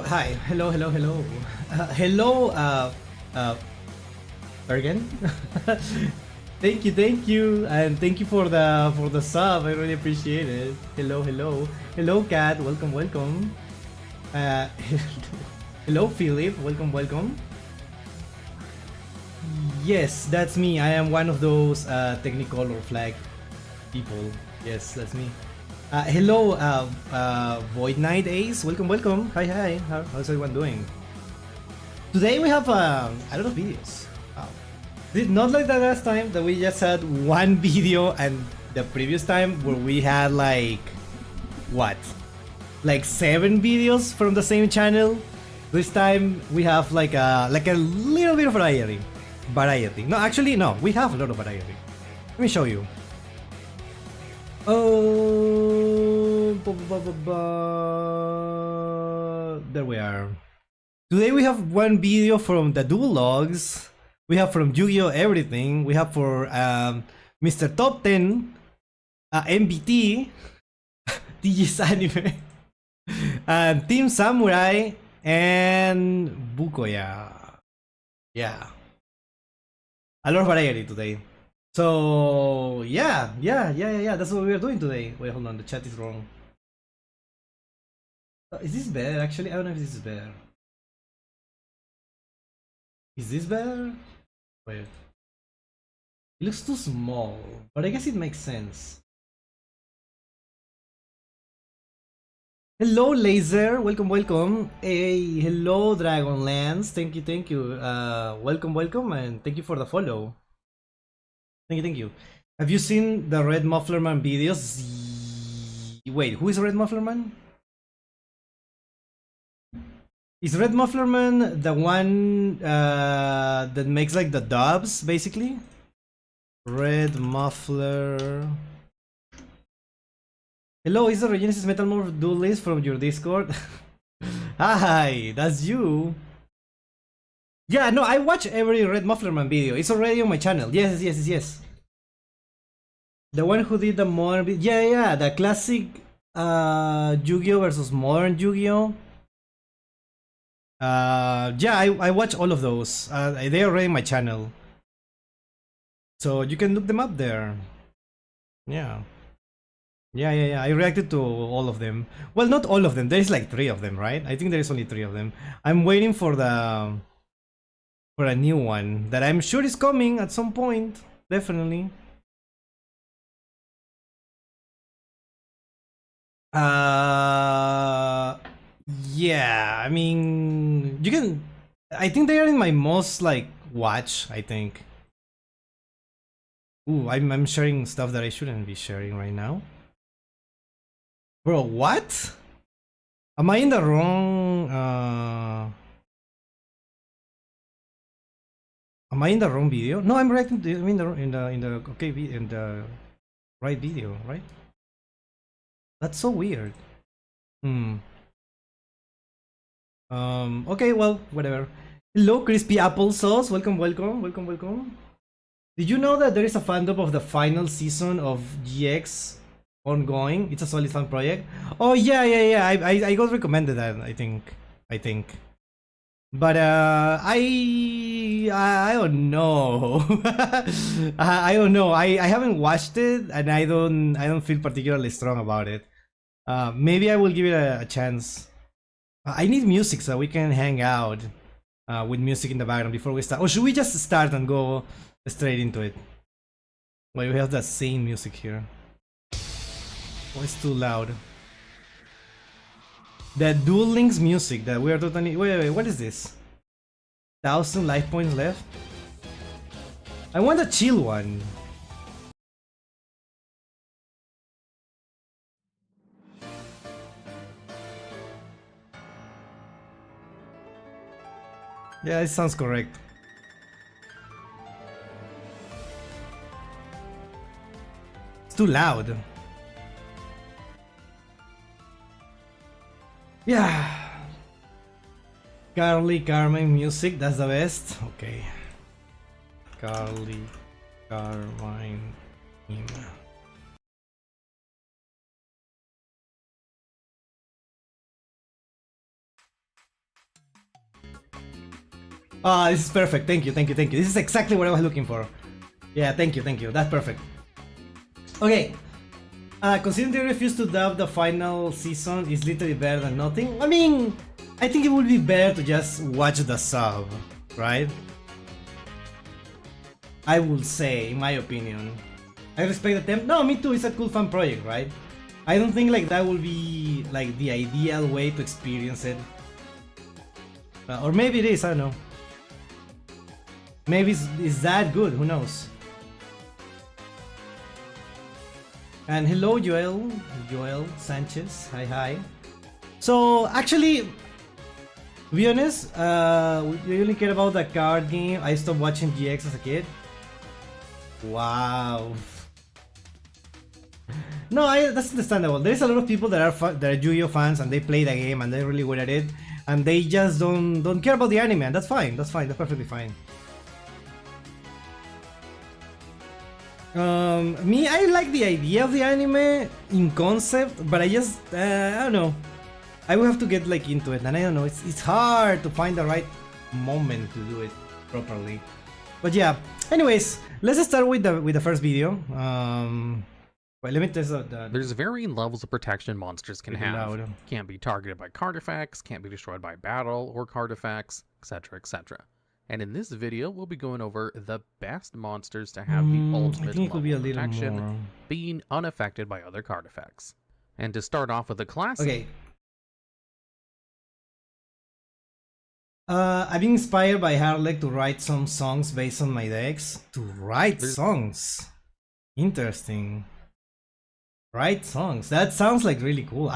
hi, hello. Hello, uh, Bergen. Thank you, and thank you for the sub. I really appreciate it. Hello, Kat. Welcome. Uh, hello, Philip. Welcome. Yes, that's me. I am one of those Technicolor flag people. Yes, that's me. Hello, Void Knight Ace. Welcome. Hi. How's everyone doing? Today we have a lot of videos. Not like the last time that we just had one video, and the previous time where we had like what, like 7 videos from the same channel. This time we have like a little bit of variety. No, actually no, we have a lot of variety. Let me show you. Oh, there we are. Today we have one video from the duel logs. We have from Yu-Gi-Oh! Everything. We have for Mr. Top 10, MBT, TG's Anime, and Team Samurai, and Bukoya. Yeah. A lot of variety today. So yeah. That's what we are doing today. Wait, hold on. The chat is wrong. Is this better? Actually, I don't know if this is better. Is this better? Wait. It looks too small, but I guess it makes sense. Hello, Laser. Welcome. Hey, hello, Dragonlance. Thank you. Welcome, and thank you for the follow. Thank you. Have you seen the Red Muffler Man videos? Wait, who is Red Muffler Man? Is Red Muffler Man the one that makes like the dubs, basically? Red Muffler. Hello, is the Regenesis Metal Morph Duelist from your Discord? Hi, that's you. Yeah, no, I watch every Red Muffler Man video. It's already on my channel. Yes. The one who did the modern, yeah, the classic Yu-Gi-Oh versus modern Yu-Gi-Oh. Yeah, I watch all of those. They're already on my channel, so you can look them up there. Yeah. I reacted to all of them. Well, not all of them. There's like 3 of them, right? I think there's only 3 of them. I'm waiting for a new one that I'm sure is coming at some point. Definitely. Yeah. I mean, you can. I think they are in my most like watch. I think. Ooh, I'm sharing stuff that I shouldn't be sharing right now. Bro, what? Am I in the wrong? Am I in the wrong video? No, I'm reacting to. I'm in the okay in the right video, right? That's so weird. Okay, well, whatever. Hello, crispy applesauce. Welcome. Did you know that there is a fandom of the final season of GX ongoing? It's a solid fan project. Oh yeah. I got recommended that. I think. But I don't know. I don't know. I haven't watched it, and I don't feel particularly strong about it. Maybe I will give it a chance. I need music so we can hang out with music in the background before we start. Or should we just start and go straight into it? Wait, we have the same music here. Oh, it's too loud. The Duel Links music that we are totally. Wait, what is this? 1,000 life points left? I want a chill one. Yeah, it sounds correct. It's too loud. Yeah. Carly Carmine music, that's the best. Okay. Carly Carmine. Ah, this is perfect. Thank you, thank you, thank you. This is exactly what I was looking for. Yeah, thank you, thank you. That's perfect. Okay. Considering they refused to dub the final season is literally better than nothing. I mean, I think it would be better to just watch the sub, right? I would say, in my opinion. I respect the temp. No, me too. It's a cool fun project, right? I don't think like that would be like the ideal way to experience it. Or maybe it is. I don't know. Maybe it's that good. Who knows? And hello, Joel Sanchez. Hi, hi. So actually, to be honest, we really care about the card game. I stopped watching GX as a kid. Wow. No, that's understandable. There's a lot of people that are Yu-Gi-Oh fans and they play the game and they're really good at it, and they just don't care about the anime, and that's fine. That's fine. That's perfectly fine. Me, I like the idea of the anime in concept, but I just I don't know. I will have to get like into it, and I don't know. It's hard to find the right moment to do it properly. But yeah. Anyways, let's start with the first video. Wait, let me test the. There's varying levels of protection monsters can have. Loud. Can't be targeted by card effects, can't be destroyed by battle or card effects, etc, etc. And in this video, we'll be going over the best monsters to have the ultimate level of protection, being unaffected by other card effects. And to start off with the classic... Okay. I've been inspired by Harlech to write some songs based on my decks. To write songs? Interesting. Write songs. That sounds like really cool.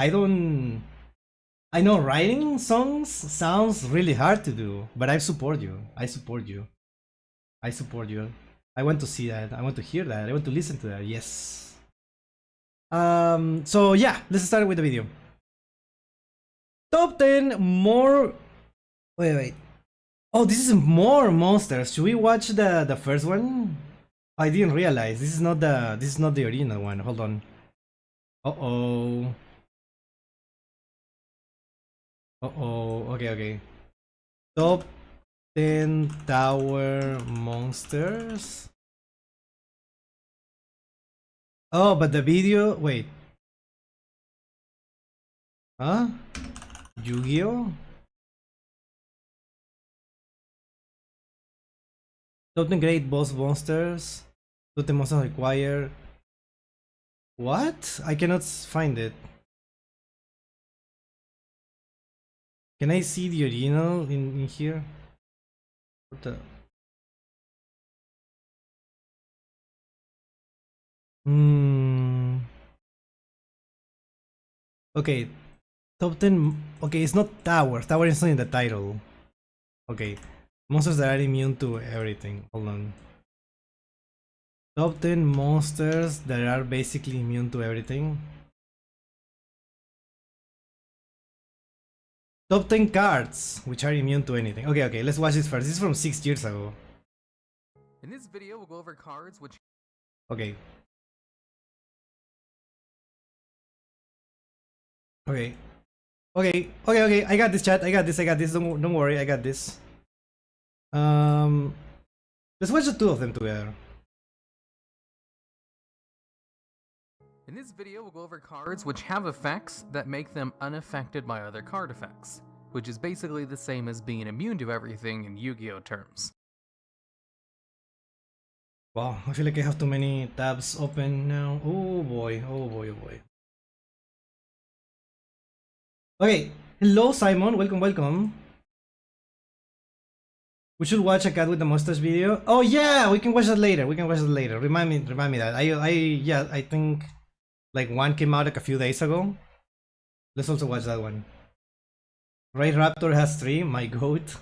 I know writing songs sounds really hard to do, but I support you. I support you. I support you. I want to see that. I want to hear that. I want to listen to that. Yes. So yeah, let's start with the video. Top 10 more... Wait. Oh, this is more monsters. Should we watch the first one? I didn't realize. This is not the original one. Hold on. Uh-oh. Okay. Top 10 tower monsters. Oh, but the video... Wait. Huh? Yu-Gi-Oh? Top 10 great boss monsters. Top 10 monsters required. What? I cannot find it. Can I see the original in here? What the... Okay. Top 10... Okay, it's not Tower. Tower is not in the title. Okay. Monsters that are immune to everything. Hold on. Top 10 monsters that are basically immune to everything. Top 10 cards which are immune to anything. Okay, let's watch this first. This is from 6 years ago. In this video, we'll go over cards which... Okay. I got this, chat. I got this. Don't worry, I got this. Let's watch the two of them together. In this video, we'll go over cards which have effects that make them unaffected by other card effects, which is basically the same as being immune to everything in Yu-Gi-Oh terms. Wow, I feel like I have too many tabs open now. Oh boy. Okay, hello Simon, welcome. We should watch a cat with the mustache video. Oh yeah, we can watch that later. Remind me that. I think like one came out like a few days ago. Let's also watch that one. Ray Raptor has 3, my goat.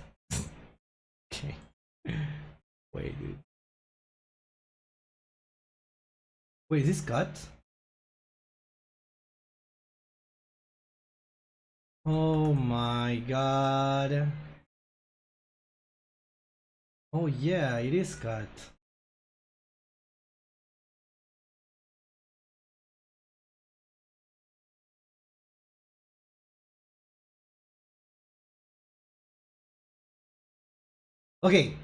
Okay. Wait, dude. Wait, is this cut? Oh my god. Oh yeah, it is cut. Okay.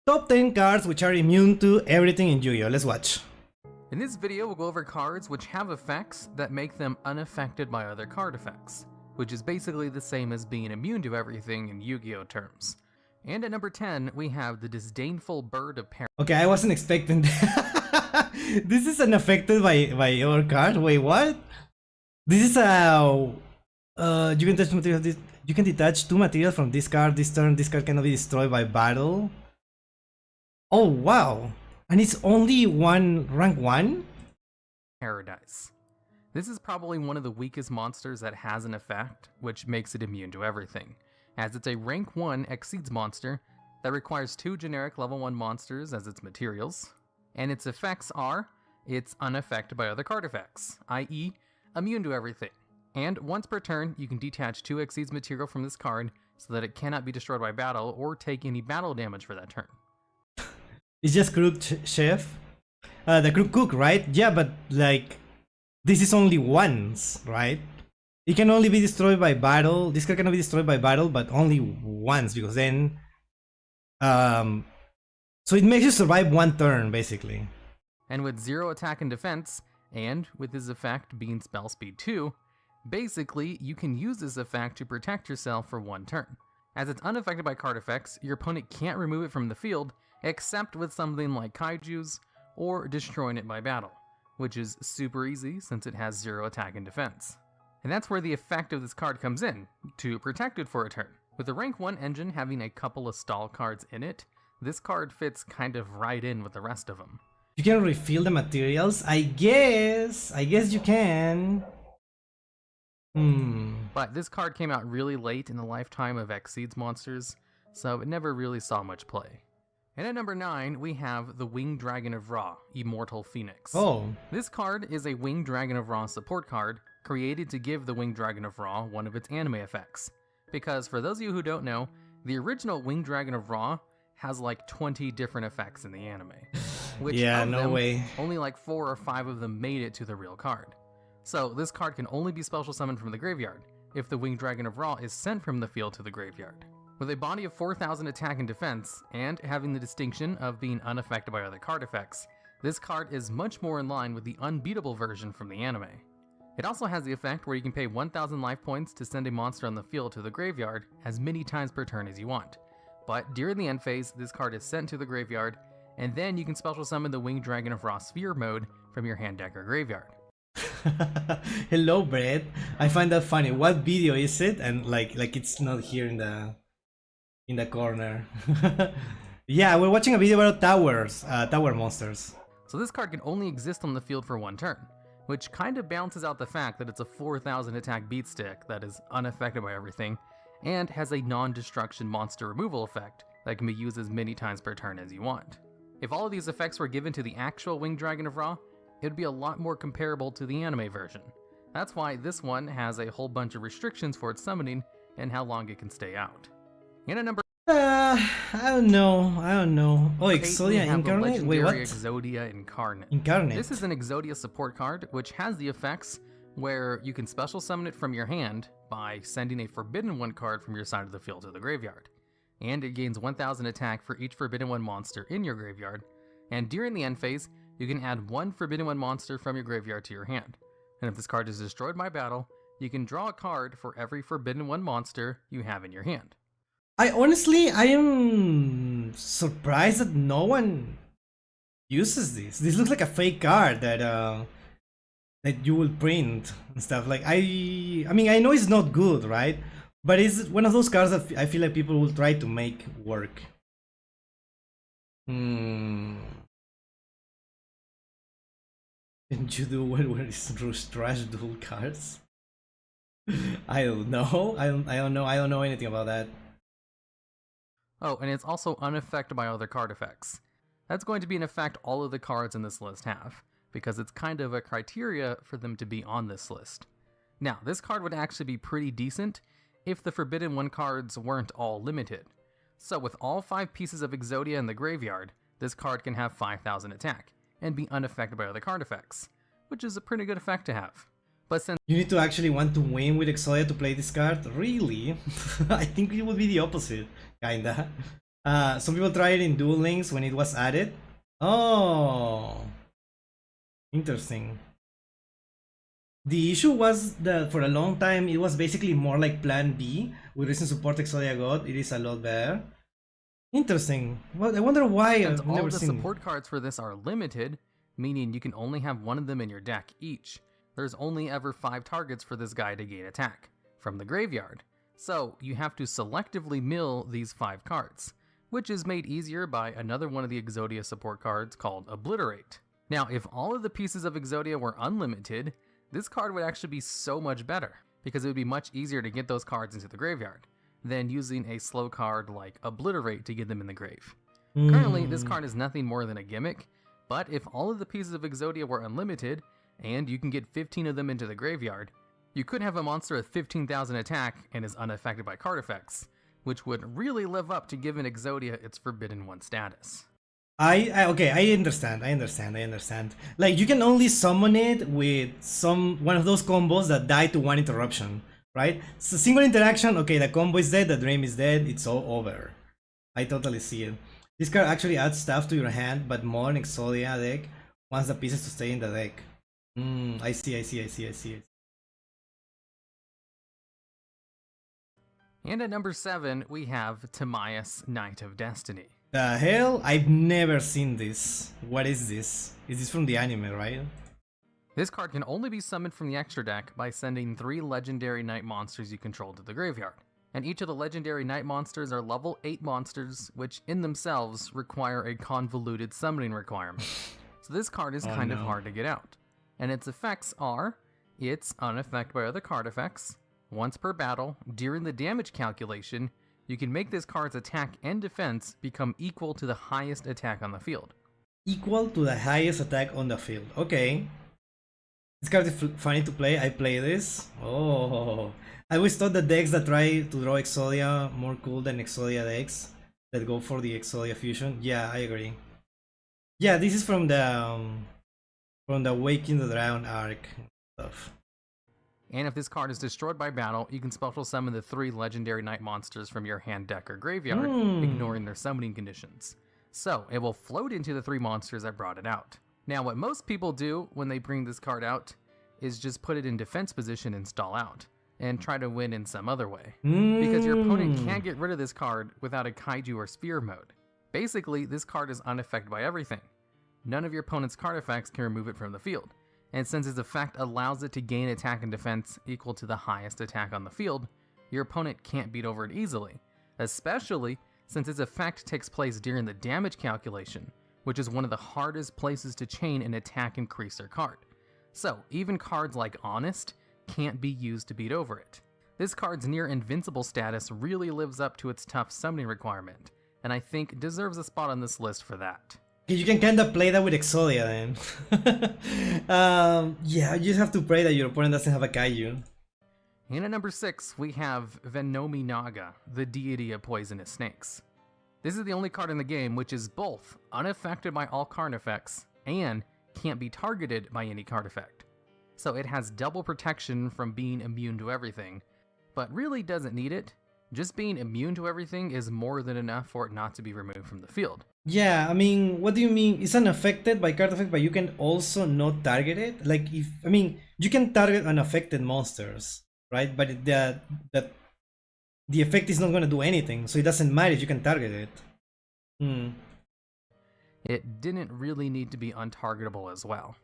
Top 10 cards which are immune to everything in Yu-Gi-Oh! Let's watch. In this video, we'll go over cards which have effects that make them unaffected by other card effects, which is basically the same as being immune to everything in Yu-Gi-Oh! Terms. And at number 10, we have the Disdainful Bird of Paradise. Okay, I wasn't expecting that. This is unaffected by your card? Wait, what? This is a... you can touch material. You can detach 2 materials from this card this turn. This card cannot be destroyed by battle. Oh, wow. And it's only rank 1? Paradise. This is probably one of the weakest monsters that has an effect, which makes it immune to everything, as it's a rank 1 Exceeds monster that requires 2 generic level 1 monsters as its materials, and its effects are, it's unaffected by other card effects, i.e. immune to everything. And once per turn, you can detach 2 Exceeds material from this card so that it cannot be destroyed by battle or take any battle damage for that turn. It's just Crook Chef. The Crook Cook, right? Yeah, but like, this is only once, right? It can only be destroyed by battle. This card cannot be destroyed by battle, but only once, because then... so it makes you survive 1 turn, basically. And with 0 attack and defense, and with his effect being spell speed 2, basically, you can use this effect to protect yourself for 1 turn. As it's unaffected by card effects, your opponent can't remove it from the field, except with something like Kaiju's, or destroying it by battle, which is super easy since it has 0 attack and defense. And that's where the effect of this card comes in, to protect it for a turn. With the rank 1 engine having a couple of stall cards in it, this card fits kind of right in with the rest of them. You can refill the materials? I guess you can. But this card came out really late in the lifetime of Exceeds monsters, so it never really saw much play. And at number 9, we have the Winged Dragon of Ra, Immortal Phoenix. Oh. This card is a Winged Dragon of Ra support card, created to give the Winged Dragon of Ra one of its anime effects. Because for those of you who don't know, the original Winged Dragon of Ra has like 20 different effects in the anime. Which yeah, no way. Only like 4 or 5 of them made it to the real card. So this card can only be special summoned from the graveyard, if the Winged Dragon of Ra is sent from the field to the graveyard. With a body of 4,000 attack and defense, and having the distinction of being unaffected by other card effects, this card is much more in line with the unbeatable version from the anime. It also has the effect where you can pay 1,000 life points to send a monster on the field to the graveyard as many times per turn as you want. But during the end phase, this card is sent to the graveyard, and then you can special summon the Winged Dragon of Ra Sphere mode from your hand deck or graveyard. Hello, Brett. I find that funny. What video is it? And like it's not here in the corner. Yeah, we're watching a video about tower monsters. So this card can only exist on the field for 1 turn, which kind of balances out the fact that it's a 4,000 attack beat stick that is unaffected by everything, and has a non-destruction monster removal effect that can be used as many times per turn as you want. If all of these effects were given to the actual Winged Dragon of Ra, it would be a lot more comparable to the anime version. That's why this one has a whole bunch of restrictions for its summoning and how long it can stay out. And at number I don't know. Oh, Exodia Incarnate? Wait, what? Exodia Incarnate. Incarnate. This is an Exodia support card, which has the effects where you can special summon it from your hand by sending a Forbidden One card from your side of the field to the graveyard. And it gains 1,000 attack for each Forbidden One monster in your graveyard, and during the end phase, you can add 1 Forbidden One monster from your graveyard to your hand. And if this card is destroyed by battle, you can draw a card for every Forbidden One monster you have in your hand. I am surprised that no one uses this. This looks like a fake card that you will print and stuff. Like I mean, I know it's not good, right? But it's one of those cards that I feel like people will try to make work. Can you do where is trash dual cards? I don't know. I don't know anything about that. Oh, and it's also unaffected by other card effects. That's going to be an effect all of the cards in this list have, because it's kind of a criteria for them to be on this list. Now, this card would actually be pretty decent if the Forbidden One cards weren't all limited. So with all 5 pieces of Exodia in the graveyard, this card can have 5,000 attack, and be unaffected by other card effects, which is a pretty good effect to have. But since you need to actually want to win with Exodia to play this card, really? I think it would be the opposite, kinda. Some people tried it in Duel Links when it was added. Oh, interesting. The issue was that for a long time it was basically more like Plan B. With recent support Exodia God, it is a lot better. Interesting. Well, I wonder why. Since I've all never the seen. support cards for this are limited, meaning you can only have one of them in your deck each, there's only ever 5 targets for this guy to gain attack from the graveyard. So you have to selectively mill these 5 cards, which is made easier by another one of the Exodia support cards called Obliterate. Now, if all of the pieces of Exodia were unlimited, this card would actually be so much better, because it would be much easier to get those cards into the graveyard than using a slow card like Obliterate to get them in the grave. Currently, this card is nothing more than a gimmick, but if all of the pieces of Exodia were unlimited, and you can get 15 of them into the graveyard, you could have a monster with 15,000 attack and is unaffected by card effects, which would really live up to giving Exodia its Forbidden 1 status. Okay, I understand. Like, you can only summon it with one of those combos that die to 1 interruption, right? So single interaction, okay, the combo is dead, the dream is dead, it's all over. I totally see it. This card actually adds stuff to your hand, but more in Exodia deck wants the pieces to stay in the deck. I see. And at number 7, we have Timaeus, Knight of Destiny. The hell? I've never seen this. What is this? Is this from the anime, right? This card can only be summoned from the extra deck by sending 3 legendary knight monsters you control to the graveyard. And each of the legendary knight monsters are level 8 monsters, which in themselves require a convoluted summoning requirement. So this card is kind of hard to get out. And its effects are, it's unaffected by other card effects. Once per battle, during the damage calculation, you can make this card's attack and defense become equal to the highest attack on the field. Equal to the highest attack on the field. Okay. This card is funny to play. I play this. Oh. I always thought the decks that try to draw Exodia more cool than Exodia decks that go for the Exodia fusion. Yeah, I agree. Yeah, this is from the Waking the Drown arc stuff. And if this card is destroyed by battle, you can special summon the 3 legendary knight monsters from your hand, deck, or graveyard, ignoring their summoning conditions. So it will float into the 3 monsters that brought it out. Now, what most people do when they bring this card out is just put it in defense position and stall out, and try to win in some other way. Because your opponent can't get rid of this card without a kaiju or spear mode. Basically, this card is unaffected by everything. None of your opponent's card effects can remove it from the field. And since its effect allows it to gain attack and defense equal to the highest attack on the field, your opponent can't beat over it easily, especially since its effect takes place during the damage calculation, which is one of the hardest places to chain an attack increaser card. So even cards like Honest can't be used to beat over it. This card's near invincible status really lives up to its tough summoning requirement, and I think deserves a spot on this list for that. You can kind of play that with Exodia then. Yeah, you just have to pray that your opponent doesn't have a kaiju. And at number 6, we have Venomi Naga, the deity of poisonous snakes. This is the only card in the game which is both unaffected by all card effects and can't be targeted by any card effect. So it has double protection from being immune to everything, but really doesn't need it. Just being immune to everything is more than enough for it not to be removed from the field. Yeah, I mean, what do you mean? It's unaffected by card effect, but you can also not target it? Like, you can target unaffected monsters, right? But the effect is not going to do anything, so it doesn't matter if you can target it. It didn't really need to be untargetable as well.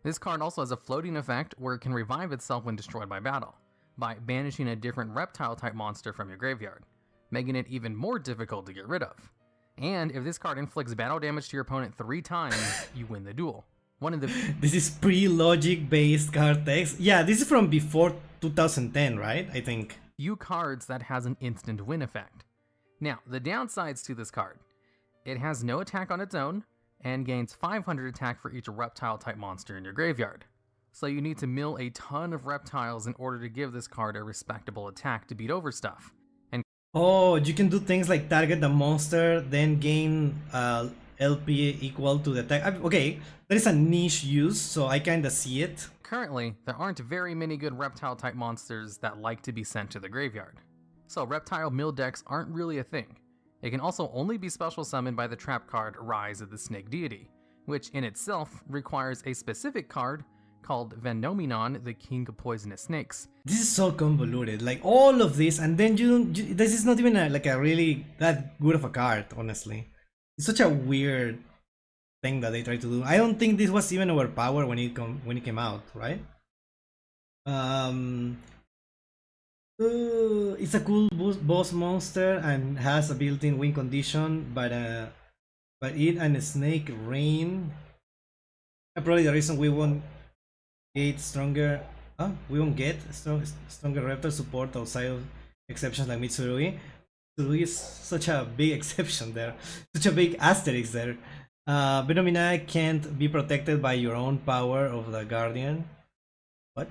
This card also has a floating effect where it can revive itself when destroyed by battle, by banishing a different reptile-type monster from your graveyard, making it even more difficult to get rid of. And if this card inflicts battle damage to your opponent 3 times, you win the duel. This is pre-logic based card text. Yeah, this is from before 2010, right? I think. Few cards that has an instant win effect. Now, the downsides to this card. It has no attack on its own, and gains 500 attack for each reptile-type monster in your graveyard. So you need to mill a ton of reptiles in order to give this card a respectable attack to beat over stuff. Oh, you can do things like target the monster, then gain LP equal to the attack. Okay, that is a niche use, so I kinda see it. currently, there aren't very many good reptile-type monsters that like to be sent to the graveyard. So reptile mill decks aren't really a thing. It can also only be special summoned by the trap card Rise of the Snake Deity, which in itself requires a specific card called Venominon, the King of Poisonous Snakes. This is so convoluted, like all of this, and then this is not even like a really that good of a card, honestly. It's such a weird thing that they try to do. I don't think this was even overpowered when it came out, right? It's a cool boss monster and has a built-in win condition, but it and a Snake Rain are probably the reason we won't get stronger. We won't get stronger reptile support outside of exceptions like Mitsurui. Mitsurui is such a big exception there, such a big asterisk there. Venomina can't be protected by your own power of the Guardian. What?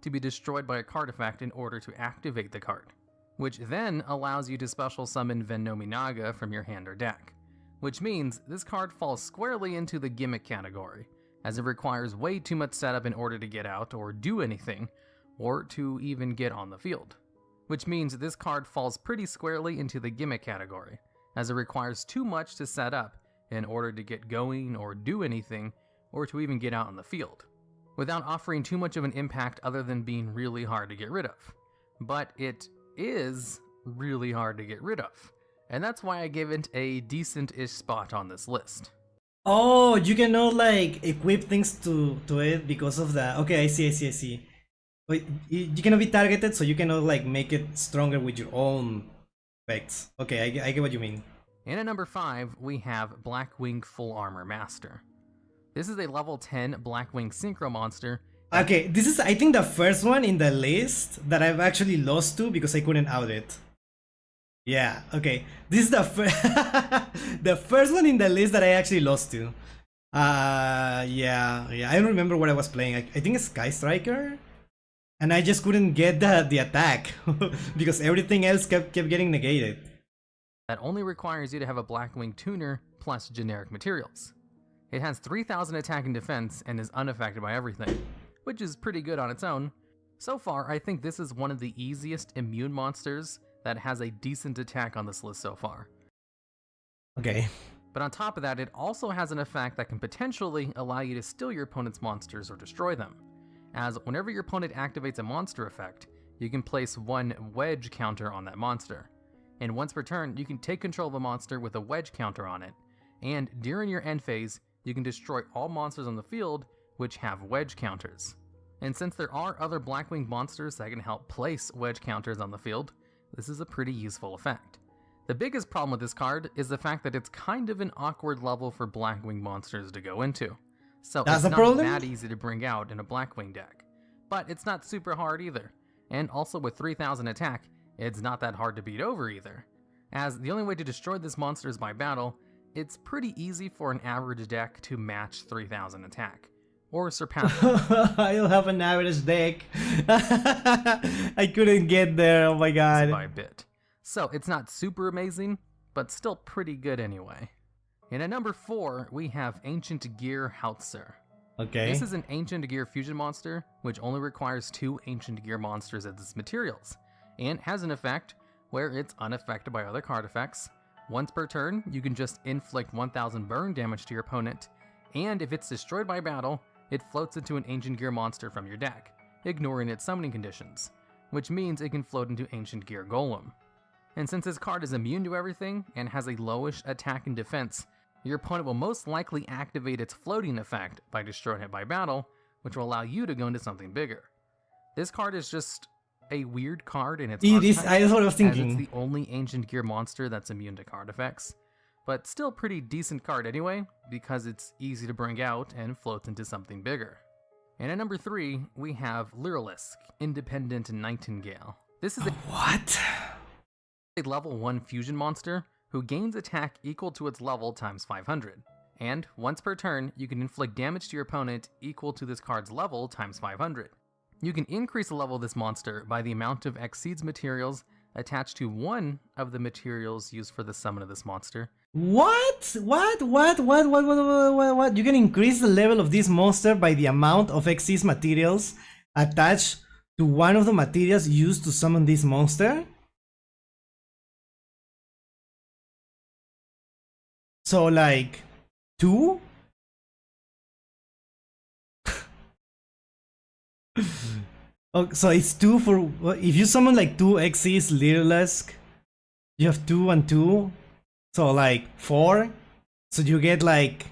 To be destroyed by a card effect in order to activate the card, which then allows you to special summon Venominaga from your hand or deck, which means this card falls squarely into the gimmick category, as it requires way too much setup in order to get out or do anything, or to even get on the field. Which means this card falls pretty squarely into the gimmick category, as it requires too much to set up in order to get going or do anything, or to even get out on the field, without offering too much of an impact other than being really hard to get rid of. But it is really hard to get rid of, and that's why I gave it a decent-ish spot on this list. Oh, you cannot like equip things to it because of that. Okay, I see. But you cannot be targeted, so you cannot like make it stronger with your own effects. Okay, I get what you mean. And at number 5, we have Blackwing Full Armor Master. This is a level 10 Blackwing Synchro monster. Okay, this is I think the first one in the list that I've actually lost to because I couldn't out it. Yeah, okay. This is the the first one in the list that I actually lost to. Yeah. I don't remember what I was playing. I think it's Sky Striker, and I just couldn't get the attack because everything else kept getting negated. That only requires you to have a Blackwing tuner plus generic materials. It has 3000 attack and defense and is unaffected by everything, which is pretty good on its own. So far, I think this is one of the easiest immune monsters that has a decent attack on this list so far. Okay. But on top of that, it also has an effect that can potentially allow you to steal your opponent's monsters or destroy them, as whenever your opponent activates a monster effect, you can place one wedge counter on that monster. And once per turn, you can take control of a monster with a wedge counter on it, and during your end phase, you can destroy all monsters on the field which have wedge counters. And since there are other Blackwing monsters that can help place wedge counters on the field, this is a pretty useful effect. The biggest problem with this card is the fact that it's kind of an awkward level for Blackwing monsters to go into. So That's it's a not problem? that easy to bring out in a Blackwing deck. But it's not super hard either. And also with 3000 attack, it's not that hard to beat over either. As the only way to destroy this monster is by battle, it's pretty easy for an average deck to match 3000 attack, or surpass it. I don't have an average deck. I couldn't get there, oh my god. By a bit. So it's not super amazing, but still pretty good anyway. And at number 4, we have Ancient Gear Houtzer. Okay. This is an Ancient Gear fusion monster, which only requires 2 Ancient Gear monsters as its materials, and has an effect where it's unaffected by other card effects. Once per turn, you can just inflict 1000 burn damage to your opponent, and if it's destroyed by battle, it floats into an Ancient Gear monster from your deck, ignoring its summoning conditions, which means it can float into Ancient Gear Golem. And since this card is immune to everything and has a lowish attack and defense, your opponent will most likely activate its floating effect by destroying it by battle, which will allow you to go into something bigger. This card is just a weird card in its archetype, that's what I was thinking. as it's the only Ancient Gear monster that's immune to card effects. But still pretty decent card anyway, because it's easy to bring out and floats into something bigger. And at number 3, we have Lyrilisk, Independent Nightingale. This is a level 1 fusion monster who gains attack equal to its level times 500. And once per turn, you can inflict damage to your opponent equal to this card's level times 500. You can increase the level of this monster by the amount of Exceeds materials attached to one of the materials used for the summon of this monster, What? What? You can increase the level of this monster by the amount of Xyz materials attached to one of the materials used to summon this monster? So like 2? Okay, so it's 2 for if you summon like 2 Xyz Lyrilisk, you have 2 and 2, so like 4. So you get like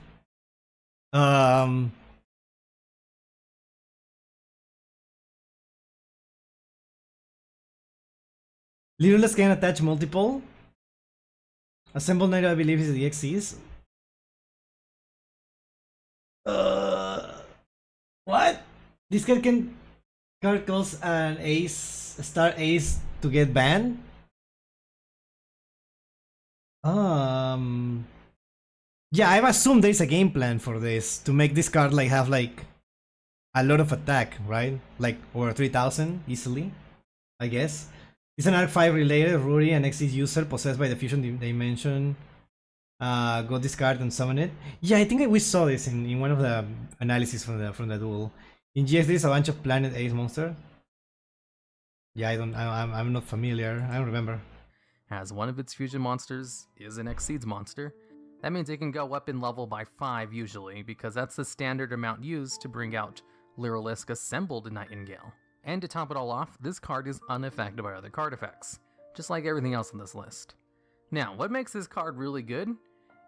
Lyrilisk can attach multiple. Assemble Knight, I believe, is the Xyz. What? This card calls an ace, star ace to get banned? Yeah, I've assumed there's a game plan for this to make this card like have like a lot of attack, right? Like over 3000 easily, I guess. It's an Arc 5 related, Rory, an Xyz user possessed by the fusion dimension. Got this card and summon it. Yeah, I think we saw this in one of the analyses from the duel. In GX there's a bunch of Planet Ace monster. Yeah, I'm not familiar. I don't remember. As one of its fusion monsters is an Xyz monster, that means it can go up in level by 5 usually, because that's the standard amount used to bring out Lyrilisk assembled Nightingale. And to top it all off, this card is unaffected by other card effects, just like everything else on this list. Now, what makes this card really good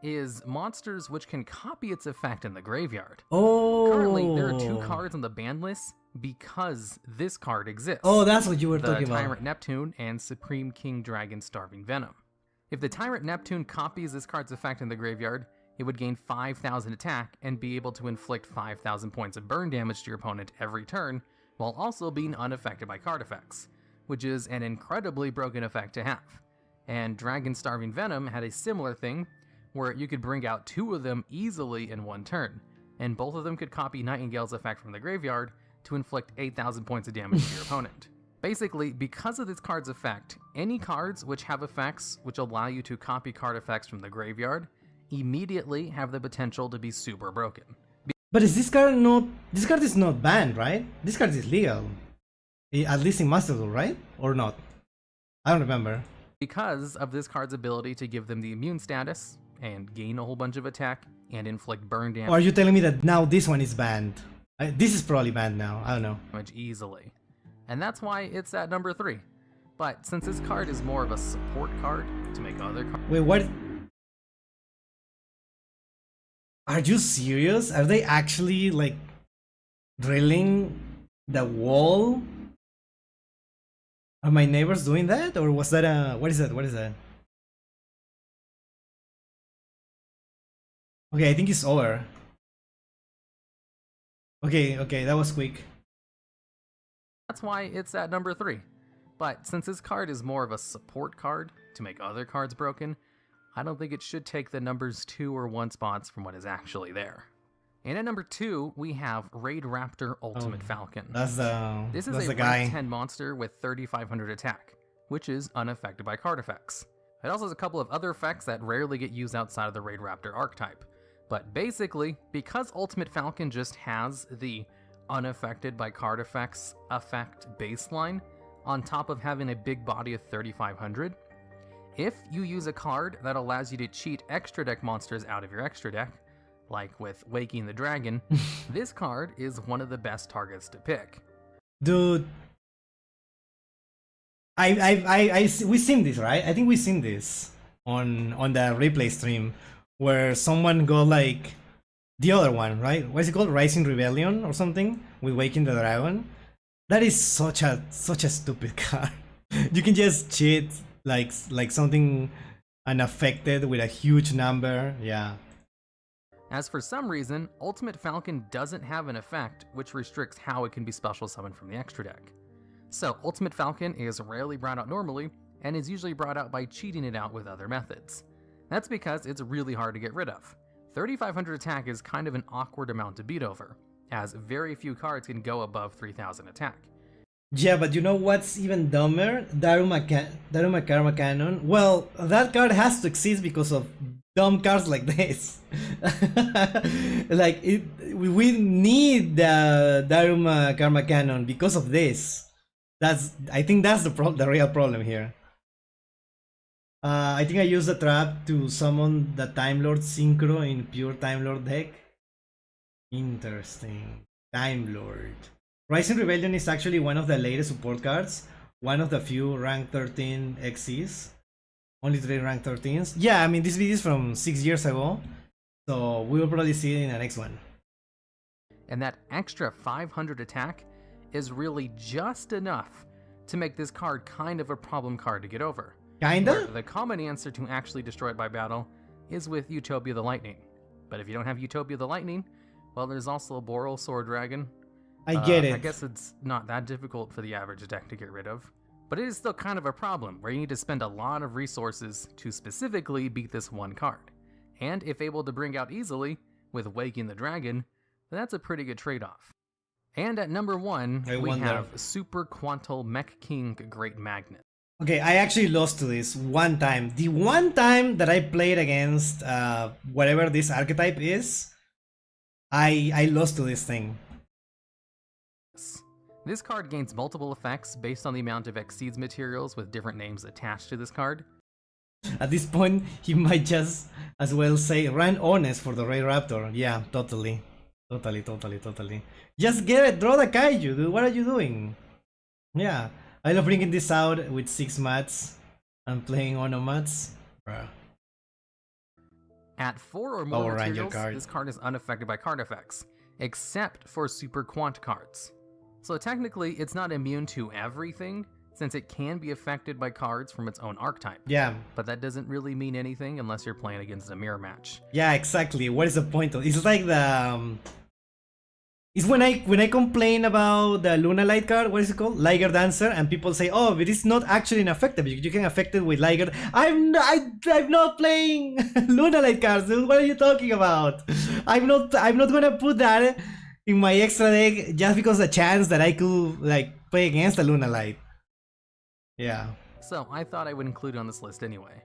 is monsters which can copy its effect in the graveyard. Oh! Currently, there are 2 cards on the ban list because this card exists. Oh, that's what you were talking about. The Tyrant Neptune and Supreme King Dragon Starving Venom. If the Tyrant Neptune copies this card's effect in the graveyard, it would gain 5,000 attack and be able to inflict 5,000 points of burn damage to your opponent every turn, while also being unaffected by card effects, which is an incredibly broken effect to have. And Dragon Starving Venom had a similar thing, where you could bring out 2 of them easily in one turn, and both of them could copy Nightingale's effect from the graveyard to inflict 8,000 points of damage to your opponent. Basically, because of this card's effect, any cards which have effects which allow you to copy card effects from the graveyard immediately have the potential to be super broken. But is this card not... This card is not banned, right? This card is legal. At least in masterduel, right? Or not? I don't remember. Because of this card's ability to give them the immune status, and gain a whole bunch of attack, and inflict burn damage. Or are you telling me that now this one is banned? This is probably banned now, I don't know. Easily. And that's why it's at number 3. But since this card is more of a support card to make other cards... Wait, what? Are you serious? Are they actually like drilling the wall? Are my neighbors doing that? Or was that a... What is that? What is that? Okay, I think it's over. Okay, that was quick. That's why it's at number 3. But since this card is more of a support card to make other cards broken, I don't think it should take the numbers 2 or 1 spots from what is actually there. And at number 2, we have Raid Raptor Ultimate Falcon. This is a guy. rank 10 monster with 3,500 attack, which is unaffected by card effects. It also has a couple of other effects that rarely get used outside of the Raid Raptor archetype. But basically, because Ultimate Falcon just has the unaffected by card effects effect baseline, on top of having a big body of 3,500, if you use a card that allows you to cheat extra deck monsters out of your extra deck, like with Waking the Dragon, this card is one of the best targets to pick. Dude, we've seen this, right? I think we've seen this on the replay stream where someone got like the other one, right? What is it called? Rising Rebellion or something with Waking the Dragon. That is such a stupid card. You can just cheat like something unaffected with a huge number. Yeah. As for some reason, Ultimate Falcon doesn't have an effect which restricts how it can be special summoned from the extra deck. So Ultimate Falcon is rarely brought out normally, and is usually brought out by cheating it out with other methods. That's because it's really hard to get rid of. 3,500 attack is kind of an awkward amount to beat over, as very few cards can go above 3,000 attack. Yeah, but you know what's even dumber? Daruma Karma Cannon. Well, that card has to exist because of dumb cards like this. Like we need the Daruma Karma Cannon because of this. I think that's the real problem here. I think I used the trap to summon the Time Lord Synchro in pure Time Lord deck. Interesting. Time Lord. Rising Rebellion is actually one of the latest support cards. One of the few rank 13 XCs. Only 3 rank 13s. Yeah, I mean, this video is from 6 years ago. So we will probably see it in the next one. And that extra 500 attack is really just enough to make this card kind of a problem card to get over. Kinda? Where the common answer to actually destroy it by battle is with Utopia the Lightning. But if you don't have Utopia the Lightning, well, there's also a Boral Sword Dragon. I get it. I guess it's not that difficult for the average deck to get rid of. But it is still kind of a problem, where you need to spend a lot of resources to specifically beat this one card. And if able to bring out easily, with Waking the Dragon, that's a pretty good trade-off. And at number 1, we have Super Quantal Mech King Great Magnet. Okay, I actually lost to this one time. The one time that I played against whatever this archetype is, I lost to this thing. This card gains multiple effects based on the amount of Exceeds materials with different names attached to this card. At this point, he might just as well say, run honest for the Ray Raptor. Yeah, totally. Totally. Just get it, draw the Kaiju, dude. What are you doing? Yeah. I love bringing this out with 6 mats and playing Ono mats. Bruh. At 4 or more materials, this card is unaffected by card effects, except for Super Quant cards. So technically, it's not immune to everything, since it can be affected by cards from its own archetype. Yeah. But that doesn't really mean anything unless you're playing against a mirror match. Yeah, exactly. What is the point of it? It's like the... It's when I complain about the Luna Light card, what is it called? Liger Dancer, and people say, oh, but it's not actually ineffective. You can affect it with Liger. I'm not playing Luna Light cards, dude. What are you talking about? I'm not gonna put that in my extra deck just because the chance that I could like play against a Luna Light. Yeah. So I thought I would include it on this list anyway.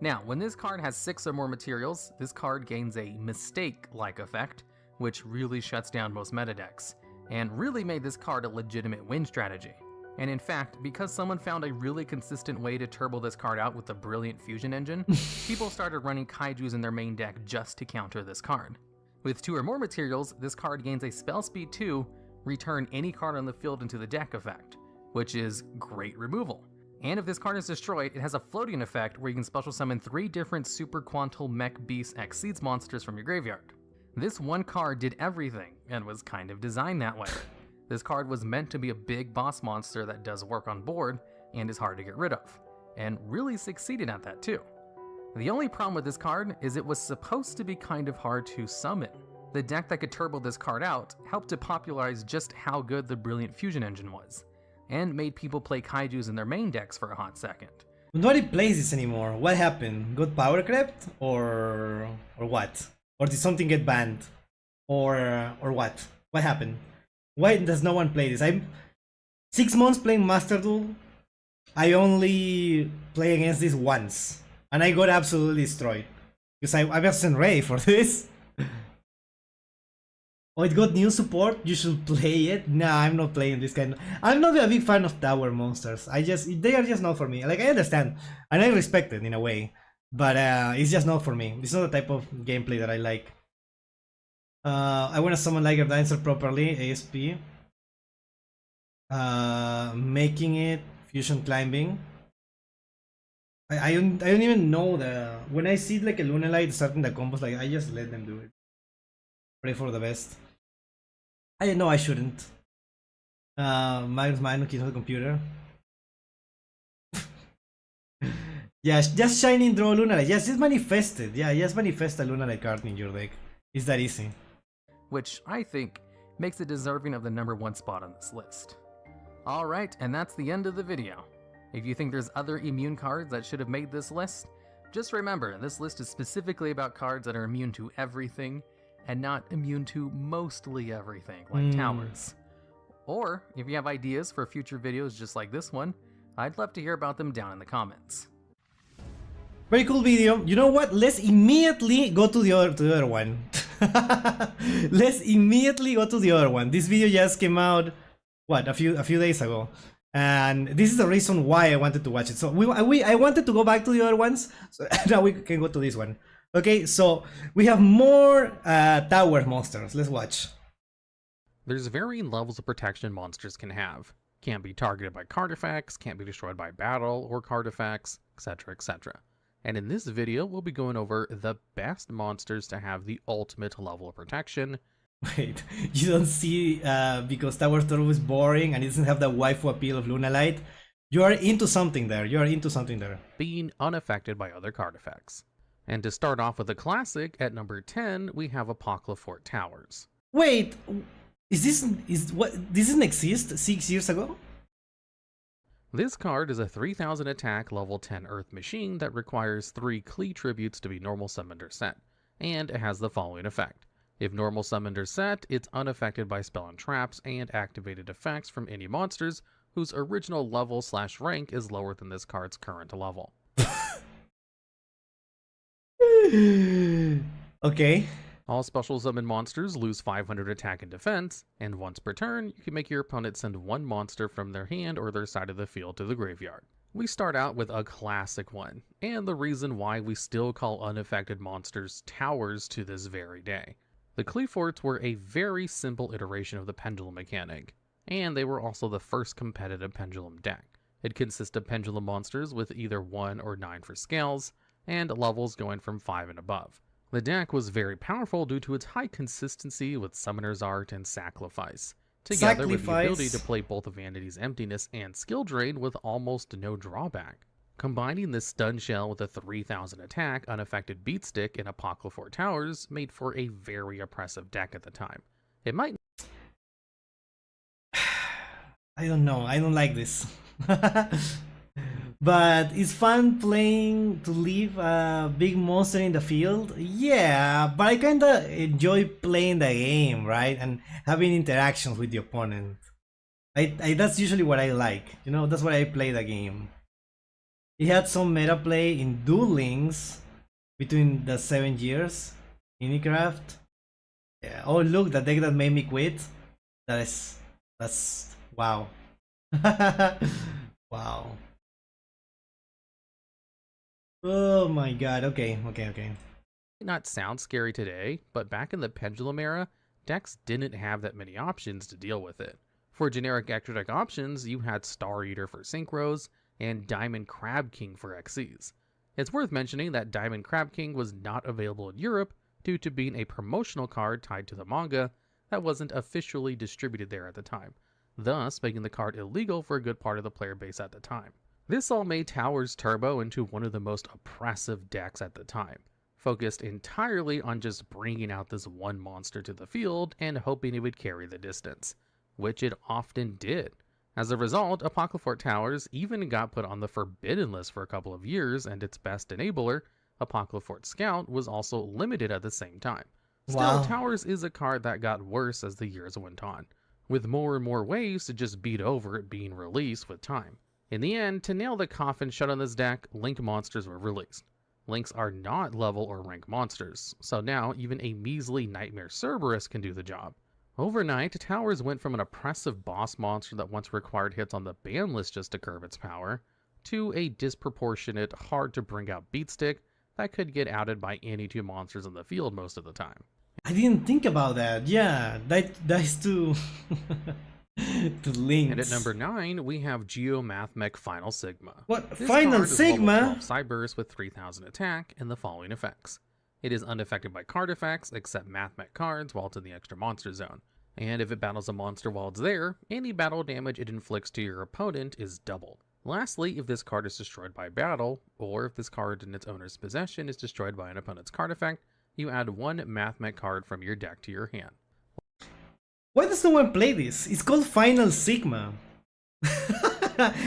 Now, when this card has 6 or more materials, this card gains a mistake-like effect, which really shuts down most meta decks, and really made this card a legitimate win strategy. And in fact, because someone found a really consistent way to turbo this card out with the brilliant fusion engine, people started running Kaijus in their main deck just to counter this card. With 2 or more materials, this card gains a spell speed 2, return any card on the field into the deck effect, which is great removal. And if this card is destroyed, it has a floating effect where you can special summon 3 different Super Quantal Mech Beast Exceeds monsters from your graveyard. This one card did everything, and was kind of designed that way. This card was meant to be a big boss monster that does work on board, and is hard to get rid of, and really succeeded at that too. The only problem with this card is it was supposed to be kind of hard to summon. The deck that could turbo this card out helped to popularize just how good the brilliant fusion engine was, and made people play Kaijus in their main decks for a hot second. Nobody plays this anymore. What happened? Got power crept? Or what? Or did something get banned? Or what? What happened? Why does no one play this? I'm 6 months playing Master Duel. I only play against this once, and I got absolutely destroyed because I wasn't ready for this. Oh, it got new support. You should play it. Nah, I'm not playing this kind. I'm not a big fan of tower monsters. They are just not for me. Like, I understand and I respect it in a way, but it's just not for me. It's not the type of gameplay that I like. I want to summon Liger Dancer properly, ASP. Making it fusion climbing. I don't even know when I see like a Luna Light starting the combos, like I just let them do it. Pray for the best. I know I shouldn't. Magnus Minor kills the computer. Yeah, just shining draw Luna Light. Just manifest it. Yeah, just manifest a Luna Light card in your deck. It's that easy. Which I think makes it deserving of the #1 spot on this list. Alright, and that's the end of the video. If you think there's other immune cards that should have made this list, just remember, this list is specifically about cards that are immune to everything, and not immune to mostly everything, like towers. Or, if you have ideas for future videos just like this one, I'd love to hear about them down in the comments. Very cool video. You know what? Let's immediately go to the other one. Let's immediately go to the other one. This video just came out, what, a few days ago, and this is the reason why I wanted to watch it. So I wanted to go back to the other ones, so now we can go to this one. Okay, so we have more tower monsters. Let's watch. There's varying levels of protection monsters can have. Can't be targeted by card effects, can't be destroyed by battle or card effects, etc, etc. And in this video, we'll be going over the best monsters to have the ultimate level of protection. Wait, you don't see because Tower Storm is boring and it doesn't have the waifu appeal of Lunalight? You are into something there, Being unaffected by other card effects. And to start off with a classic, at number 10, we have Apocryphal Towers. Wait, this didn't exist 6 years ago? This card is a 3000 attack level 10 earth machine that requires 3 Klee tributes to be normal summoned or set, and it has the following effect. If normal summoned or set, it's unaffected by spell and traps and activated effects from any monsters whose original level/rank is lower than this card's current level. Okay. All special summon monsters lose 500 attack and defense, and once per turn, you can make your opponent send one monster from their hand or their side of the field to the graveyard. We start out with a classic one, and the reason why we still call unaffected monsters towers to this very day. The Klee forts were a very simple iteration of the pendulum mechanic, and they were also the first competitive pendulum deck. It consists of pendulum monsters with either 1 or 9 for scales, and levels going from 5 and above. The deck was very powerful due to its high consistency with Summoner's Art and Sacrifice, together with the ability to play both Vanity's Emptiness and Skill Drain with almost no drawback. Combining this Stun Shell with a 3000 attack unaffected Beat Stick in Apocryphal Towers made for a very oppressive deck at the time. It might... I don't know, I don't like this. But it's fun playing to leave a big monster in the field. Yeah, but I kinda enjoy playing the game, right? And having interactions with the opponent. That's usually what I like, you know, that's why I play the game. It had some meta play in Duel Links between the 7 years in Craft. Yeah. Oh look, the deck that made me quit. That's wow. Wow. Oh my god, okay. Not sound scary today, but back in the Pendulum era, decks didn't have that many options to deal with it. For generic extra deck options, you had Star Eater for Synchros and Diamond Crab King for XCs. It's worth mentioning that Diamond Crab King was not available in Europe due to being a promotional card tied to the manga that wasn't officially distributed there at the time, thus making the card illegal for a good part of the player base at the time. This all made Towers Turbo into one of the most oppressive decks at the time, focused entirely on just bringing out this one monster to the field and hoping it would carry the distance, which it often did. As a result, Apocryphal Towers even got put on the Forbidden list for a couple of years, and its best enabler, Apocryphal Scout, was also limited at the same time. Still, wow. Towers is a card that got worse as the years went on, with more and more ways to just beat over it being released with time. In the end, to nail the coffin shut on this deck, Link monsters were released. Links are not level or rank monsters, so now even a measly Nightmare Cerberus can do the job. Overnight, Towers went from an oppressive boss monster that once required hits on the ban list just to curb its power, to a disproportionate, hard to bring out beat stick that could get outed by any 2 monsters in the field most of the time. I didn't think about that. Yeah, that's too... to Links. And at number 9, we have Yugioh Mathmech Final Sigma. What? This Final Sigma? Cyberse with 3000 attack and the following effects. It is unaffected by card effects except Mathmech cards while it's in the extra monster zone. And if it battles a monster while it's there, any battle damage it inflicts to your opponent is double. Lastly, if this card is destroyed by battle, or if this card in its owner's possession is destroyed by an opponent's card effect, you add 1 Mathmech card from your deck to your hand. Why does no one play this? It's called Final Sigma.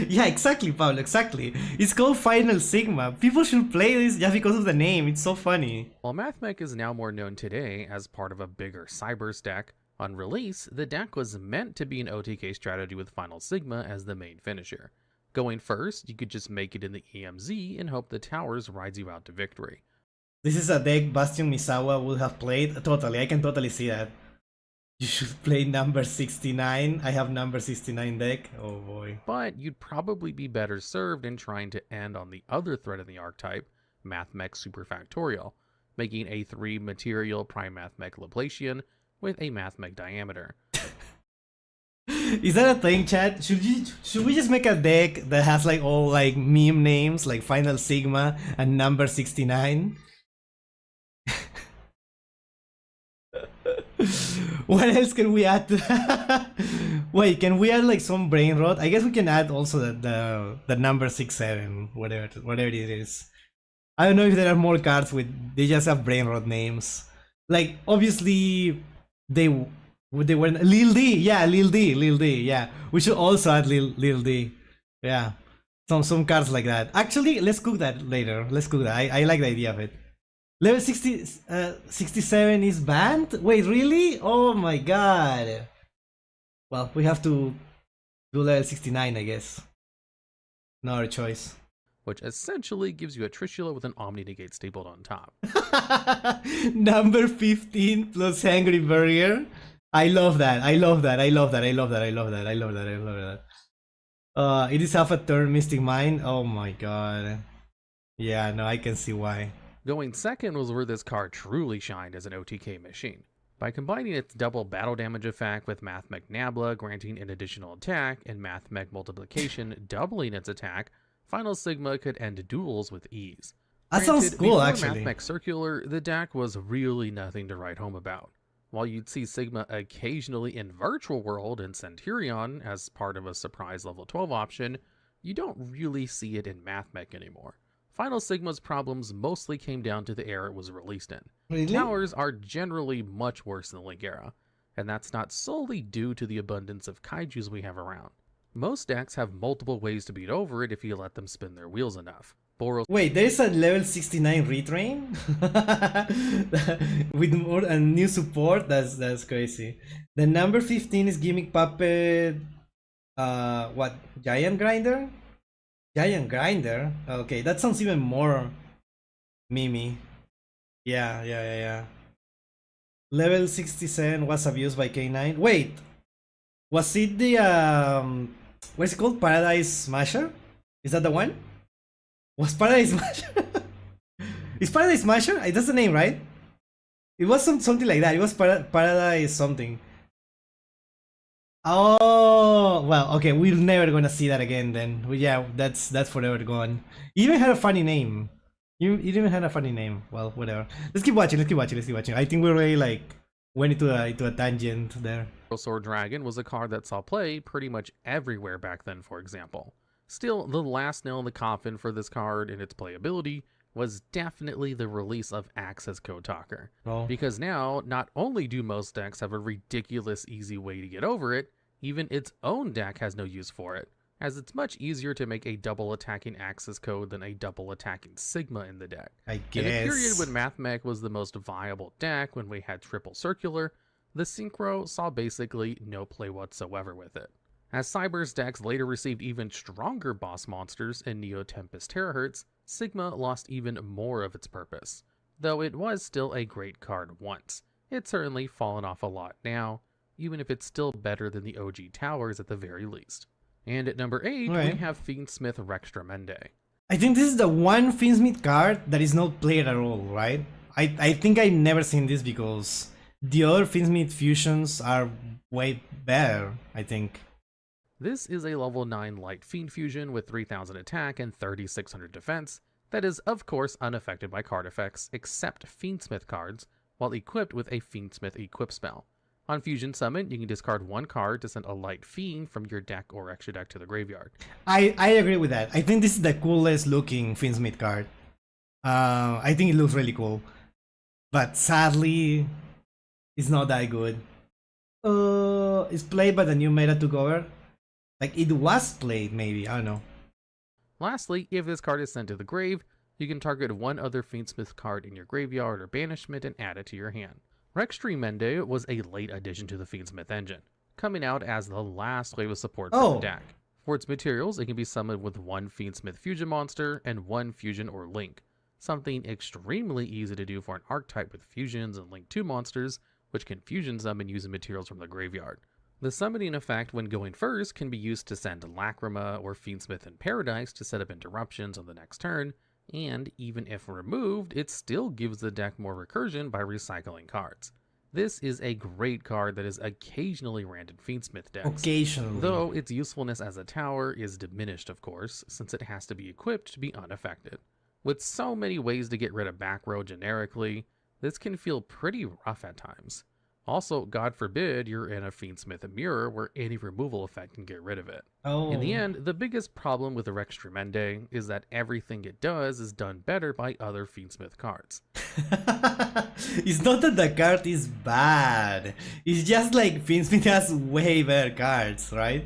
Yeah, exactly, Pablo, exactly. It's called Final Sigma. People should play this just because of the name. It's so funny. While Mathmech is now more known today as part of a bigger Cyberse deck, on release, the deck was meant to be an OTK strategy with Final Sigma as the main finisher. Going first, you could just make it in the EMZ and hope the towers rides you out to victory. This is a deck Bastion Misawa would have played. Totally, I can totally see that. You should play number 69. I have number 69 deck. Oh boy. But you'd probably be better served in trying to end on the other threat in the archetype, Mathmech Superfactorial, making a 3 material Prime Mathmech Laplacian with a Mathmech diameter. Is that a thing, chat? Should we just make a deck that has like all like meme names like Final Sigma and number 69? What else can we add to that? Wait, can we add like some brain rot? I guess we can add also the number 67, whatever it is. I don't know if there are more cards with they just have brain rot names. Like obviously they were Lil D, yeah, Lil D, yeah. We should also add Lil D, yeah. Some cards like that. Actually, let's cook that later. Let's cook that. I like the idea of it. Level 67 is banned? Wait, really? Oh my god. Well, we have to do level 69, I guess. No other choice. Which essentially gives you a Trishula with an Omni Negate stapled on top. Number 15 plus Angry Barrier. I love that. I love that. I love that. I love that. I love that. I love that. I love that. It is half a turn Mystic Mind. Oh my god. Yeah, no, I can see why. Going second was where this card truly shined as an OTK machine. By combining its double battle damage effect with Mathmech Nabla granting an additional attack and Mathmech Multiplication doubling its attack, Final Sigma could end duels with ease. That sounds cool, actually. Mathmech Circular, the deck was really nothing to write home about. While you'd see Sigma occasionally in Virtual World and Centurion as part of a surprise level 12 option, you don't really see it in Mathmech anymore. Final Sigma's problems mostly came down to the era it was released in. Really? Towers are generally much worse than the Link era, and that's not solely due to the abundance of kaijus we have around. Most decks have multiple ways to beat over it if you let them spin their wheels enough. Boros. Wait, there's a level 69 retrain? With more and new support? That's crazy. The number 15 is Gimmick Puppet... what? Giant Grinder? Giant Grinder? Okay, that sounds even more Mimi. Yeah. Level 67 was abused by K9. Wait! Was it the what's it called? Paradise Smasher? Is that the one? Was Paradise Smasher? Is Paradise Smasher? That's the name, right? It was something like that. It was Paradise something. Oh, well, okay, we're never gonna see that again then. Yeah, that's forever gone. It even had a funny name. It even had a funny name. Well, whatever. Let's keep watching. I think we already like went into a tangent there. Sword Dragon was a card that saw play pretty much everywhere back then, for example. Still, the last nail in the coffin for this card and its playability was definitely the release of Access Code Talker. Oh. Because now, not only do most decks have a ridiculous easy way to get over it, even its own deck has no use for it, as it's much easier to make a double attacking Access Code than a double attacking Sigma in the deck. I guess. In a period when Mathmech was the most viable deck, when we had triple circular, the Synchro saw basically no play whatsoever with it. As Cyber's decks later received even stronger boss monsters in Neo Tempest Terahertz, Sigma lost even more of its purpose. Though it was still a great card once, it's certainly fallen off a lot now, even if it's still better than the OG Towers at the very least. And at number 8, we have Fiendsmith Rextramende. I think this is the one Fiendsmith card that is not played at all, right? I think I've never seen this because the other Fiendsmith fusions are way better, I think. This is a level 9 light Fiend fusion with 3000 attack and 3600 defense that is of course unaffected by card effects except Fiendsmith cards, while equipped with a Fiendsmith equip spell. On Fusion Summon, you can discard one card to send a light Fiend from your deck or extra deck to the graveyard. I agree with that. I think this is the coolest looking Fiendsmith card. I think it looks really cool. But sadly, it's not that good. It's played by the new meta took over. Like, it was played, maybe. I don't know. Lastly, if this card is sent to the grave, you can target one other Fiendsmith card in your graveyard or banishment and add it to your hand. Rextramende was a late addition to the Fiendsmith engine, coming out as the last wave of support for the deck. For its materials, it can be summoned with one Fiendsmith Fusion monster and one Fusion or Link, something extremely easy to do for an archetype with Fusions and Link 2 monsters, which can Fusion summon using materials from the graveyard. The summoning effect when going first can be used to send Lacrima or Fiendsmith in Paradise to set up interruptions on the next turn, and even if removed, it still gives the deck more recursion by recycling cards. This is a great card that is occasionally ran in Fiendsmith decks. Occasionally. Though its usefulness as a tower is diminished, of course, since it has to be equipped to be unaffected. With so many ways to get rid of back row generically, this can feel pretty rough at times. Also, God forbid you're in a Fiendsmith mirror where any removal effect can get rid of it. Oh. In the end, the biggest problem with the Rex Tremende is that everything it does is done better by other Fiendsmith cards. It's not that the card is bad. It's just like Fiendsmith has way better cards, right?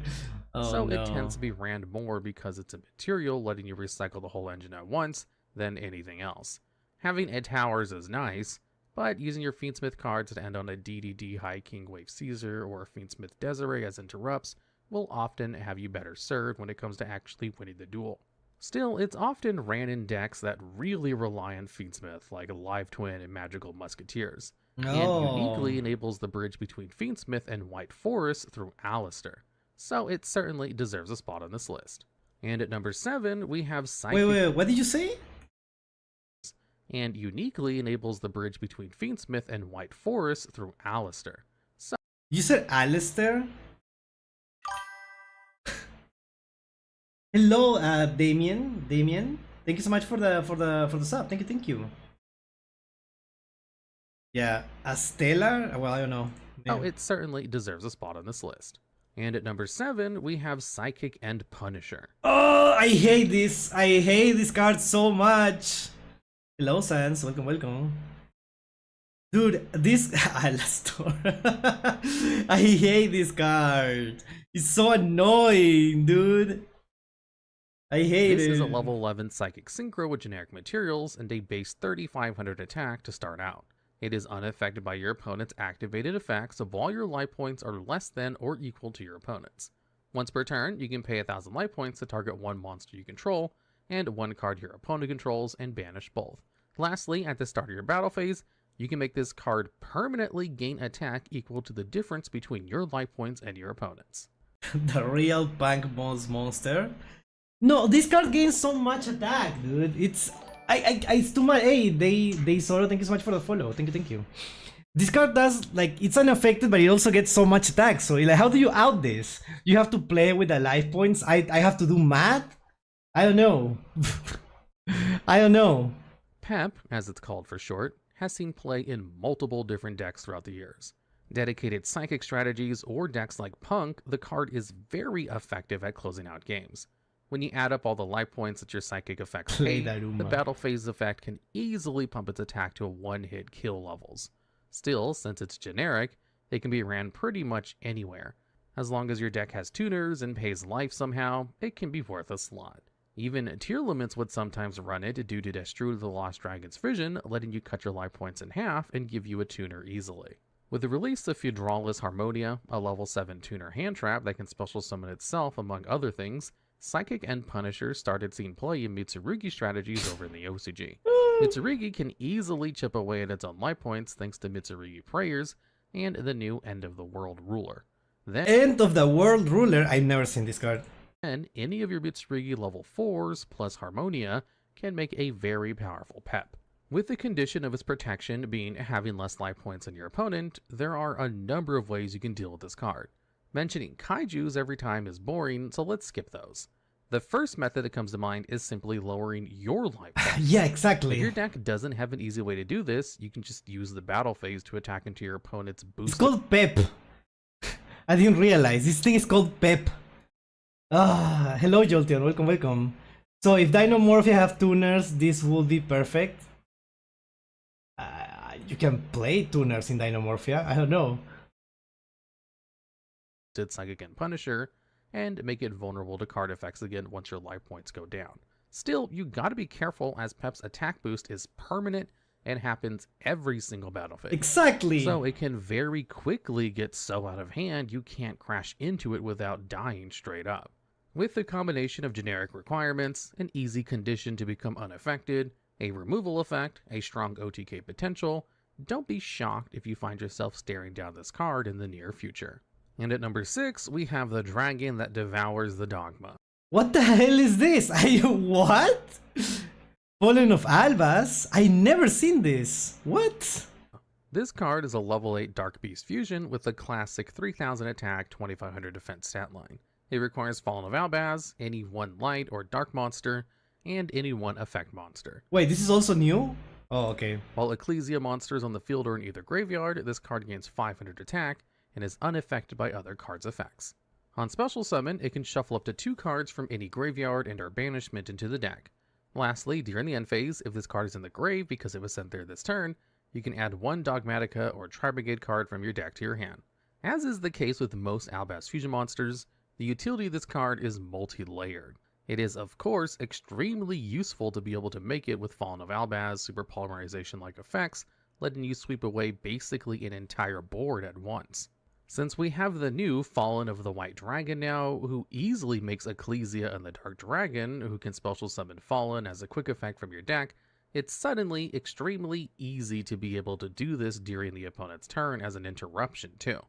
Oh, so no. It tends to be ran more because it's a material letting you recycle the whole engine at once than anything else. Having Ed Towers is nice, but using your Fiendsmith cards to end on a DDD High King Wave Caesar or a Fiendsmith Desiree as interrupts will often have you better served when it comes to actually winning the duel. Still, it's often ran in decks that really rely on Fiendsmith, like Live Twin and Magical Musketeers, and uniquely enables the bridge between Fiendsmith and White Forest through Alistair, so it certainly deserves a spot on this list. And at number 7, we have Psychic... Wait, what did you say? And uniquely enables the bridge between Fiendsmith and White Forest through Alistair. So you said Alistair? Hello, Damien. Thank you so much for the sub. Thank you. Yeah, a Stellar? Well, I don't know. Yeah. Oh, it certainly deserves a spot on this list. And at number 7, we have Psychic and Punisher. Oh, I hate this. I hate this card so much. Hello, Sans. Welcome. Dude, this Alastor. I hate this card. It's so annoying, dude. I hate it. This is a level 11 Psychic Synchro with generic materials and a base 3500 attack to start out. It is unaffected by your opponent's activated effects if all your life points are less than or equal to your opponent's. Once per turn, you can pay 1000 life points to target one monster you control, and one card your opponent controls, and banish both. Lastly, at the start of your battle phase, you can make this card permanently gain attack equal to the difference between your life points and your opponent's. The real punk boss monster. No, this card gains so much attack, dude. It's too much. Hey, they sort of, thank you so much for the follow. Thank you. This card does, like, it's unaffected, but it also gets so much attack. So, like, how do you out this? You have to play with the life points. I have to do math? I don't know. I don't know. PEP, as it's called for short, has seen play in multiple different decks throughout the years. Dedicated Psychic strategies or decks like Punk, the card is very effective at closing out games. When you add up all the life points that your Psychic effects pay, the battle phase effect can easily pump its attack to one-hit kill levels. Still, since it's generic, it can be ran pretty much anywhere. As long as your deck has tuners and pays life somehow, it can be worth a slot. Even tier limits would sometimes run it due to Destrude the Lost Dragon's Vision, letting you cut your life points in half and give you a tuner easily. With the release of Feudralis Harmonia, a level 7 tuner hand trap that can special summon itself among other things, Psychic and Punisher started seeing play in Mitsurugi strategies over in the OCG. Mitsurugi can easily chip away at its own life points thanks to Mitsurugi Prayers and the new End of the World Ruler. Then, End of the World Ruler? I've never seen this card. And any of your Mitsurugi level 4s plus Harmonia can make a very powerful PEP. With the condition of its protection being having less life points than your opponent, there are a number of ways you can deal with this card. Mentioning kaijus every time is boring, so let's skip those. The first method that comes to mind is simply lowering your life points. Yeah, exactly. If your deck doesn't have an easy way to do this, you can just use the battle phase to attack into your opponent's boost. It's called PEP. I didn't realize. This thing is called PEP. Ah, hello Jolteon, welcome. So if Dinomorphia have tuners, this would be perfect. You can play tuners in Dinomorphia, I don't know. Psychic and Punisher, and make it vulnerable to card effects again once your life points go down. Still, you gotta be careful as Pep's attack boost is permanent and happens every single battle phase. Exactly! So it can very quickly get so out of hand you can't crash into it without dying straight up. With a combination of generic requirements, an easy condition to become unaffected, a removal effect, a strong OTK potential, don't be shocked if you find yourself staring down this card in the near future. And at number 6, we have the dragon that devours the dogma. What the hell is this? What? Fallen of Albas? I never seen this. What? This card is a level 8 Dark Beast fusion with the classic 3000 attack, 2500 defense stat line. It requires Fallen of Albaz, any one light or dark monster, and any one effect monster. Wait, this is also new? Oh, okay. While Ecclesia monsters on the field or in either graveyard, this card gains 500 attack and is unaffected by other cards' effects. On special summon, it can shuffle up to 2 cards from any graveyard and or banishment into the deck. Lastly, during the end phase, if this card is in the grave because it was sent there this turn, you can add 1 Dogmatica or Tri-Brigade card from your deck to your hand. As is the case with most Albaz fusion monsters, the utility of this card is multi-layered. It is, of course, extremely useful to be able to make it with Fallen of Albaz super polymerization-like effects, letting you sweep away basically an entire board at once. Since we have the new Fallen of the White Dragon now, who easily makes Ecclesia and the Dark Dragon, who can special summon Fallen as a quick effect from your deck, it's suddenly extremely easy to be able to do this during the opponent's turn as an interruption too.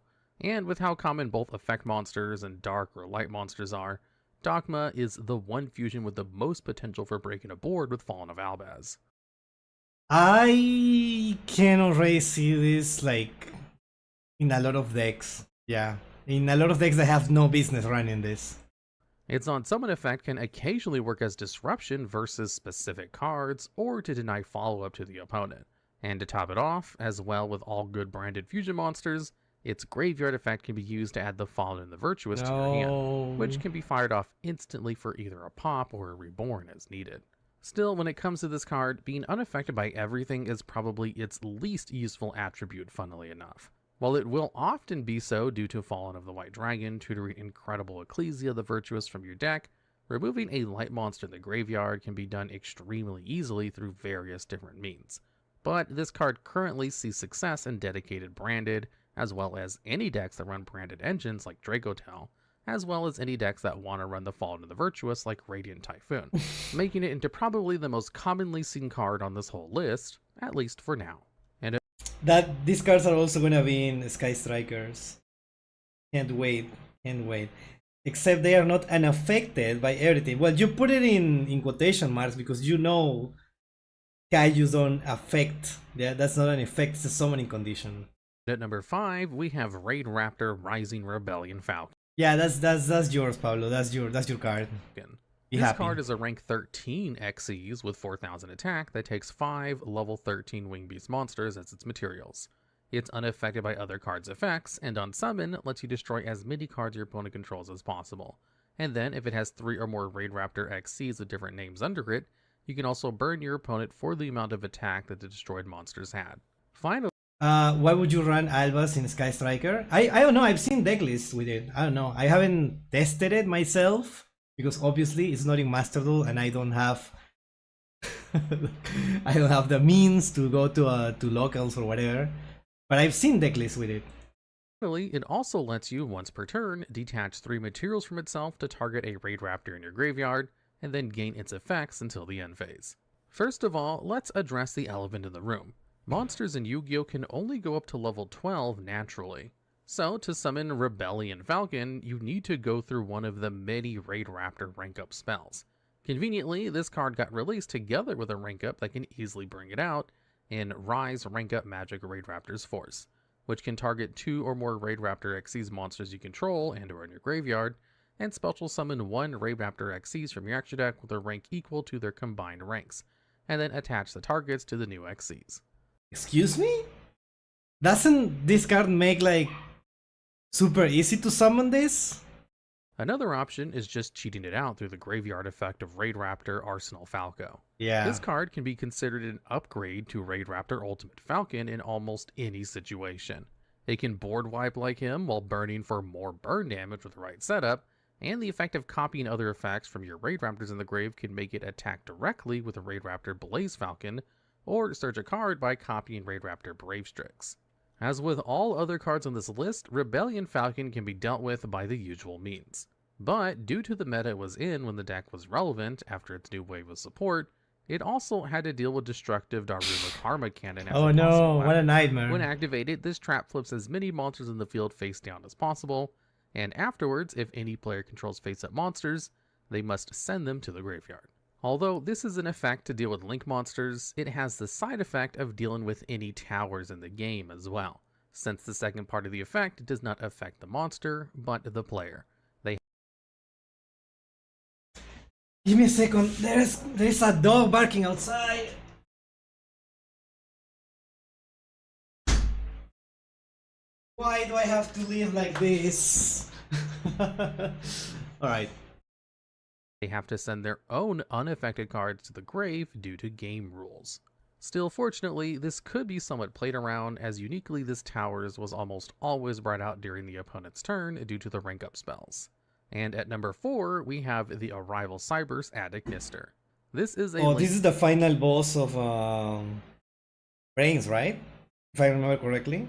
And with how common both effect monsters and dark or light monsters are, Dogma is the one fusion with the most potential for breaking a board with Fallen of Albaz. I can already see this like in a lot of decks. Yeah, in a lot of decks that have no business running this. Its on-summon effect can occasionally work as disruption versus specific cards or to deny follow-up to the opponent. And to top it off, as well with all good branded fusion monsters, its graveyard effect can be used to add the Fallen and the Virtuous to your hand, which can be fired off instantly for either a pop or a reborn as needed. Still, when it comes to this card, being unaffected by everything is probably its least useful attribute, funnily enough. While it will often be so due to Fallen of the White Dragon tutoring incredible Ecclesia the Virtuous from your deck, removing a light monster in the graveyard can be done extremely easily through various different means. But this card currently sees success in dedicated branded, as well as any decks that run branded engines like Dracotel, as well as any decks that want to run the Fallen of the Virtuous like Radiant Typhoon, making it into probably the most commonly seen card on this whole list, at least for now. And that these cards are also gonna be in Sky Strikers. Can't wait, can't wait. Except they are not unaffected by everything. Well, you put it in quotation marks because you know Kaijus don't affect. Yeah, that's not an effect, it's a summoning condition. At number 5, we have Raid Raptor Rising Rebellion Falcon. Yeah, that's yours, Pablo. That's your card. This card is a rank 13 Xyz with 4000 attack that takes 5 level 13 Wing Beast monsters as its materials. It's unaffected by other cards' effects, and on summon, lets you destroy as many cards your opponent controls as possible. And then, if it has 3 or more Raid Raptor Xyz with different names under it, you can also burn your opponent for the amount of attack that the destroyed monsters had. Finally, why would you run Albas in Sky Striker? I don't know, I've seen deck lists with it. I don't know. I haven't tested it myself because obviously it's not in Masterduel and I don't have I don't have the means to go to locals or whatever. But I've seen deck lists with it. Finally, it also lets you, once per turn, detach 3 materials from itself to target a Raid Raptor in your graveyard, and then gain its effects until the end phase. First of all, let's address the elephant in the room. Monsters in Yu-Gi-Oh! Can only go up to level 12 naturally. So, to summon Rebellion Falcon, you need to go through one of the many Raid Raptor rank up spells. Conveniently, this card got released together with a rank up that can easily bring it out in Rise Rank Up Magic Raid Raptor's Force, which can target 2 or more Raid Raptor Xyz monsters you control and or in your graveyard, and special summon 1 Raid Raptor Xyz from your extra deck with a rank equal to their combined ranks, and then attach the targets to the new Xyz. Excuse me? Doesn't this card make like super easy to summon this? Another option is just cheating it out through the graveyard effect of Raid Raptor Arsenal Falco. Yeah. This card can be considered an upgrade to Raid Raptor Ultimate Falcon in almost any situation. It can board wipe like him while burning for more burn damage with the right setup, and the effect of copying other effects from your Raid Raptors in the grave can make it attack directly with a Raid Raptor Blaze Falcon, or search a card by copying Raid Raptor Brave Strix. As with all other cards on this list, Rebellion Falcon can be dealt with by the usual means. But due to the meta it was in when the deck was relevant after its new wave of support, it also had to deal with destructive Daruma Karma Cannon as oh a no, possible what a weapon. nightmare. When activated, this trap flips as many monsters in the field face down as possible, and afterwards, if any player controls face-up monsters, they must send them to the graveyard. Although this is an effect to deal with link monsters, it has the side effect of dealing with any towers in the game as well, since the second part of the effect does not affect the monster, but the player. Give me a second. There's a dog barking outside. Why do I have to live like this? Alright. They have to send their own unaffected cards to the grave due to game rules. Still, fortunately, this could be somewhat played around, as uniquely this towers was almost always brought out during the opponent's turn due to the rank up spells. And at number 4, we have the Arrival Cyber's Adagnister. This is a this is the final boss of Brains, right? If I remember correctly.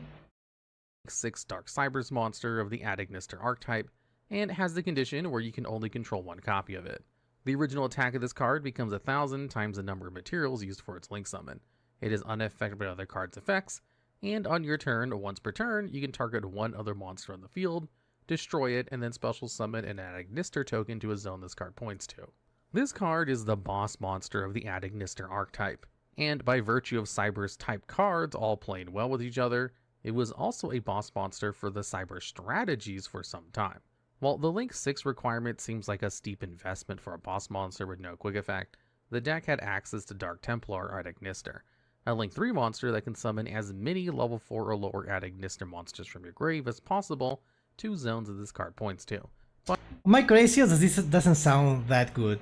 6 Dark Cybers monster of the Adagnister archetype, and has the condition where you can only control one copy of it. The original attack of this card becomes 1,000 times the number of materials used for its link summon. It is unaffected by other cards' effects, and on your turn, once per turn, you can target one other monster on the field, destroy it, and then special summon an Adagnister token to a zone this card points to. This card is the boss monster of the Adagnister archetype, and by virtue of Cyber's type cards all playing well with each other, it was also a boss monster for the Cyber strategies for some time. While the Link 6 requirement seems like a steep investment for a boss monster with no quick effect, the deck had access to Dark Templar or Adagnister, a Link 3 monster that can summon as many level 4 or lower Adagnister monsters from your grave as possible to zones that this card points to. Am I crazy or this doesn't sound that good?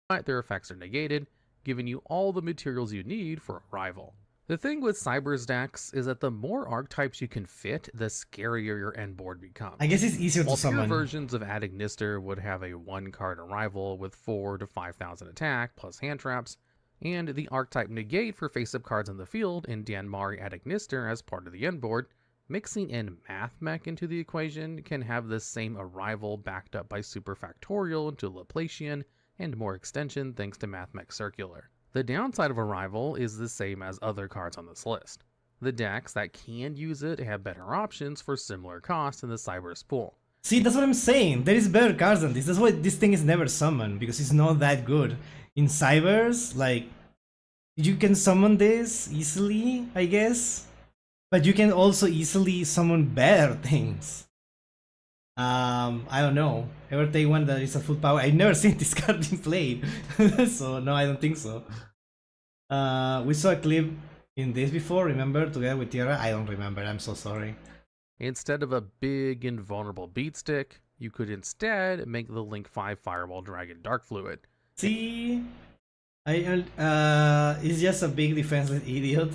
But their effects are negated, giving you all the materials you need for Arrival. The thing with Cyber's decks is that the more archetypes you can fit, the scarier your end board becomes. I guess it's easier to summon. While pure versions of Adagnister would have a 1-card Arrival with 4,000 to 5,000 attack plus hand traps, and the archetype negate for face-up cards on the field in Danmari Adagnister as part of the end board, mixing in Math Mech into the equation can have the same Arrival backed up by Super Factorial into Laplacian and more extension thanks to Math Mech Circular. The downside of Arrival is the same as other cards on this list. The decks that can use it have better options for similar costs in the Cyber's pool. See, that's what I'm saying. There is better cards than this. That's why this thing is never summoned, because it's not that good. In Cybers, like, you can summon this easily, I guess. But you can also easily summon better things. I don't know. Ever take one that is a full power? I've never seen this card being played. So no, I don't think so. We saw a clip in this before, remember? Together with Tierra? I don't remember, I'm so sorry. Instead of a big invulnerable beat stick, you could instead make the Link 5 Fireball Dragon Dark Fluid. See? It's just a big defenseless idiot.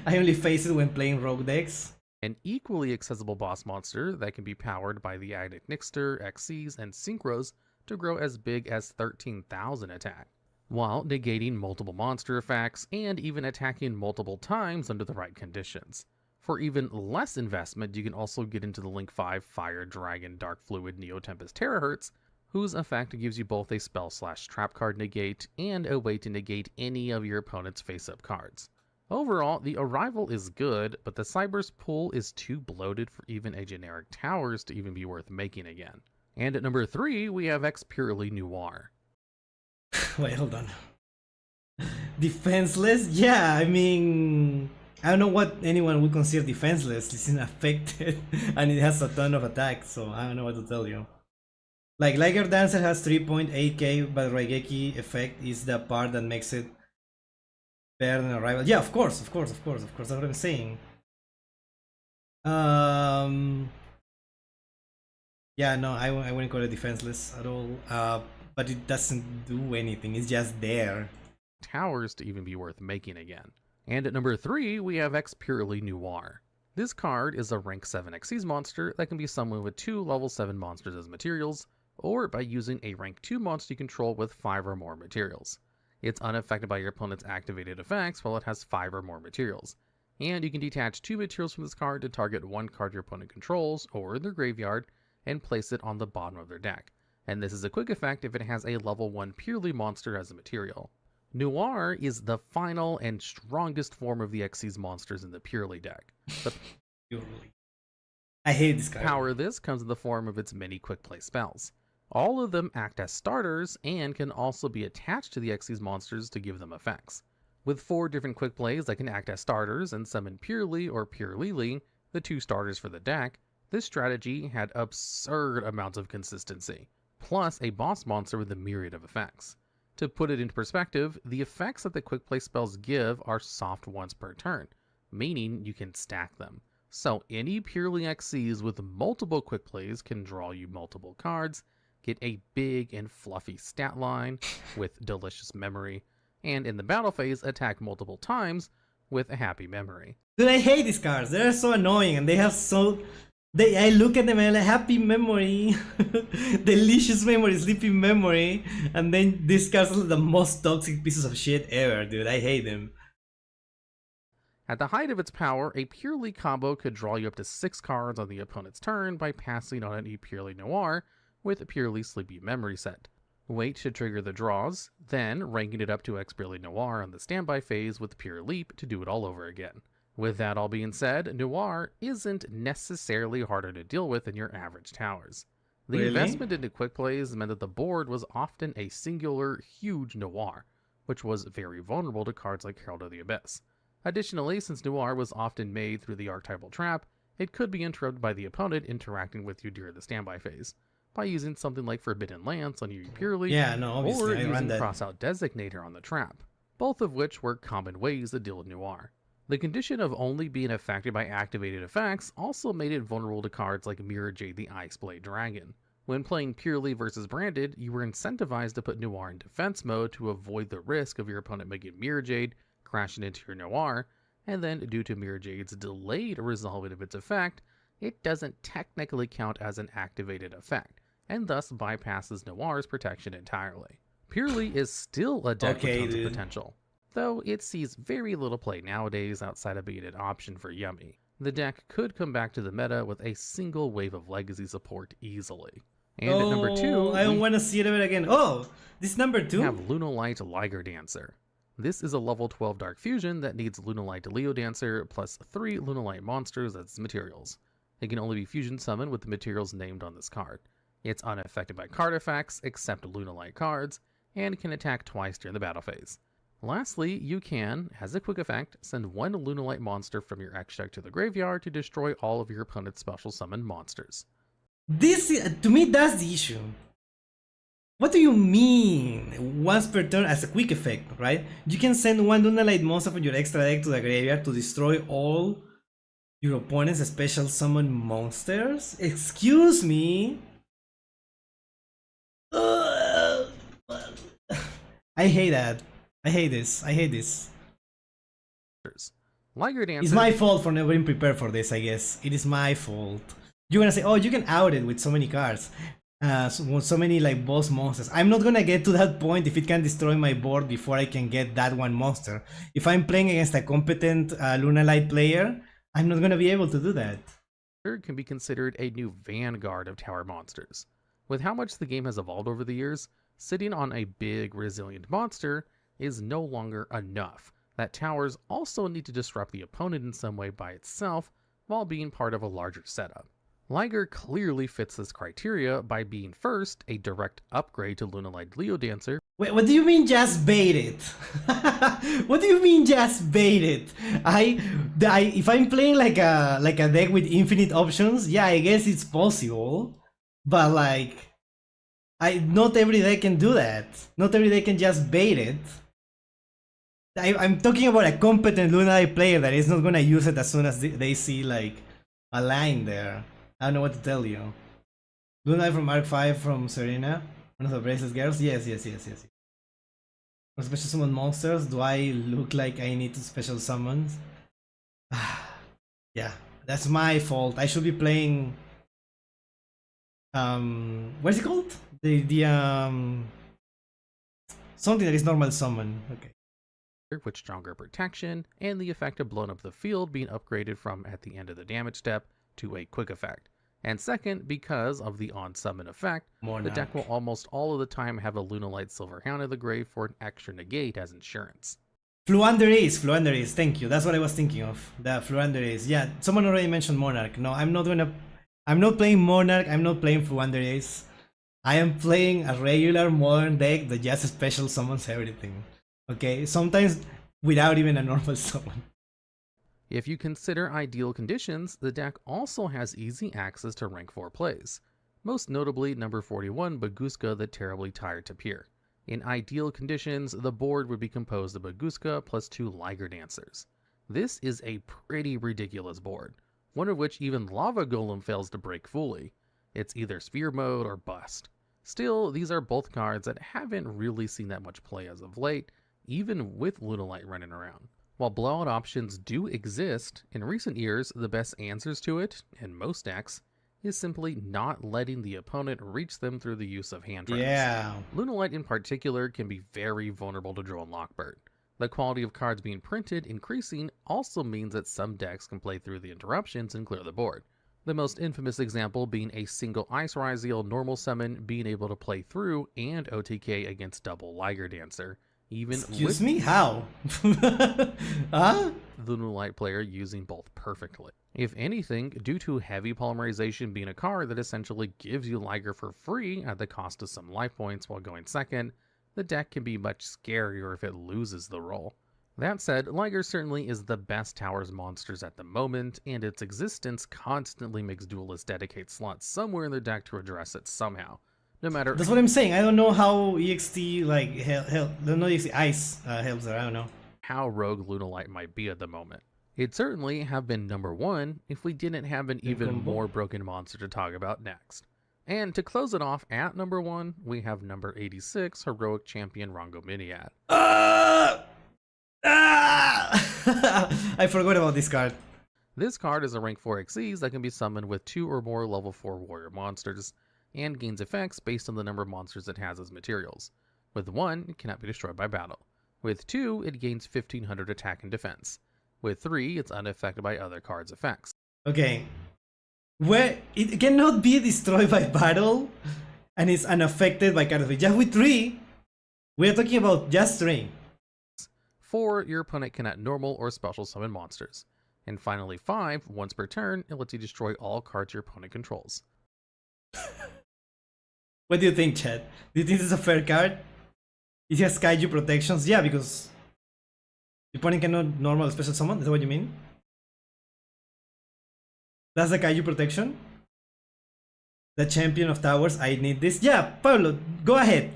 I only face it when playing rogue decks. An equally accessible boss monster that can be powered by the Adagnister, XCs, and Synchros to grow as big as 13,000 attack, while negating multiple monster effects and even attacking multiple times under the right conditions. For even less investment, you can also get into the Link 5 Fire Dragon Dark Fluid Neo Tempest Terahertz, whose effect gives you both a spell/trap card negate and a way to negate any of your opponent's face-up cards. Overall, the Arrival is good, but the Cyber's pool is too bloated for even a generic Towers to even be worth making again. And at number 3, we have X Purely Noir. Wait, hold on. Defenseless? Yeah, I mean, I don't know what anyone would consider defenseless. It's unaffected and it has a ton of attack, so I don't know what to tell you. Like, Liger Dancer has 3.8k, but Raigeki effect is the part that makes it better than Arrival. Yeah, of course, that's what I'm saying. Yeah, no, I wouldn't call it defenseless at all. But it doesn't do anything, it's just there. Towers to even be worth making again. And at number 3, we have X Purely Noir. This card is a rank 7 Xyz monster that can be summoned with 2 level 7 monsters as materials, or by using a rank 2 monster you control with 5 or more materials. It's unaffected by your opponent's activated effects while it has 5 or more materials, and you can detach 2 materials from this card to target 1 card your opponent controls or their graveyard, and place it on the bottom of their deck. And this is a quick effect if it has a level 1 purely monster as a material. Noir is the final and strongest form of the Xyz monsters in the purely deck. The I hate this card. power of this comes in the form of its many quick play spells. All of them act as starters and can also be attached to the Xyz monsters to give them effects. With 4 different quick plays that can act as starters and summon Purely or Purely, the 2 starters for the deck, this strategy had absurd amounts of consistency, plus a boss monster with a myriad of effects. To put it into perspective, the effects that the quick play spells give are soft once per turn, meaning you can stack them. So any purely Xyz with multiple quick plays can draw you multiple cards, get a big and fluffy stat line with delicious memory, and in the battle phase attack multiple times with a happy memory. Dude, I hate these cards. They're so annoying and they have so... I look at them and I'm like, happy memory, delicious memory, sleepy memory, and then these cards are the most toxic pieces of shit ever, dude. I hate them. At the height of its power, a Purely combo could draw you up to 6 cards on the opponent's turn by passing on an Purely Noir with a Purely Sleepy Memory set. Wait to trigger the draws, then ranking it up to X Purely Noir on the standby phase with Pure Leap to do it all over again. With that all being said, Noir isn't necessarily harder to deal with than your average towers. The investment into quick plays meant that the board was often a singular, huge Noir, which was very vulnerable to cards like Herald of the Abyss. Additionally, since Noir was often made through the archetypal trap, it could be interrupted by the opponent interacting with you during the standby phase, by using something like Forbidden Lance on you purely, or using Crossout Designator on the trap, both of which were common ways to deal with Noir. The condition of only being affected by activated effects also made it vulnerable to cards like Mirror Jade the Ice Blade Dragon. When playing purely versus branded, you were incentivized to put Noir in defense mode to avoid the risk of your opponent making Mirror Jade, crashing into your Noir, and then due to Mirror Jade's delayed resolving of its effect, it doesn't technically count as an activated effect, and thus bypasses Noir's protection entirely. Purely is still a deck with tons of potential, though it sees very little play nowadays outside of being an option for Yummy. The deck could come back to the meta with a single wave of legacy support easily. And at number 2, I don't want to see it ever again. Oh, this number 2? We have Lunalight Liger Dancer. This is a level 12 Dark Fusion that needs Lunalight Leo Dancer plus 3 Lunalight monsters as its materials. It can only be fusion summoned with the materials named on this card. It's unaffected by card effects except Lunalight cards, and can attack twice during the battle phase. Lastly, you can, as a quick effect, send 1 Lunalight monster from your X deck to the graveyard to destroy all of your opponent's special summon monsters. This, to me, that's the issue. What do you mean? Once per turn as a quick effect, right? You can send 1 Lunalight monster from your extra deck to the graveyard to destroy all your opponent's special summon monsters? Excuse me? I hate that. I hate this. I hate this. Liger Dancer. It's my fault for never being prepared for this, I guess. It is my fault. You're gonna say, oh, you can out it with so many cards. So many like boss monsters. I'm not gonna get to that point if it can destroy my board before I can get that one monster. If I'm playing against a competent Lunalight player, I'm not gonna be able to do that. Third can be considered a new vanguard of tower monsters. With how much the game has evolved over the years, sitting on a big, resilient monster is no longer enough. That towers also need to disrupt the opponent in some way by itself while being part of a larger setup. Liger clearly fits this criteria by being first a direct upgrade to Lunalight Leo Dancer. Wait, what do you mean just bait it? What do you mean just bait it? If I'm playing like a deck with infinite options, yeah, I guess it's possible. But like, not every deck can do that. Not every deck can just bait it. I'm talking about a competent Lunalight player that is not gonna use it as soon as they see like a line there. I don't know what to tell you. Lunalight from Arc 5 from Serena, one of the Bracelets girls. Yes. For special summon monsters, do I look like I need to special summons? Yeah, that's my fault. I should be playing. What is it called? Something that is normal summon. Okay. With stronger protection, and the effect of blown up the field being upgraded from at the end of the damage step to a quick effect. And second, because of the on-summon effect, the deck will almost all of the time have a Lunalight Silver Hound in the grave for an extra negate as insurance. Fluander Ace, thank you. That's what I was thinking of. The Fluander Ace. Yeah, someone already mentioned Monarch. No, I'm not playing Monarch, I'm not playing Fluander Ace. I am playing a regular modern deck that just special summons everything. Okay, sometimes without even a normal summon. If you consider ideal conditions, the deck also has easy access to rank 4 plays, most notably number 41 Baguska the Terribly Tired Tapir. In ideal conditions, the board would be composed of Baguska plus 2 Liger Dancers. This is a pretty ridiculous board, one of which even Lava Golem fails to break fully. It's either Sphere Mode or Bust. Still, these are both cards that haven't really seen that much play as of late, even with Lunalight running around. While blowout options do exist, in recent years, the best answers to it, in most decks, is simply not letting the opponent reach them through the use of hand traps. Yeah. Lunalight in particular can be very vulnerable to Drone Lockbird. The quality of cards being printed increasing also means that some decks can play through the interruptions and clear the board. The most infamous example being a single Ice Ryzeal normal summon being able to play through and OTK against double Liger Dancer. Excuse me? How? Huh? The Lunalight player using both perfectly. If anything, due to heavy polymerization being a card that essentially gives you Liger for free at the cost of some life points while going second, the deck can be much scarier if it loses the role. That said, Liger certainly is the best Towers monsters at the moment, and its existence constantly makes duelists dedicate slots somewhere in their deck to address it somehow. No matter. That's what I'm saying. I don't know how EXT like don't know EXT Ice helps there. I don't know how rogue Lunalight might be at the moment. It'd certainly have been number 1 if we didn't have an even more broken monster to talk about next. And to close it off at number 1, we have number 86 Heroic Champion Rongo Miniad. I forgot about this card. This card is a rank 4 Xyz that can be summoned with 2 or more level 4 warrior monsters, and gains effects based on the number of monsters it has as materials. With 1, it cannot be destroyed by battle. With 2, it gains 1500 attack and defense. With 3, it's unaffected by other cards' effects. Okay. Where it cannot be destroyed by battle, and it's unaffected by card effects. Just with 3, we are talking about just 3. 4, your opponent cannot normal or special summon monsters. And finally 5, once per turn, it lets you destroy all cards your opponent controls. What do you think, Chad? Do you think this is a fair card? It has kaiju protections? Yeah, because the opponent cannot normal special summon? Is that what you mean? That's the kaiju protection? The champion of towers, I need this. Yeah, Pablo, go ahead.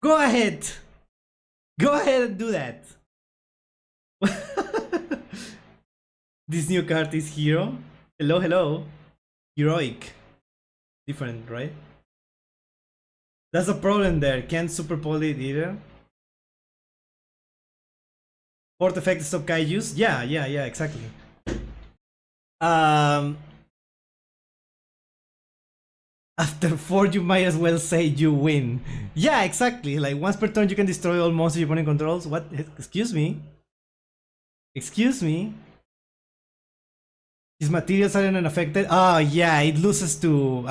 Go ahead. Go ahead and do that. This new card is hero. Hello, hello. Heroic. Different, right? That's a problem there. Can't superpole it either. Fourth effect stop kaijus. Yeah, exactly. After 4, you might as well say you win. Yeah, exactly. Like once per turn, you can destroy all monsters your opponent controls. What? Excuse me. Excuse me. His materials are unaffected. Oh yeah, it loses to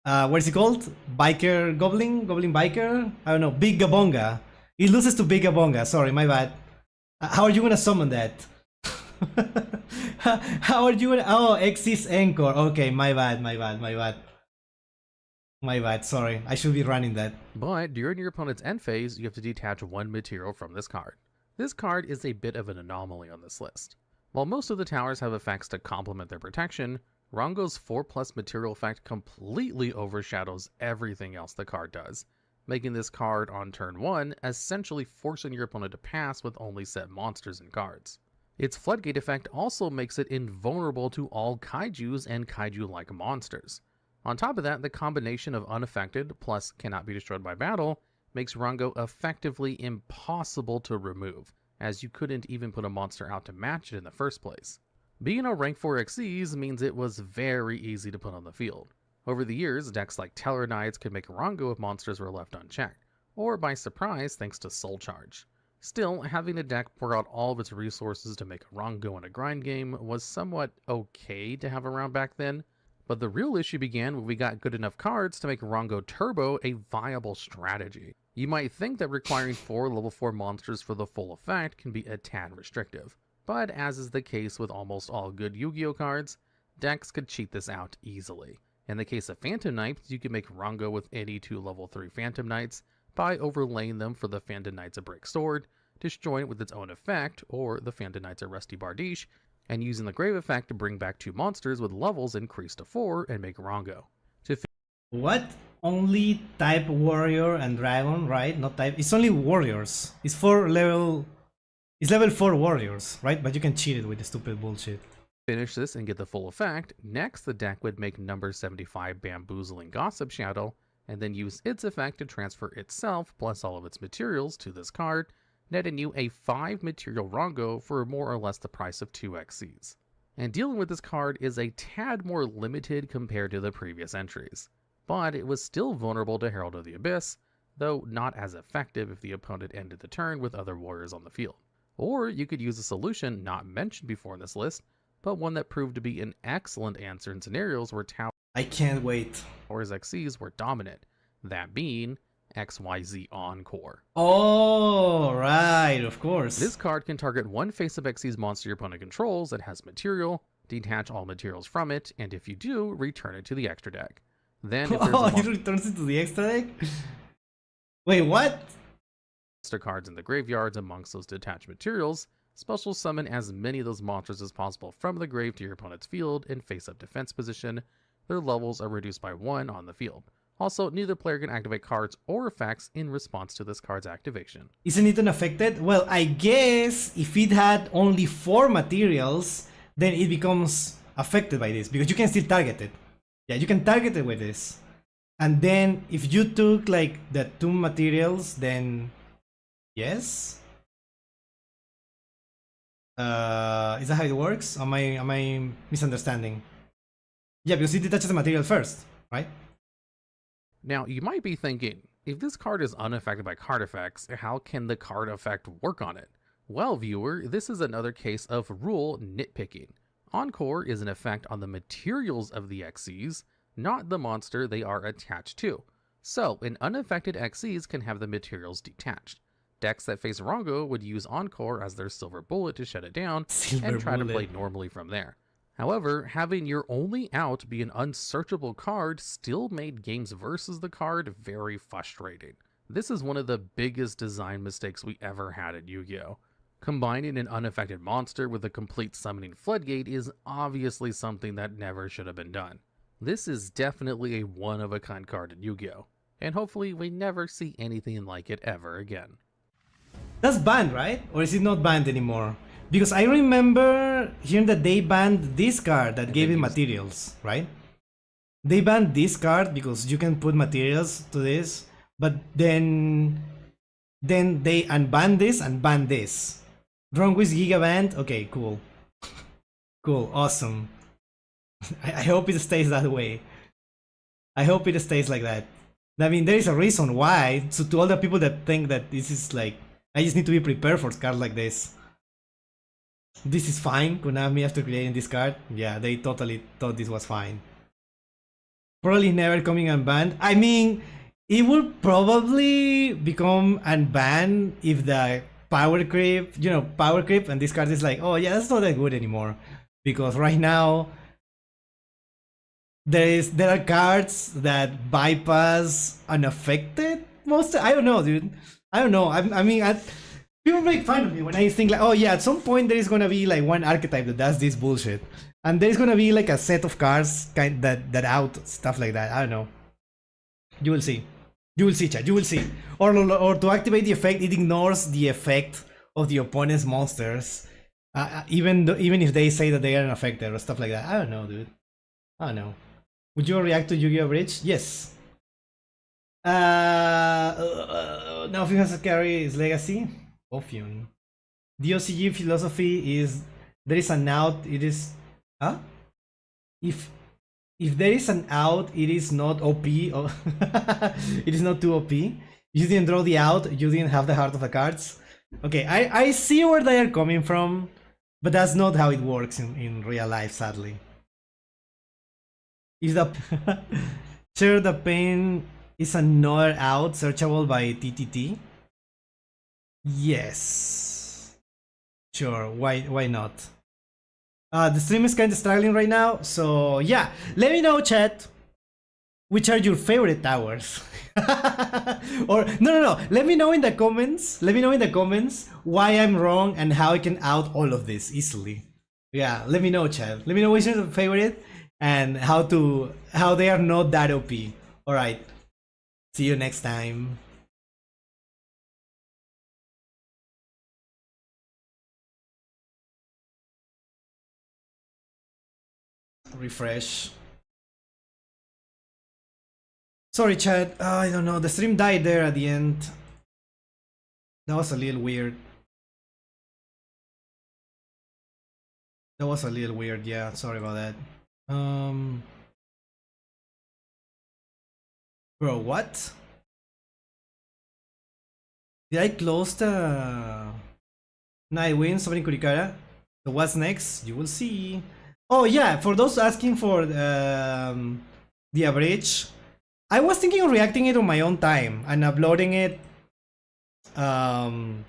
what is it called? Biker Goblin? Goblin Biker? I don't know. Big Gabonga. It loses to Big Gabonga. Sorry, my bad. How are you gonna summon that? How are you gonna... Oh, Exis Encore. Okay, my bad. Sorry, I should be running that. But during your opponent's end phase, you have to detach 1 material from this card. This card is a bit of an anomaly on this list. While most of the towers have effects to complement their protection, Rongo's 4+ material effect completely overshadows everything else the card does, making this card on turn 1 essentially forcing your opponent to pass with only set monsters and cards. Its Floodgate effect also makes it invulnerable to all kaijus and kaiju-like monsters. On top of that, the combination of unaffected plus cannot be destroyed by battle makes Rongo effectively impossible to remove, as you couldn't even put a monster out to match it in the first place. Being a rank 4 Xyz means it was very easy to put on the field. Over the years, decks like Tellarknights could make Rongo if monsters were left unchecked, or by surprise thanks to Soul Charge. Still, having a deck pour out all of its resources to make a Rongo in a grind game was somewhat okay to have around back then, But the real issue began when we got good enough cards to make Rongo Turbo a viable strategy. You might think that requiring 4 level 4 monsters for the full effect can be a tad restrictive, but as is the case with almost all good Yu-Gi-Oh cards, decks could cheat this out easily. In the case of Phantom Knights, you can make Rongo with any 2 level 3 Phantom Knights by overlaying them for the Phantom Knights a Brick Sword, destroying it with its own effect, or the Phantom Knights a Rusty Bardiche, and using the Grave effect to bring back 2 monsters with levels increased to 4 and make Rongo. What? Only type warrior and dragon, right? Not type. It's only warriors. It's level 4 warriors, right? But you can cheat it with the stupid bullshit. Finish this and get the full effect. Next, the deck would make number 75 Bamboozling Gossip Shadow, and then use its effect to transfer itself plus all of its materials to this card, netting you a 5 material Rongo for more or less the price of 2 XCs. And dealing with this card is a tad more limited compared to the previous entries, but it was still vulnerable to Herald of the Abyss, though not as effective if the opponent ended the turn with other warriors on the field. Or you could use a solution not mentioned before in this list, but one that proved to be an excellent answer in scenarios where I can't wait. Towers XCs were dominant, that being XYZ Encore. Oh, right, of course. This card can target one face-up XC's monster your opponent controls that has material, detach all materials from it, and if you do, return it to the extra deck. Then if there's it returns it to the extra deck? Wait, what? Monster cards in the graveyards amongst those detached materials, special summon as many of those monsters as possible from the grave to your opponent's field in face-up defense position. Their levels are reduced by 1 on the field. Also, neither player can activate cards or effects in response to this card's activation. Isn't it unaffected? Well, I guess if it had only 4 materials, then it becomes affected by this, because you can still target it. Yeah, you can target it with this. And then if you took like the 2 materials, then yes. Is that how it works? Am I misunderstanding? Yeah, because it detaches the material first, right? Now, you might be thinking, if this card is unaffected by card effects, how can the card effect work on it? Well, viewer, this is another case of rule nitpicking. Encore is an effect on the materials of the XCs, not the monster they are attached to. So, an unaffected XCs can have the materials detached. Decks that face Rongo would use Encore as their silver bullet to shut it down and try to play normally from there. However, having your only out be an unsearchable card still made games versus the card very frustrating. This is one of the biggest design mistakes we ever had at Yu-Gi-Oh! Combining an unaffected monster with a complete summoning floodgate is obviously something that never should have been done. This is definitely a one-of-a-kind card in Yu-Gi-Oh! And hopefully we never see anything like it ever again. That's banned, right? Or is it not banned anymore? Because I remember hearing that they banned this card that gave it materials, right? They banned this card because you can put materials to this, but then they unbanned this and banned this. Wrong with Gigaband? Okay, cool. Cool, awesome. I hope it stays that way. I hope it stays like that. I mean, there is a reason why. So to all the people that think that this is like, I just need to be prepared for cards like this. This is fine, Konami, after creating this card. Yeah, they totally thought this was fine. Probably never coming unbanned. I mean, it will probably become unbanned if the power creep, and this card is like, oh yeah, that's not that good anymore. Because right now, there are cards that bypass unaffected most. I don't know, dude. I don't know. People make fun of me when I think like, oh yeah, at some point there is gonna be like one archetype that does this bullshit, and there is gonna be like a set of cards that out stuff like that. I don't know. You will see. You will see, chat. You will see. Or to activate the effect, it ignores the effect of the opponent's monsters, even if they say that they are unaffected or stuff like that. I don't know, dude. I don't know. Would you react to Yu-Gi-Oh! Bridge? Yes. Nothing has to carry its legacy. Ophion. The OCG philosophy is there is an out, it is if there is an out, it is not OP or it is not too OP. You didn't draw the out, you didn't have the heart of the cards. Okay, I see where they are coming from, but that's not how it works in real life, sadly. If the share the pain is another out searchable by TTT. Yes. Sure. Why not? The stream is kind of struggling right now, so yeah. Let me know, chat. Which are your favorite towers? Or no. Let me know in the comments. Let me know in the comments why I'm wrong and how I can out all of this easily. Yeah, let me know, chat. Let me know which is your favorite and how they are not that OP. All right. See you next time. Refresh. Sorry, chat. I don't know. The stream died there at the end. That was a little weird. That was a little weird. Yeah, sorry about that. Bro, what? Did I close the night win? Somebody Kurikara? So what's next? You will see. Oh yeah, for those asking for the average, I was thinking of reacting it on my own time and uploading it one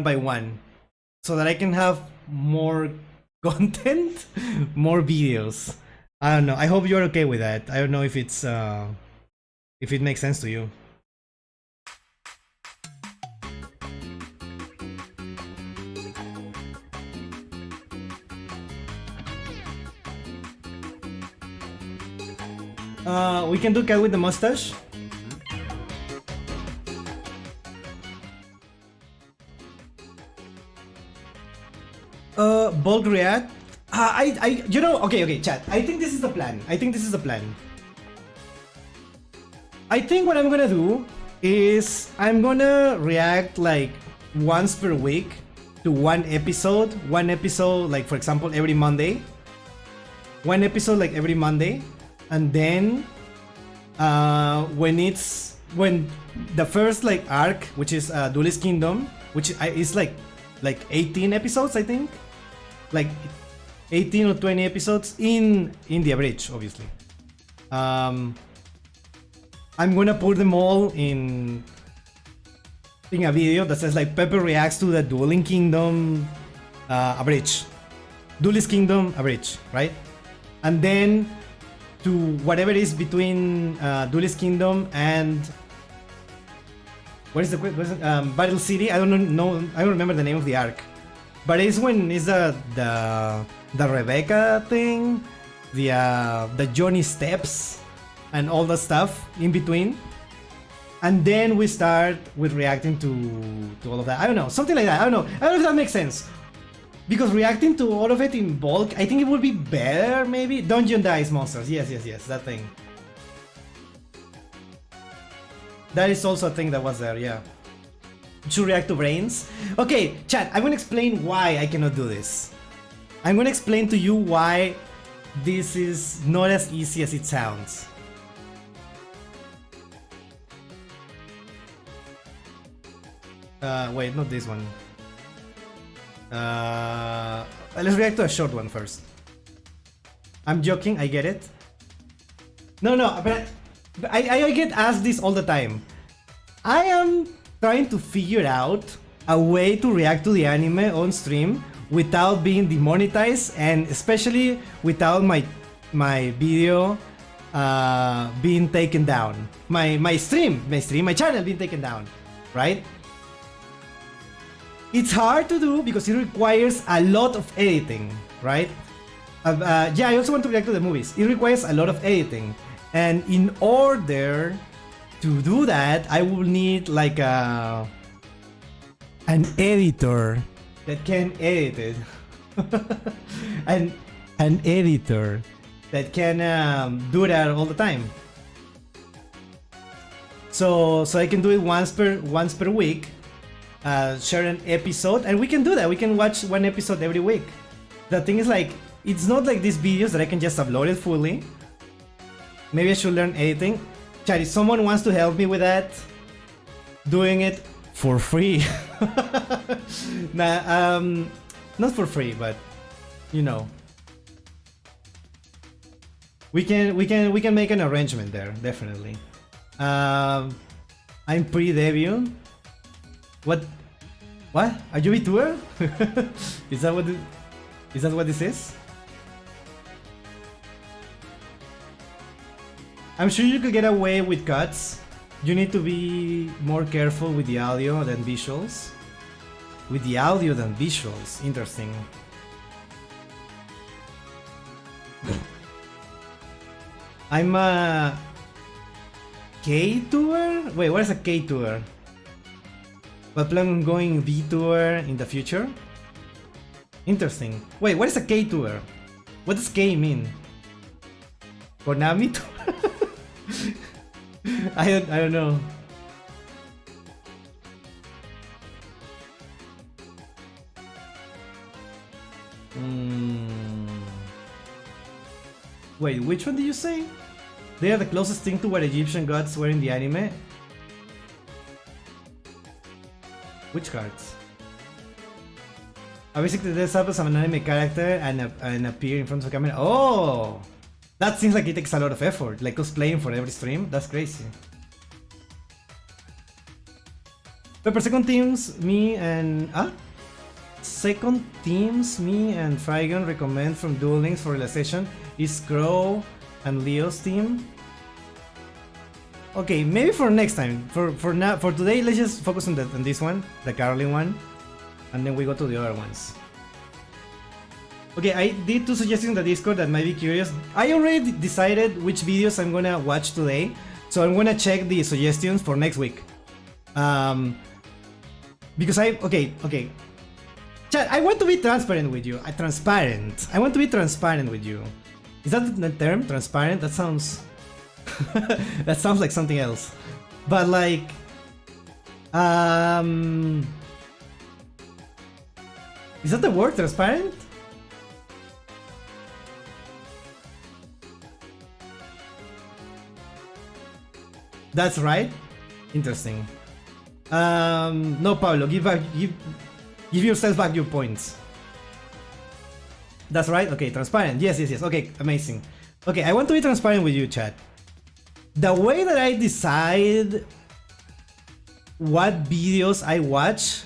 by one, so that I can have more content, more videos. I don't know. I hope you're okay with that. I don't know if it's if it makes sense to you. We can do cat with the mustache. Bulk react. You know, okay, chat. I think this is the plan. I think what I'm gonna do is I'm gonna react like once per week to one episode. One episode, like for example, every Monday. One episode like every Monday, and then when the first like arc, which is Duelist Kingdom, which is like 18 episodes, I think, like 18 or 20 episodes in the average, obviously. I'm gonna put them all in a video that says like Pepper reacts to the Dueling Kingdom average, Duelist Kingdom average, right? And then to whatever is between Duelist Kingdom and what is Battle City? I don't know. I don't remember the name of the arc, but it's when is the Rebecca thing, the Johnny steps, and all the stuff in between, and then we start with reacting to all of that. I don't know, something like that. I don't know if that makes sense. Because reacting to all of it in bulk, I think it would be better, maybe. Dungeon Dice Monsters, yes, that thing. That is also a thing that was there, yeah. To react to brains. Okay, chat, I'm gonna explain why I cannot do this. I'm gonna explain to you why this is not as easy as it sounds. Wait, not this one. Let's react to a short one first. I'm joking, I get it. No, but I get asked this all the time. I am trying to figure out a way to react to the anime on stream without being demonetized, and especially without my video being taken down. My channel being taken down, right? It's hard to do because it requires a lot of editing, right? Yeah, I also want to react to the movies. It requires a lot of editing. And in order to do that, I will need like an editor that can edit it. An editor that can do that all the time. So I can do it once per week. Share an episode, and we can do that. We can watch one episode every week. The thing is, like, it's not like these videos that I can just upload it fully. Maybe I should learn editing. Chat, if someone wants to help me with that, doing it for free. Nah, not for free, but you know, We can make an arrangement there, definitely. I'm pre-debut. What? What? Are you VTuber? Is that what this is? I'm sure you could get away with cuts. You need to be more careful with the audio than visuals. With the audio than visuals. Interesting. I'm a K-tuber? Wait, what is a K-tuber? But plan on going V-tuber in the future? Interesting. Wait, what is a K-tuber? What does K mean? Konami tuber? I don't know. Wait, which one did you say? They are the closest thing to what Egyptian gods were in the anime? Which cards? I basically dress up as an anime character and appear in front of the camera. Oh! That seems like it takes a lot of effort, like cosplaying for every stream. That's crazy. Pepper, second teams, me and... Second teams, me and Frigon recommend from Duel Links for realization is Crow and Leo's team. Okay, maybe for next time. For now, for today, let's just focus on this one, the Caroline one, and then we go to the other ones. Okay, I did 2 suggestions in the Discord that might be curious. I already decided which videos I'm gonna watch today, so I'm gonna check the suggestions for next week. Because okay. Chat, I want to be transparent with you. I want to be transparent with you. Is that the term? Transparent? That sounds... that sounds like something else. But like... Is that the word? Transparent? That's right? Interesting. No, Pablo, give yourself back your points. That's right? Okay, transparent. Yes. Okay, amazing. Okay, I want to be transparent with you, chat. The way that I decide what videos I watch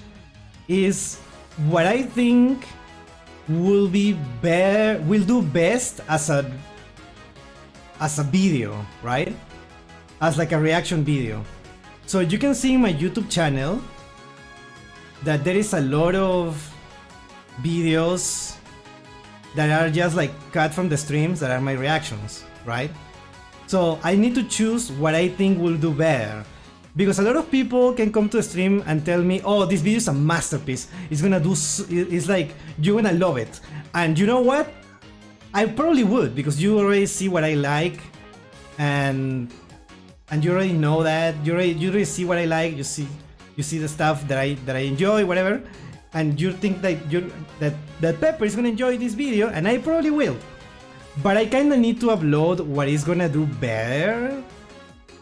is what I think will do best as a video, right? As like a reaction video. So you can see in my YouTube channel that there is a lot of videos that are just like cut from the streams that are my reactions, right? So I need to choose what I think will do better. Because a lot of people can come to the stream and tell me, oh, this video is a masterpiece. It's like, you're gonna love it. And you know what? I probably would, because you already see what I like. And you already know that. You already see what I like. You see the stuff that I enjoy, whatever, and you think that Pepper is gonna enjoy this video, and I probably will. But I kinda need to upload what is gonna do better.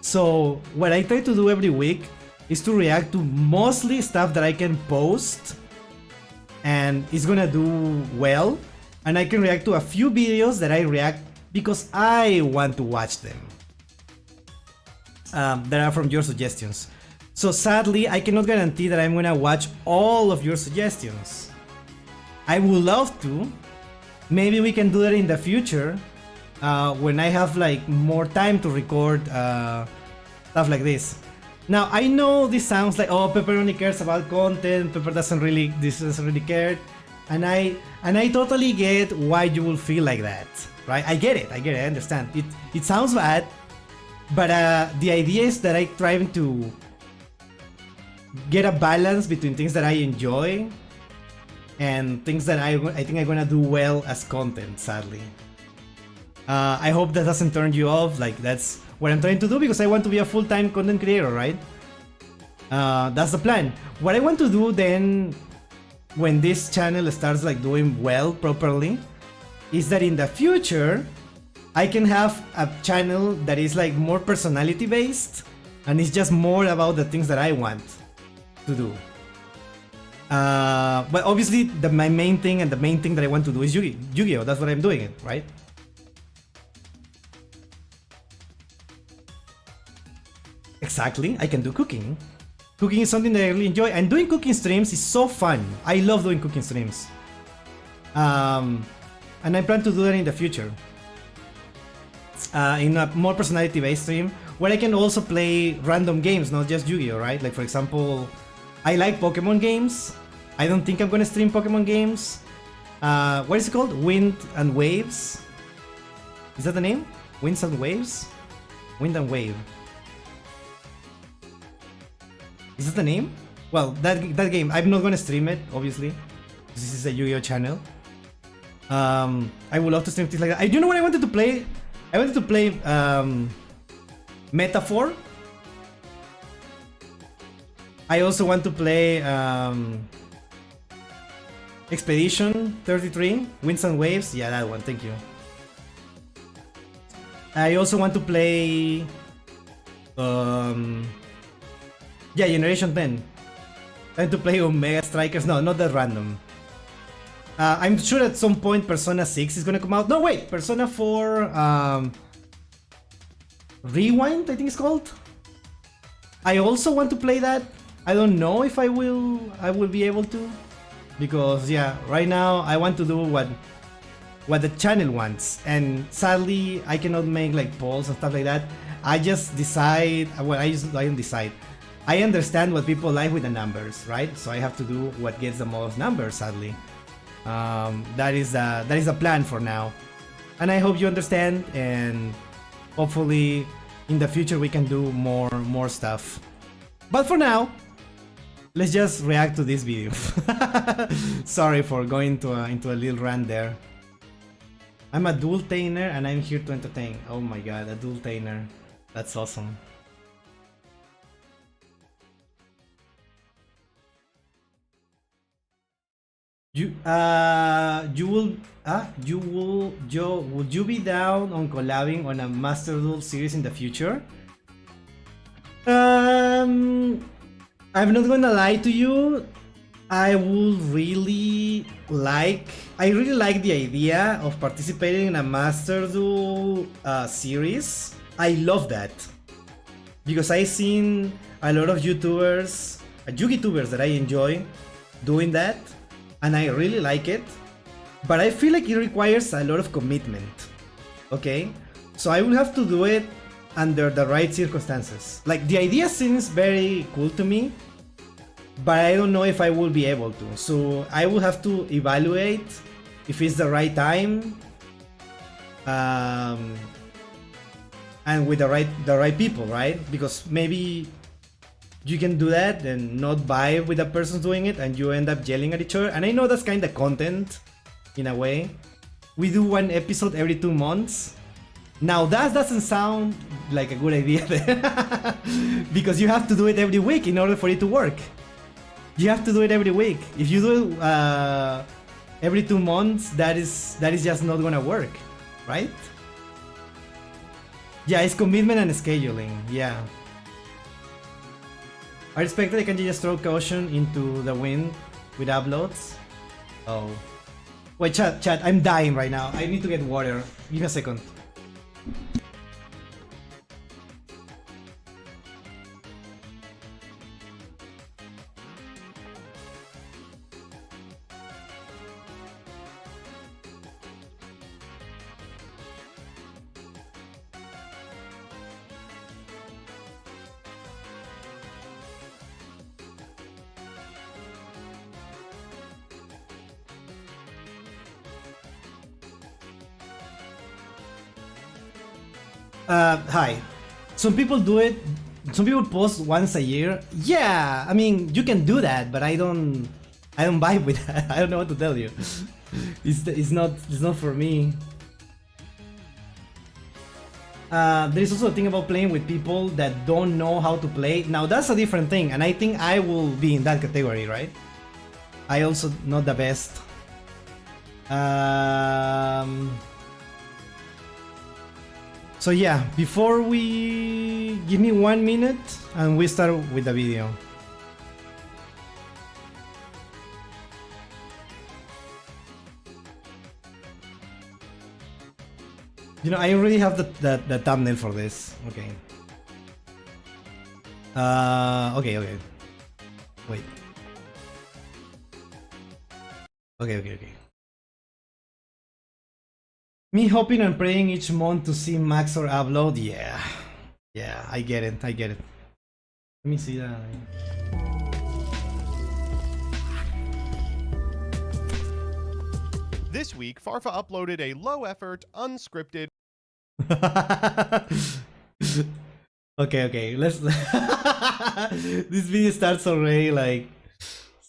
So what I try to do every week is to react to mostly stuff that I can post and it's gonna do well, and I can react to a few videos that I react because I want to watch them. That are from your suggestions. So sadly, I cannot guarantee that I'm gonna watch all of your suggestions. I would love to. Maybe we can do that in the future, when I have like more time to record stuff like this. Now I know this sounds like, oh, Pepper only cares about content. Pepper doesn't really care, and I totally get why you will feel like that, right? I get it. I understand. It sounds bad, but the idea is that I try to get a balance between things that I enjoy and things that I think I'm gonna do well as content, sadly. I hope that doesn't turn you off. Like, that's what I'm trying to do, because I want to be a full-time content creator, right? That's the plan. What I want to do then, when this channel starts like doing well properly, is that in the future I can have a channel that is like more personality based, and it's just more about the things that I want to do. But obviously my main thing that I want to do is Yu-Gi-Oh! That's what I'm doing it, right? Exactly, I can do cooking. Cooking is something that I really enjoy, and doing cooking streams is so fun. I love doing cooking streams. And I plan to do that in the future. In a more personality-based stream, where I can also play random games, not just Yu-Gi-Oh, right? Like, for example, I like Pokemon games. I don't think I'm gonna stream Pokemon games. What is it called? Wind and Waves? Is that the name? Winds and Waves? Wind and Wave. Is that the name? Well, that game, I'm not gonna stream it, obviously. This is a Yu-Gi-Oh channel. I would love to stream things like that. You know what I wanted to play? I wanted to play Metaphor. I also want to play Expedition 33, Winds and Waves. Yeah, that one, thank you. I also want to play yeah, Generation 10. I want to play Omega Strikers. No, not that random. I'm sure at some point Persona 6 is gonna come out. No, wait, Persona 4 Rewind, I think it's called. I also want to play that. I don't know if I will be able to, because yeah, right now I want to do what the channel wants, and sadly I cannot make like polls and stuff like that. I just decide. Well, I don't decide. I understand what people like with the numbers, right? So I have to do what gets the most numbers, sadly. That is a plan for now, and I hope you understand, and hopefully in the future we can do more stuff. But for now, let's just react to this video. Sorry for going into a little rant there. I'm a dual-tainer and I'm here to entertain. Oh my god, a dual-tainer. That's awesome. Would you be down on collabing on a Master Duel series in the future? I'm not gonna lie to you. I really like the idea of participating in a Master Duel series. I love that because I've seen a lot of YouTubers, Yugi-tubers that I enjoy doing that, and I really like it. But I feel like it requires a lot of commitment. Okay, so I will have to do it under the right circumstances. Like, the idea seems very cool to me, but I don't know if I will be able to. So I will have to evaluate if it's the right time, and with the right people, right? Because maybe you can do that and not vibe with the person doing it, and you end up yelling at each other. And I know that's kind of content, in a way. We do one episode every 2 months. Now that doesn't sound like a good idea there. Because you have to do it every week in order for it to work. You have to do it every week. If you do it every 2 months, that is just not gonna work, right? Yeah, it's commitment and scheduling. Yeah. I respect that I can just throw caution into the wind with uploads. Oh. Wait, chat, I'm dying right now. I need to get water. Give me a second. Hi. Some people do it. Some people post once a year. Yeah, I mean, you can do that, but I don't vibe with that. I don't know what to tell you. It's not for me. There's also a thing about playing with people that don't know how to play. Now that's a different thing, and I think I will be in that category, right? I also not the best. So yeah, before we give me 1 minute and we start with the video. You know, I already have the thumbnail for this. Okay. Okay. Wait. Okay. Me hoping and praying each month to see Max or upload. Yeah, I get it. Let me see that. This week, Farfa uploaded a low-effort, unscripted... Okay, let's... This video starts already, like,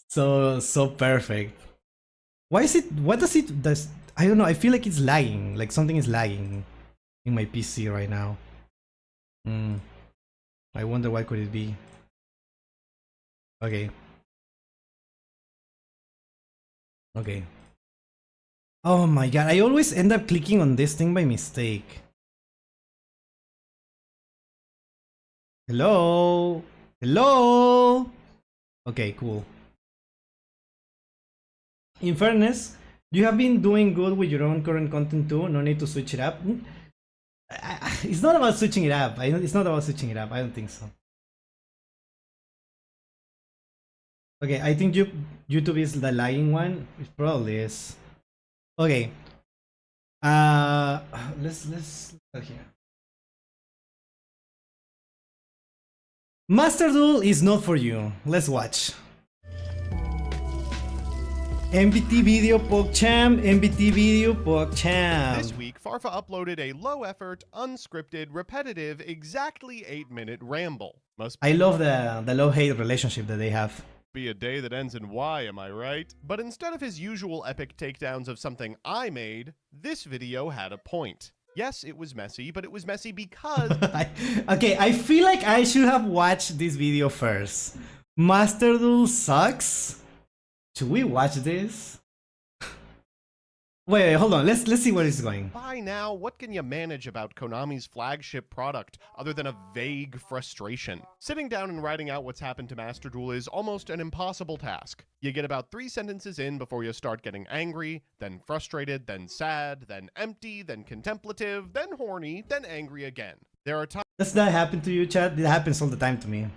so perfect. Why is it... What does it... I don't know, I feel like it's lagging. Like, something is lagging in my PC right now. I wonder why could it be. Okay. Oh my god, I always end up clicking on this thing by mistake. Hello? Okay, cool. In fairness, you have been doing good with your own current content too. No need to switch it up. It's not about switching it up. I don't think so. Okay, I think YouTube is the lagging one. It probably is. Okay. Let's look here. Masterduel is not for you. Let's watch. MBT video PogChamp. This week, Farfa uploaded a low-effort, unscripted, repetitive, exactly 8-minute ramble. I love the love-hate relationship that they have. Be a day that ends in Y, am I right? But instead of his usual epic takedowns of something I made, this video had a point. Yes, it was messy, but it was messy because... Okay, I feel like I should have watched this video first. Masterduel sucks? Should we watch this? Wait, hold on. Let's see where it's going. By now, what can you manage about Konami's flagship product other than a vague frustration? Sitting down and writing out what's happened to Masterduel is almost an impossible task. You get about 3 sentences in before you start getting angry, then frustrated, then sad, then empty, then contemplative, then horny, then angry again. There are times... Does that happen to you, Chad? It happens all the time to me.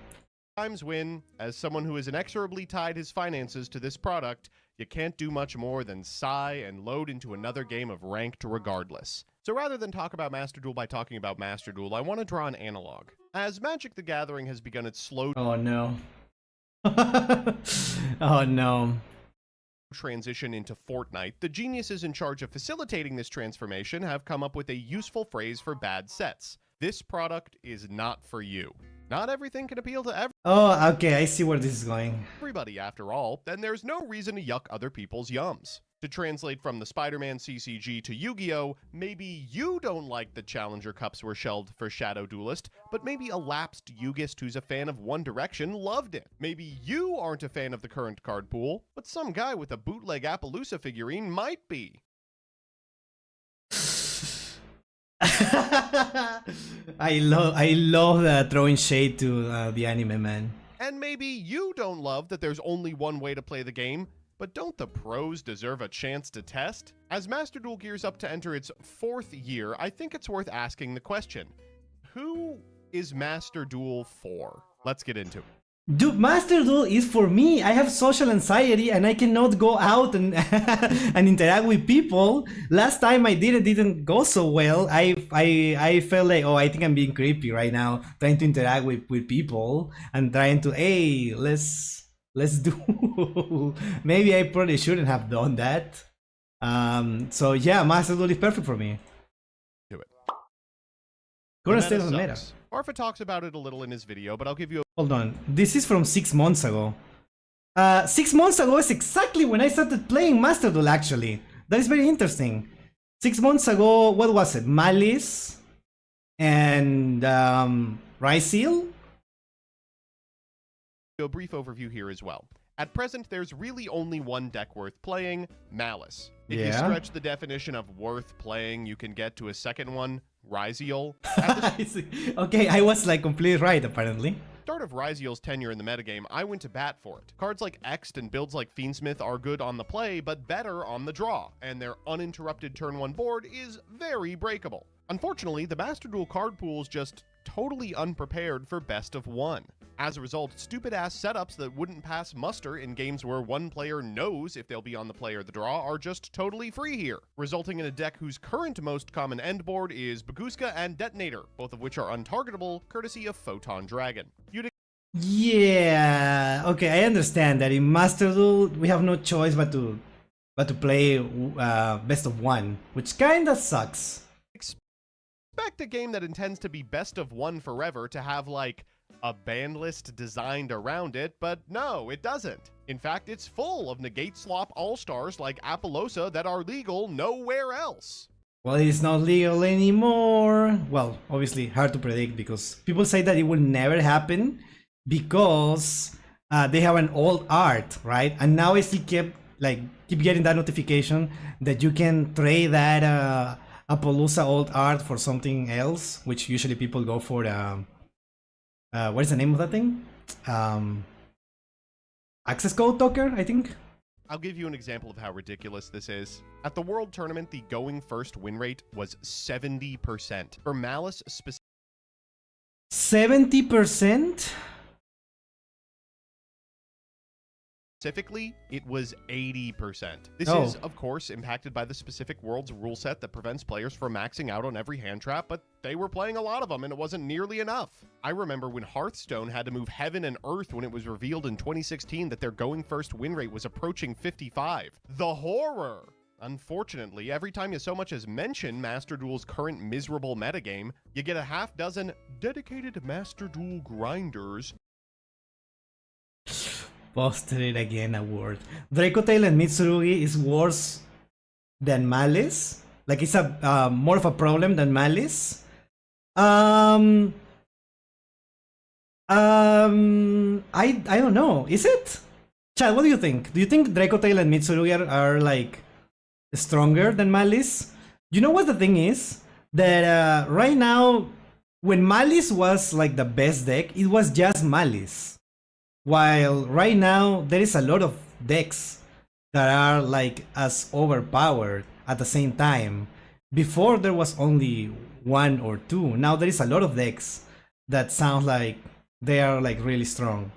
Times when, as someone who has inexorably tied his finances to this product, you can't do much more than sigh and load into another game of ranked regardless. So rather than talk about Masterduel by talking about Masterduel, I want to draw an analog. As Magic the Gathering has begun its slow... Oh no. Oh no. Transition into Fortnite, the geniuses in charge of facilitating this transformation have come up with a useful phrase for bad sets. This product is not for you. Not everything can appeal to everyone. Oh, okay, I see where this is going. Everybody, after all, then there's no reason to yuck other people's yums. To translate from the Spider-Man CCG to Yu-Gi-Oh, maybe you don't like the Challenger Cups were shelved for Shadow Duelist, but maybe a lapsed Yugist who's a fan of One Direction loved it. Maybe you aren't a fan of the current card pool, but some guy with a bootleg Appaloosa figurine might be. I love throwing shade to the anime, man. And maybe you don't love that there's only one way to play the game, but don't the pros deserve a chance to test? As Masterduel gears up to enter its 4th year, I think it's worth asking the question, who is Masterduel for? Let's get into it. Dude, Masterduel is for me. I have social anxiety and I cannot go out and and interact with people. Last time I did it didn't go so well. I felt like, oh, I think I'm being creepy right now, trying to interact with people and trying to, hey, let's do. Maybe I probably shouldn't have done that. So yeah, Masterduel is perfect for me. Do it. Current state of the meta. Farfa talks about it a little in his video, but I'll give you a... Hold on, this is from 6 months ago. 6 months ago is exactly when I started playing Masterduel, actually. That is very interesting. 6 months ago, what was it? Malice and Ryseal? A brief overview here as well. At present, there's really only one deck worth playing, Malice. If you stretch the definition of worth playing, you can get to a second one, Ryseal. Okay, I was like completely right, apparently. Start of Ryseal's tenure in the metagame, I went to bat for it. Cards like Ext and builds like Fiendsmith are good on the play, but better on the draw, and their uninterrupted turn 1 board is very breakable. Unfortunately, the Masterduel card pool is just totally unprepared for best of 1. As a result, stupid-ass setups that wouldn't pass muster in games where one player knows if they'll be on the play or the draw are just totally free here, resulting in a deck whose current most common end board is Baguska and Detonator, both of which are untargetable, courtesy of Photon Dragon. Yeah, okay, I understand that in Master Duel we have no choice but to play best of one, which kinda sucks. Expect a game that intends to be best of one forever to have, like, a ban list designed around it, but no, it doesn't. In fact, it's full of negate slop all-stars like Apollosa that are legal nowhere else. Well, it's not legal anymore. Well, obviously hard to predict because people say that it will never happen because they have an old art, right? And now I still keep getting that notification that you can trade that Apollosa old art for something else, which usually people go for what is the name of that thing? Access code talker, I think. I'll give you an example of how ridiculous this is. At the World Tournament, the going first win rate was 70%. For Malice 70%? Specifically, it was 80%. This is, of course, impacted by the specific World's rule set that prevents players from maxing out on every hand trap, but they were playing a lot of them and it wasn't nearly enough. I remember when Hearthstone had to move heaven and earth when it was revealed in 2016 that their going first win rate was approaching 55. The horror! Unfortunately, every time you so much as mention Master Duel's current miserable metagame, you get a half dozen dedicated Master Duel grinders Posted it again award. Dracotail and Mitsurugi is worse than Malice. Like it's a more of a problem than Malice. I don't know. Is it? Chad, what do you think? Do you think Dracotail and Mitsurugi are like stronger than Malice? You know what the thing is? That right now, when Malice was like the best deck, it was just Malice. While right now there is a lot of decks that are like as overpowered at the same time. Before there was only one or two. Now there is a lot of decks that sound like they are like really strong.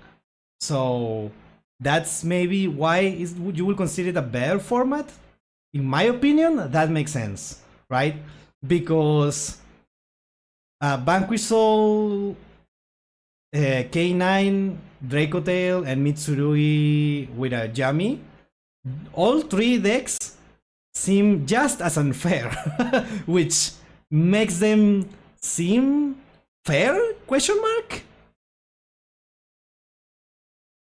So that's maybe why you will consider it a better format. In my opinion, that makes sense, right? Because Vanquish Soul, K9, Dracotail, and Mitsurugi with a Yami, all three decks seem just as unfair, which makes them seem fair? Question mark?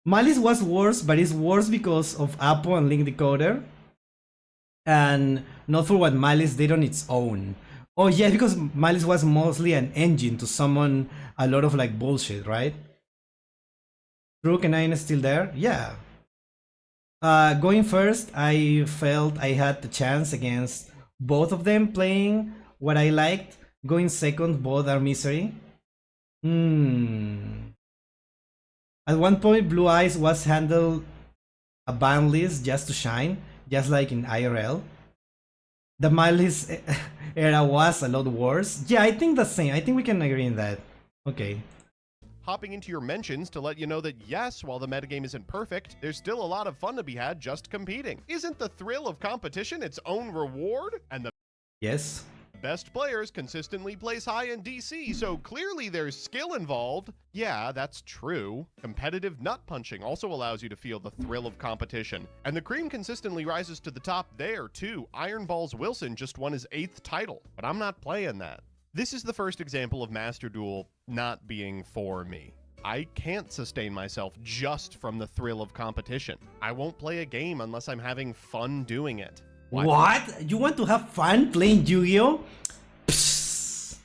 Malice was worse, but it's worse because of Apo and Link Decoder, and not for what Malice did on its own. Oh yeah, because Malice was mostly an engine to summon a lot of like bullshit, right? True, K9 is still there? Yeah. Going first, I felt I had the chance against both of them playing what I liked. Going second, both are misery. At one point, Blue Eyes was handled a ban list just to shine, just like in IRL. The Malice era was a lot worse. Yeah, I think the same. I think we can agree on that. Okay. Hopping into your mentions to let you know that yes, while the metagame isn't perfect, there's still a lot of fun to be had just competing. Isn't the thrill of competition its own reward? And the best players consistently place high in DC, so clearly there's skill involved. Yeah, that's true. Competitive nut punching also allows you to feel the thrill of competition. And the cream consistently rises to the top there, too. Iron Balls Wilson just won his 8th title, but I'm not playing that. This is the first example of Master Duel not being for me. I can't sustain myself just from the thrill of competition. I won't play a game unless I'm having fun doing it. What? You want to have fun playing Yu-Gi-Oh? Psst.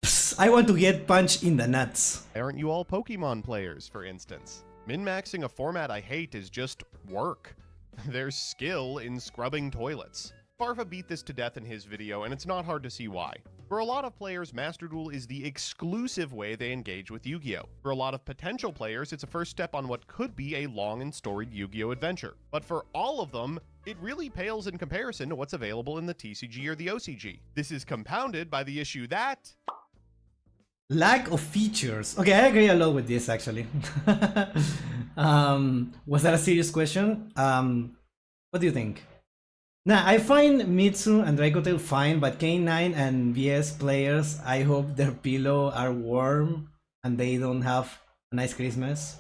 Psst. I want to get punched in the nuts. Aren't you all Pokemon players, for instance? Min-maxing a format I hate is just work. There's skill in scrubbing toilets. Barfa beat this to death in his video, and it's not hard to see why. For a lot of players, Master Duel is the exclusive way they engage with Yu-Gi-Oh! For a lot of potential players, it's a first step on what could be a long and storied Yu-Gi-Oh! Adventure. But for all of them, it really pales in comparison to what's available in the TCG or the OCG. This is compounded by the issue that Lack of features. Okay, I agree a lot with this actually. Was that a serious question? What do you think? Nah, I find Mitsu and Dracotail fine, but K9 and VS players, I hope their pillow are warm and they don't have a nice Christmas.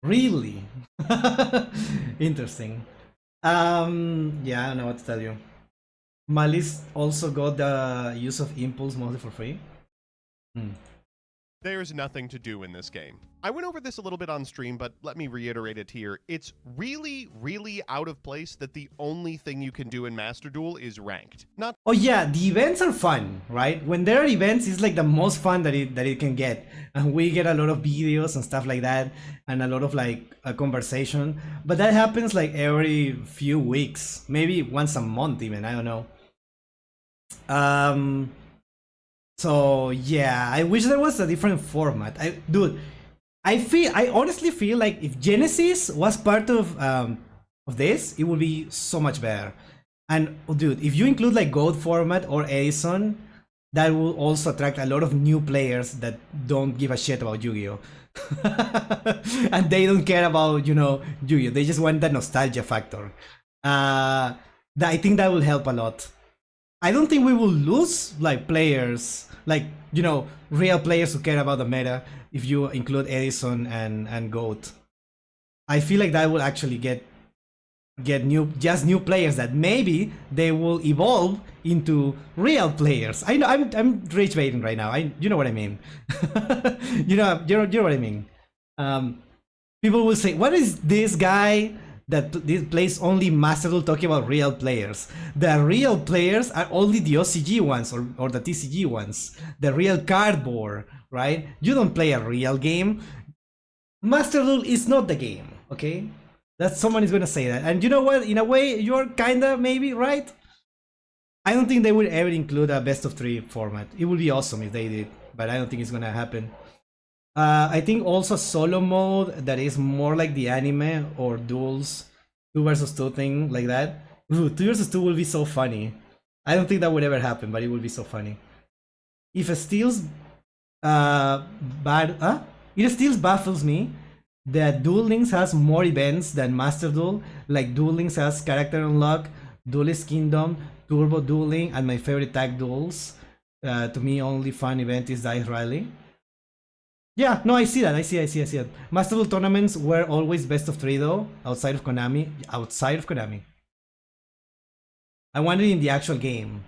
Really? Interesting. Yeah, I don't know what to tell you. Malice also got the use of impulse mostly for free. There's nothing to do in this game. I went over this a little bit on stream, but let me reiterate it here. It's really, really out of place that the only thing you can do in Master Duel is ranked. Not. Oh yeah, the events are fun, right? When there are events, it's like the most fun that it can get, and we get a lot of videos and stuff like that, and a lot of like a conversation. But that happens like every few weeks, maybe once a month even. I don't know. So yeah, I wish there was a different format. I honestly feel like if Genesis was part of this, it would be so much better. And dude, if you include like Gold format or Edison, that will also attract a lot of new players that don't give a shit about Yu-Gi-Oh! And they don't care about, you know, Yu-Gi-Oh! They just want that nostalgia factor. I think that will help a lot. I don't think we will lose like players, like, you know, real players who care about the meta if you include Edison and Goat. I feel like that will actually get new players that maybe they will evolve into real players. I know I'm rage baiting right now. You know what I mean. you know what I mean. People will say, what is this guy that this plays only Master Duel talking about real players? The real players are only the OCG ones or the TCG ones, the real cardboard, right? You don't play a real game. Master Duel is not the game, okay? That someone is gonna say that, and you know what? In a way, you're kinda maybe right. I don't think they will ever include a best of 3 format. It would be awesome if they did, but I don't think it's gonna happen. I think also solo mode that is more like the anime or duels, 2 versus 2 thing like that. Ooh, 2 versus 2 will be so funny. I don't think that would ever happen, but it would be so funny. If it still baffles me that Duel Links has more events than Master Duel. Like Duel Links has Character Unlock, Duelist Kingdom, Turbo Dueling, and my favorite tag duels. To me, only fun event is Dice Rally. Yeah, no, I see that. I see it. Master Duel tournaments were always best of 3 though, outside of Konami. I wanted in the actual game.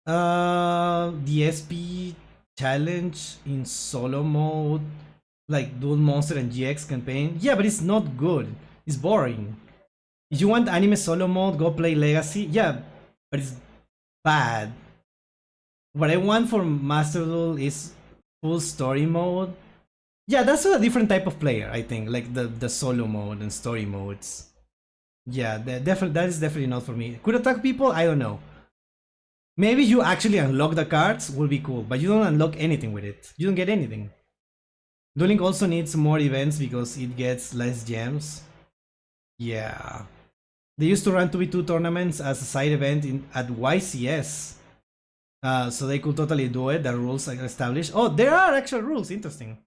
The SP challenge in solo mode, like Duel Monster and GX campaign. Yeah, but it's not good. It's boring. If you want anime solo mode, go play Legacy. Yeah, but it's bad. What I want for Master Duel is full story mode. Yeah, that's a different type of player, I think. Like the solo mode and story modes. Yeah, that is definitely not for me. Could attack people? I don't know. Maybe you actually unlock the cards will be cool, but you don't unlock anything with it. You don't get anything. Duel Link also needs more events because it gets less gems. Yeah. They used to run 2v2 tournaments as a side event at YCS. So they could totally do it. The rules are established. Oh, there are actual rules. Interesting.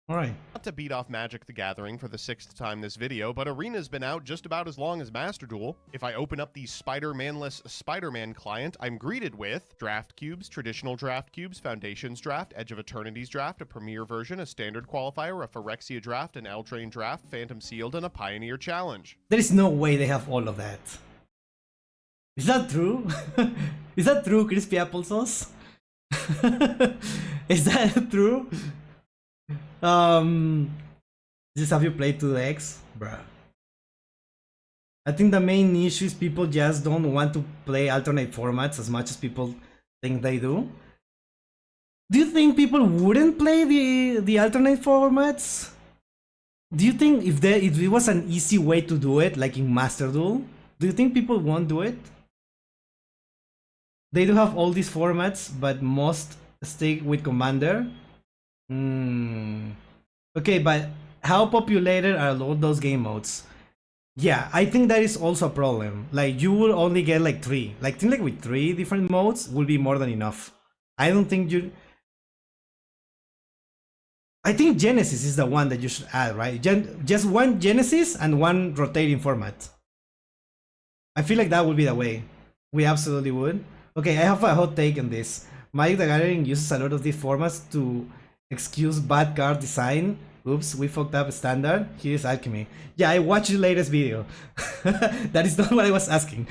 Alright. Not to beat off Magic the Gathering for the 6th time this video, but Arena's been out just about as long as Master Duel. If I open up the Spider-Man-less Spider-Man client, I'm greeted with Draft Cubes, Traditional Draft Cubes, Foundations Draft, Edge of Eternity's Draft, a Premier version, a Standard Qualifier, a Phyrexia Draft, an L-Train Draft, Phantom Sealed, and a Pioneer Challenge. There is no way they have all of that. Is that true? Is that true, Crispy Applesauce? Is that true? Just have you played 2X? Bruh. I think the main issue is people just don't want to play alternate formats as much as people think they do. Do you think people wouldn't play the alternate formats? Do you think if it was an easy way to do it, like in Master Duel, do you think people won't do it? They do have all these formats, but most stick with Commander. Okay, but how populated are all those game modes? Yeah, I think that is also a problem. Like, you will only get like 3. Like, I think like with 3 different modes will be more than enough. I don't think you... I think Genesis is the one that you should add, right? Just one Genesis and one rotating format. I feel like that would be the way. We absolutely would. Okay, I have a hot take on this. Magic the Gathering uses a lot of these formats to excuse bad card design. Oops, we fucked up standard. Here's Alchemy. Yeah, I watched your latest video. That is not what I was asking.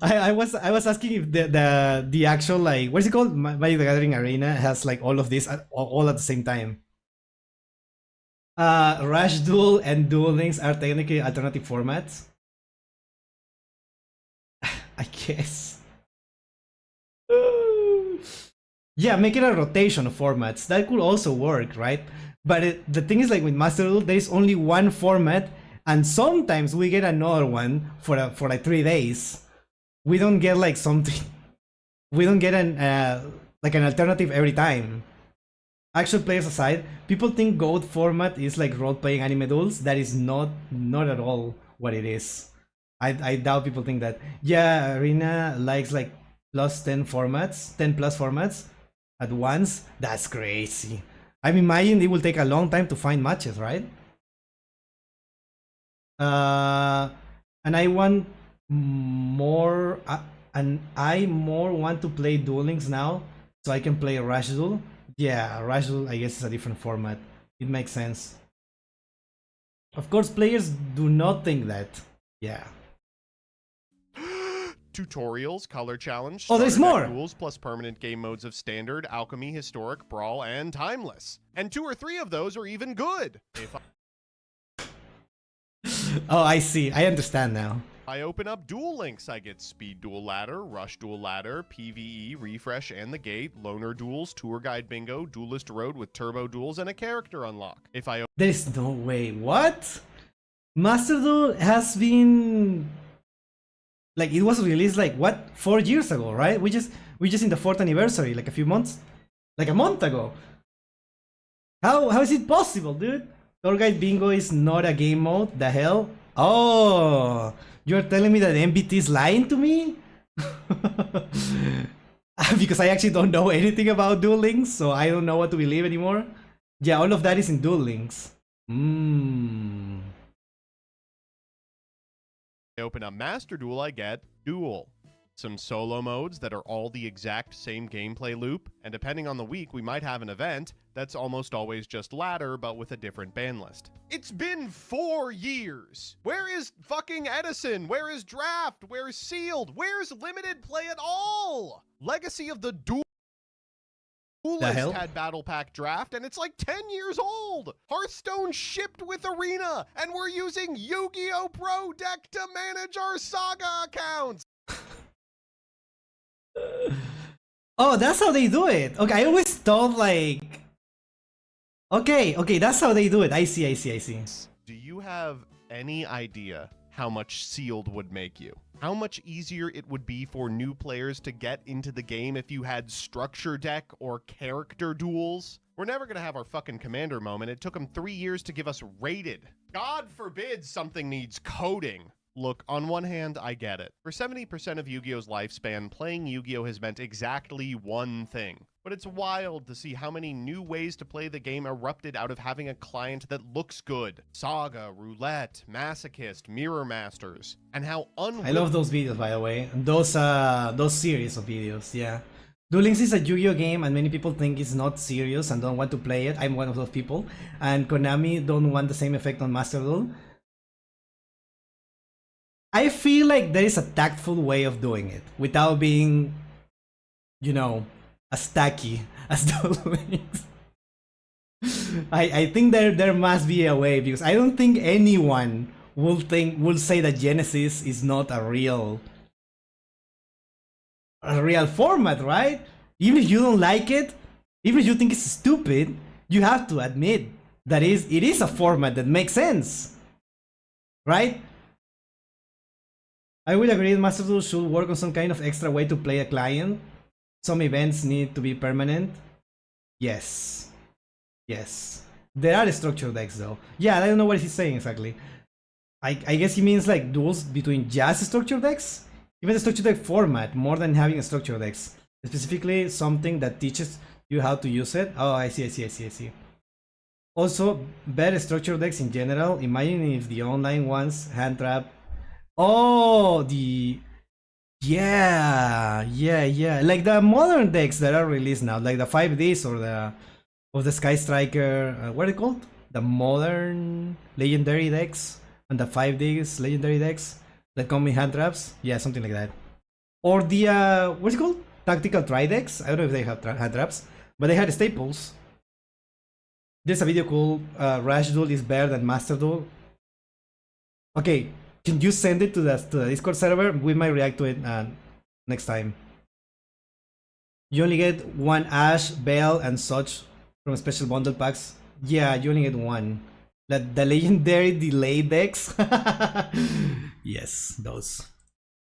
I was asking if the actual, like, what's it called? Magic the Gathering Arena has like all of this all at the same time. Rush Duel and Duel Links are technically alternative formats. I guess. Yeah, make it a rotation of formats. That could also work, right? But the thing is, like with Master Duel, there is only one format, and sometimes we get another one for like 3 days. We don't get like something. We don't get an like an alternative every time. Actual players aside, people think GOAT format is like role-playing anime duels. That is not at all what it is. I doubt people think that. Yeah, Arena likes like plus 10 formats, 10 plus formats at once. That's crazy. I imagine it will take a long time to find matches, right? And I want more, I more want to play Duel Links now, so I can play Rush Duel. Yeah, Rush Duel, I guess, is a different format. It makes sense. Of course, players do not think that. Yeah. Tutorials, color challenge, oh, there's starter deck more duels plus permanent game modes of standard, alchemy, historic, brawl, and timeless. And 2 or 3 of those are even good. If oh, I see. I understand now. I open up Duel Links, I get Speed Duel Ladder, Rush Duel Ladder, PvE, Refresh and the Gate, Loner Duels, Tour Guide Bingo, Duelist Road with Turbo Duels, and a character unlock. If I There's no way. What? Master Duel has been... Like, it was released like, what? 4 years ago, right? We just in the 4th anniversary, like a few months... Like a month ago. How is it possible, dude? Tour Guide Bingo is not a game mode? The hell? Oh... You're telling me that MBT is lying to me? Because I actually don't know anything about Duel Links, so I don't know what to believe anymore. Yeah, all of that is in Duel Links. I open up Master Duel, I get Duel. Some solo modes that are all the exact same gameplay loop, and depending on the week, we might have an event that's almost always just ladder, but with a different ban list. It's been 4 years! Where is fucking Edison? Where is Draft? Where's Sealed? Where's Limited Play at all? Legacy of the Duelist had Battle Pack Draft, and it's like 10 years old! Hearthstone shipped with Arena, and we're using Yu-Gi-Oh! Pro Deck to manage our Saga accounts! Oh, that's how they do it. Okay, I always thought like... Okay, that's how they do it. I see. Do you have any idea how much Sealed would make you? How much easier it would be for new players to get into the game if you had structure deck or character duels? We're never gonna have our fucking commander moment. It took them 3 years to give us rated. God forbid something needs coding. Look, on one hand, I get it. For 70% of Yu-Gi-Oh's lifespan, playing Yu-Gi-Oh has meant exactly one thing. But it's wild to see how many new ways to play the game erupted out of having a client that looks good. Saga, Roulette, Masochist, Mirror Masters, and how I love those videos, by the way. Those series of videos, yeah. Duel Links is a Yu-Gi-Oh game, and many people think it's not serious and don't want to play it. I'm one of those people. And Konami don't want the same effect on Master Duel. I feel like there is a tactful way of doing it without being, you know, as tacky as Duel Links. I think there must be a way, because I don't think anyone will say that Genesis is not a real format, right? Even if you don't like it, even if you think it's stupid, you have to admit that it is a format that makes sense, right? I will agree that Master Duel should work on some kind of extra way to play a client. Some events need to be permanent. Yes. There are structure decks though. Yeah, I don't know what he's saying exactly. I guess he means like duels between just structure decks? Even the structure deck format, more than having a structure decks. Specifically, something that teaches you how to use it. Oh, I see. Also, better structure decks in general. Imagine if the online ones hand trap. Oh, yeah. Like the modern decks that are released now, like the 5Ds or the Sky Striker. What are they called? The modern legendary decks and the 5Ds legendary decks that come in hand traps. Yeah, something like that. Or the what's it called? Tactical Tri decks. I don't know if they have hand traps, but they had staples. There's a video called Rash Duel is better than Master Duel. Okay, can you send it to the Discord server? We might react to it next time. You only get one Ash, Bell, and such from special bundle packs. Yeah, you only get one. The legendary delay decks. Yes, those.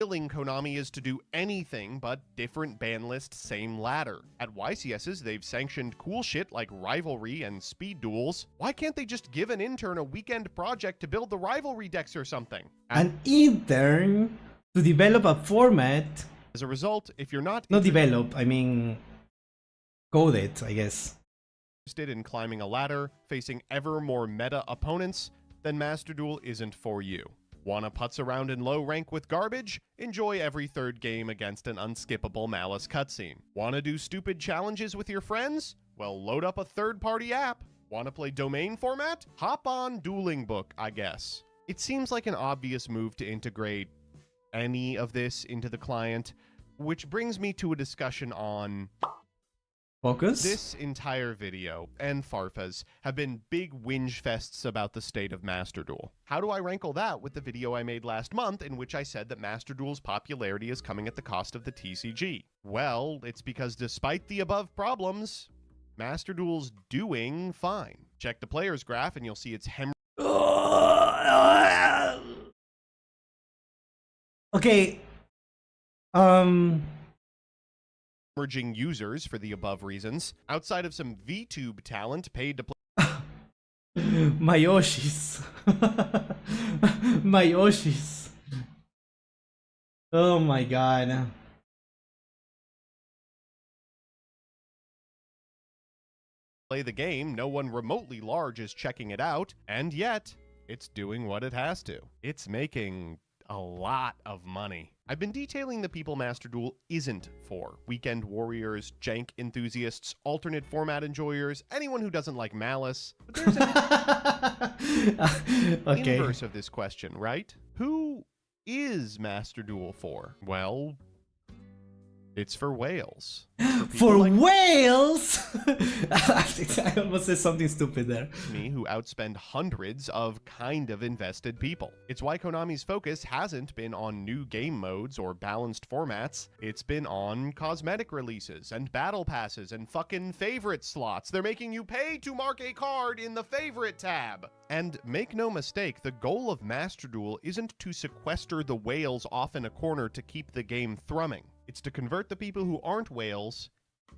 Killing Konami is to do anything but different ban list, same ladder. At YCS's, they've sanctioned cool shit like rivalry and speed duels. Why can't they just give an intern a weekend project to build the rivalry decks or something? An intern to develop a format. As a result, if you're not develop, I mean code it, I guess. Interested in climbing a ladder, facing ever more meta opponents, then Master Duel isn't for you. Wanna putz around in low rank with garbage? Enjoy every third game against an unskippable Malice cutscene. Wanna do stupid challenges with your friends? Well, load up a third-party app. Wanna play domain format? Hop on Dueling Book, I guess. It seems like an obvious move to integrate any of this into the client, which brings me to a discussion on... Focus? This entire video and Farfas have been big whinge fests about the state of Master Duel. How do I rankle that with the video I made last month in which I said that Master Duel's popularity is coming at the cost of the TCG? Well, it's because despite the above problems, Master Duel's doing fine. Check the players graph and you'll see it's Okay. hemorrhaging users for the above reasons, outside of some VTube talent paid to play My Yoshis. My Yoshis. Oh my god. play the game, no one remotely large is checking it out, and yet, it's doing what it has to. It's making a lot of money. I've been detailing the people Master Duel isn't for. Weekend warriors, jank enthusiasts, alternate format enjoyers, anyone who doesn't like Malice. But there's an inverse of this question, right? Who is Master Duel for? Well, it's for whales. For whales? I almost said something stupid there. Me, who outspend hundreds of kind of invested people. It's why Konami's focus hasn't been on new game modes or balanced formats. It's been on cosmetic releases and battle passes and fucking favorite slots. They're making you pay to mark a card in the favorite tab. And make no mistake, the goal of Master Duel isn't to sequester the whales off in a corner to keep the game thrumming. It's to convert the people who aren't whales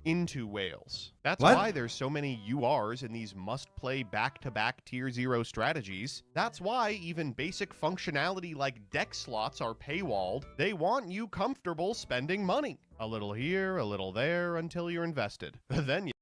into whales. That's why there's so many URs in these must-play back-to-back Tier 0 strategies. That's why even basic functionality like deck slots are paywalled. They want you comfortable spending money. A little here, a little there, until you're invested. Then you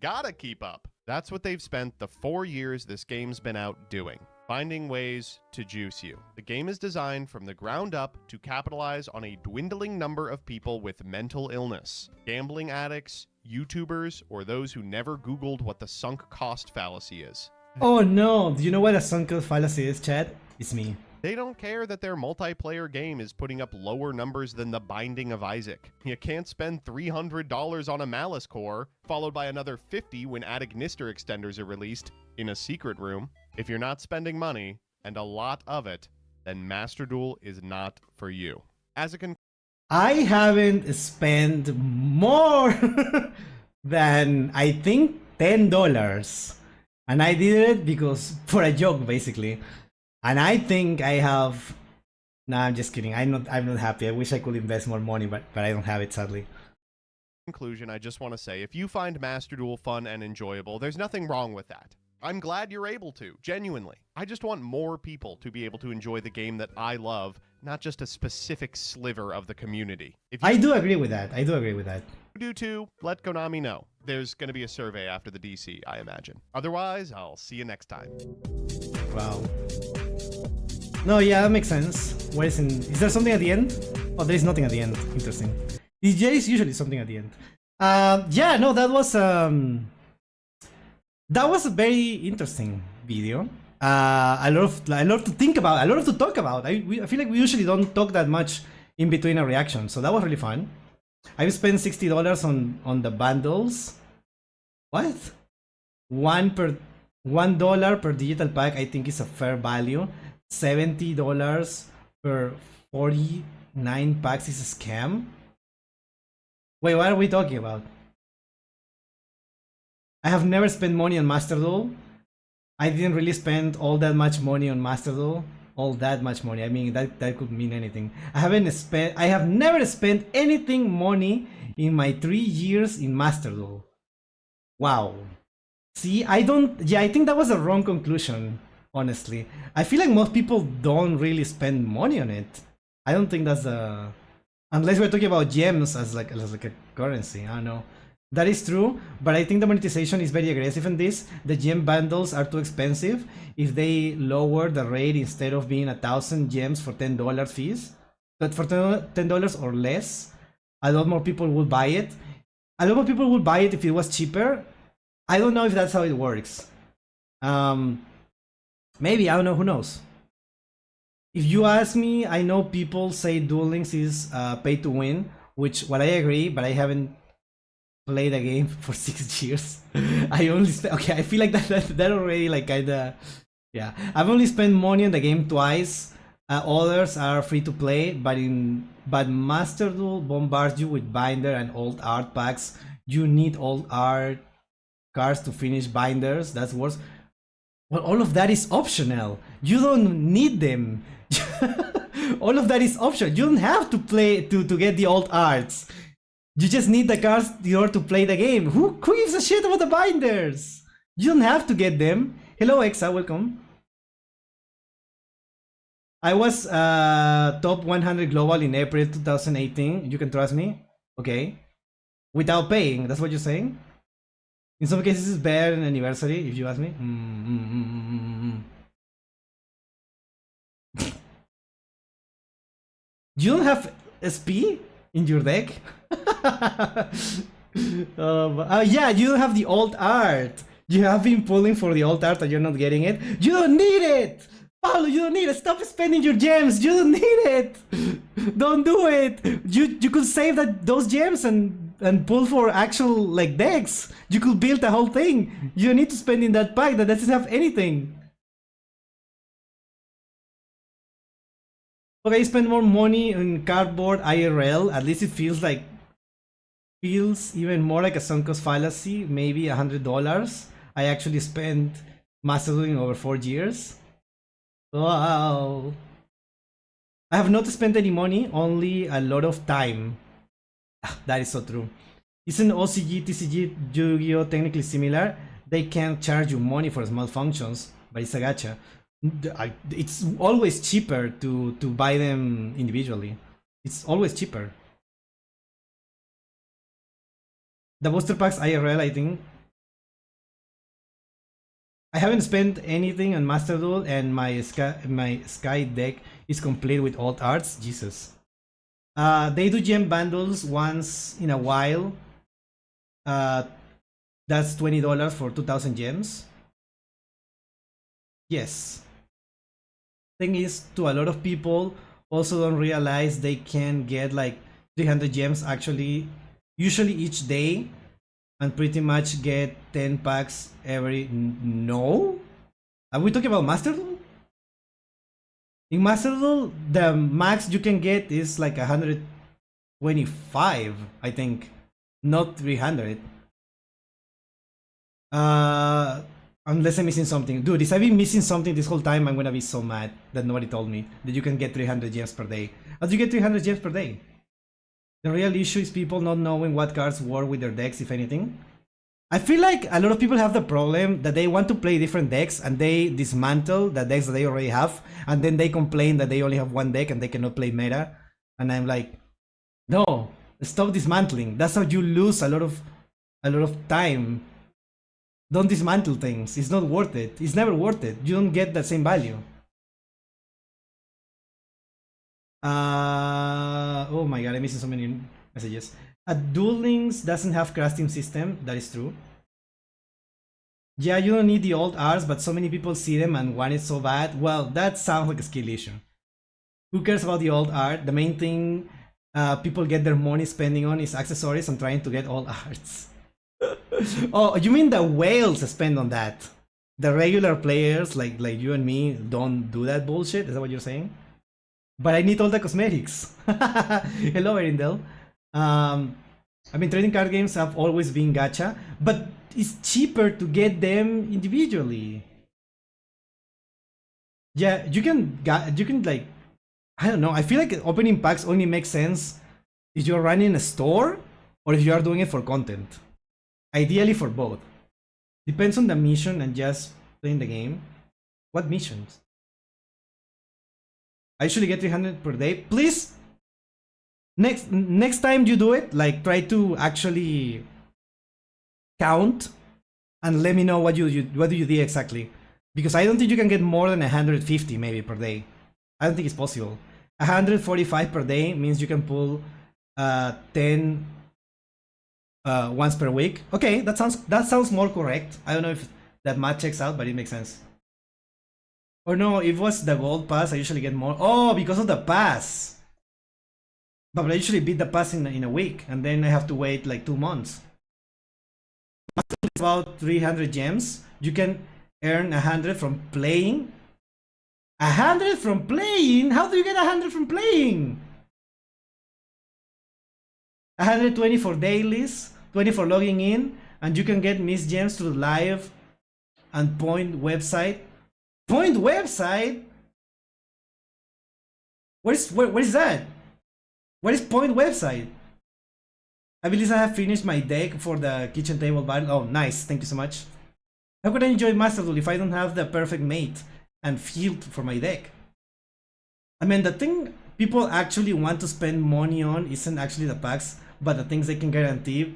gotta keep up. That's what they've spent the 4 years this game's been out doing. Finding ways to juice you. The game is designed from the ground up to capitalize on a dwindling number of people with mental illness. Gambling addicts, YouTubers, or those who never Googled what the sunk cost fallacy is. Oh no, do you know what a sunk cost fallacy is, Chad? It's me. They don't care that their multiplayer game is putting up lower numbers than The Binding of Isaac. You can't spend $300 on a Malice core, followed by another $50 when Adignister extenders are released, in a secret room. If you're not spending money, and a lot of it, then Master Duel is not for you. As a I haven't spent more than, I think, $10. And I did it because, for a joke, basically. And I think I have... Nah, I'm just kidding. I'm not happy. I wish I could invest more money, but I don't have it, sadly. conclusion, I just want to say, if you find Master Duel fun and enjoyable, there's nothing wrong with that. I'm glad you're able to, genuinely. I just want more people to be able to enjoy the game that I love, not just a specific sliver of the community. If you I do agree with that. I do agree with that. do too, let Konami know. There's going to be a survey after the DC, I imagine. Otherwise, I'll see you next time. Wow. No, yeah, that makes sense. What is in? Is there something at the end? Oh, there is nothing at the end. Interesting. DJ is usually something at the end. Yeah, no, that was a very interesting video. A lot to think about, a lot to talk about. I feel like we usually don't talk that much in between a reaction, so that was really fun. I've spent $60 on the bundles. What? $1 per digital pack, I think is a fair value. $70 per 49 packs is a scam. Wait, what are we talking about? I have never spent money on Master Duel. I didn't really spend all that much money on Master Duel. All that much money. I mean, that could mean anything. I have never spent anything money in my 3 years in Master Duel. Wow. See, I think that was a wrong conclusion, honestly. I feel like most people don't really spend money on it. I don't think that's a... Unless we're talking about gems as like a currency, I don't know. That is true, but I think the monetization is very aggressive in this. The gem bundles are too expensive. If they lower the rate instead of being 1,000 gems for $10 fees, but for $10 or less, a lot more people will buy it. A lot more people would buy it if it was cheaper. I don't know if that's how it works. Maybe, I don't know, who knows. If you ask me, I know people say Duel Links is pay to win, which I agree, but I haven't played a game for 6 years. I only okay, I feel like that already like kinda, yeah. I've only spent money on the game twice. Others are free to play, but Master Duel bombards you with binder and old art packs. You need old art cards to finish binders. That's worse. Well, all of that is optional. You don't need them. All of that is optional. You don't have to play to get the old arts. You just need the cards in order to play the game. Who gives a shit about the binders? You don't have to get them. Hello, Exa, welcome. I was top 100 global in April 2018. You can trust me. Okay. Without paying, that's what you're saying? In some cases, it's better than anniversary, if you ask me. You don't have SP in your deck? Yeah, you don't have the old art. You have been pulling for the old art and you're not getting it. You don't need it! Paulo, you don't need it. Stop spending your gems. You don't need it. Don't do it. You could save those gems and pull for actual like decks. You could build the whole thing. You don't need to spend in that pack that doesn't have anything. Okay, spend more money on cardboard IRL. At least it feels even more like a sunk cost fallacy. Maybe $100. I actually spent Master Duel in over 4 years. Wow. I have not spent any money, only a lot of time. That is so true. Isn't OCG, TCG, Yu-Gi-Oh technically similar? They can't charge you money for small functions, but it's a gacha. It's always cheaper to buy them individually. It's always cheaper. The booster packs IRL, I think. I haven't spent anything on Master Duel, and my Sky deck is complete with old arts. Jesus. They do gem bundles once in a while. That's $20 for 2,000 gems. Yes. Thing is, to a lot of people, also don't realize they can get like 300 gems actually, usually each day, and pretty much get 10 packs every... No? Are we talking about Master Duel? In Master Duel, the max you can get is like 125, I think, not 300. Unless I'm missing something. Dude, if I've been missing something this whole time, I'm gonna be so mad that nobody told me that you can get 300 gems per day. How do you get 300 gems per day? The real issue is people not knowing what cards work with their decks, if anything. I feel like a lot of people have the problem that they want to play different decks and they dismantle the decks that they already have, and then they complain that they only have one deck and they cannot play meta. And I'm like, no, stop dismantling. That's how you lose a lot of time. Don't dismantle things. It's not worth it. It's never worth it. You don't get the same value. Oh my god, I'm missing so many messages. Duel Links doesn't have crafting system. That is true. Yeah, you don't need the old arts, but so many people see them and want it so bad. Well, that sounds like a skill issue. Who cares about the old art? The main thing people get their money spending on is accessories and trying to get old arts. Oh, you mean the whales spend on that? The regular players like you and me don't do that bullshit? Is that what you're saying? But I need all the cosmetics. Hello, Erindel. I mean, trading card games have always been gacha, but it's cheaper to get them individually. Yeah, you can like, I don't know. I feel like opening packs only makes sense if you're running a store or if you are doing it for content. Ideally for both. Depends on the mission and just playing the game. What missions? I usually get 300 per day. Please, next time you do it, like try to actually count and let me know what you did exactly, because I don't think you can get more than 150 maybe per day. I don't think it's possible. 145 per day means you can pull 10 once per week. Okay, that sounds more correct. I don't know if that math checks out, but it makes sense. Or no, if it was the gold pass, I usually get more. Oh, because of the pass. But I usually beat the pass in a week, and then I have to wait like 2 months. About 300 gems. You can earn 100 from playing. 100 from playing? How do you get 100 from playing? 120 for dailies, 20 for logging in, and you can get missed gems through live and point website. Point website? What is that? What is point website? I believe I have finished my deck for the kitchen table battle. Oh, nice. Thank you so much. How could I enjoy Master Duel if I don't have the perfect mate and field for my deck? I mean, the thing people actually want to spend money on isn't actually the packs, but the things they can guarantee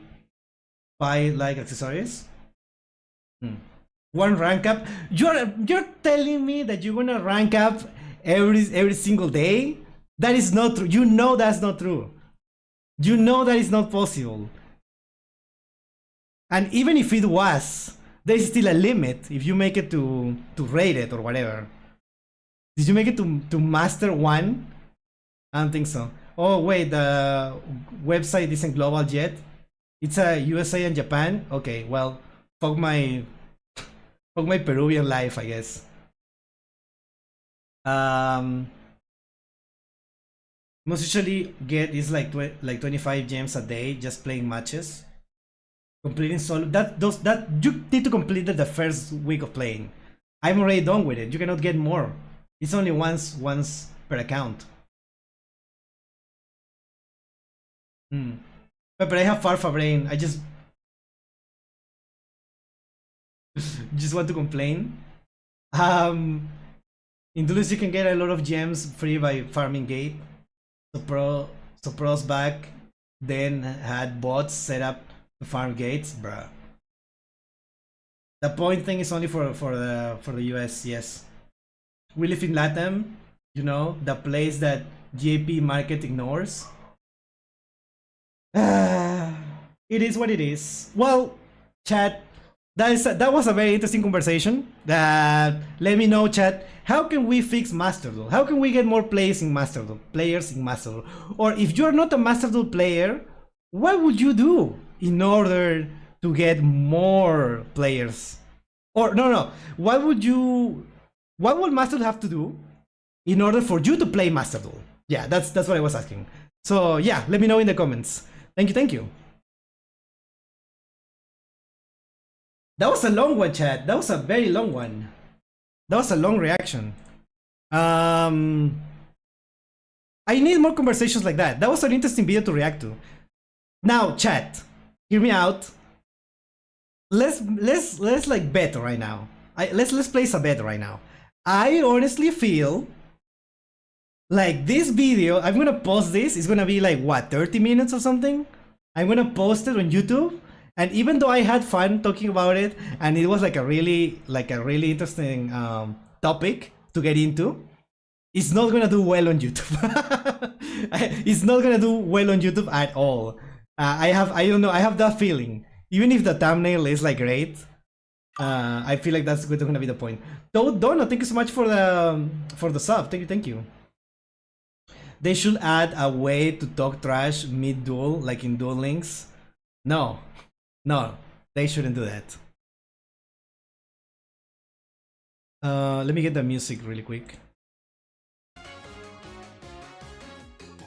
by like accessories. One rank up. You're telling me that you're gonna rank up every single day? That is not true. You know that's not true. You know that is not possible. And even if it was, there's still a limit if you make it to rate it or whatever. Did you make it to Master 1? I don't think so. Oh wait, the website isn't global yet. It's a USA and Japan. Okay, well, fuck my Peruvian life, I guess. Most usually get is like 25 gems a day just playing matches. Completing solo that you need to complete it the first week of playing. I'm already done with it. You cannot get more. It's only once per account. But I have Farfa brain. I just want to complain. In Dulus you can get a lot of gems free by farming gate. So pros back then had bots set up to farm gates, bruh. The point thing is only for the US, yes. We live in Latam, you know, the place that JP market ignores. It is what it is. Well, chat, that was a very interesting conversation. Let me know, chat, how can we fix Master Duel? How can we get more players in Master Duel? Or if you're not a Master Duel player, what would you do in order to get more players? Or no, what would Master Duel have to do in order for you to play Master Duel? Yeah, that's what I was asking. So yeah, let me know in the comments. Thank you. That was a long one, chat. That was a very long one. That was a long reaction. I I need more conversations like that. That was an interesting video to react to. Now, chat, hear me out. Let's like bet right now. Let's place a bet right now. I honestly feel like this video, I'm gonna post this, it's gonna be like what, 30 minutes or something? I'm gonna post it on YouTube, and even though I had fun talking about it, and it was like a really interesting topic to get into, it's not gonna do well on YouTube. It's not gonna do well on YouTube at all. I don't know, I have that feeling. Even if the thumbnail is like great, I feel like that's gonna be the point. Dono, thank you so much for the sub. Thank you. They should add a way to talk trash mid-duel, like in Duel Links. No, they shouldn't do that. Let me get the music really quick.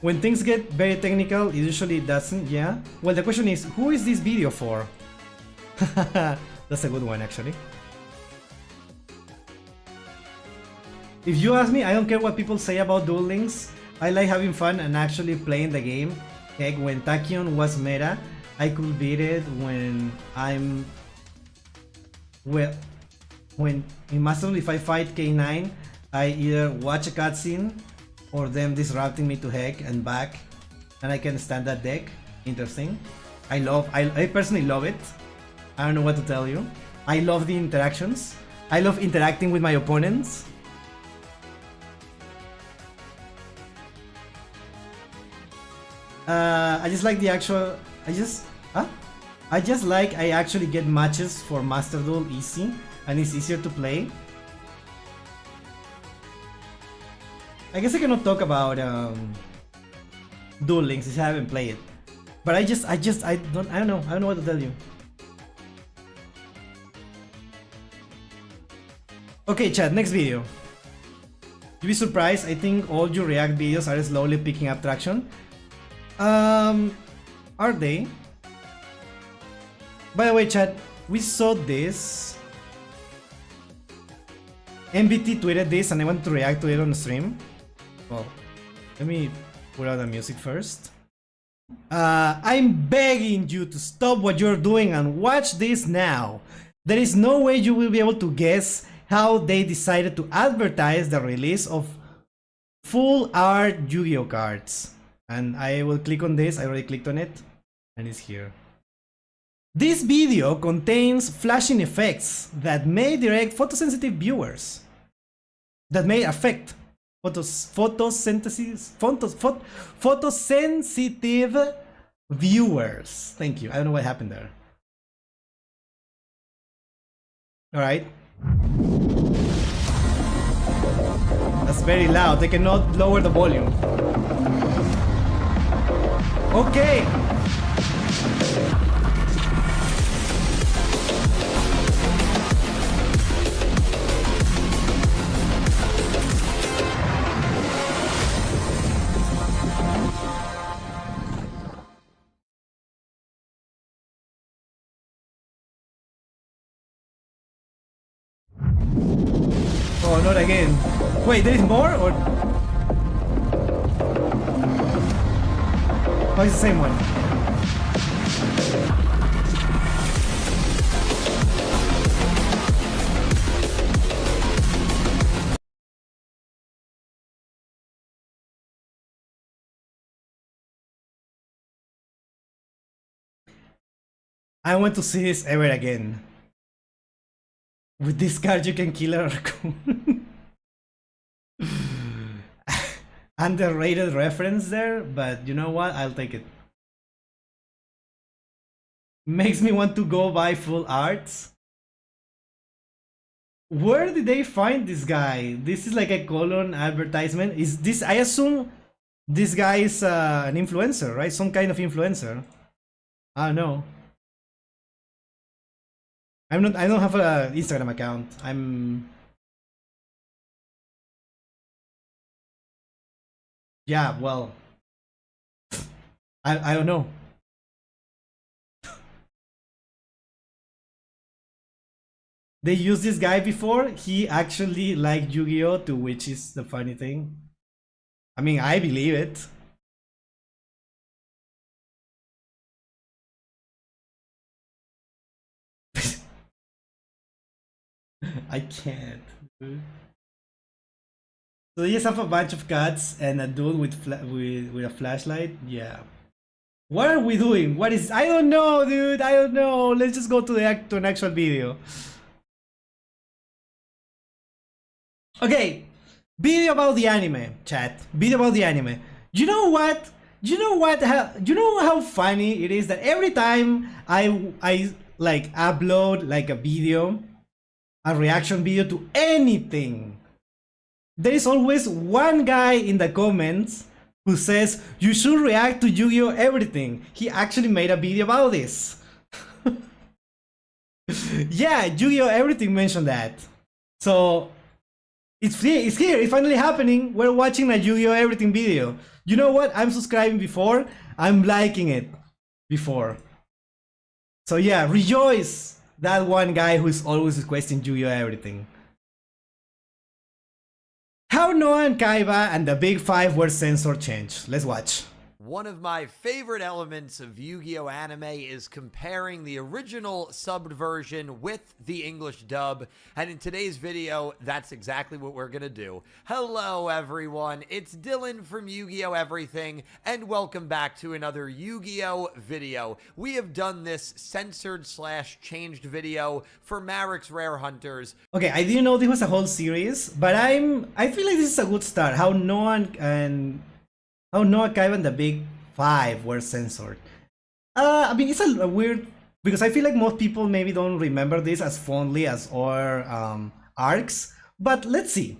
When things get very technical, it usually doesn't, yeah? Well, the question is, who is this video for? That's a good one, actually. If you ask me, I don't care what people say about Duel Links. I like having fun and actually playing the game. Heck, when Tachyon was meta, I could beat it when I'm... Well, when in Masterduel, if I fight K9, I either watch a cutscene or them disrupting me to heck and back, and I can stand that deck. Interesting. I personally love it. I don't know what to tell you. I love the interactions. I love interacting with my opponents. I just like the actual. I just like I actually get matches for Masterduel easy, and it's easier to play. I guess I cannot talk about Duel Links since I haven't played it, but I don't know what to tell you. Okay, chat. Next video. You'll be surprised. I think all your React videos are slowly picking up traction. Are they? By the way, chat, we saw this. MBT tweeted this and I want to react to it on stream. Well, let me put out the music first. I'm begging you to stop what you're doing and watch this now. There is no way you will be able to guess how they decided to advertise the release of full art Yu-Gi-Oh cards. And I will click on this. I already clicked on it and it's here. This video contains flashing effects that may direct photosensitive viewers, that may affect photosensitive viewers. Thank you. I don't know what happened there. All right. That's very loud. They cannot lower the volume. Okay. Oh, not again. Wait, there is more or? Oh, it's the same one. I want to see this ever again. With this card you can kill a raccoon. Underrated reference there, but you know what? I'll take it. Makes me want to go buy full arts. Where did they find this guy? This is like a colon advertisement. Is this? I assume this guy is an influencer, right? Some kind of influencer. I don't know. I don't have an Instagram account. Yeah, well, I don't know. They used this guy before. He actually liked Yu-Gi-Oh! Too, which is the funny thing. I mean, I believe it. I can't. Dude. So they just have a bunch of cats and a dude with a flashlight. Yeah. What are we doing? What is? I don't know, dude. I don't know. Let's just go to to an actual video. Okay, video about the anime, chat. Video about the anime. You know what? You know what? You know how funny it is that every time I like upload like a video, a reaction video to anything, there is always one guy in the comments who says you should react to Yu-Gi-Oh! Everything. He actually made a video about this. Yeah, Yu-Gi-Oh! Everything mentioned that. So it's here, it's finally happening. We're watching a Yu-Gi-Oh! Everything video. You know what? I'm subscribing before, I'm liking it before. So yeah, rejoice that one guy who's always requesting Yu-Gi-Oh! Everything. How Noah and Kaiba and the Big Five were censor changed. Let's watch. One of my favorite elements of Yu-Gi-Oh! Anime is comparing the original subbed version with the English dub, and in today's video, that's exactly what we're gonna do. Hello everyone, it's Dylan from Yu-Gi-Oh! Everything, and welcome back to another Yu-Gi-Oh! Video. We have done this censored/changed video for Marek's Rare Hunters. Okay, I didn't know this was a whole series, but I feel like this is a good start. How Noah, Kaiba, and the Big Five were censored. I mean, it's a weird, because I feel like most people maybe don't remember this as fondly as our arcs. But let's see.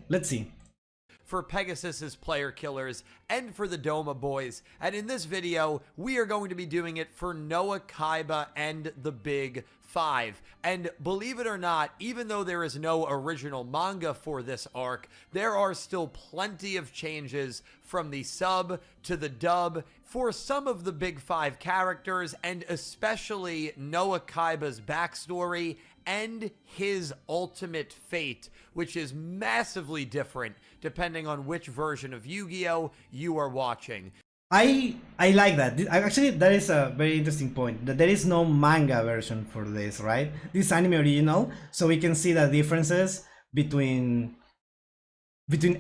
For Pegasus's player killers and for the Doma boys, and in this video we are going to be doing it for Noah, Kaiba, and the Big Five. And believe it or not, even though there is no original manga for this arc, there are still plenty of changes from the sub to the dub for some of the Big Five characters, and especially Noah Kaiba's backstory and his ultimate fate, which is massively different depending on which version of Yu-Gi-Oh! You are watching. I like that. Actually, that is a very interesting point. That there is no manga version for this, right? This is anime original, so we can see the differences between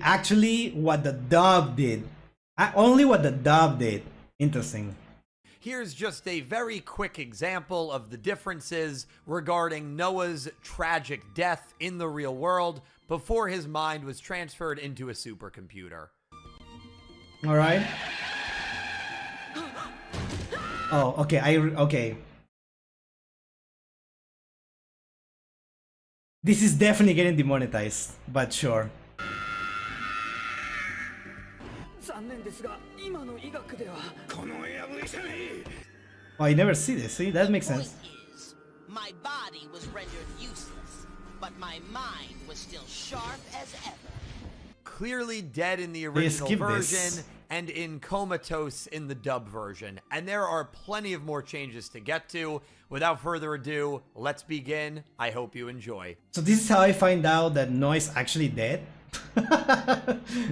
actually what the dub did. Only what the dub did. Interesting. Here's just a very quick example of the differences regarding Noah's tragic death in the real world before his mind was transferred into a supercomputer. All right. Oh, okay. Okay. This is definitely getting demonetized, but sure. Oh, I never see this. See, that makes sense. Is, my body was rendered useless, but my mind was still sharp as ever. Clearly dead in the original version and in comatose in the dub version. And there are plenty of more changes to get to. Without further ado, let's begin. I hope you enjoy. So this is how I find out that Noah is actually dead?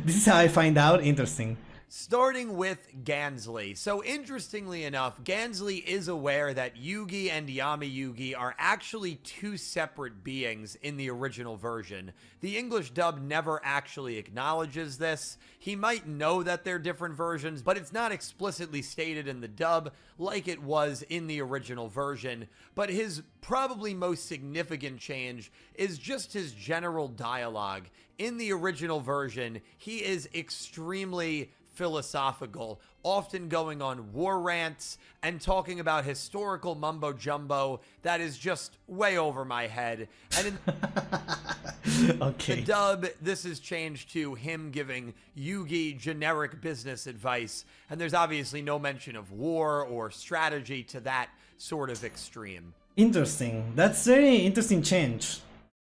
This is how I find out? Interesting. Starting with Gansley. So interestingly enough, Gansley is aware that Yugi and Yami Yugi are actually two separate beings in the original version. The English dub never actually acknowledges this. He might know that they're different versions, but it's not explicitly stated in the dub like it was in the original version. But his probably most significant change is just his general dialogue. In the original version, he is extremely philosophical, often going on war rants and talking about historical mumbo jumbo that is just way over my head. And in okay. the dub, this is changed to him giving Yugi generic business advice, and there's obviously no mention of war or strategy to that sort of extreme. Interesting. That's very interesting change.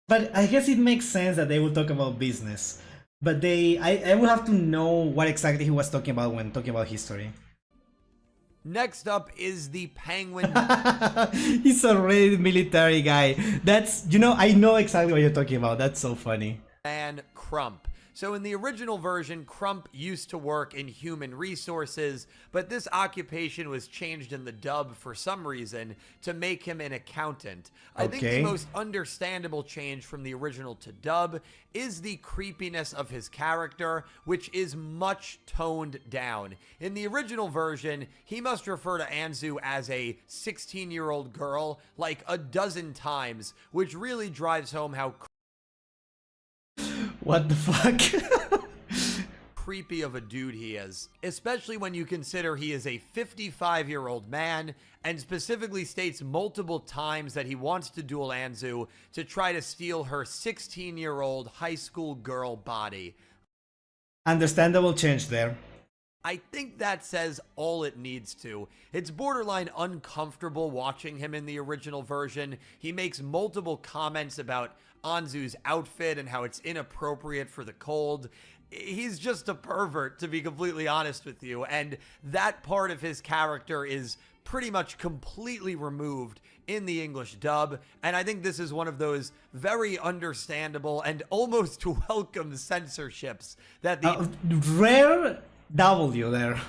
But I guess it makes sense that they will talk about business. But I will have to know what exactly he was talking about when talking about history. Next up is the Penguin. He's a really military guy. That's, you know, I know exactly what you're talking about. That's so funny. And Crump. So in the original version, Crump used to work in human resources, but this occupation was changed in the dub for some reason to make him an accountant. I think the most understandable change from the original to dub is the creepiness of his character, which is much toned down. In the original version, he must refer to Anzu as a 16-year-old girl like a dozen times, which really drives home how what the fuck? creepy of a dude he is, especially when you consider he is a 55-year-old man and specifically states multiple times that he wants to duel Anzu to try to steal her 16-year-old high school girl body. Understandable change there. I think that says all it needs to. It's borderline uncomfortable watching him in the original version. He makes multiple comments about Anzu's outfit and how it's inappropriate for the cold. He's just a pervert, to be completely honest with you, and that part of his character is pretty much completely removed in the English dub, and I think this is one of those very understandable and almost welcome censorships that the rare W there.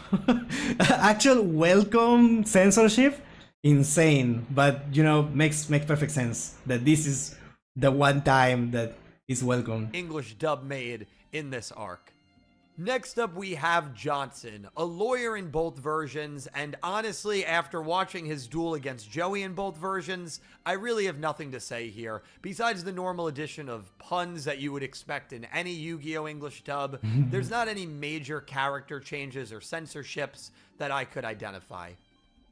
Actual welcome censorship, insane, but you know, makes perfect sense that this is the one time that is welcome. English dub made in this arc. Next up, we have Johnson, a lawyer in both versions, and honestly, after watching his duel against Joey in both versions, I really have nothing to say here, besides the normal addition of puns that you would expect in any Yu-Gi-Oh! English dub. There's not any major character changes or censorships that I could identify.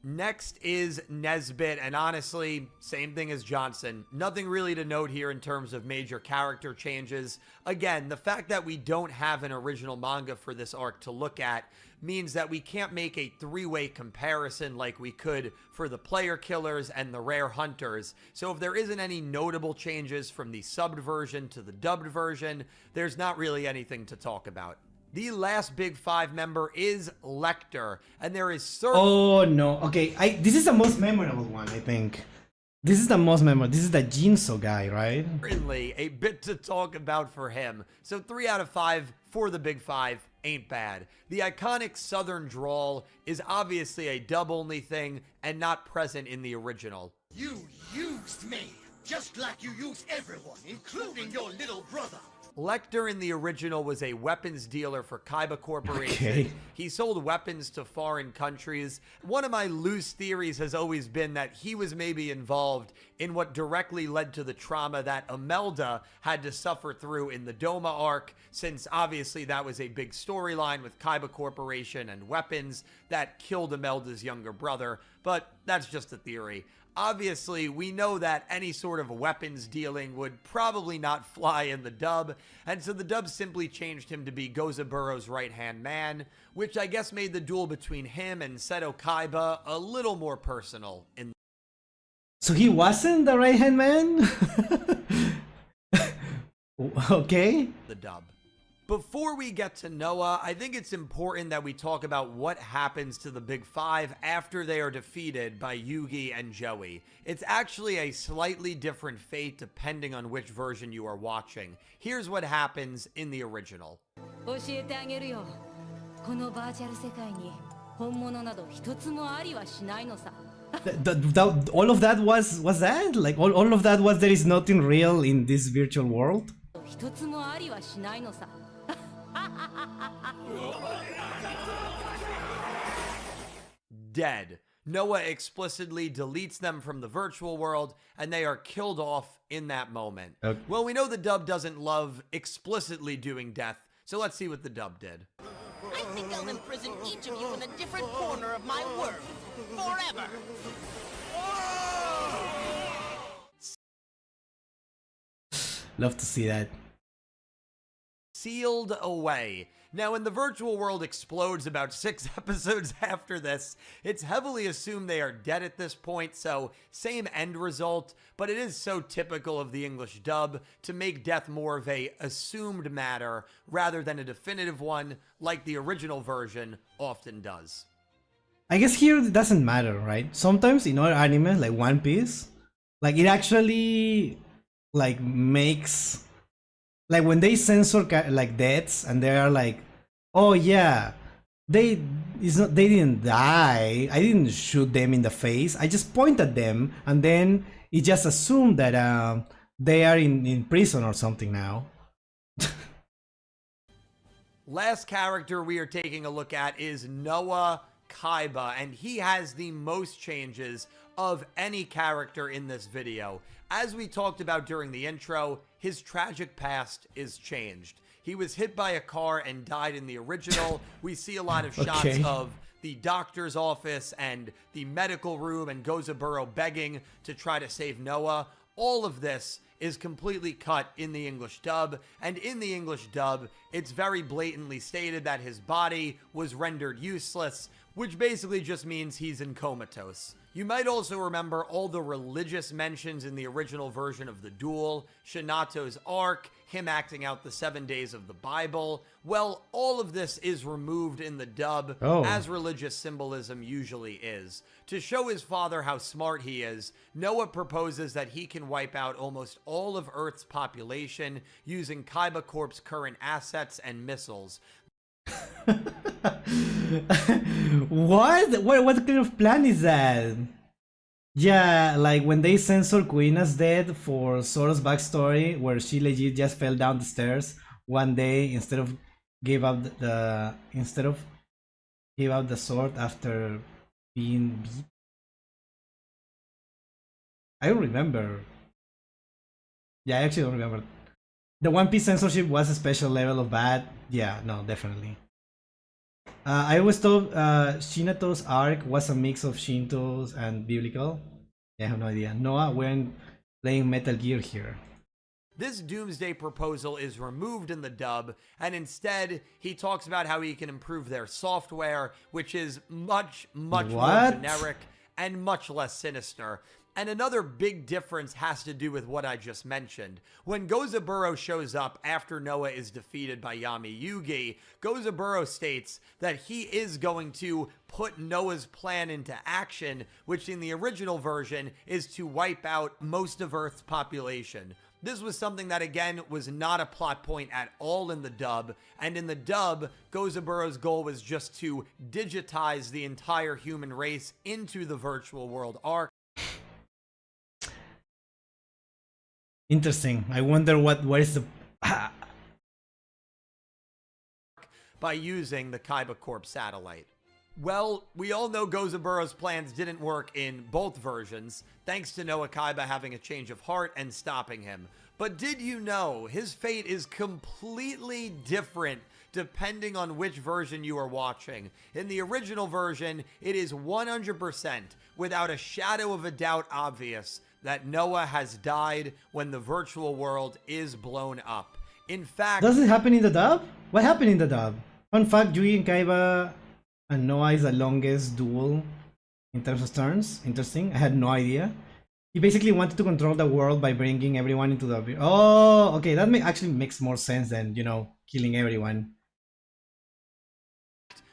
Next is Nesbit, and honestly, same thing as Johnson. Nothing really to note here in terms of major character changes. Again, the fact that we don't have an original manga for this arc to look at means that we can't make a three-way comparison like we could for the player killers and the rare hunters. So if there isn't any notable changes from the subbed version to the dubbed version, there's not really anything to talk about. The last Big Five member is Lecter, and there is oh no, okay, this is the most memorable one, I think. This is the most memorable. This is the Jinso guy, right? certainly a bit to talk about for him. So 3 out of 5 for the Big Five ain't bad. The iconic Southern drawl is obviously a dub-only thing and not present in the original. You used me, just like you use everyone, including your little brother. Lecter in the original was a weapons dealer for Kaiba Corporation. Okay. He sold weapons to foreign countries. One of my loose theories has always been that he was maybe involved in what directly led to the trauma that Imelda had to suffer through in the Doma arc, since obviously that was a big storyline with Kaiba Corporation and weapons that killed Imelda's younger brother, but that's just a theory. Obviously, we know that any sort of weapons dealing would probably not fly in the dub, and so the dub simply changed him to be Gozaburo's right-hand man, which I guess made the duel between him and Seto Kaiba a little more personal. So he wasn't the right-hand man? Okay. The dub. Before we get to Noah, I think it's important that we talk about what happens to the Big Five after they are defeated by Yugi and Joey. It's actually a slightly different fate depending on which version you are watching. Here's what happens in the original. All of that was that? Like all of that was there is nothing real in this virtual world? Dead. Noah explicitly deletes them from the virtual world, and they are killed off in that moment. Okay. Well, we know the dub doesn't love explicitly doing death, so let's see what the dub did. I think I'll imprison each of you in a different corner of my world. Forever. Love to see that. Sealed away. Now, when the virtual world explodes about 6 episodes after this, it's heavily assumed they are dead at this point, so same end result, but it is so typical of the English dub to make death more of a assumed matter rather than a definitive one like the original version often does. I guess here it doesn't matter, right? Sometimes in other anime, like One Piece, like it actually like makes Like when they censor like deaths and they are like, oh yeah, they they didn't die. I didn't shoot them in the face. I just pointed at them and then it just assumed that they are in prison or something now. Last character we are taking a look at is Noah Kaiba, and he has the most changes of any character in this video. As we talked about during the intro, his tragic past is changed. He was hit by a car and died in the original. We see a lot of shots of the doctor's office and the medical room and Gozaburo begging to try to save Noah. All of this is completely cut in the English dub, and in the English dub, it's very blatantly stated that his body was rendered useless, which basically just means he's in comatose. You might also remember all the religious mentions in the original version of the duel, Shinato's arc, him acting out the 7 days of the Bible. Well, all of this is removed in the dub, as religious symbolism usually is. To show his father how smart he is, Noah proposes that he can wipe out almost all of Earth's population using Kaiba Corp's current assets and missiles. What kind of plan is that? Yeah, like when they censor Kuina's death for Sora's backstory, where she legit just fell down the stairs one day instead of gave up the sword after being beat. I don't remember. Yeah, I actually don't remember. The One Piece censorship was a special level of bad. Yeah, no, definitely. I always thought Shinato's arc was a mix of Shinto's and biblical. Yeah, I have no idea. Noah went playing Metal Gear here. This doomsday proposal is removed in the dub, and instead he talks about how he can improve their software, which is much more generic and much less sinister. And another big difference has to do with what I just mentioned. When Gozaburo shows up after Noah is defeated by Yami Yugi, Gozaburo states that he is going to put Noah's plan into action, which in the original version is to wipe out most of Earth's population. This was something that, again, was not a plot point at all in the dub, and in the dub, Gozaburo's goal was just to digitize the entire human race into the virtual world arc. Interesting. I wonder what is the by using the Kaiba Corp satellite. Well, we all know Gozaburo's plans didn't work in both versions, thanks to Noah Kaiba having a change of heart and stopping him. But did you know his fate is completely different depending on which version you are watching? In the original version, it is 100%, without a shadow of a doubt obvious, that Noah has died when the virtual world is blown up. In fact... Does it happen in the dub? What happened in the dub? Fun fact, Yugi and Kaiba and Noah is the longest duel in terms of turns. Interesting. I had no idea. He basically wanted to control the world by bringing everyone into the... Oh, okay. That actually makes more sense than, you know, killing everyone.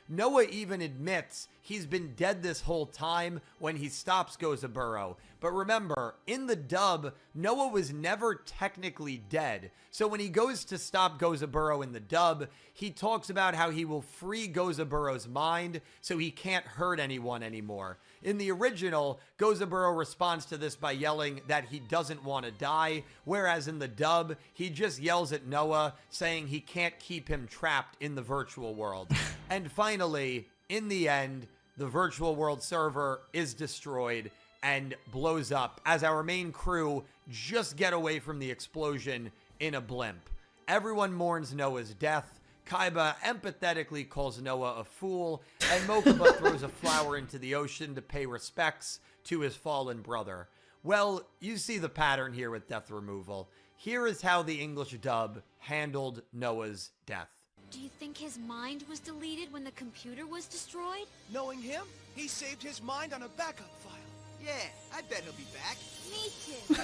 Noah even admits he's been dead this whole time when he stops Gozaburo. But remember, in the dub, Noah was never technically dead. So when he goes to stop Gozaburo in the dub, he talks about how he will free Gozaburo's mind so he can't hurt anyone anymore. In the original, Gozaburo responds to this by yelling that he doesn't want to die, whereas in the dub, he just yells at Noah, saying he can't keep him trapped in the virtual world. And finally, in the end, the virtual world server is destroyed and blows up as our main crew just get away from the explosion in a blimp. Everyone mourns Noah's death. Kaiba empathetically calls Noah a fool, and Mokuba throws a flower into the ocean to pay respects to his fallen brother. Well, you see the pattern here with death removal. Here is how the English dub handled Noah's death. Do you think his mind was deleted when the computer was destroyed? Knowing him, he saved his mind on a backup file. Yeah, I bet he'll be back. Me too.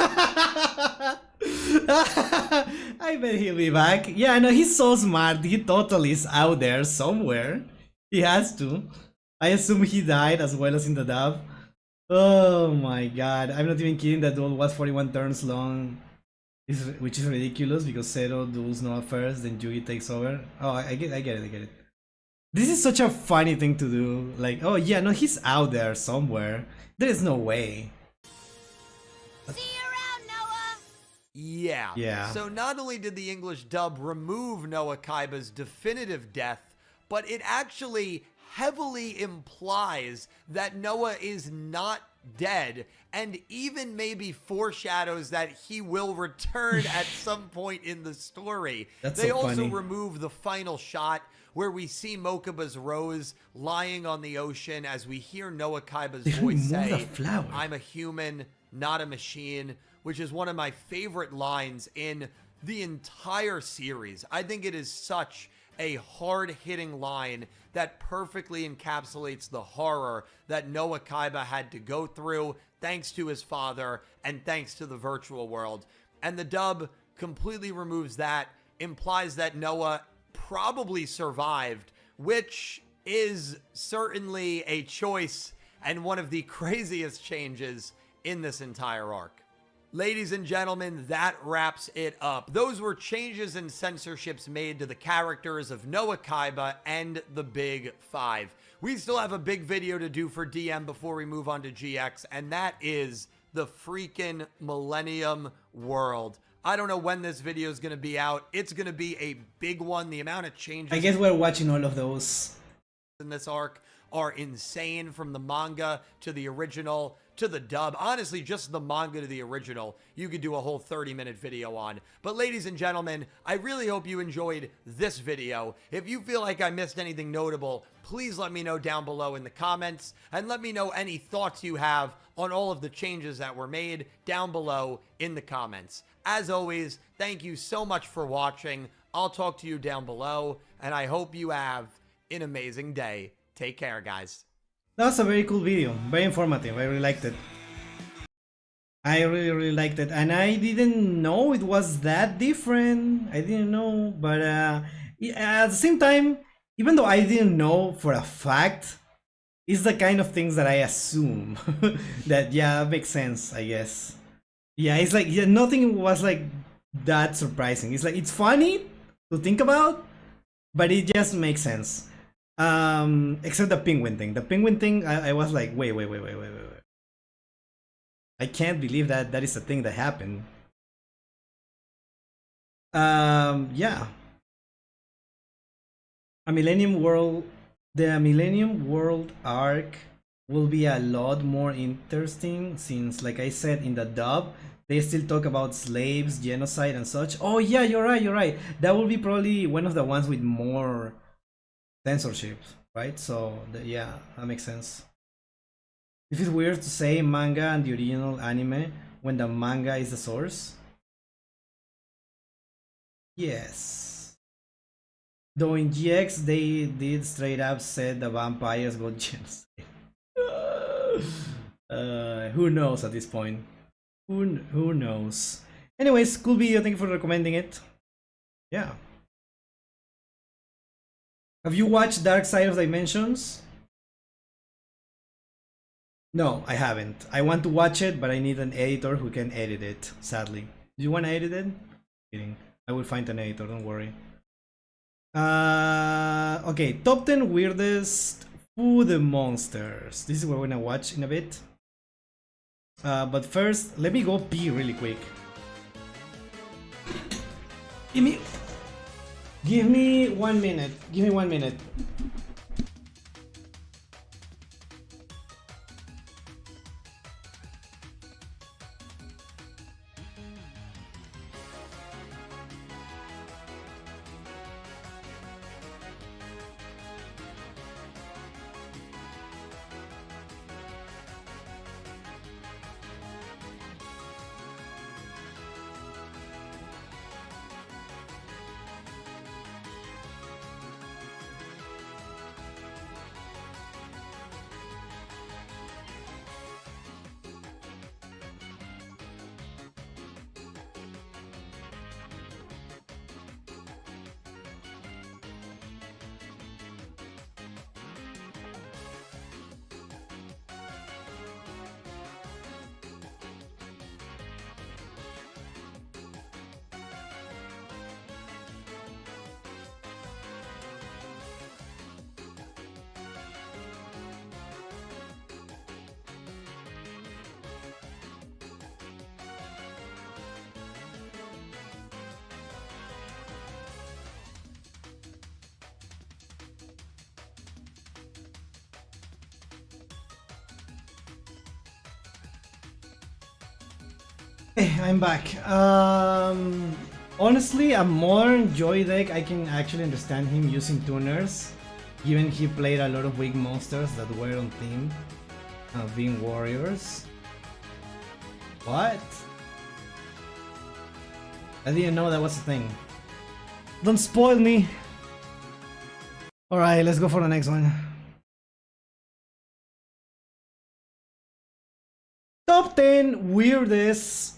I bet he'll be back. Yeah, no, he's so smart. He totally is out there somewhere. He has to. I assume he died as well as in the dub. Oh my god. I'm not even kidding. That duel was 41 turns long. Which is ridiculous because Zero duels Noah first, then Yugi takes over. Oh, I get it. This is such a funny thing to do. Like, oh yeah, no, he's out there somewhere. There is no way. See you around, Noah! Yeah. Yeah. So not only did the English dub remove Noah Kaiba's definitive death, but it actually heavily implies that Noah is not dead, and even maybe foreshadows that he will return at some point in the story. They so also funny. remove the final shot where we see Mokuba's rose lying on the ocean as we hear Noah Kaiba's They voice remove the say, flower. "I'm a human, not a machine," which is one of my favorite lines in the entire series. I think it is such a hard-hitting line that perfectly encapsulates the horror that Noah Kaiba had to go through thanks to his father and thanks to the virtual world. And the dub completely removes that, implies that Noah probably survived, which is certainly a choice and one of the craziest changes in this entire arc. Ladies and gentlemen, that wraps it up. Those were changes and censorships made to the characters of Noah Kaiba and the Big Five. We still have a big video to do for DM before we move on to GX, and that is the freaking Millennium World. I don't know when this video is going to be out. It's going to be a big one. The amount of changes I guess we're watching all of those. in this arc are insane, from the manga to the original to the dub. Honestly, just the manga to the original, you could do a whole 30-minute video on. But ladies and gentlemen, I really hope you enjoyed this video. If you feel like I missed anything notable, please let me know down below in the comments, and let me know any thoughts you have on all of the changes that were made down below in the comments. As always, thank you so much for watching. I'll talk to you down below, and I hope you have an amazing day. Take care, guys. That was a very cool video, very informative. I really liked it. I really liked it, and I didn't know it was that different. I didn't know, but at the same time, even though I didn't know for a fact, it's the kind of things that I assume that that makes sense, I guess. Yeah, it's like nothing was like that surprising. It's like it's funny to think about, but it just makes sense. Except the penguin thing. The penguin thing, I was like, wait. I can't believe that that is a thing that happened. Yeah. The Millennium World arc will be a lot more interesting since, like I said in the dub, they still talk about slaves, genocide, and such. Oh yeah, you're right. That will be probably one of the ones with more censorship, right? So yeah, that makes sense. If it's weird to say manga and the original anime when the manga is the source. Yes. Though in GX they did straight up said the vampires got genocide. Who knows at this point? Who knows? Anyways, cool video. Thank you for recommending it. Yeah. Have you watched Dark Side of Dimensions? No, I haven't. I want to watch it, but I need an editor who can edit it, sadly. Do you want to edit it? Kidding. I will find an editor, don't worry. Okay, top 10 weirdest food monsters. This is what we're gonna watch in a bit. But first, let me go pee really quick. Give me 1 minute. Give me 1 minute. Hey, I'm back. Honestly, a modern Joy deck, I can actually understand him using tuners, given he played a lot of weak monsters that were on theme, being warriors. What? I didn't know that was a thing. Don't spoil me! Alright, let's go for the next one. Top 10 weirdest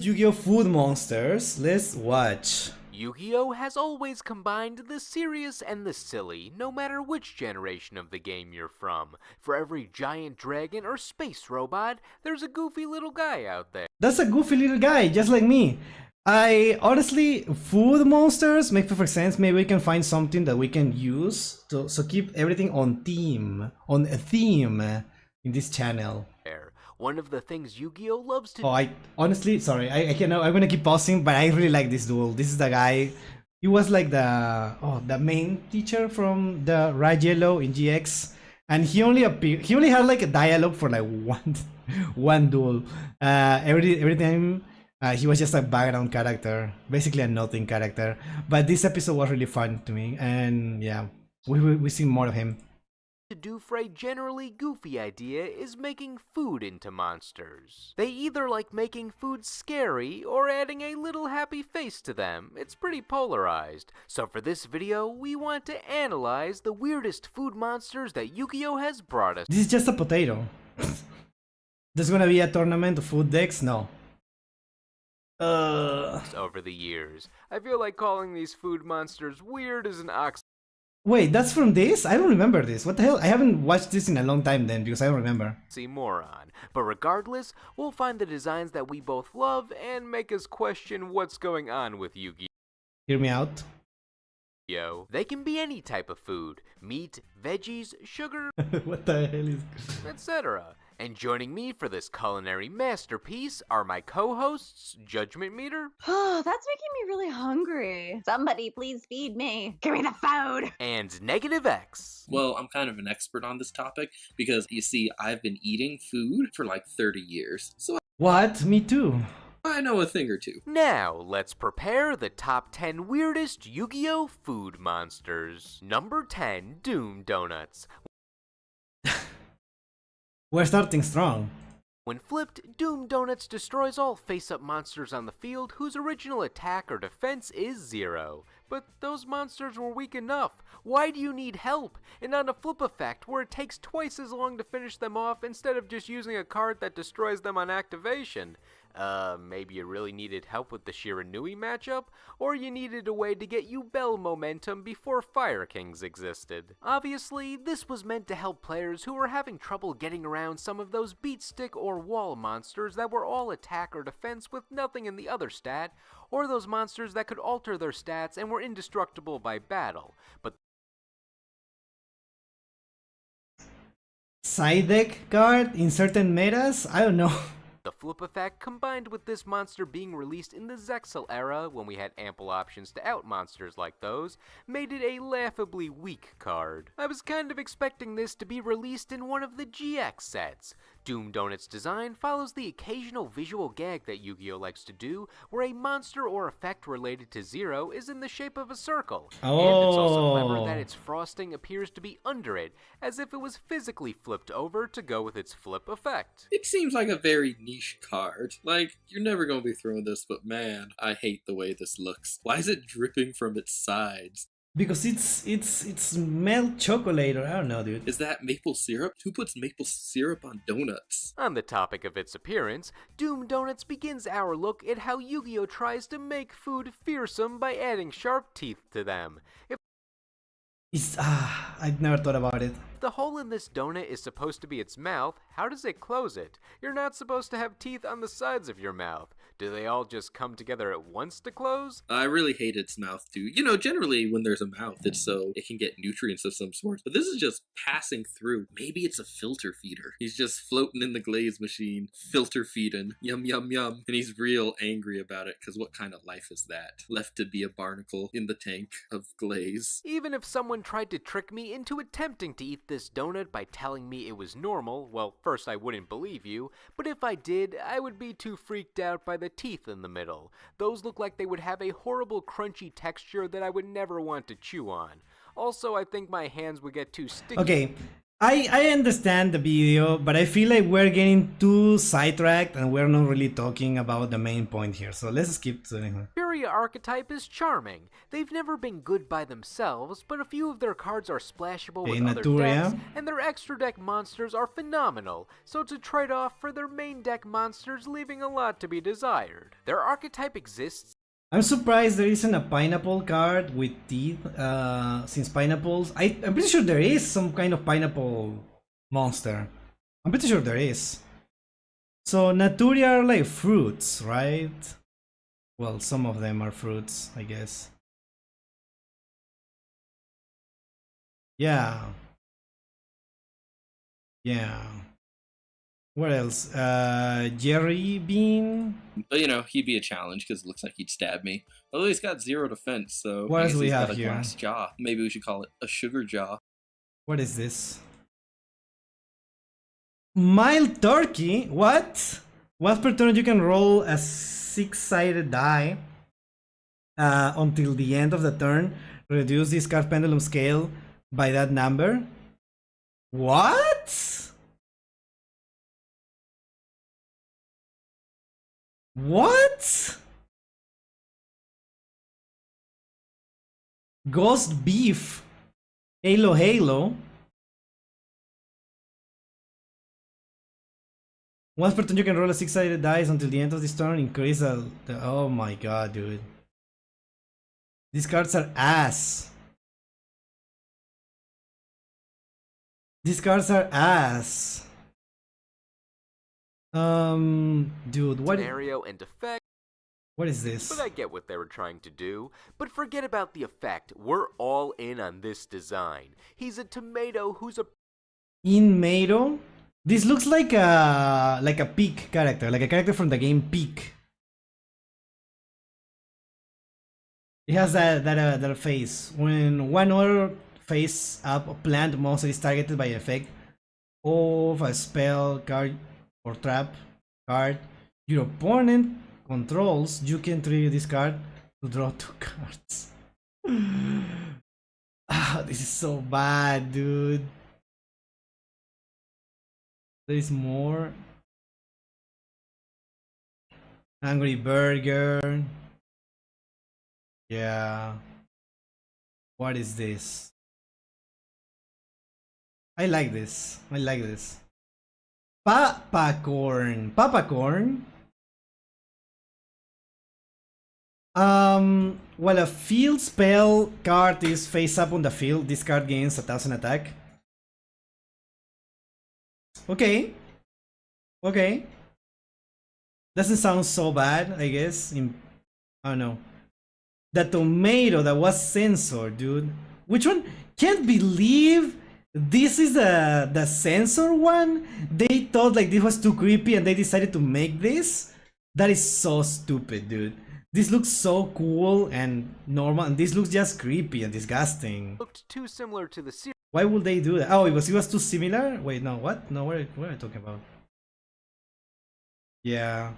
Yu-Gi-Oh! Food monsters. Let's watch. Yu-Gi-Oh! Has always combined the serious and the silly, no matter which generation of the game you're from. For every giant dragon or space robot, there's a goofy little guy out there. That's a goofy little guy, just like me. I honestly, food monsters make perfect sense. Maybe we can find something that we can use to keep everything on a theme in this channel. One of the things Yu-Gi-Oh! Loves to... Oh, I honestly, sorry, I cannot, I'm gonna keep pausing, but I really like this duel. This is the guy, he was like the main teacher from the Red Yellow in GX, and he only had like a dialogue for like one duel. Every time he was just a background character, basically a nothing character. But this episode was really fun to me, and yeah, we see more of him. To do for a generally goofy idea is making food into monsters. They either like making food scary or adding a little happy face to them. It's pretty polarized. So for this video, we want to analyze the weirdest food monsters that Yu-Gi-Oh! Has brought us. This is just a potato. There's gonna be a tournament of food decks? No. Over the years. I feel like calling these food monsters weird is an oxymoron. Wait, that's from this? I don't remember this. What the hell? I haven't watched this in a long time then, because I don't remember. But regardless, we'll find the designs that we both love and make us question what's going on with Yu-Gi-Oh! Hear me out. They can be any type of food. Meat, veggies, sugar, what the hell is... etc. And joining me for this culinary masterpiece are my co-hosts, Judgment Meter. Oh, that's making me really hungry. Somebody please feed me. Give me the food. And Negative X. Well, I'm kind of an expert on this topic because, you see, I've been eating food for like 30 years. So what? Me too. I know a thing or two. Now, let's prepare the top 10 weirdest Yu-Gi-Oh! Food monsters. Number 10, Doom Donuts. We're starting strong. When flipped, Doom Donuts destroys all face-up monsters on the field whose original attack or defense is 0. But those monsters were weak enough. Why do you need help? And on a flip effect where it takes twice as long to finish them off instead of just using a card that destroys them on activation? Maybe you really needed help with the Shiranui matchup? Or you needed a way to get you Bell momentum before Fire Kings existed? Obviously, this was meant to help players who were having trouble getting around some of those beat stick or wall monsters that were all attack or defense with nothing in the other stat, or those monsters that could alter their stats and were indestructible by battle. But Side deck card in certain metas? I don't know. the flip effect, combined with this monster being released in the Zexal era when we had ample options to out monsters like those, made it a laughably weak card. I was kind of expecting this to be released in one of the GX sets. Doom Donut's design follows the occasional visual gag that Yu-Gi-Oh! Likes to do, where a monster or effect related to 0 is in the shape of a circle. And it's also clever that its frosting appears to be under it, as if it was physically flipped over to go with its flip effect. It seems like a very niche card. Like, you're never gonna be throwing this, but man, I hate the way this looks. Why is it dripping from its sides? Because it's milk chocolate, or I don't know, dude. Is that maple syrup? Who puts maple syrup on donuts? On the topic of its appearance, Doom Donuts begins our look at how Yu-Gi-Oh! Tries to make food fearsome by adding sharp teeth to them. I've never thought about it. If the hole in this donut is supposed to be its mouth, how does it close it? You're not supposed to have teeth on the sides of your mouth. Do they all just come together at once to close? I really hate its mouth too. You know, generally when there's a mouth, it's so it can get nutrients of some sort. But this is just passing through. Maybe it's a filter feeder. He's just floating in the glaze machine, filter feeding. Yum, yum, yum. And he's real angry about it, because what kind of life is that? Left to be a barnacle in the tank of glaze. Even if someone tried to trick me into attempting to eat this donut by telling me it was normal, well, first I wouldn't believe you, but if I did, I would be too freaked out by the teeth in the middle. Those look like they would have a horrible crunchy texture that I would never want to chew on. Also, I think my hands would get too sticky. Okay, I understand the video, but I feel like we're getting too sidetracked and we're not really talking about the main point here. So let's skip to the next one. Furia archetype is charming. They've never been good by themselves, but a few of their cards are splashable with other decks, and their extra deck monsters are phenomenal, so it's a trade-off for their main deck monsters, leaving a lot to be desired. Their archetype exists. I'm surprised there isn't a pineapple card with teeth, since pineapples... I'm pretty sure there is some kind of pineapple monster. I'm pretty sure there is. So Naturia are like fruits, right? Well, some of them are fruits, I guess. Yeah. Yeah. What else? Jerry Bean? But, you know, he'd be a challenge because it looks like he'd stab me. Although he's got 0 defense, so what else we have got a here? glass jaw. Maybe we should call it a sugar jaw. What is this? Mild turkey? What? Once per turn you can roll a 6-sided die until the end of the turn. Reduce this card pendulum scale by that number. What? What? Ghost beef. Halo Halo. Once per turn you can roll a 6-sided dice until the end of this turn. Increase the... Oh my god, dude. These cards are ass. These cards are ass. Dude, what? Scenario and effect. What is this? But I get what they were trying to do. But forget about the effect. We're all in on this design. He's a tomato who's a... In Mato? This looks like a Peak character, like a character from the game Peak. It has that face. When one other face up plant monster is targeted by effect of a spell card or trap card your opponent controls, you can trigger this card to draw 2 cards. Ah, this is so bad, dude. There is more. Angry Burger. Yeah. What is this? I like this. I like this. Papacorn. Papacorn? While a field spell card is face up on the field, this card gains 1000 attack. Okay. Okay. Doesn't sound so bad, I guess. I don't know. The tomato that was censored, dude. Which one? Can't believe this is the censor one. They thought like this was too creepy and they decided to make this. That is so stupid, dude. This looks so cool and normal, and this looks just creepy and disgusting. Looked too similar to the series. Why would they do that? Oh, it was too similar? Wait, no, what? No, what are you talking about? Yeah.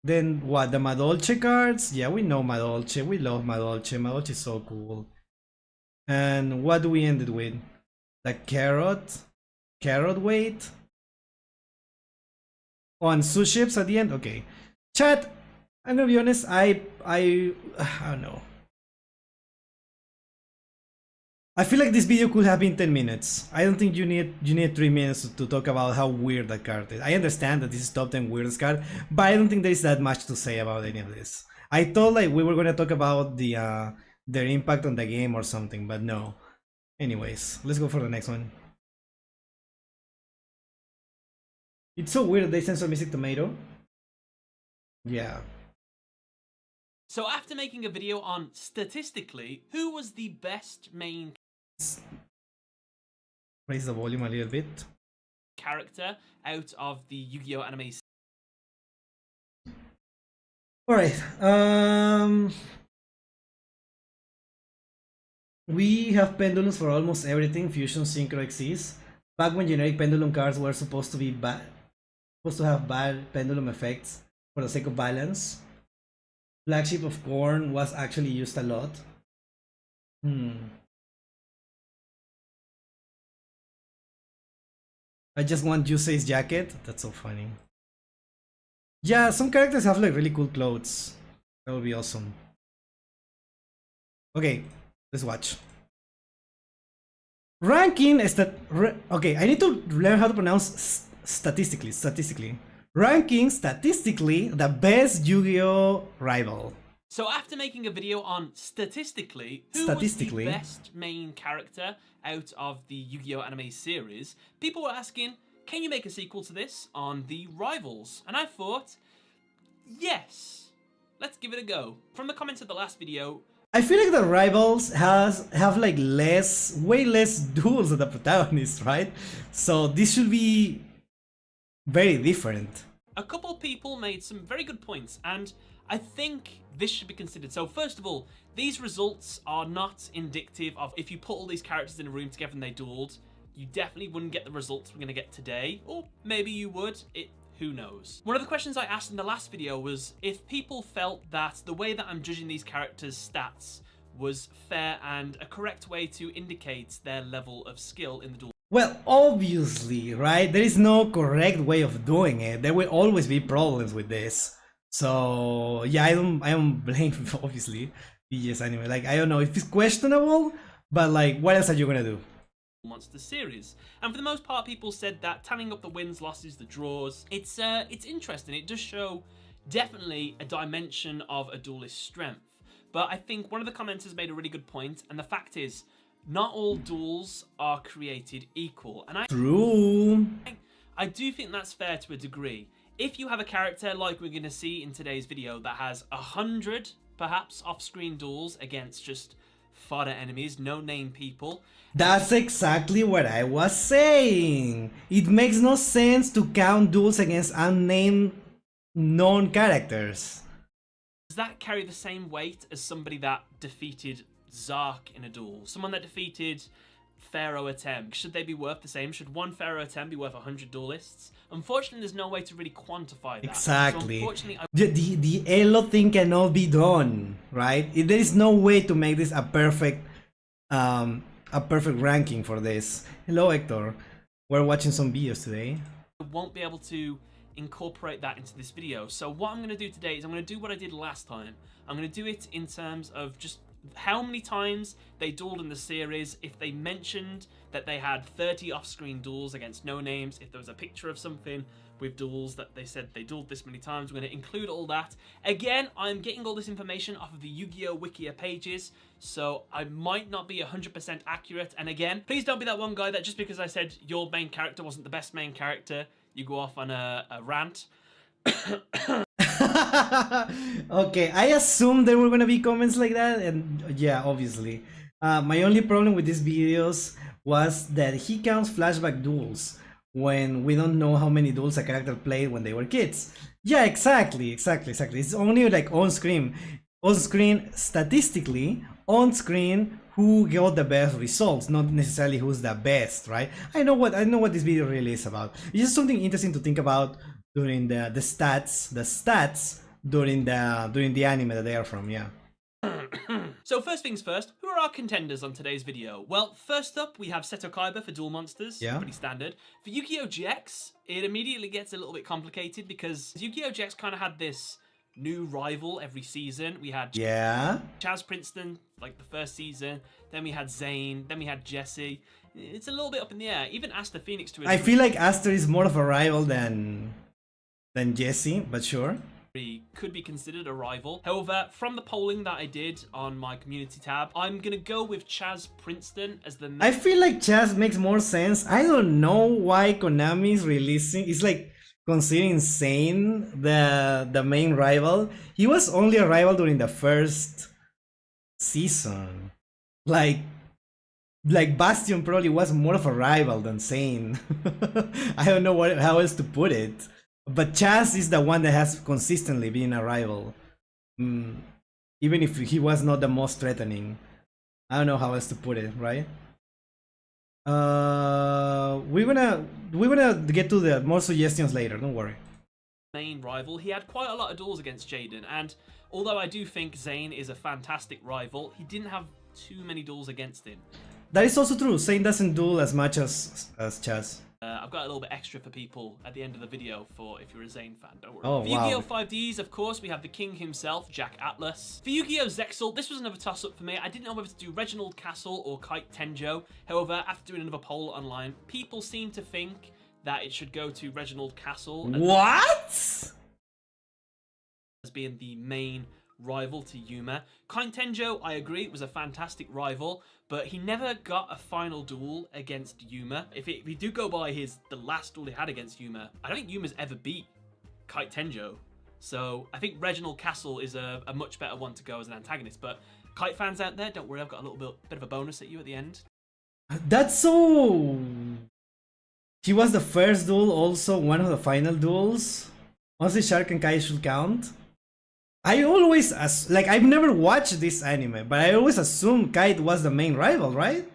Then what, the Madolche cards? Yeah, we know Madolche. We love Madolche. Madolche is so cool. And what do we end it with? The carrot? Carrot weight? Oh, and suships at the end? Okay. Chat, I'm gonna be honest, I don't know. I feel like this video could have been 10 minutes. I don't think you need 3 minutes to talk about how weird that card is. I understand that this is top 10 weirdest card, but I don't think there is that much to say about any of this. I thought like we were gonna talk about their impact on the game or something, but no. Anyways, let's go for the next one. It's so weird that they censor Mystic Tomato. Yeah. So after making a video on statistically who was the best main Raise the volume a little bit. character out of the Yu-Gi-Oh anime. Alright, we have pendulums for almost everything. Fusion, Synchro exists. Back when generic pendulum cards were supposed to be bad, supposed to have bad pendulum effects for the sake of balance, Flagship of Corn was actually used a lot. I just want Yusei's jacket. That's so funny. Yeah, some characters have like really cool clothes. That would be awesome. Okay, let's watch. Ranking is that. Okay, I need to learn how to pronounce statistically. Ranking statistically the best Yu-Gi-Oh rival. So after making a video on statistically who was the best main character out of the Yu-Gi-Oh anime series, people were asking, can you make a sequel to this on the rivals? And I thought, yes, let's give it a go. From the comments of the last video, I feel like the rivals have like way less duels than the protagonists, right? So this should be very different. A couple people made some very good points, and I think this should be considered. So first of all, these results are not indicative of if you put all these characters in a room together and they dueled, you definitely wouldn't get the results we're going to get today, or maybe you would. Who knows? One of the questions I asked in the last video was if people felt that the way that I'm judging these characters' stats was fair and a correct way to indicate their level of skill in the duel. Well, obviously, right? There is no correct way of doing it. There will always be problems with this. So yeah, I don't blame obviously BGS anime. Like I don't know if it's questionable, but like what else are you gonna do? Monster series, and for the most part people said that tallying up the wins, losses, the draws, it's interesting. It does show definitely a dimension of a duelist's strength, but I think one of the commenters made a really good point, and the fact is not all duels are created equal, and I do think that's fair to a degree. If you have a character like we're going to see in today's video that has 100 perhaps off-screen duels against just fodder enemies, no-name people. That's exactly what I was saying. It makes no sense to count duels against unnamed known characters. Does that carry the same weight as somebody that defeated Zark in a duel? Someone that defeated Pharaoh Atem? Should they be worth the same? Should one Pharaoh Atem be worth 100 duelists? Unfortunately, there's no way to really quantify that. Exactly. So unfortunately, the elo thing cannot be done, right? There is no way to make this a perfect ranking for this. Hello, Hector. We're watching some videos today. I won't be able to incorporate that into this video. So what I'm going to do today is I'm going to do what I did last time. I'm going to do it in terms of just how many times they dueled in the series, if they mentioned that they had 30 off-screen duels against no-names, if there was a picture of something with duels that they said they dueled this many times. We're going to include all that. Again, I'm getting all this information off of the Yu-Gi-Oh Wikia pages, so I might not be 100% accurate. And again, please don't be that one guy that just because I said your main character wasn't the best main character, you go off on a rant. Okay, I assumed there were gonna be comments like that, and yeah, obviously. My only problem with these videos was that he counts flashback duels when we don't know how many duels a character played when they were kids. Yeah, exactly. It's only like on screen statistically, on screen who got the best results, not necessarily who's the best, right? I know what this video really is about. It's just something interesting to think about during the stats during the anime that they are from, yeah. So first things first, who are our contenders on today's video? Well, first up we have Seto Kaiba for Duel Monsters, pretty standard. For Yu-Gi-Oh! GX, it immediately gets a little bit complicated because Yu-Gi-Oh! GX kind of had this new rival every season. We had Chaz Princeton, like the first season, then we had Zane, then we had Jesse. It's a little bit up in the air. Even Aster Phoenix to I feel like Aster is more of a rival than Jesse, but sure. Could be considered a rival. However, from the polling that I did on my community tab, I'm gonna go with Chaz Princeton as the main. I feel like Chaz makes more sense. I don't know why Konami is releasing. It's like considering Zane the main rival. He was only a rival during the first season. Like Bastion probably was more of a rival than Zane. I don't know how else to put it. But Chaz is the one that has consistently been a rival. Even if he was not the most threatening. I don't know how else to put it, right? We're gonna get to the more suggestions later. Don't worry. Main rival, he had quite a lot of duels against Jaden, and although I do think Zane is a fantastic rival, he didn't have too many duels against him. That is also true. Zane doesn't duel as much as Chaz. I've got a little bit extra for people at the end of the video for if you're a Zane fan, don't worry. Oh, for wow. Yu-Gi-Oh! 5Ds, of course, we have the king himself, Jack Atlas. For Yu-Gi-Oh! Zexal, this was another toss-up for me. I didn't know whether to do Reginald Castle or Kite Tenjo. However, after doing another poll online, people seem to think that it should go to Reginald Castle. What? As being the main rival to Yuma. Kite Tenjo, I agree, was a fantastic rival, but he never got a final duel against Yuma. If we do go by the last duel he had against Yuma, I don't think Yuma's ever beat Kite Tenjo. So I think Reginald Castle is a much better one to go as an antagonist. But Kite fans out there, don't worry, I've got a little bit of a bonus at you at the end. That's so... He was the first duel, also one of the final duels. Honestly, Shark and Kai should count. I always, I've never watched this anime, but I always assumed Kite was the main rival, right?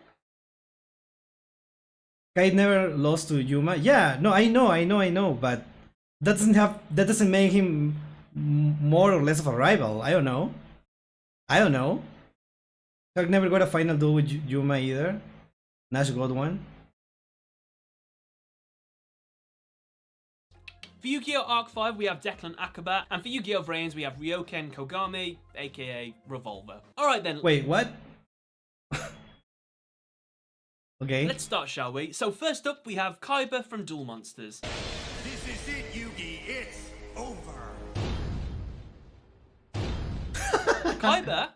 Kite never lost to Yuma. Yeah, no, I know, but that doesn't make him more or less of a rival. I don't know. Shark never got a final duel with Yuma either. Nash got one. For Yu-Gi-Oh! Arc 5, we have Declan Akaba, and for Yu-Gi-Oh! Vrains, we have Ryoken Kogami, aka Revolver. Alright then. Wait, what? Okay. Let's start, shall we? So first up, we have Kaiba from Duel Monsters. This is it, Yugi. It's over. Kaiba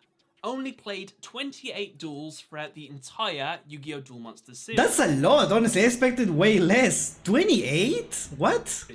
only played 28 duels throughout the entire Yu-Gi-Oh! Duel Monsters series. That's a lot, honestly. I expected way less. 28? What?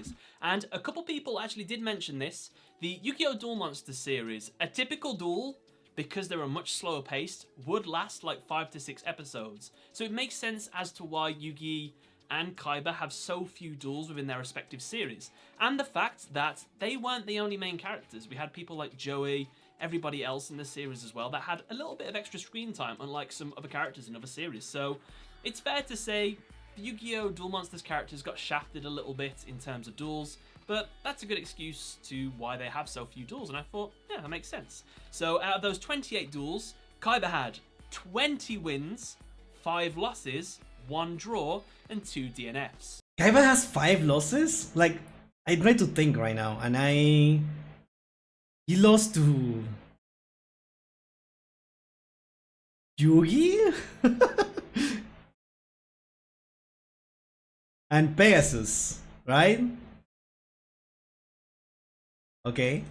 And a couple people actually did mention this. The Yu-Gi-Oh! Duel Monsters series, a typical duel, because they were much slower paced, would last like 5 to 6 episodes. So it makes sense as to why Yugi and Kaiba have so few duels within their respective series. And the fact that they weren't the only main characters. We had people like Joey, everybody else in the series as well, that had a little bit of extra screen time, unlike some other characters in other series. So it's fair to say the Yu-Gi-Oh! Duel Monsters characters got shafted a little bit in terms of duels, but that's a good excuse to why they have so few duels, and I thought, yeah, that makes sense. So out of those 28 duels, Kaiba had 20 wins, 5 losses, 1 draw, and 2 DNFs. Kaiba has 5 losses? Like, I try to think right now, and he lost to Yugi? And Pegasus, right? Okay.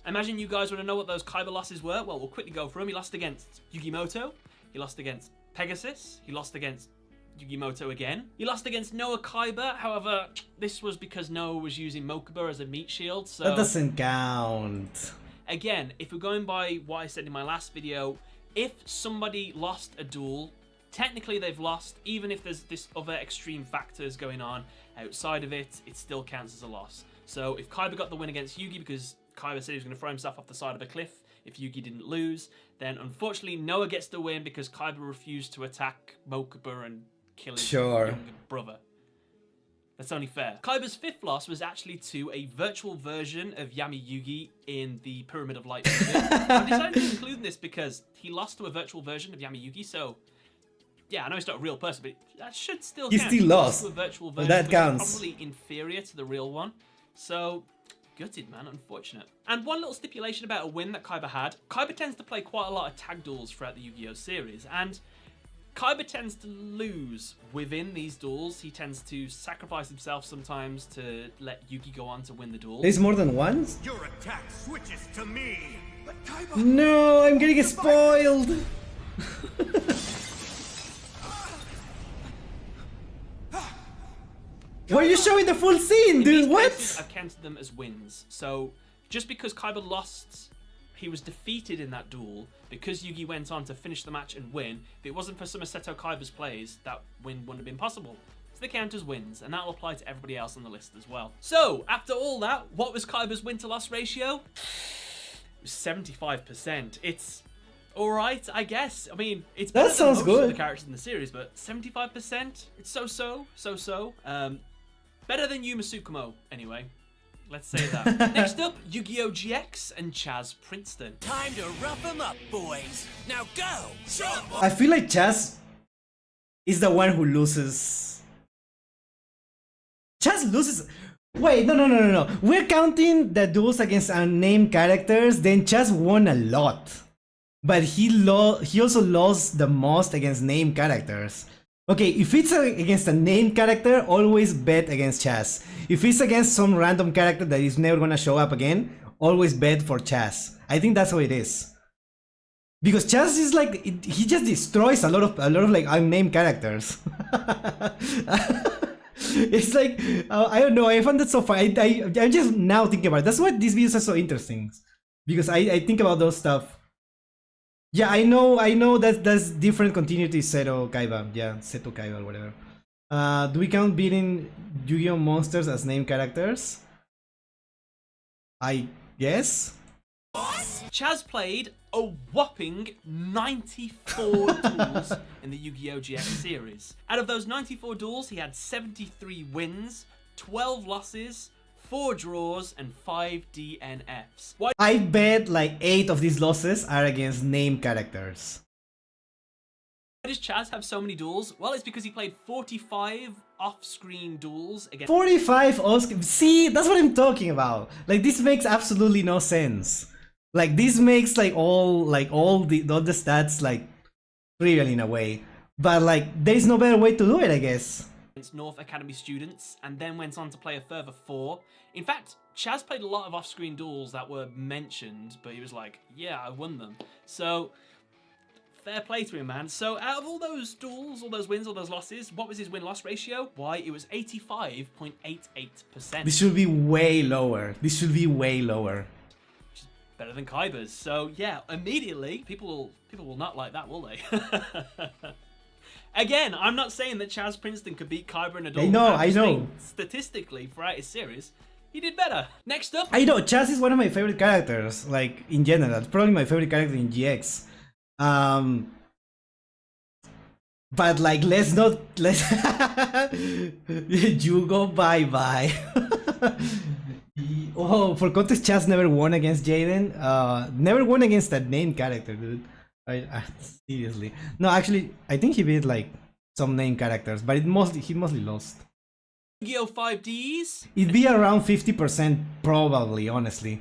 Imagine you guys want to know what those Kaiba losses were. Well, we'll quickly go through them. He lost against Yugimoto. He lost against Pegasus. He lost against Yugimoto again. He lost against Noah Kaiba. However, this was because Noah was using Mokuba as a meat shield. So that doesn't count. Again, if we're going by what I said in my last video, if somebody lost a duel, technically they've lost. Even if there's this other extreme factors going on outside of it, it still counts as a loss. So if Kaiba got the win against Yugi because Kaiba said he was going to throw himself off the side of a cliff if Yugi didn't lose, then unfortunately Noah gets the win because Kaiba refused to attack Mokuba and kill his younger brother. That's only fair. Kaiba's 5th loss was actually to a virtual version of Yami Yugi in the Pyramid of Light movie. I decided to include this because he lost to a virtual version of Yami Yugi, so yeah, I know he's not a real person, but that should still count. He still lost. To a virtual version, that counts. Probably inferior to the real one. So, gutted, man, unfortunate. And one little stipulation about a win that Kaiba had. Kaiba tends to play quite a lot of tag duels throughout the Yu-Gi-Oh! Series, and Kaiba tends to lose within these duels. He tends to sacrifice himself sometimes to let Yugi go on to win the duel. There's more than once? Your attack switches to me. But Kaiba... No, I'm getting spoiled. Why are you showing the full scene, dude? What? I've counted them as wins. So just because Kaiba lost, he was defeated in that duel because Yugi went on to finish the match and win. If it wasn't for Somersetto Kaiba's plays, that win wouldn't have been possible. So they count as wins, and that will apply to everybody else on the list as well. So after all that, what was Kaiba's win to loss ratio? It was 75%. It's Alright, I guess. I mean, it's That better sounds than most of good. the characters in the series, but 75%? It's so-so. Better than Yuma Tsukumo, anyway. Let's say that. Next up, Yu-Gi-Oh! GX and Chaz Princeton. Time to rough them up, boys. Now go! I feel like Chaz is the one who loses. Chaz loses. Wait, no. We're counting the duels against unnamed characters. Then Chaz won a lot, but he also lost the most against named characters. Okay, if it's against a named character, always bet against Chaz. If it's against some random character that is never gonna show up again, always bet for Chaz. I think that's how it is. Because Chaz is like, he just destroys a lot of like unnamed characters. It's like, I don't know, I found that so fun. I'm just now thinking about it. That's why these videos are so interesting. Because I think about those stuff. Yeah, I know that's different continuity Seto Kaiba. Yeah, Seto Kaiba or whatever. Do we count beating Yu-Gi-Oh! Monsters as named characters? I guess? Chaz played a whopping 94 duels in the Yu-Gi-Oh! GX series. Out of those 94 duels, he had 73 wins, 12 losses, 4 draws, and 5 DNFs. I bet like 8 of these losses are against named characters. Why does Chaz have so many duels? Well, it's because he played 45 off-screen duels against 45 Oscar. See, that's what I'm talking about. Like, this makes absolutely no sense. Like, this makes like all the stats like trivial in a way. But like, there's no better way to do it, I guess. Against North Academy students, and then went on to play a further 4. In fact, Chaz played a lot of off-screen duels that were mentioned, but he was like, yeah, I won them. So, fair play to him, man. So, out of all those duels, all those wins, all those losses, what was his win-loss ratio? Why, it was 85.88%. This should be way lower. Which is better than Kaiba's. So, yeah, immediately, people will not like that, will they? Again, I'm not saying that Chaz Princeton could beat Kaiba in a duel. I know. Statistically, throughout his series, he did better. Next up, I know, Chaz is one of my favorite characters, like, in general. It's probably my favorite character in GX. But, like, let's yugioh, bye-bye. Oh, for context, Chaz never won against Jaden. Never won against that named character, dude. Seriously. No, actually, I think he beat, like, some named characters, but he mostly lost. Yu-Gi-Oh! 5Ds. It'd be around 50% probably, honestly.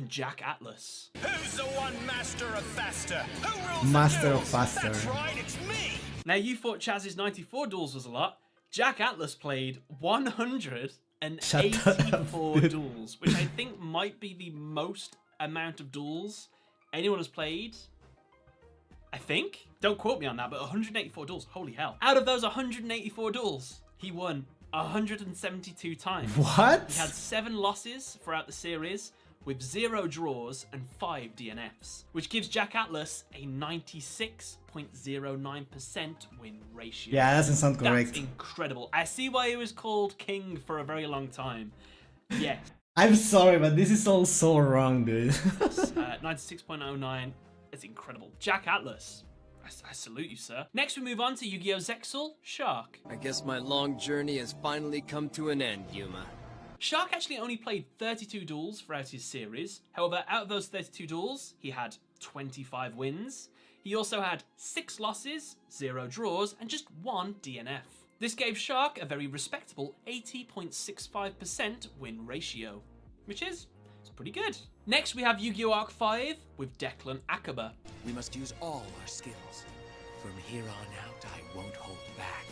Jack Atlas. Who's the one master of faster? Who rules Master the of duels? faster. That's right, it's me. Now, you thought Chaz's 94 duels was a lot. Jack Atlas played 184 duels, which I think might be the most amount of duels anyone has played. I think? Don't quote me on that, but 184 duels. Holy hell. Out of those 184 duels, he won 172 times. What? He had 7 losses throughout the series, with 0 draws and 5 DNFs, which gives Jack Atlas a 96.09% win ratio. Yeah, that doesn't sound correct. That's incredible. I see why he was called king for a very long time. Yes. I'm sorry, but this is all so wrong, dude. 96.09. It's incredible. Jack Atlas. I salute you, sir. Next, we move on to Yu-Gi-Oh! Zexal, Shark. I guess my long journey has finally come to an end, Yuma. Shark actually only played 32 duels throughout his series. However, out of those 32 duels, he had 25 wins. He also had 6 losses, 0 draws, and just 1 DNF. This gave Shark a very respectable 80.65% win ratio, which is pretty good. Next, we have Yu-Gi-Oh! Arc 5 with Declan Akaba. We must use all our skills. From here on out, I won't hold back.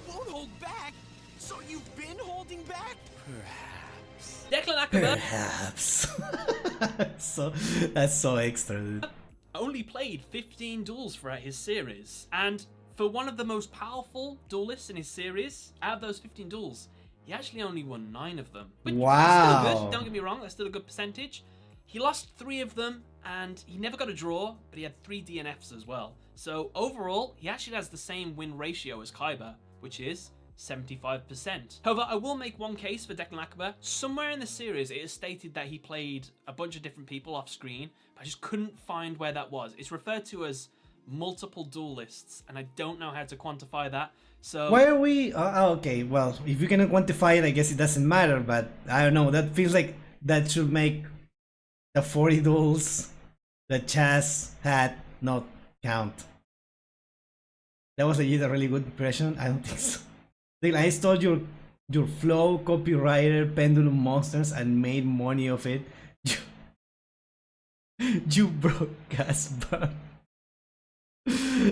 Won't hold back? So you've been holding back? Perhaps. Declan Akaba. Perhaps. That's so extra, dude. Only played 15 duels throughout his series, and for one of the most powerful duelists in his series, out of those 15 duels, he actually only won 9 of them. Which wow. is still good, don't get me wrong, that's still a good percentage. He lost 3 of them, and he never got a draw, but he had 3 DNFs as well. So overall, he actually has the same win ratio as Kaiba, which is 75%. However, I will make one case for Declan Akaba. Somewhere in the series, it is stated that he played a bunch of different people off screen, but I just couldn't find where that was. It's referred to as multiple duelists, and I don't know how to quantify that. So why are we? Okay, well, if you cannot quantify it, I guess it doesn't matter. But I don't know. That feels like that should make the 40 duels that Chaz had not count. That was a really good impression. I don't think so. I stole your flow, copyrighted Pendulum Monsters, and made money of it. You broke Casper.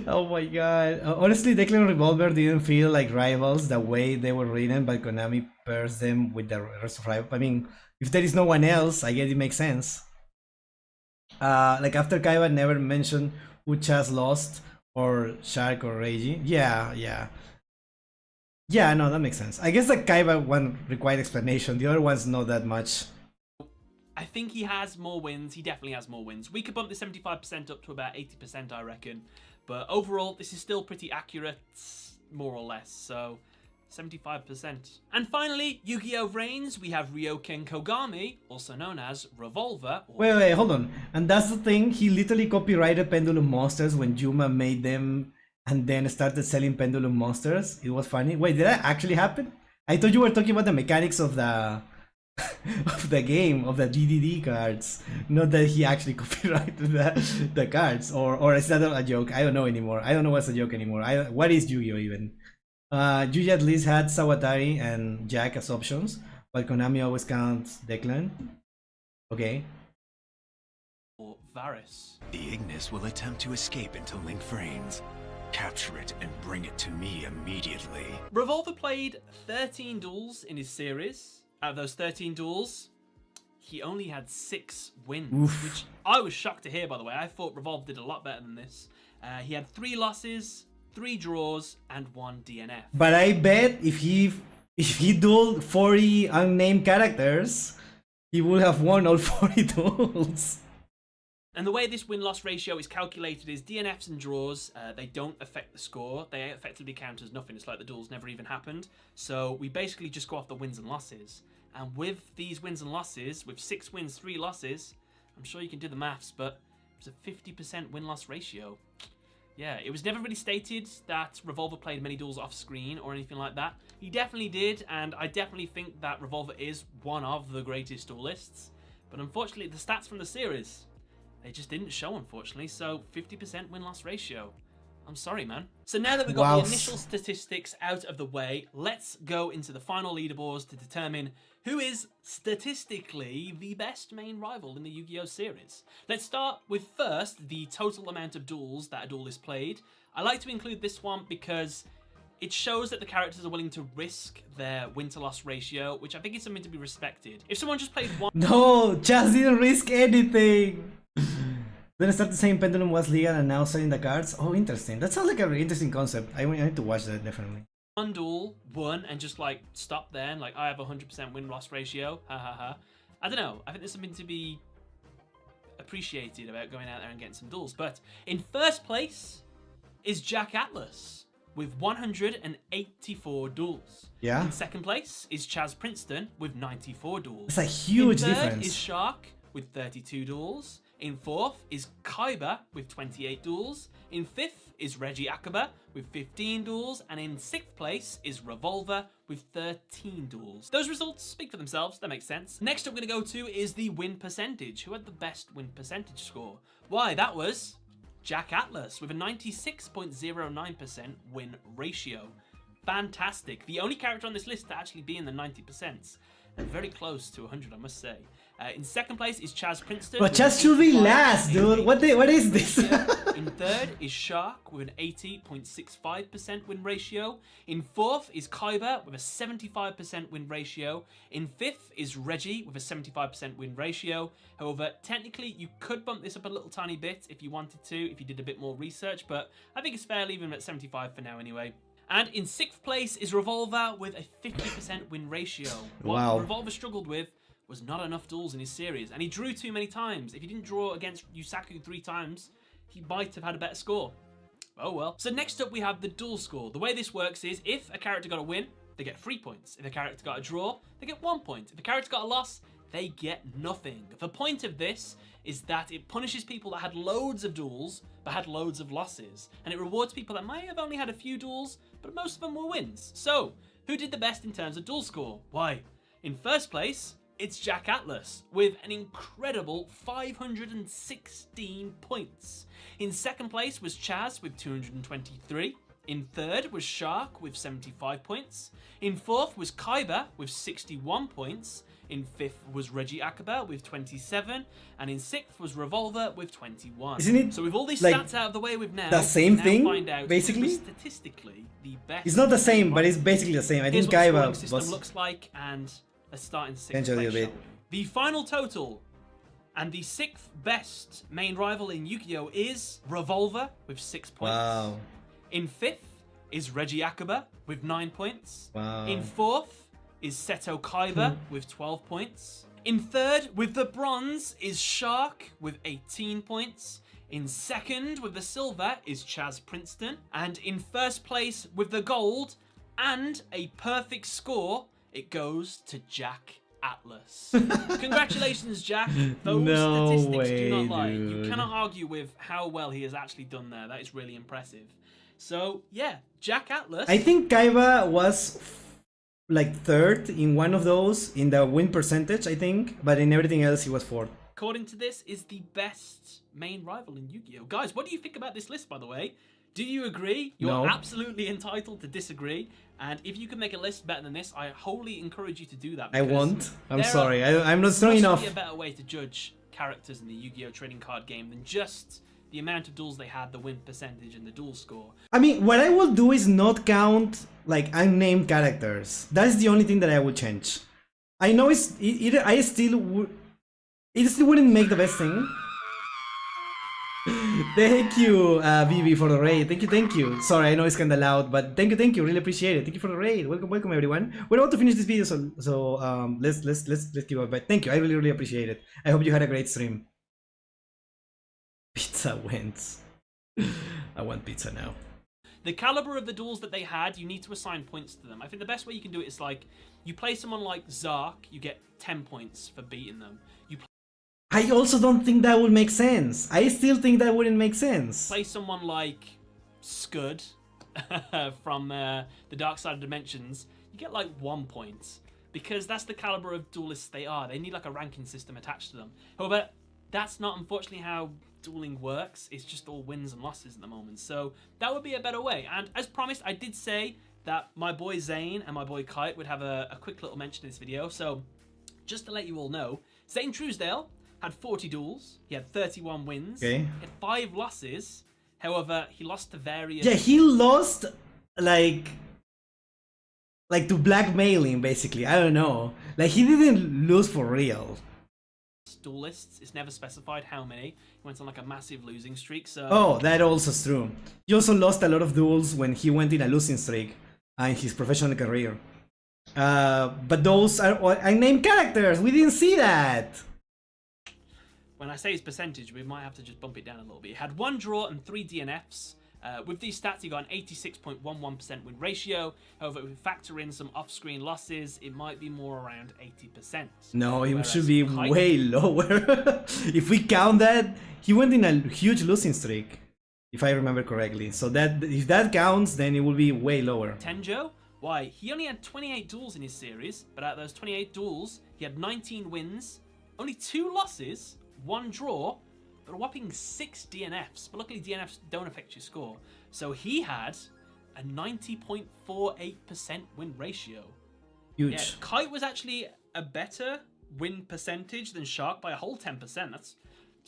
Oh my god. Honestly, Declan and Revolver didn't feel like rivals the way they were written, but Konami pairs them with the rest of rivals. I mean, if there is no one else, I guess it makes sense. Like after Kaiba never mentioned who Chaz lost, or Shark or Reiji. Yeah, no, that makes sense. I guess the Kaiba one required explanation. The other ones not that much. I think he has more wins. He definitely has more wins. We could bump the 75% up to about 80%, I reckon. But overall, this is still pretty accurate, more or less. So 75%. And finally, Yu-Gi-Oh! Reigns, we have Ryoken Kogami, also known as Revolver. Wait, hold on. And that's the thing, he literally copyrighted Pendulum Monsters when Yuma made them and then started selling Pendulum Monsters. It was funny. Wait, did that actually happen? I thought you were talking about the mechanics of the of the game, of the DDD cards, not that he actually copyrighted the cards, or is that a joke? I don't know anymore. I don't know what's a joke anymore. What is Yu-Gi-Oh even? Yuji at least had Sawatari and Jack as options, but Konami always counts Declan. Okay. Or Varus. The Ignis will attempt to escape until Link frames. Capture it and bring it to me immediately. Revolver played 13 duels in his series. Out of those 13 duels, he only had 6 wins, which I was shocked to hear, by the way. I thought Revolver did a lot better than this. He had 3 losses, 3 draws, and 1 DNF. But I bet if he dueled 40 unnamed characters, he would have won all 40 duels. And the way this win-loss ratio is calculated is DNFs and draws, they don't affect the score. They effectively count as nothing. It's like the duels never even happened. So we basically just go off the wins and losses. And with these wins and losses, with 6 wins, 3 losses, I'm sure you can do the maths, but it's a 50% win-loss ratio. Yeah, it was never really stated that Revolver played many duels off screen or anything like that. He definitely did, and I definitely think that Revolver is one of the greatest duelists. But unfortunately, the stats from the series, they just didn't show, unfortunately, so 50% win-loss ratio. I'm sorry, man. So now that we've got the initial statistics out of the way, let's go into the final leaderboards to determine who is statistically the best main rival in the Yu-Gi-Oh! Series. Let's start with first the total amount of duels that a duelist played. I like to include this one because it shows that the characters are willing to risk their win-to-loss ratio, which I think is something to be respected. If someone just played one... No, Chaz didn't risk anything! Then I started saying Pendulum was legal and now selling the cards. Oh, interesting. That sounds like a really interesting concept. I need to watch that, definitely. One duel, won, and just like stop there and like, I have a 100% win-loss ratio. Ha ha ha. I don't know. I think there's something to be appreciated about going out there and getting some duels. But in first place is Jack Atlas with 184 duels. Yeah. In second place is Chaz Princeton with 94 duels. That's a huge in third difference. Is Shark with 32 duels. In fourth is Kaiba with 28 duels. In fifth is Reggie Akaba with 15 duels. And in sixth place is Revolver with 13 duels. Those results speak for themselves, that makes sense. Next up we're going to go to is the win percentage. Who had the best win percentage score? Why, that was Jack Atlas with a 96.09% win ratio. Fantastic. The only character on this list to actually be in the 90%. And very close to 100, I must say. In second place is Chaz Princeton. But Chaz should be last, dude. What is this? In third is Shark with an 80.65% win ratio. In fourth is Kaiba with a 75% win ratio. In fifth is Reggie with a 75% win ratio. However, technically you could bump this up a little tiny bit if you wanted to, if you did a bit more research, but I think it's fair leaving him at 75 for now anyway. And in sixth place is Revolver with a 50% win ratio. What Revolver struggled with was not enough duels in his series, and he drew too many times. If he didn't draw against Yusaku 3 times, he might have had a better score. Oh well. So next up we have the duel score. The way this works is if a character got a win, they get 3 points. If a character got a draw, they get 1 point. If a character got a loss, they get nothing. The point of this is that it punishes people that had loads of duels but had loads of losses, and it rewards people that might have only had a few duels but most of them were wins. So who did the best in terms of duel score? Why, in first place it's Jack Atlas with an incredible 516 points. In second place was Chaz with 223. In third was Shark with 75 points. In fourth was Kaiba with 61 points. In fifth was Reggie Akaba with 27, and in sixth was Revolver with 21. Isn't it so with all these like stats out of the way, we've now the same thing, find out basically? statistically the best. It's not the same, but it's basically the same. I Here's think what the Kaiba scoring system was... looks like, and let's start in sixth Change a place, little shall bit. we? The final total and the sixth best main rival in Yu-Gi-Oh is Revolver with 6 points. Wow. In fifth is Reggie Akaba with 9 points. Wow. In fourth is Seto Kaiba with 12 points. In third, with the bronze, is Shark with 18 points. In second, with the silver, is Chaz Princeton. And in first place, with the gold and a perfect score, it goes to Jack Atlas. Congratulations, Jack. Those No statistics way, do not lie. dude. You cannot argue with how well he has actually done there. That is really impressive. So, yeah, Jack Atlas. I think Kaiba was like third in one of those in the win percentage, I think, but in everything else he was fourth. According to this, is the best main rival in Yu-Gi-Oh! Guys, what do you think about this list, by the way? Do you agree? You're No. absolutely entitled to disagree. And if you can make a list better than this, I wholly encourage you to do that. I because won't. I'm there sorry. are- I'm not strong must enough. be a better way to judge characters in the Yu-Gi-Oh! Trading card game than just the amount of duels they had, the win percentage, and the duel score. I mean, what I will do is not count like unnamed characters. That's the only thing that I will change. I know it still wouldn't make the best thing. Thank you, Vivi, for the raid. Thank you. Sorry, I know it's kind of loud, but thank you. Really appreciate it. Thank you for the raid. Welcome, everyone. We're about to finish this video, so let's keep up. But thank you. I really appreciate it. I hope you had a great stream. Pizza wins. I want pizza now. The caliber of the duels that they had, you need to assign points to them. I think the best way you can do it is like, you play someone like Zark, you get 10 points for beating them. You I also don't think that would make sense. I still think that wouldn't make sense. play someone like Scud from the Dark Side of Dimensions, you get like 1 point. Because that's the caliber of duelists they are. They need like a ranking system attached to them. However, that's not unfortunately how dueling works. It's just all wins and losses at the moment. So that would be a better way. And as promised, I did say that my boy Zane and my boy Kite would have a quick little mention in this video. So just to let you all know, Zane Truesdale had 40 duels. He had 31 wins. Okay. He had 5 losses. However, he lost to various... Yeah, he lost like to blackmailing, basically. I don't know. Like, he didn't lose for real. duelists. It's never specified how many. He went on like a massive losing streak. So Oh, that also is true. He also lost a lot of duels when he went in a losing streak in his professional career. But those are unnamed characters. We didn't see that. when I say his percentage, we might have to just bump it down a little bit. He had 1 draw and 3 DNFs. With these stats, he got an 86.11% win ratio. However, if we factor in some off-screen losses, it might be more around 80%. No, it Whereas should be Kite- way lower. If we count that, he went in a huge losing streak, if I remember correctly. So that if that counts, then it will be way lower. Tenjo? Why, he only had 28 duels in his series, but out of those 28 duels, he had 19 wins, only 2 losses, 1 draw, but a whopping 6 DNFs. But luckily DNFs don't affect your score. So he had a 90.48% win ratio. Huge. Yeah, Kite was actually a better win percentage than Shark by a whole 10%. It's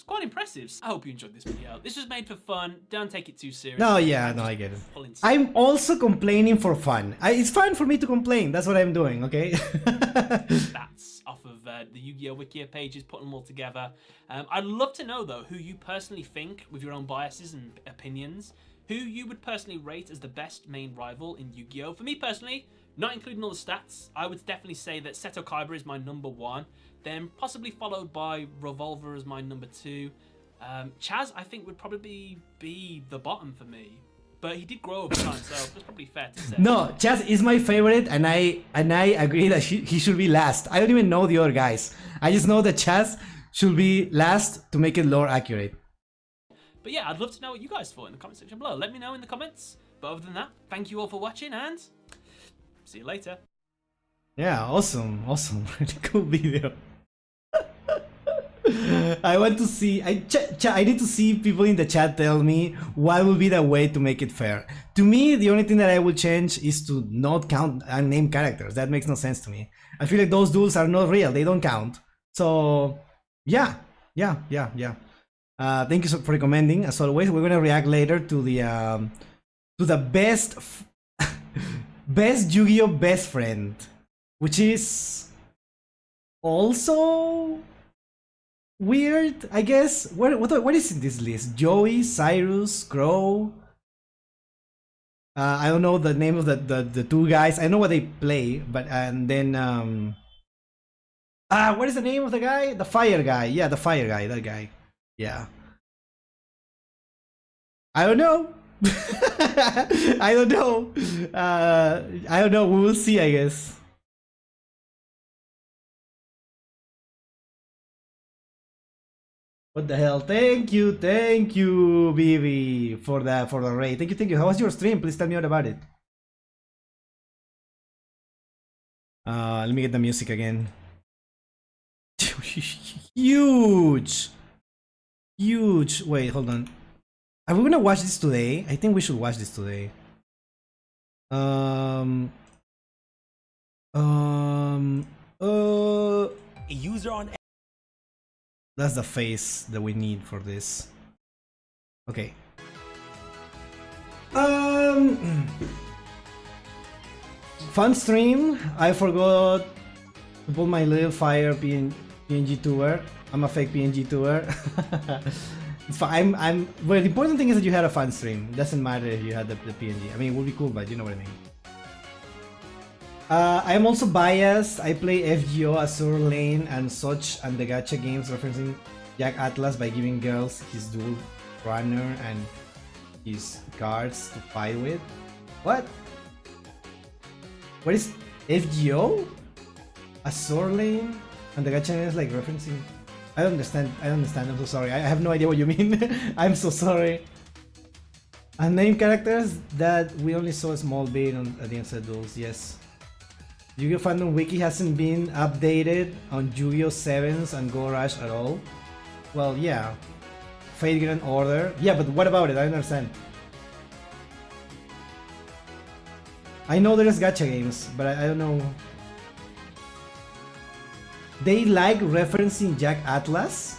quite impressive. I hope you enjoyed this video. This was made for fun. Don't take it too seriously. No, yeah, no, I get it. Pull in- I'm also complaining for fun. It's fun for me to complain. That's what I'm doing, okay? stats off of the Yu-Gi-Oh! Wikia pages, putting them all together. I'd love to know, though, who you personally think, with your own biases and opinions, who you would personally rate as the best main rival in Yu-Gi-Oh! For me personally, not including all the stats, I would definitely say that Seto Kaiba is my number 1, then possibly followed by Revolver as my number 2. Chaz, I think, would probably be the bottom for me. but he did grow over time, so that's probably fair to say. No, Chaz is my favorite, and I agree that he should be last. I don't even know the other guys. I just know that Chaz should be last to make it lore accurate. But yeah, I'd love to know what you guys thought in the comment section below. Let me know in the comments. But other than that, thank you all for watching, and see you later. Yeah, awesome. Really cool video. I want to see. I need to see people in the chat tell me what would be the way to make it fair. To me, the only thing that I would change is to not count unnamed characters. That makes no sense to me. I feel like those duels are not real. They don't count. So yeah. Thank you for recommending. As always, we're gonna react later to the best best Yu-Gi-Oh best friend, which is also weird, I guess. What is in this list? Joey, Cyrus, Crow. I don't know the name of the two guys. I know what they play, but and then what is the name of the guy? The fire guy. Yeah, the fire guy. That guy. Yeah. I don't know. I don't know. I don't know. We will see, I guess. What the hell? Thank you, Vivi, for the raid. Thank you. How was your stream? Please tell me all about it. Let me get the music again. Huge. Wait, hold on. Are we gonna watch this today? I think we should watch this today. User on. That's the face that we need for this. Okay. Fun stream. I forgot to put my little fire PNG tour. I'm a fake PNG tour. It's fine. Well, the important thing is that you had a fun stream. It doesn't matter if you had the PNG. I mean, it would be cool, but you know what I mean. I am also biased. I play FGO, Azure Lane, and such, and the gacha games referencing Jack Atlas by giving girls his dual runner and his cards to fight with. What? What is FGO? Azure Lane? And the gacha is like referencing. I don't understand. I'm so sorry. I have no idea what you mean. I'm so sorry. Unnamed characters that we only saw a small bit on at the inside duels. Yes. Yu-Gi-Oh! Fandom Wiki hasn't been updated on Yu-Gi-Oh! 7s and Go Rush at all. Well, yeah. Fate Grand Order. Yeah, but what about it? I don't understand. I know there's gacha games, but I don't know. They like referencing Jack Atlas?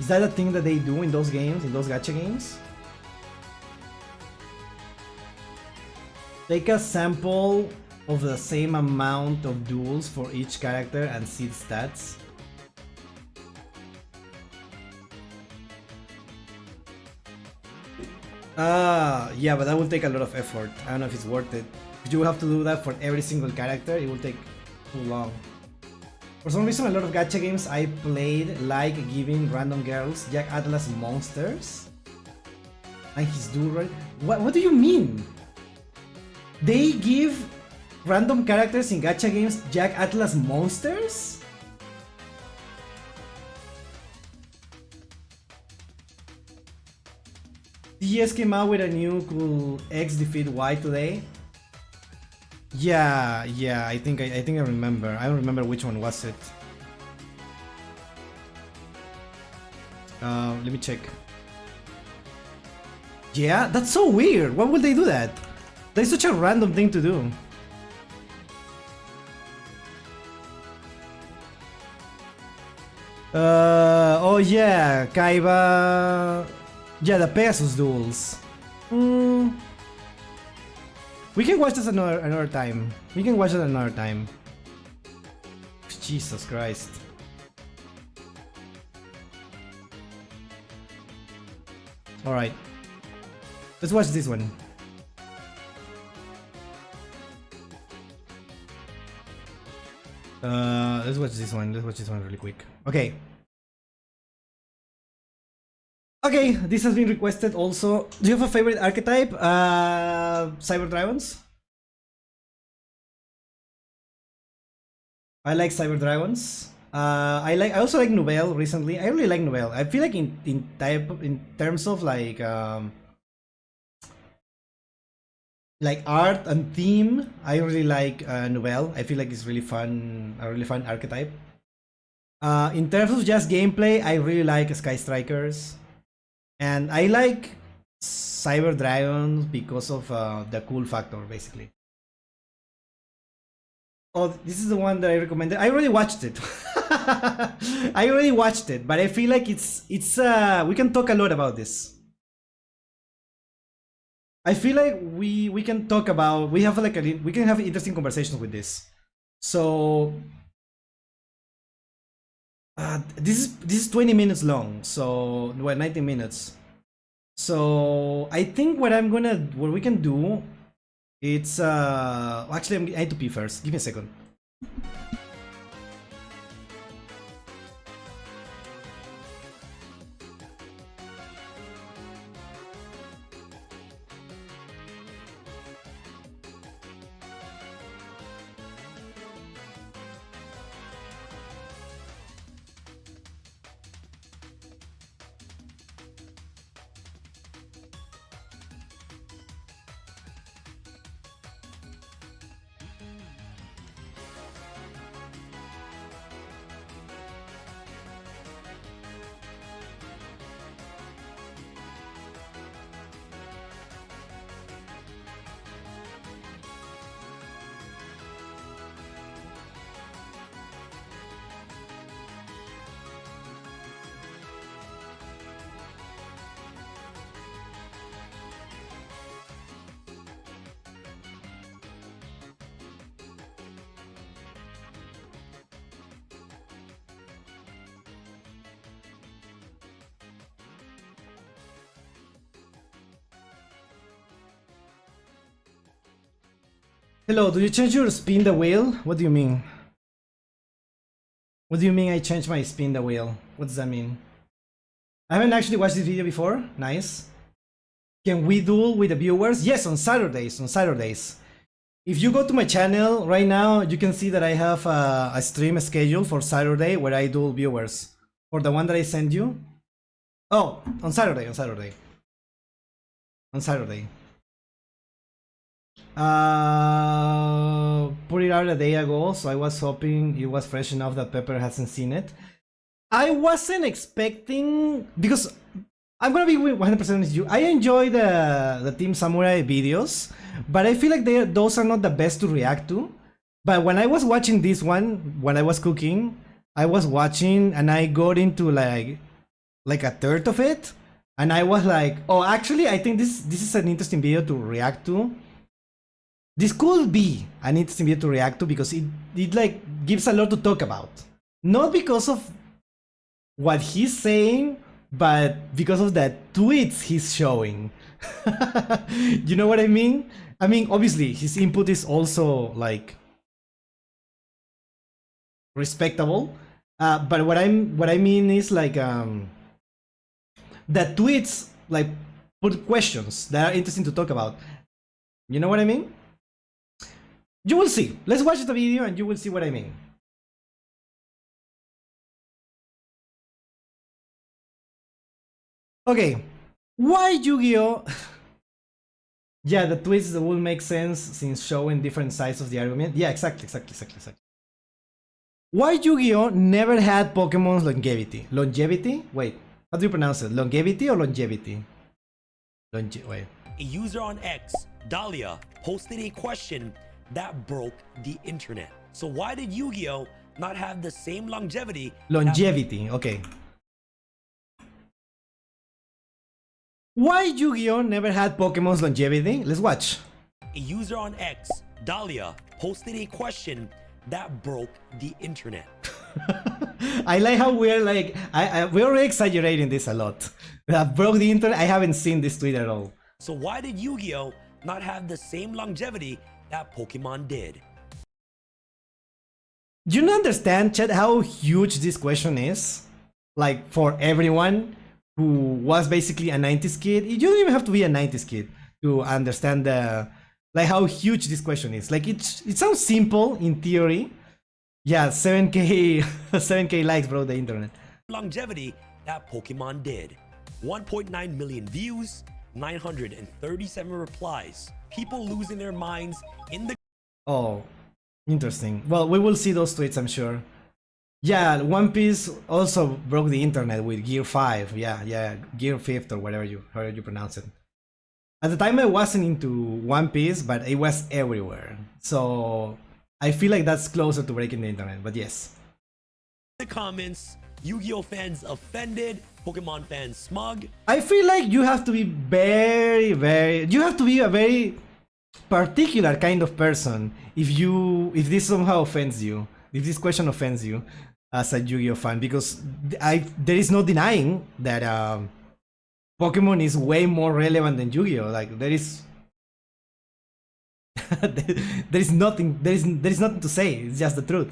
Is that a thing that they do in those games, in those gacha games? Take a sample of the same amount of duels for each character and see the stats. Yeah, but that will take a lot of effort. I don't know if it's worth it. If you have to do that for every single character, it will take too long. For some reason, a lot of gacha games I played like giving random girls Jack Atlas monsters and his duel. What do you mean? They give random characters in gacha games Jack Atlas monsters? TGS came out with a new cool X defeat Y today. Yeah, I think I remember. I don't remember which one was it. Let me check. Yeah, that's so weird. Why would they do that? That's such a random thing to do. Oh yeah, Kaiba. Yeah, the Pegasus duels. We can watch this another time. We can watch it another time. Jesus Christ. Alright. Let's watch this one. Let's watch this one. Let's watch this one really quick. Okay. Okay, this has been requested also. Do you have a favorite archetype? Cyber Dragons. I like Cyber Dragons. I also like Nouvelle recently. I really like Nouvelle. I feel like in terms of like art and theme, I really like Nouvelle. I feel like it's really fun, a really fun archetype. In terms of just gameplay, I really like Sky Strikers. And I like Cyber Dragons because of the cool factor, basically. Oh, this is the one that I recommended. I already watched it. I already watched it, but I feel like it's we can talk a lot about this. I feel like we can talk about, we can have interesting conversations with this. So this is 20 minutes long, so well, 90 minutes. So I think what we can do, it's actually I need to pee first. Give me a second. Hello, do you change your spin the wheel? What do you mean? What do you mean I changed my spin the wheel? What does that mean? I haven't actually watched this video before. Nice. Can we duel with the viewers? Yes, on Saturdays, on Saturdays. If you go to my channel right now, you can see that I have a stream schedule for Saturday where I duel viewers. For the one that I sent you. Oh, on Saturday, on Saturday. On Saturday. Put it out a day ago, so I was hoping it was fresh enough that Pepper hasn't seen it. I wasn't expecting, because I'm gonna be 100% with you. I enjoy the Team Samurai videos, but I feel like those are not the best to react to. But when I was watching this one, when I was cooking, I was watching and I got into like a third of it, and I was like, oh, actually, I think this is an interesting video to react to. This could be an interesting video to react to because it like gives a lot to talk about. Not because of what he's saying, but because of the tweets he's showing. You know what I mean? I mean, obviously, his input is also like respectable. But what I mean is like the tweets like put questions that are interesting to talk about. You know what I mean? You will see. Let's watch the video and you will see what I mean. Okay, why Yu-Gi-Oh? Yeah, the twists will make sense since showing different sides of the argument. Yeah, exactly. Why Yu-Gi-Oh never had Pokemon's longevity? Longevity? Wait, how do you pronounce it? Longevity or longevity? Wait. A user on X, Dahlia, posted a question that broke the internet. So why did Yu-Gi-Oh not have the same longevity? Longevity, okay. Why Yu-Gi-Oh never had Pokemon's longevity? Let's watch. A user on X, Dahlia, posted a question that broke the internet. I like how we're like, we're already exaggerating this a lot. That broke the internet, I haven't seen this tweet at all. So why did Yu-Gi-Oh not have the same longevity that Pokemon did? Do you understand, Chet, how huge this question is? Like, for everyone who was basically a 90s kid. You don't even have to be a 90s kid to understand like how huge this question is. Like it sounds simple in theory. Yeah, 7K 7K likes, bro, the internet. Longevity that Pokemon did. 1.9 million views, 937 replies. People losing their minds in the... Oh, interesting. Well, we will see those tweets, I'm sure. Yeah, One Piece also broke the internet with Gear 5. Yeah, Gear 5th or whatever however you pronounce it. At the time I wasn't into One Piece, but it was everywhere. So I feel like that's closer to breaking the internet, but yes. The comments, Yu-Gi-Oh fans offended, Pokemon fans smug. I feel like you have to be you have to be a very particular kind of person if this somehow offends you, if this question offends you as a Yu-Gi-Oh fan, because there is no denying that Pokemon is way more relevant than Yu-Gi-Oh. Like there is nothing to say. It's just the truth.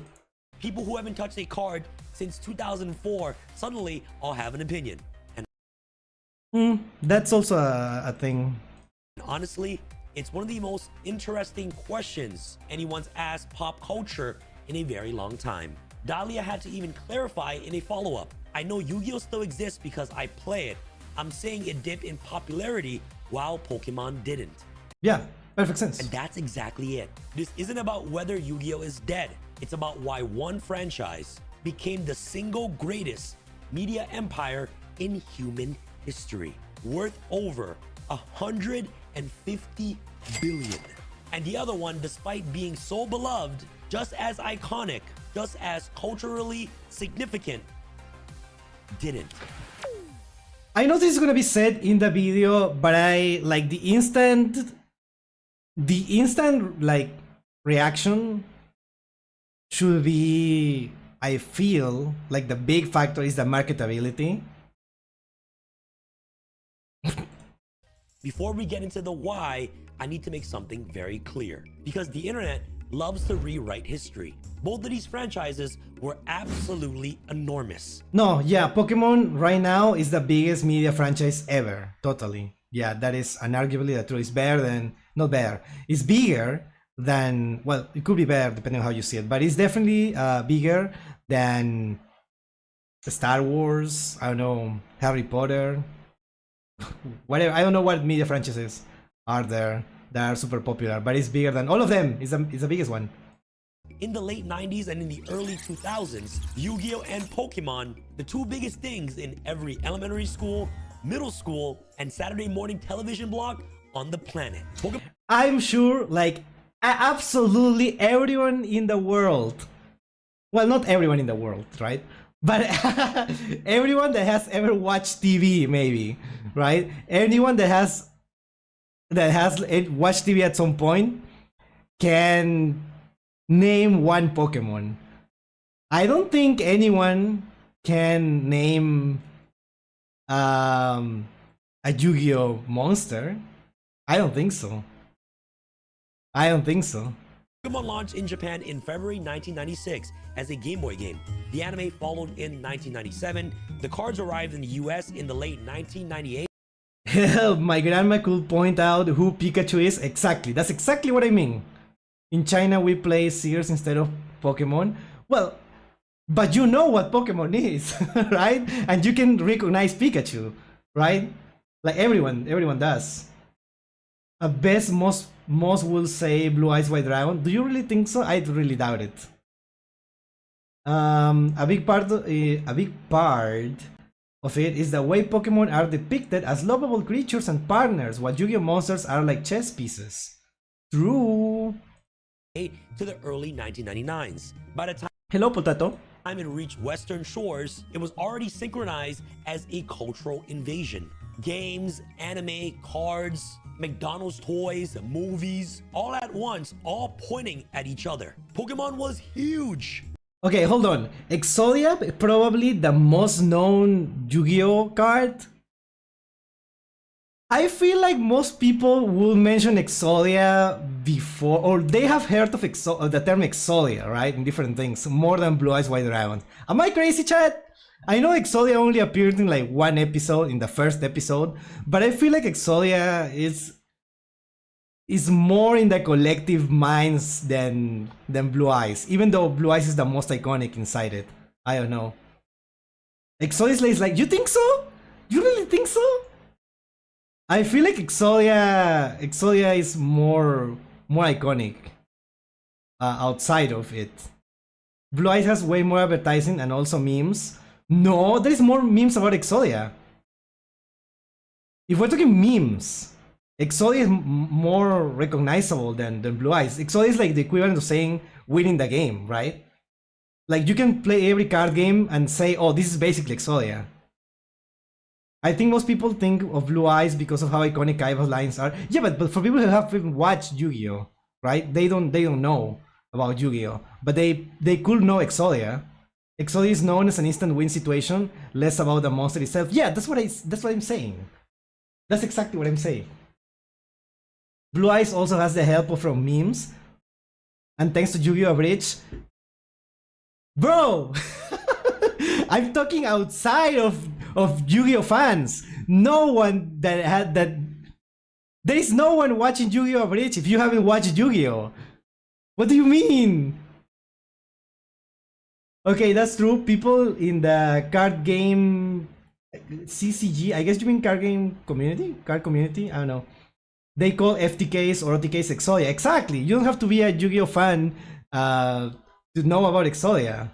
People who haven't touched a card since 2004 suddenly all have an opinion. And that's also a thing. Honestly, it's one of the most interesting questions anyone's asked pop culture in a very long time. Dahlia had to even clarify in a follow-up. I know Yu-Gi-Oh still exists because I play it. I'm saying it dipped in popularity while Pokemon didn't. Yeah, perfect sense. And that's exactly it. This isn't about whether Yu-Gi-Oh is dead. It's about why one franchise became the single greatest media empire in human history, worth over 150 billion. And the other one, despite being so beloved, just as iconic, just as culturally significant, didn't. I know this is gonna be said in the video, but I like the instant like reaction should be, I feel like the big factor is the marketability. Before we get into the why, I need to make something very clear, because the internet loves to rewrite history. Both of these franchises were absolutely enormous. No, yeah, Pokemon right now is the biggest media franchise ever. Totally. Yeah, that is unarguably the truth. It's better than, not better, it's bigger than, well, it could be better depending on how you see it, but it's definitely bigger than Star Wars, I don't know, Harry Potter, whatever. I don't know what media franchises are there that are super popular, but it's bigger than all of them. It's the biggest one. In the late 90s and in the early 2000s, Yu-Gi-Oh and Pokemon, the two biggest things in every elementary school, middle school, and Saturday morning television block on the planet. I'm sure like absolutely everyone in the world, well, not everyone in the world, right? But everyone that has ever watched TV, maybe, right? Anyone that has watched TV at some point can name one Pokemon. I don't think anyone can name a Yu-Gi-Oh monster. I don't think so. Pokemon launched in Japan in February 1996 as a Game Boy game. The anime followed in 1997. The cards arrived in the US in the late 1998. Hell, my grandma could point out who Pikachu is. Exactly. That's exactly what I mean. In China, we play Sears instead of Pokemon. Well, but you know what Pokemon is, right? And you can recognize Pikachu, right? Like everyone does. Most will say Blue Eyes White Dragon. Do you really think so? I really doubt it. A big part of it is the way Pokemon are depicted as lovable creatures and partners, while Yu-Gi-Oh monsters are like chess pieces. True. To the early 1999s. By the time Hello, Potato. It reached Western shores, it was already synchronized as a cultural invasion. Games, anime, cards, McDonald's toys, movies, all at once, all pointing at each other. Pokemon was huge. Okay, hold on. Exodia, probably the most known Yu-Gi-Oh card. I feel like most people will mention Exodia before, or they have heard of the term Exodia, right? In different things, more than Blue Eyes White Dragon. Am I crazy, chat? I know Exodia only appeared in like one episode, in the first episode, but I feel like Exodia is more in the collective minds than Blue Eyes, even though Blue Eyes is the most iconic inside it. I don't know. Exodia is like, you think so? You really think so? I feel like Exodia is more iconic outside of it. Blue Eyes has way more advertising and also memes. No, there is more memes about Exodia. If we're talking memes, Exodia is more recognizable than Blue Eyes. Exodia is like the equivalent of saying winning the game, right? Like you can play every card game and say, oh, this is basically Exodia. I think most people think of Blue Eyes because of how iconic Kaiba's lines are. Yeah, but for people who haven't watched Yu-Gi-Oh, right? They don't know about Yu-Gi-Oh, but they could know Exodia. Exodia is known as an instant win situation, less about the monster itself. Yeah, that's what I'm saying. That's exactly what I'm saying. Blue Eyes also has the help from memes, and thanks to Yu-Gi-Oh! Bridge. Bro! I'm talking outside of Yu-Gi-Oh! Fans. No one that had that. There is no one watching Yu-Gi-Oh! Bridge if you haven't watched Yu-Gi-Oh! What do you mean? Okay, that's true. People in the card game CCG, I guess you mean card game community? Card community? I don't know. They call FTKs or OTKs Exodia. Exactly. You don't have to be a Yu-Gi-Oh! Fan to know about Exodia.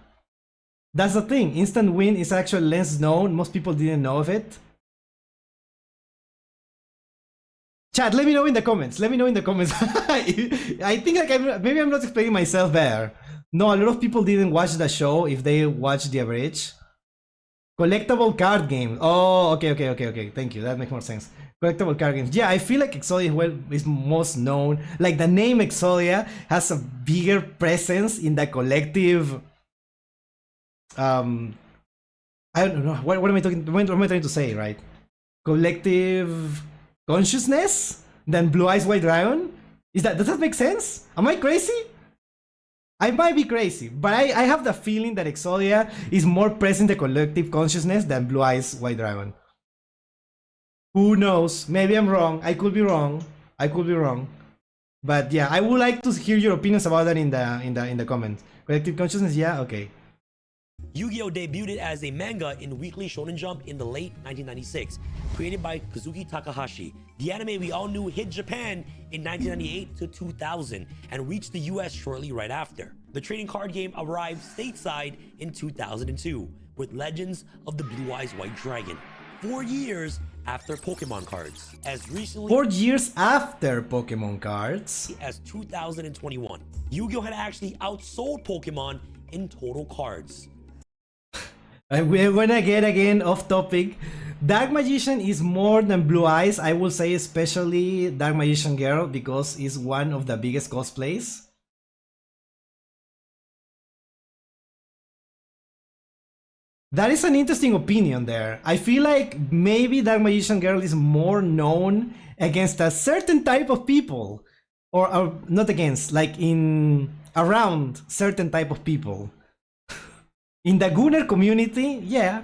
That's the thing. Instant win is actually less known. Most people didn't know of it. Chat, let me know in the comments. Let me know in the comments. I think like maybe I'm not explaining myself there. No, a lot of people didn't watch the show if they watched the average. Collectible card game. Oh, okay. Thank you. That makes more sense. Collectible card games. Yeah, I feel like Exodia is most known. Like the name Exodia has a bigger presence in the collective. I don't know. What am I talking? What am I trying to say? Right? Collective consciousness than Blue Eyes White Dragon. Does that make sense? Am I crazy? I might be crazy, but I have the feeling that Exodia is more present in the collective consciousness than Blue Eyes White Dragon. Who knows? Maybe I'm wrong. I could be wrong. But yeah, I would like to hear your opinions about that in the comments. Collective consciousness, yeah, okay. Yu-Gi-Oh! Debuted as a manga in Weekly Shonen Jump in the late 1996, created by Kazuki Takahashi. The anime we all knew hit Japan in 1998 to 2000 and reached the US shortly right after. The trading card game arrived stateside in 2002 with Legends of the Blue Eyes White Dragon, 4 years after Pokemon cards. As recently 4 years after Pokemon cards as 2021, Yu-Gi-Oh! Had actually outsold Pokemon in total cards. We're gonna get again off topic. Dark Magician is more than Blue Eyes. I will say especially Dark Magician Girl because it's one of the biggest cosplays. That is an interesting opinion there. I feel like maybe Dark Magician Girl is more known against a certain type of people. Or not against, like around certain type of people. In the Gunner community, yeah.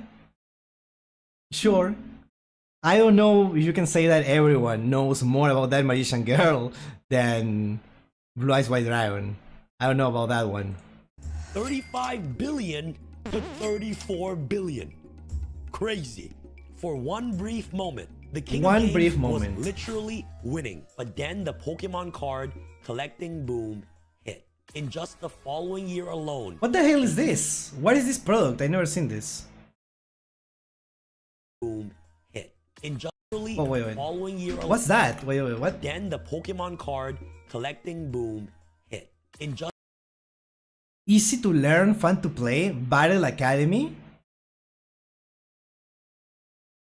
Sure. I don't know if you can say that everyone knows more about that Magician Girl than Blue Eyes White Dragon. I don't know about that one. 35 billion to 34 billion. Crazy. For one brief moment, the King of Games was literally winning. But then the Pokemon card collecting boom hit. In just the following year alone. What the hell is this? What is this product? I never seen this. Boom hit. In just the following year alone. What's that? Wait, what? Then the Pokemon card collecting boom hit. In just easy to learn, fun to play, Battle Academy.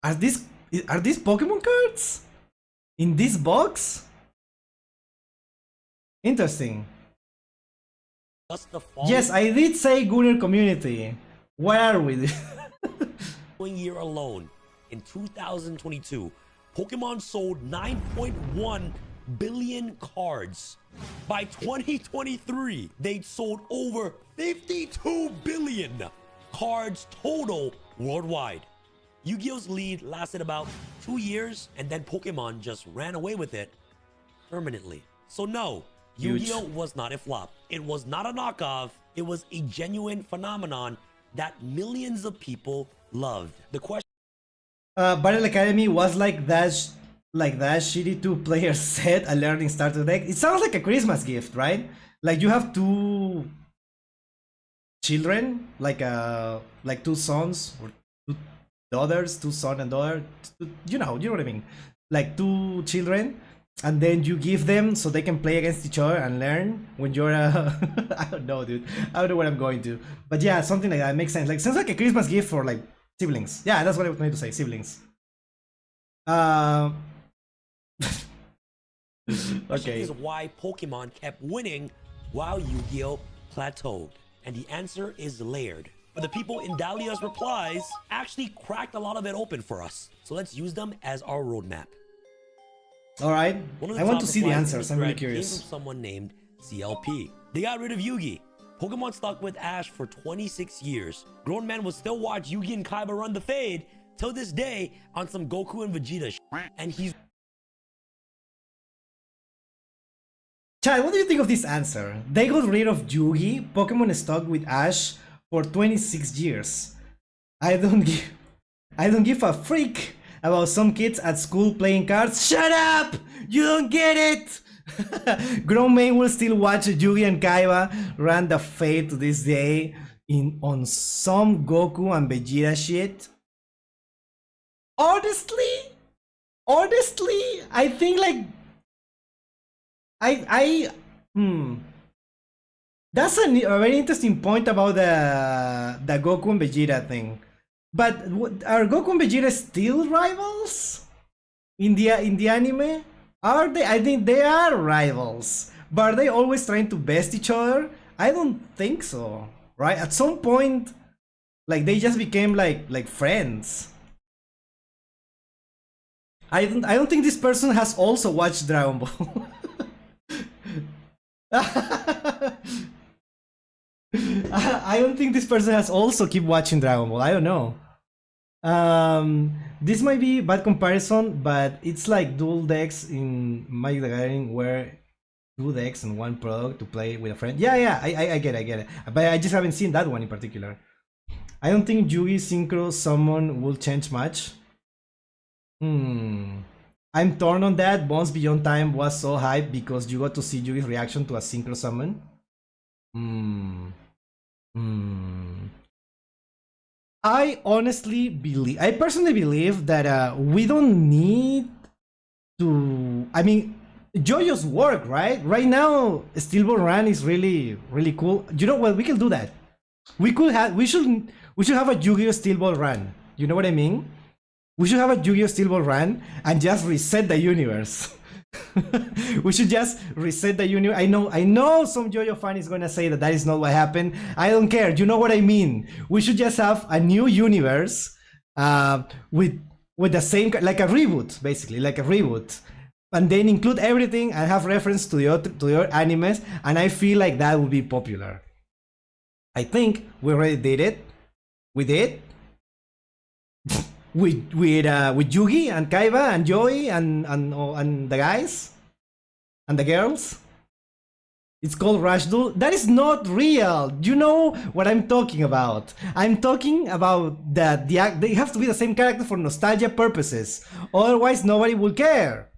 Are these Pokemon cards? In this box? Interesting. Yes, I did say Gunner community. Where are we? One year alone, in 2022, Pokemon sold 9.1 billion cards. By 2023, they'd sold over 52 billion cards total worldwide. Yu-Gi-Oh's lead lasted about 2 years, and then Pokemon just ran away with it permanently. So no, Yu-Gi-Oh was not a flop. It was not a knockoff. It was a genuine phenomenon that millions of people loved. The question Battle Academy was like that shitty 2-player set a learning starter deck. It sounds like a Christmas gift, right? Like you have 2 children, like 2 sons or 2 daughters, 2 son and daughter, you know what I mean? Like 2 children, and then you give them so they can play against each other and learn when you're I don't know, dude. I don't know what I'm going to. But yeah, something like that makes sense. Like sounds like a Christmas gift for like siblings. Yeah, that's what I was trying to say, siblings. Okay. Is why Pokemon kept winning while Yu-Gi-Oh plateaued. And the answer is layered. But the people in Dahlia's replies actually cracked a lot of it open for us. So let's use them as our roadmap. Alright, I want to see the replies in answers, I'm really thread curious. Came from someone named CLP. They got rid of Yugi. Pokemon stuck with Ash for 26 years. Grown men will still watch Yugi and Kaiba run the fade till this day on some Goku and Vegeta and he's... Chad, what do you think of this answer? They got rid of Yugi, Pokemon stuck with Ash for 26 years. I don't give a freak about some kids at school playing cards. Shut up! You don't get it! Grown men will still watch Yugi and Kaiba run the fate to this day on some Goku and Vegeta shit. Honestly, I think like that's a very interesting point about the Goku and Vegeta thing. But are Goku and Vegeta still rivals in the anime? Are they? I think they are rivals. But are they always trying to best each other? I don't think so. Right? At some point, like they just became like friends. I don't think this person has also watched Dragon Ball. I don't think this person has also keep watching Dragon Ball. I don't know. This might be bad comparison, but it's like dual decks in Magic the Gathering where 2 decks and 1 product to play with a friend. Yeah, I get it. But I just haven't seen that one in particular. I don't think Yugi Synchro Summon will change much. I'm torn on that. Bonds Beyond Time was so hyped because you got to see Yugi's reaction to a Synchro Summon. I personally believe that we don't need to. I mean, JoJo's work, right? Right now, Steelball Run is really cool. You know what? We can do that. We should have a Yu-Gi-Oh! Steelball Run. You know what I mean? We should have a Yu-Gi-Oh! Steelball Run and just reset the universe. We should just reset the universe. I know some JoJo fan is gonna say that is not what happened. I don't care. You know what I mean? We should just have a new universe with the same, like a reboot, basically, like a reboot, and then include everything and have reference to the other animes. And I feel like that would be popular. I think we already did it. We did. with Yugi and Kaiba and Joey and the guys and the girls. It's called Rush Duel. That is not real. You know what I'm talking about. I'm talking about that they have to be the same character for nostalgia purposes. Otherwise, nobody will care.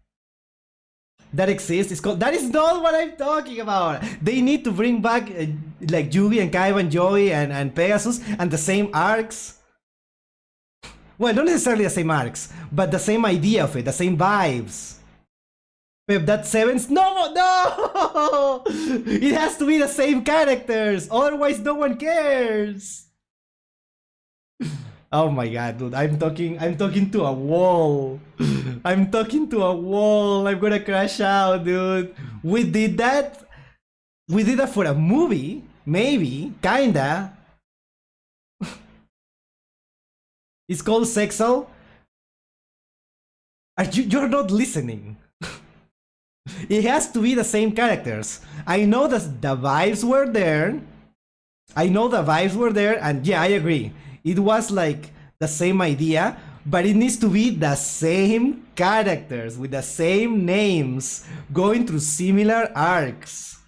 That exists. It's called. That is not what I'm talking about. They need to bring back like Yugi and Kaiba and Joey and Pegasus and the same arcs. Well, not necessarily the same arcs, but the same idea of it, the same vibes. Pep, that sevens? No! It has to be the same characters, otherwise no one cares. Oh my god, dude, I'm talking to a wall. I'm talking to a wall. I'm gonna crash out, dude. We did that for a movie, maybe, kinda. It's called Sexal. You're not listening. It has to be the same characters. I know that the vibes were there. And yeah, I agree. It was like the same idea, but it needs to be the same characters with the same names going through similar arcs.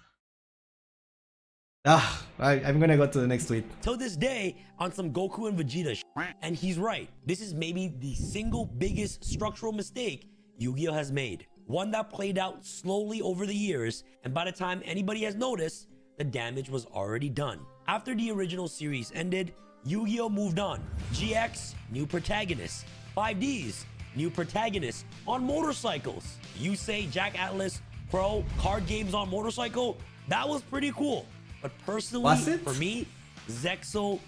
I'm gonna go to the next tweet. Till this day, on some Goku and Vegeta and he's right. This is maybe the single biggest structural mistake Yu-Gi-Oh has made. One that played out slowly over the years, and by the time anybody has noticed, the damage was already done. After the original series ended, Yu-Gi-Oh moved on. GX, new protagonists. 5Ds, new protagonists on motorcycles. You say Jack Atlas Pro card games on motorcycle? That was pretty cool. But personally, for me, Zexal,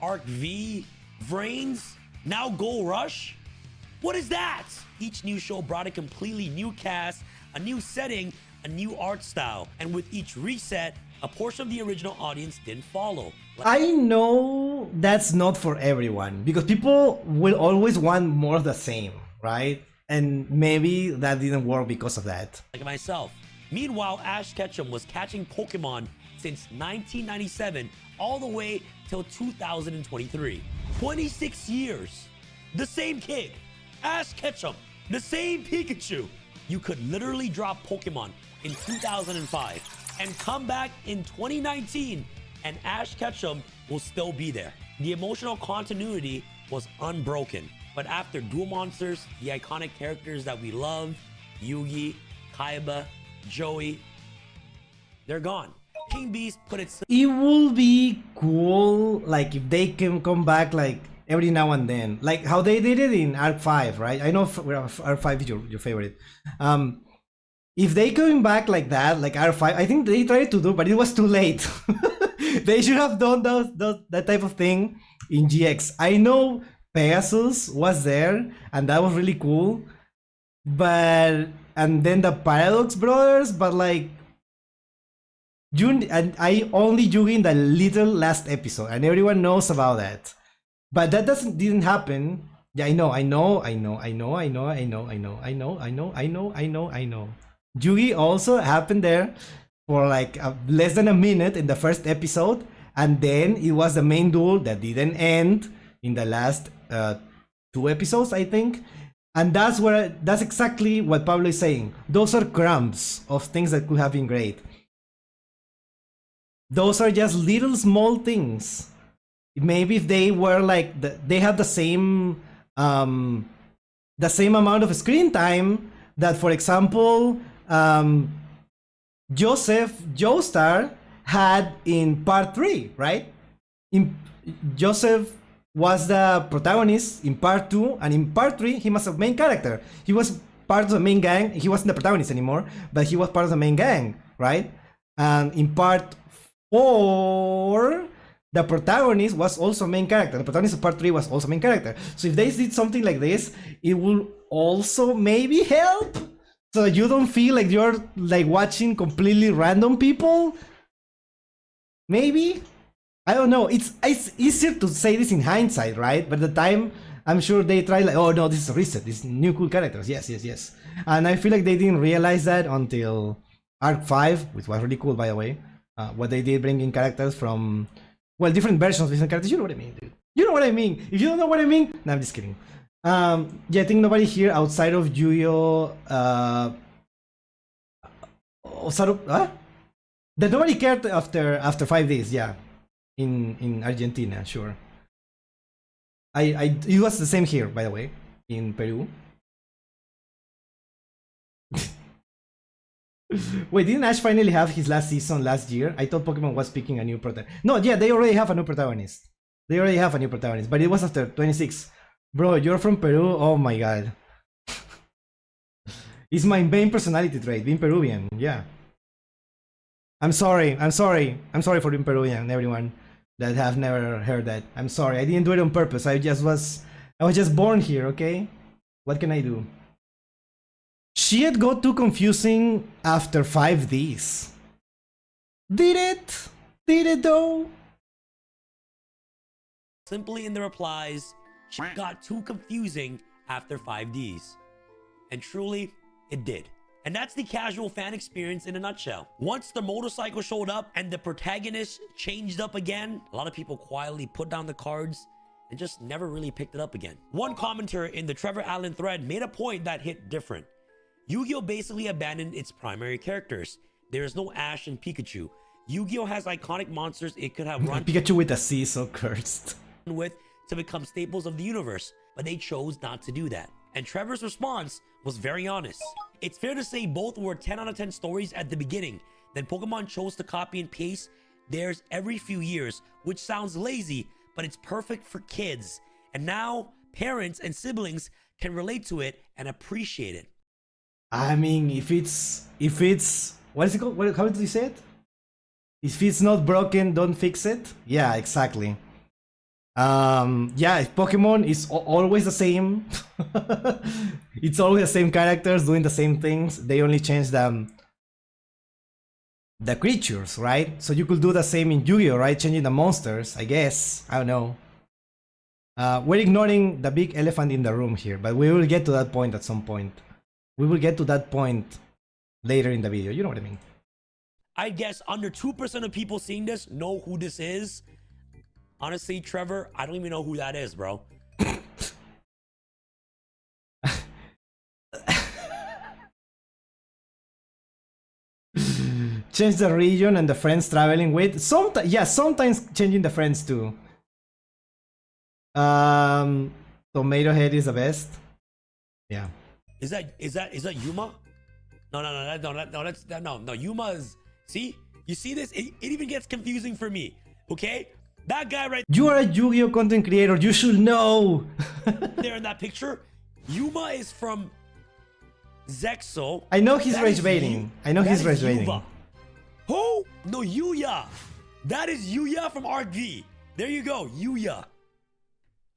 Arc V, Vrains, now Go Rush? What is that? Each new show brought a completely new cast, a new setting, a new art style. And with each reset, a portion of the original audience didn't follow. I know that's not for everyone, because people will always want more of the same, right? And maybe that didn't work because of that. Like myself. Meanwhile, Ash Ketchum was catching Pokemon since 1997 all the way till 2023. 26 years. The same kid. Ash Ketchum. The same Pikachu. You could literally drop Pokemon in 2005 and come back in 2019 and Ash Ketchum will still be there. The emotional continuity was unbroken. But after Duel Monsters, the iconic characters that we love, Yugi, Kaiba, Joey, they're gone. King Beast put it... It will be cool, like, if they can come back, like, every now and then. Like, how they did it in Arc 5, right? I know Arc 5 is your favorite. If they come back like that, like Arc 5, I think they tried to do, but it was too late. They should have done that type of thing in GX. I know Pegasus was there, and that was really cool. But... and then the Paradox Brothers, but like... and I only Yugi in the little last episode, and everyone knows about that. But that didn't happen. Yeah, I know. Yugi also happened there for like less than a minute in the first episode, and then it was the main duel that didn't end in the last 2 episodes, I think. And that's exactly what Pablo is saying. Those are crumbs of things that could have been great. Those are just little small things. Maybe if they were like they have the same amount of screen time that, for example, Joseph Joestar had in part 3, right? Joseph was the protagonist in part 2, and in part 3 he was a main character. He was part of the main gang. He wasn't the protagonist anymore, but he was part of the main gang, right? And in part 4, the protagonist was also main character. The protagonist of part 3 was also main character. So if they did something like this, it will also maybe help, so you don't feel like you're like watching completely random people. Maybe. I don't know. It's easier to say this in hindsight, right? But at the time, I'm sure they tried like, oh no, this is a reset. These new cool characters. Yes. And I feel like they didn't realize that until Arc 5, which was really cool, by the way. What they did, bringing characters from, well, different versions of different characters. You know what I mean, dude. You know what I mean. If you don't know what I mean, no, I'm just kidding. Yeah, I think nobody here outside of Yugioh, that nobody cared after 5 days. Yeah, in Argentina, sure. It was the same here, by the way, in Peru. Wait, didn't Ash finally have his last season last year? I thought Pokemon was picking a new protagonist. No, yeah, they already have a new protagonist. But it was after 26. Bro, you're from Peru? Oh my god. It's my main personality trait, being Peruvian, yeah. I'm sorry for being Peruvian, everyone that have never heard that. I'm sorry, I didn't do it on purpose. I was just born here, okay? What can I do? Shit got too confusing after 5Ds. Did it? Did it though? Simply in the replies, shit got too confusing after 5Ds. And truly, it did. And that's the casual fan experience in a nutshell. Once the motorcycle showed up and the protagonist changed up again, a lot of people quietly put down the cards and just never really picked it up again. One commenter in the Trevor Allen thread made a point that hit different. Yu-Gi-Oh! Basically abandoned its primary characters. There is no Ash and Pikachu. Yu-Gi-Oh! Has iconic monsters it could have run Pikachu with a C, so cursed. with to become staples of the universe, but they chose not to do that. And Trevor's response was very honest. It's fair to say both were 10 out of 10 stories at the beginning. Then Pokemon chose to copy and paste theirs every few years, which sounds lazy, but it's perfect for kids. And now parents and siblings can relate to it and appreciate it. I mean, if it's what is it called? How did you say it? If it's not broken, don't fix it. Yeah, exactly. Yeah, Pokemon is always the same. It's always the same characters doing the same things. They only change the creatures, right? So you could do the same in Yu-Gi-Oh, right? Changing the monsters, I guess. I don't know. We're ignoring the big elephant in the room here, but we will get to that point at some point. We will get to that point later in the video. You know what I mean? I guess under 2% of people seeing this know who this is. Honestly, Trevor, I don't even know who that is, bro. Change the region and the friends traveling with. Sometimes changing the friends too. Tomato Head is the best. Yeah. Is that Yuma? No. Yuma is. See, you see this? It even gets confusing for me. Okay. That guy right You are a Yu-Gi-Oh content creator, you should know. there in that picture, Yuma is from Zexo. I know he's rage baiting. Who? No, Yuya. That is Yuya from RG. There you go, Yuya.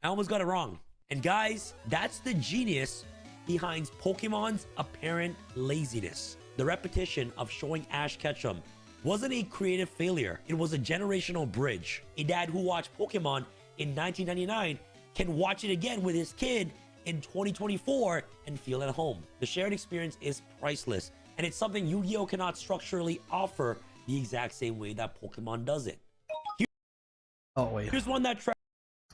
I almost got it wrong. And guys, that's the genius behind Pokemon's apparent laziness. The repetition of showing Ash Ketchum wasn't a creative failure. It was a generational bridge. A dad who watched Pokemon in 1999 can watch it again with his kid in 2024 and feel at home. The shared experience is priceless, and it's something Yu-Gi-Oh! Cannot structurally offer the exact same way that Pokemon does it. Here's one that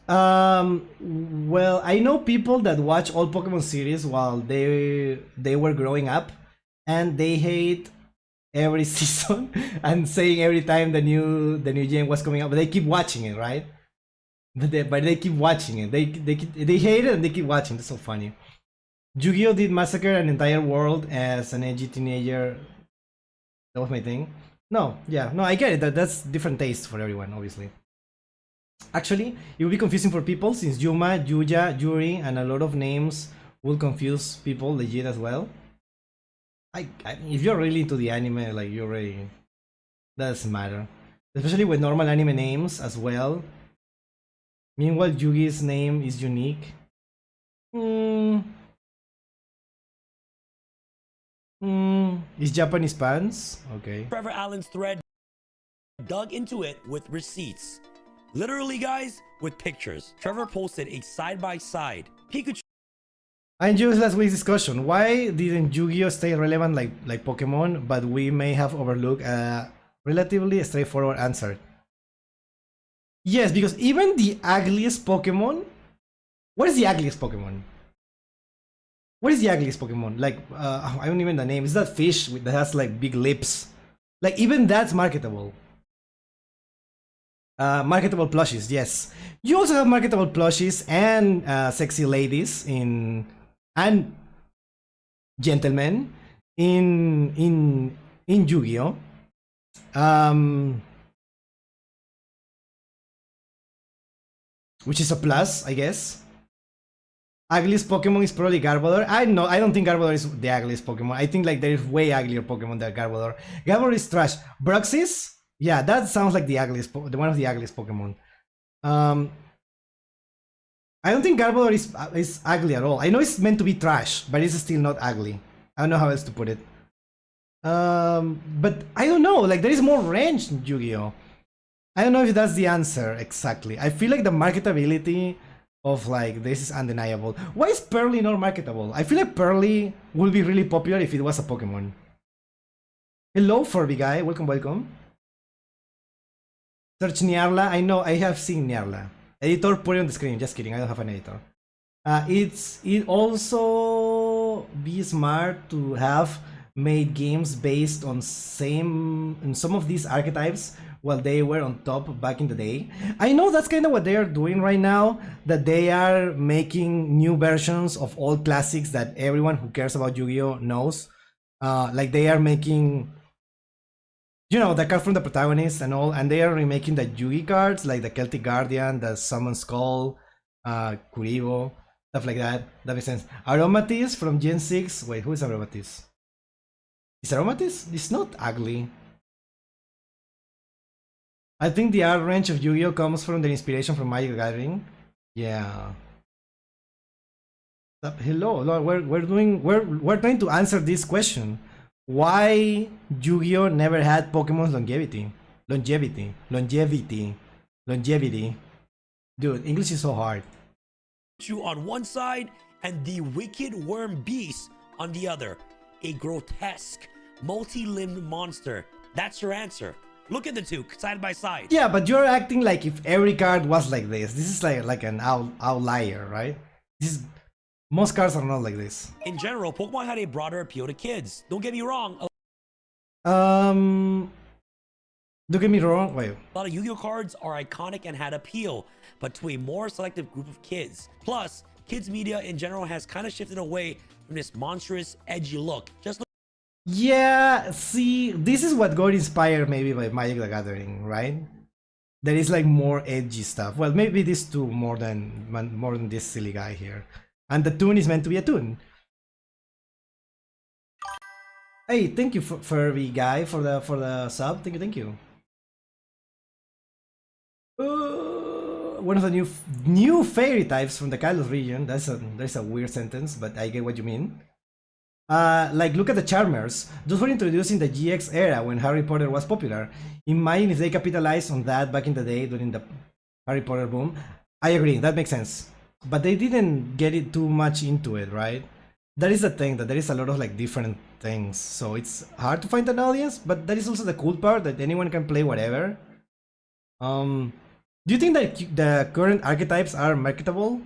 well, I know people that watch all Pokemon series while they were growing up, and they hate every season and saying every time the new game was coming out, but they keep watching it, right? But they keep watching it. They hate it and they keep watching. That's so funny. Yu-Gi-Oh did massacre an entire world as an edgy teenager. That was my thing. No, I get it. That's different taste for everyone, obviously. Actually, it will be confusing for people since Yuma, Yuya, Yuri, and a lot of names will confuse people legit as well. If you're really into the anime, like you're really, doesn't matter. Especially with normal anime names as well. Meanwhile, Yugi's name is unique. Is Japanese pants? Okay. Trevor Allen's thread dug into it with receipts. Literally, guys, with pictures. Trevor posted a side-by-side Pikachu. I enjoyed last week's discussion. Why didn't Yu-Gi-Oh stay relevant like Pokemon, but we may have overlooked a relatively straightforward answer? Yes, because even the ugliest Pokemon... What is the ugliest Pokemon? What is the ugliest Pokemon? Like, I don't even know the name. It's that fish that has like big lips. Like, even that's marketable. Marketable plushies, yes. You also have marketable plushies and sexy ladies and gentlemen in Yu-Gi-Oh! Which is a plus, I guess. Ugliest Pokemon is probably Garbodor. I don't think Garbodor is the ugliest Pokemon. I think like there is way uglier Pokemon than Garbodor. Garbodor is trash. Bruxis? Yeah, that sounds like the ugliest, one of the ugliest Pokemon. I don't think Garbodor is ugly at all. I know it's meant to be trash, but it's still not ugly. I don't know how else to put it. But I don't know, like there is more range in Yu-Gi-Oh! I don't know if that's the answer exactly. I feel like the marketability of like this is undeniable. Why is Pearly not marketable? I feel like Pearly would be really popular if it was a Pokemon. Hello, Furby guy. Welcome, welcome. Search Niarla. I know, I have seen Niarla. Editor, put it on the screen. Just kidding, I don't have an editor. It also be smart to have made games based on some of these archetypes while they were on top back in the day. I know that's kind of what they are doing right now, that they are making new versions of old classics that everyone who cares about Yu-Gi-Oh knows. Like they are making, you know, the card from the protagonist and all, and they are remaking the Yugi cards, like the Celtic Guardian, the Summon Skull, Kuribo, stuff like that. That makes sense. Aromatisse from Gen 6. Wait, who is Aromatisse? Is Aromatisse? It's not ugly. I think the art range of Yu-Gi-Oh comes from the inspiration from Magic the Gathering. Yeah. Hello, we're trying to answer this question. Why Yu-Gi-Oh never had Pokemon's longevity? Longevity. Dude, English is so hard. You on one side and the wicked worm beast on the other. A grotesque, multi-limbed monster. That's your answer. Look at the two side by side. Yeah, but you're acting like if every card was like this. This is like an outlier, right? Most cards are not like this. In general, Pokemon had a broader appeal to kids. Don't get me wrong. Don't get me wrong. Wait. A lot of Yu-Gi-Oh cards are iconic and had appeal, but to a more selective group of kids. Plus, kids media in general has kind of shifted away from this monstrous, edgy look. Just look. Yeah, see, this is what got inspired maybe by Magic the Gathering, right? There is like more edgy stuff. Well, maybe this too, more than this silly guy here. And the tune is meant to be a tune. Hey, thank you Furby guy for the sub. Thank you. One of the new fairy types from the Kalos region. That's a weird sentence, but I get what you mean. Like, look at the Charmers. Those were introduced in the GX era when Harry Potter was popular. Imagine if they capitalized on that back in the day during the Harry Potter boom. I agree, that makes sense. But they didn't get it too much into it, right? That is the thing, that there is a lot of like different things. So it's hard to find an audience, but that is also the cool part, that anyone can play whatever. Do you think that the current archetypes are marketable?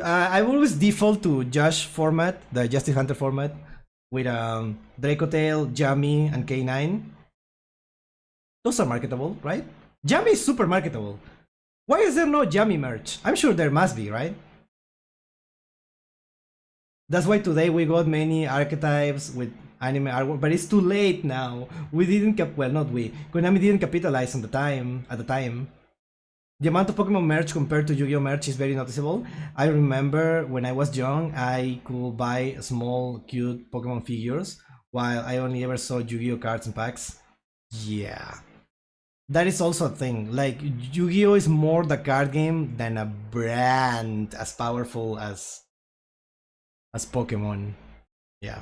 I always default to Josh format, the Justice Hunter format, with Dracotail, Jammy, and K9. Those are marketable, right? Jammy is super marketable. Why is there no Jammy merch? I'm sure there must be, right? That's why today we got many archetypes with anime artwork, but it's too late now. We didn't Konami didn't capitalize on at the time. The amount of Pokemon merch compared to Yu-Gi-Oh merch is very noticeable. I remember when I was young, I could buy small, cute Pokemon figures, while I only ever saw Yu-Gi-Oh cards and packs. Yeah. That is also a thing. Like, Yu-Gi-Oh is more the card game than a brand as powerful as Pokemon. Yeah.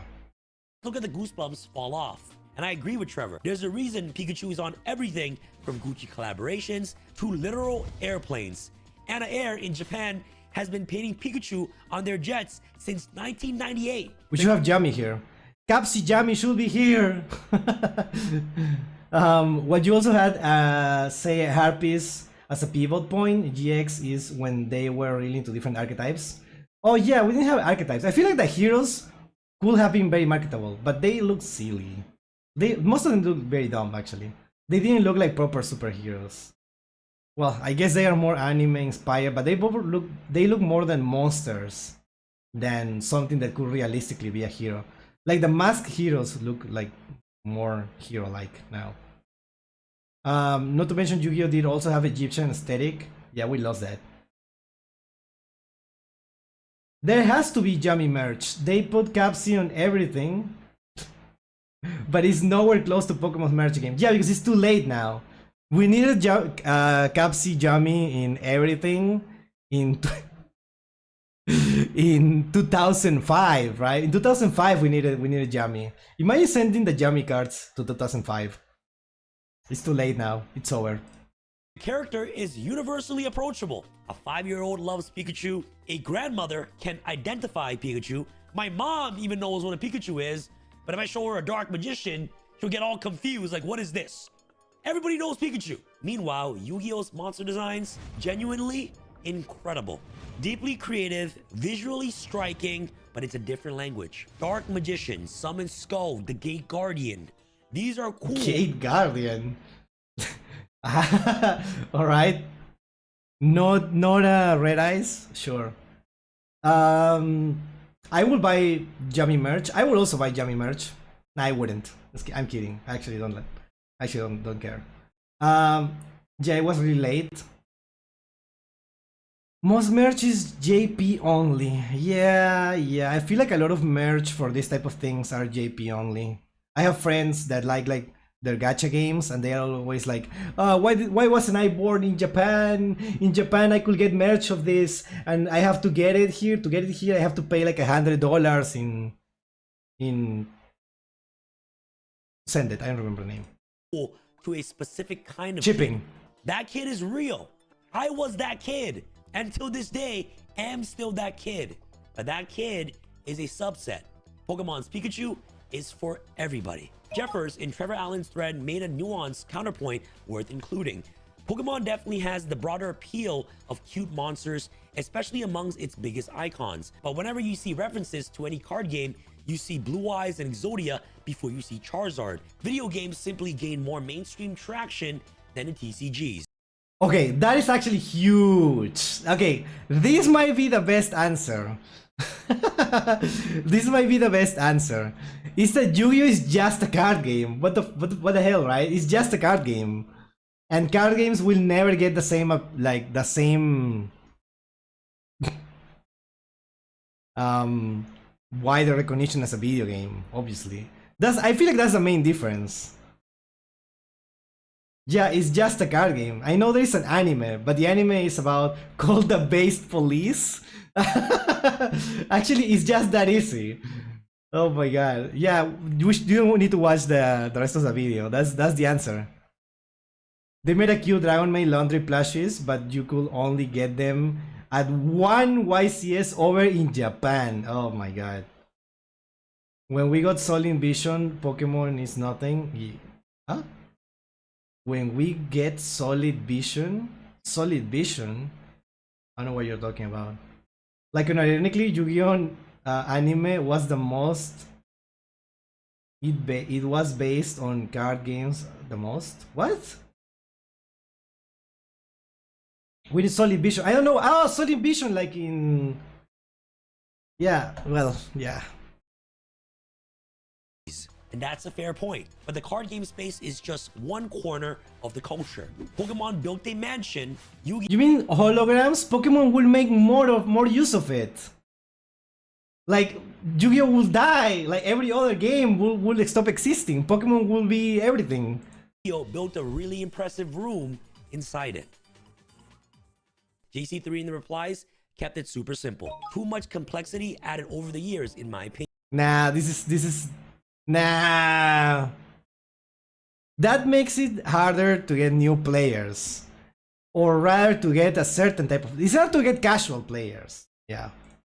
Look at the goosebumps fall off. And I agree with Trevor. There's a reason Pikachu is on everything from Gucci collaborations to literal airplanes. Anna Air in Japan has been painting Pikachu on their jets since 1998. We should have Jammy here. Capsy Jammy should be here. What you also had, say, Harpies as a pivot point, GX is when they were really into different archetypes. Oh yeah, we didn't have archetypes. I feel like the heroes could have been very marketable, but they look silly. Most of them look very dumb, actually. They didn't look like proper superheroes. Well, I guess they are more anime inspired, but they look more than monsters than something that could realistically be a hero. Like the masked heroes look like more hero-like now. Not to mention Yu-Gi-Oh did also have Egyptian aesthetic. Yeah, we lost that. There has to be Jammy merch. They put Capsy on everything. But it's nowhere close to Pokemon's merch game. Yeah, because it's too late now. We needed Capsy Jammy in everything in 2005, right? In 2005 we needed Jammy. Imagine sending the Jammy cards to 2005. It's too late now. It's over. The character is universally approachable. A 5-year-old loves Pikachu. A grandmother can identify Pikachu. My mom even knows what a Pikachu is. But if I show her a dark magician, she'll get all confused, like, what is this? Everybody knows Pikachu. Meanwhile, Yu-Gi-Oh's monster designs, genuinely incredible. Deeply creative, visually striking, but it's a different language. Dark Magician, Summon Skull, the Gate Guardian. These are cool. Gate Guardian. Alright. Not Red Eyes? Sure. I will buy Yummy merch. I will also yummy merch. No, I wouldn't. I'm kidding. I actually don't care. Yeah, it was really late. Most merch is JP only. Yeah. I feel like a lot of merch for this type of things are JP only. I have friends that like their gacha games, and they are always like, why wasn't I born in Japan? In Japan I could get merch of this, and I have to get it here. To get it here I have to pay like $100 in send it. I don't remember the name. To a specific kind of shipping. Kid. That kid is real. I was that kid. And till this day, am still that kid. But that kid is a subset. Pokemon's Pikachu is for everybody. Jeffers in Trevor Allen's thread made a nuanced counterpoint worth including. Pokemon definitely has the broader appeal of cute monsters, especially amongst its biggest icons. But whenever you see references to any card game, you see Blue Eyes and Exodia before you see Charizard. Video games simply gain more mainstream traction than in TCGs. Okay, that is actually huge. Okay, this might be the best answer. This might be the best answer. Is that Yu-Gi-Oh is just a card game. What the hell, right? It's just a card game. And card games will never get the same wider recognition as a video game, obviously. I feel like that's the main difference. Yeah, it's just a card game. I know there is an anime, but the anime is about Colda-based police. Actually, it's just that easy. Oh my god. Yeah, you don't need to watch the rest of the video. That's the answer. They made a cute Dragon Maid laundry plushies, but you could only get them at one YCS over in Japan. Oh my god. When we got Solid Vision, Pokemon is nothing. Huh? When we get Solid Vision, I don't know what you're talking about. Like, ironically, Yu-Gi-Oh! Anime was the most. It was based on card games the most. What? With Solid Vision, I don't know. Oh, Solid Vision, like in. Yeah, well, yeah. And that's a fair point. But the card game space is just one corner of the culture. Pokemon built a mansion. You mean holograms? Pokemon will make more use of it. Like, Yu-Gi-Oh will die. Like every other game will stop existing. Pokemon will be everything. Yu-Gi-Oh built a really impressive room inside it. JC3 in the replies kept it super simple. Too much complexity added over the years, in my opinion. Nah, this is. Nah. That makes it harder to get new players. Or rather to get a certain type of... It's hard to get casual players. Yeah.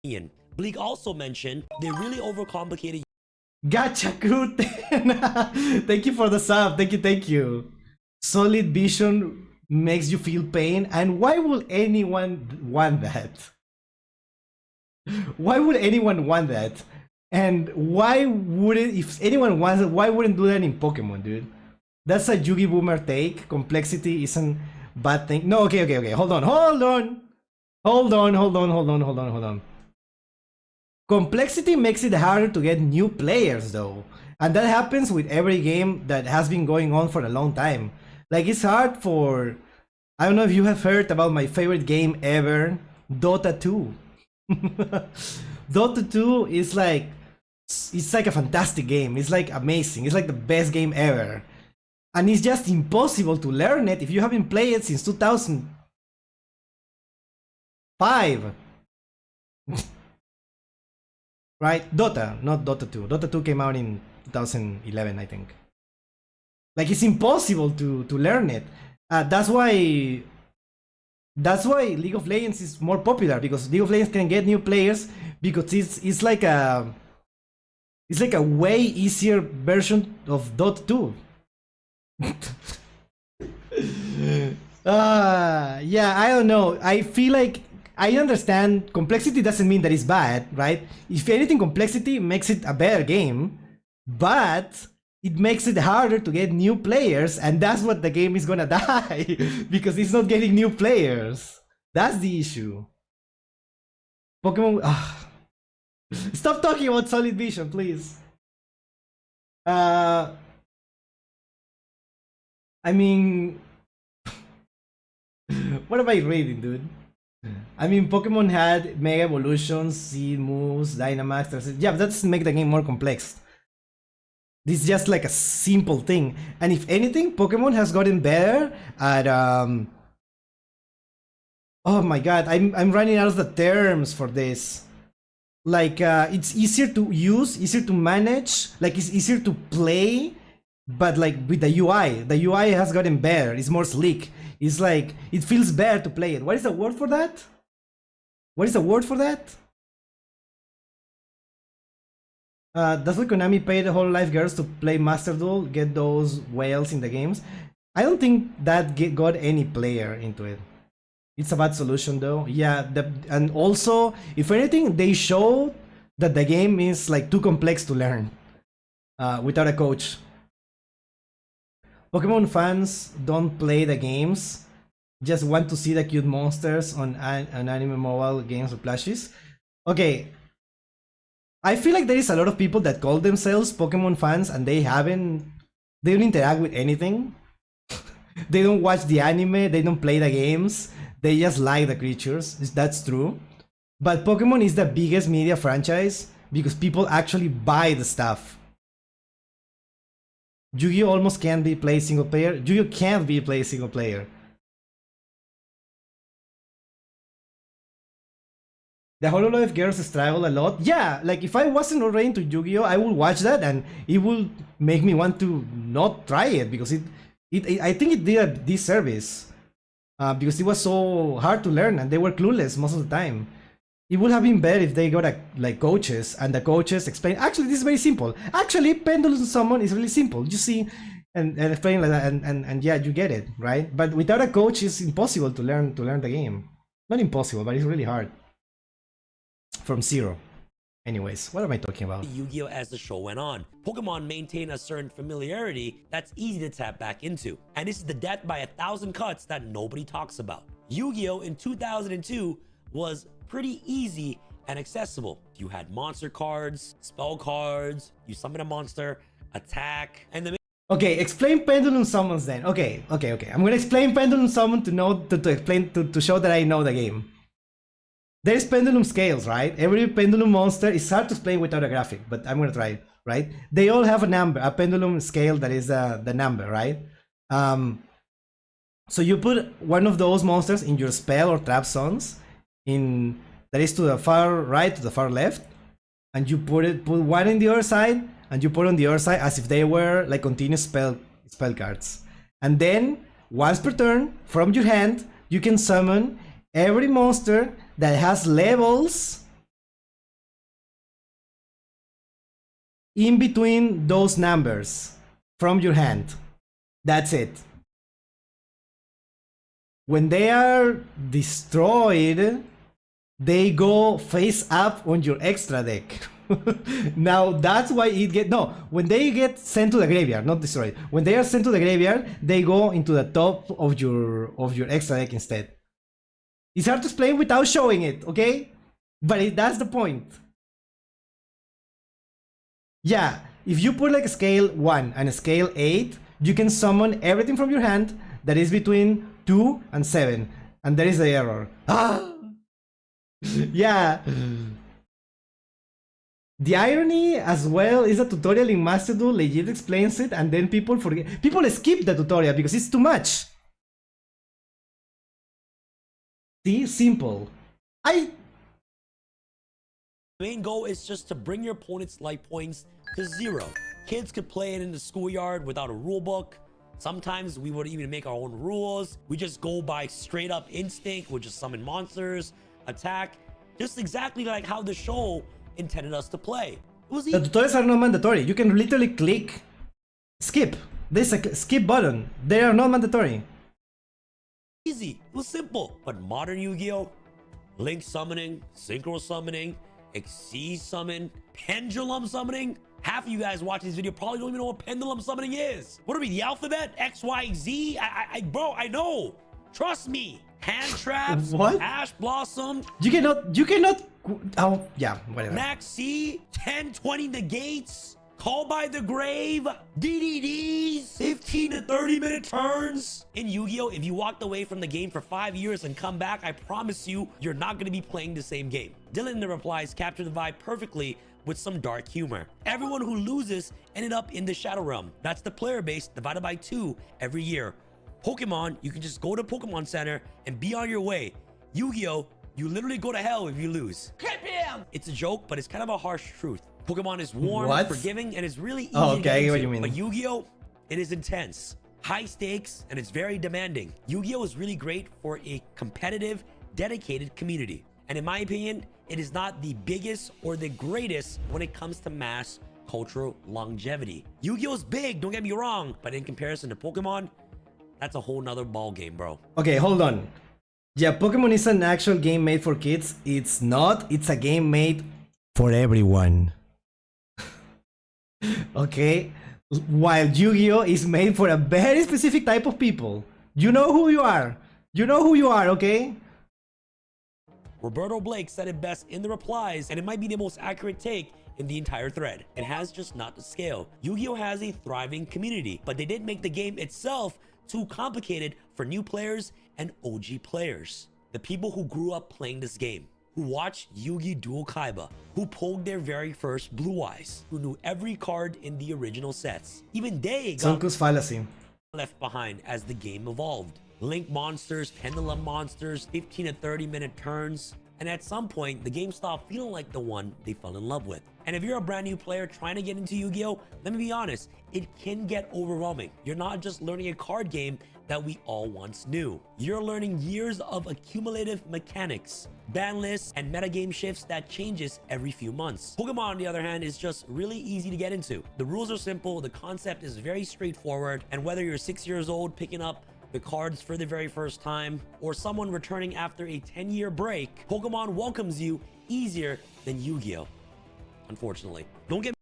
Ian, Bleak also mentioned they really overcomplicated... Gacha Crew 10. Thank you for the sub. Thank you. Solid Vision makes you feel pain. And why would anyone want that? Why would anyone want that? And why wouldn't, if anyone wants it, why wouldn't do that in Pokemon, dude? That's a Yugi Boomer take. Complexity isn't bad thing. No, okay. Hold on. Complexity makes it harder to get new players, though. And that happens with every game that has been going on for a long time. Like, it's hard for... I don't know if you have heard about my favorite game ever, Dota 2. Dota 2 is like... It's like a fantastic game. It's like amazing. It's like the best game ever. And it's just impossible to learn it if you haven't played it since 2005. Right? Dota, not Dota 2. Dota 2 came out in 2011, I think. Like, it's impossible to learn it. That's why League of Legends is more popular, because League of Legends can get new players because it's like a way easier version of Dota 2. Yeah, I don't know. I feel like I understand complexity doesn't mean that it's bad, right? If anything, complexity makes it a better game, but it makes it harder to get new players, and that's what the game is gonna die because it's not getting new players. That's the issue. Pokemon. Stop talking about Solid Vision, please. I mean, what am I reading, dude? I mean, Pokemon had Mega Evolutions, Seed moves, Dynamax. Yeah, but that doesn't make the game more complex. This is just like a simple thing. And if anything, Pokemon has gotten better at oh my god, I'm running out of the terms for this. Like it's easier to use, easier to manage, like it's easier to play, but like with the UI. The UI has gotten better, it's more sleek. It's like, it feels better to play it. What is the word for that? What is the word for that? That's why Konami paid the whole life girls to play Master Duel, get those whales in the games. I don't think that got any player into it. It's a bad solution though. Yeah, and also, if anything, they showed that the game is like too complex to learn without a coach. Pokemon fans don't play the games, just want to see the cute monsters on anime mobile games or plushies. Okay, I feel like there is a lot of people that call themselves Pokemon fans and they don't interact with anything. They don't watch the anime, they don't play the games, they just like the creatures. That's true. But Pokemon is the biggest media franchise because people actually buy the stuff. Yu-Gi-Oh almost can't be played single player. Yu-Gi-Oh can't be played single player. The Hololive girls struggle a lot. Yeah, like if I wasn't already into Yu-Gi-Oh, I would watch that and it will make me want to not try it because I think it did a disservice. Because it was so hard to learn and they were clueless most of the time. It would have been better if they got like coaches and the coaches explain, actually this is very simple. Actually, Pendulum Summon is really simple. You see, and explain like that and yeah, you get it, right? But without a coach, it's impossible to learn the game. Not impossible, but it's really hard. From zero. Anyways, what am I talking about? Yu-Gi-Oh as the show went on. Pokemon maintain a certain familiarity that's easy to tap back into. And this is the death by 1,000 cuts that nobody talks about. Yu-Gi-Oh in 2002 was pretty easy and accessible. You had monster cards, spell cards, you summon a monster, attack, and the okay, explain Pendulum Summons then. Okay. I'm gonna explain Pendulum Summon to show that I know the game. There's pendulum scales, right? Every pendulum monster is hard to explain without a graphic, but I'm gonna try it, right? They all have a number, a pendulum scale that is the number, right? So you put one of those monsters in your spell or trap zones, that is to the far right, to the far left, and you put one in the other side, and you put on the other side as if they were like continuous spell cards. And then once per turn, from your hand, you can summon every monster that has levels in between those numbers from your hand. That's it. When they are destroyed, they go face up on your extra deck. Now that's why when they get sent to the graveyard, not destroyed. When they are sent to the graveyard, they go into the top of your extra deck instead. It's hard to explain without showing it, okay? But that's the point. Yeah, if you put like a scale 1 and a scale 8, you can summon everything from your hand that is between 2 and 7. And there is the error. Yeah. The irony as well is a tutorial in Master Duel legit explains it and then people forget. People skip the tutorial because it's too much. See, simple. The main goal is just to bring your opponent's life points to 0. Kids could play it in the schoolyard without a rule book. Sometimes we wouldn't even make our own rules. We just go by straight up instinct. We'll just summon monsters, attack, just exactly like how the show intended us to play. It was the tutorials are not mandatory. You can literally click skip. There's a skip button. They are not mandatory. Easy. It was simple. But modern Yu-Gi-Oh! Link summoning, synchro summoning, Xyz summon, pendulum summoning. Half of you guys watching this video probably don't even know what pendulum summoning is. What are we, the alphabet? X, Y, Z? Bro, I know. Trust me. Hand traps. What? Ash blossom. You cannot. Oh, yeah, whatever. Max C. 10-20 negates. Call by the grave. DDDs. 15 to 30 minute turns. In Yu-Gi-Oh! If you walked away from the game for 5 years and come back, I promise you, you're not going to be playing the same game. Dylan in the replies captured the vibe perfectly with some dark humor. Everyone who loses ended up in the Shadow Realm. That's the player base divided by 2 every year. Pokemon, you can just go to Pokemon Center and be on your way. Yu-Gi-Oh! You literally go to hell if you lose. Clip him! It's a joke, but it's kind of a harsh truth. Pokemon is warm, forgiving, and it's really easy to get into. What you mean. But Yu-Gi-Oh! It is intense. High stakes, and it's very demanding. Yu-Gi-Oh! Is really great for a competitive, dedicated community. And in my opinion, it is not the biggest or the greatest when it comes to mass cultural longevity. Yu-Gi-Oh! Is big, don't get me wrong, but in comparison to Pokemon, that's a whole nother ball game, bro. Okay, hold on. Yeah, Pokemon is an actual game made for kids. It's not. It's a game made for everyone. Okay? While Yu-Gi-Oh! Is made for a very specific type of people. You know who you are. You know who you are, okay? Roberto Blake said it best in the replies, and it might be the most accurate take in the entire thread. It has just not the scale. Yu-Gi-Oh! Has a thriving community, but they didn't make the game itself too complicated for new players and OG players. The people who grew up playing this game, who watched Yu-Gi Duel Kaiba, who pulled their very first Blue Eyes, who knew every card in the original sets. Even they got fallacy. Left behind as the game evolved. Link monsters, pendulum monsters, 15 to 30 minute turns, and at some point, the game stopped feeling like the one they fell in love with. And if you're a brand new player trying to get into Yu-Gi-Oh!, let me be honest, it can get overwhelming. You're not just learning a card game that we all once knew. You're learning years of accumulative mechanics, ban lists, and metagame shifts that changes every few months. Pokemon, on the other hand, is just really easy to get into. The rules are simple, the concept is very straightforward, and whether you're 6 years old picking up the cards for the very first time, or someone returning after a 10-year break, Pokemon welcomes you easier than Yu-Gi-Oh! Unfortunately. Don't get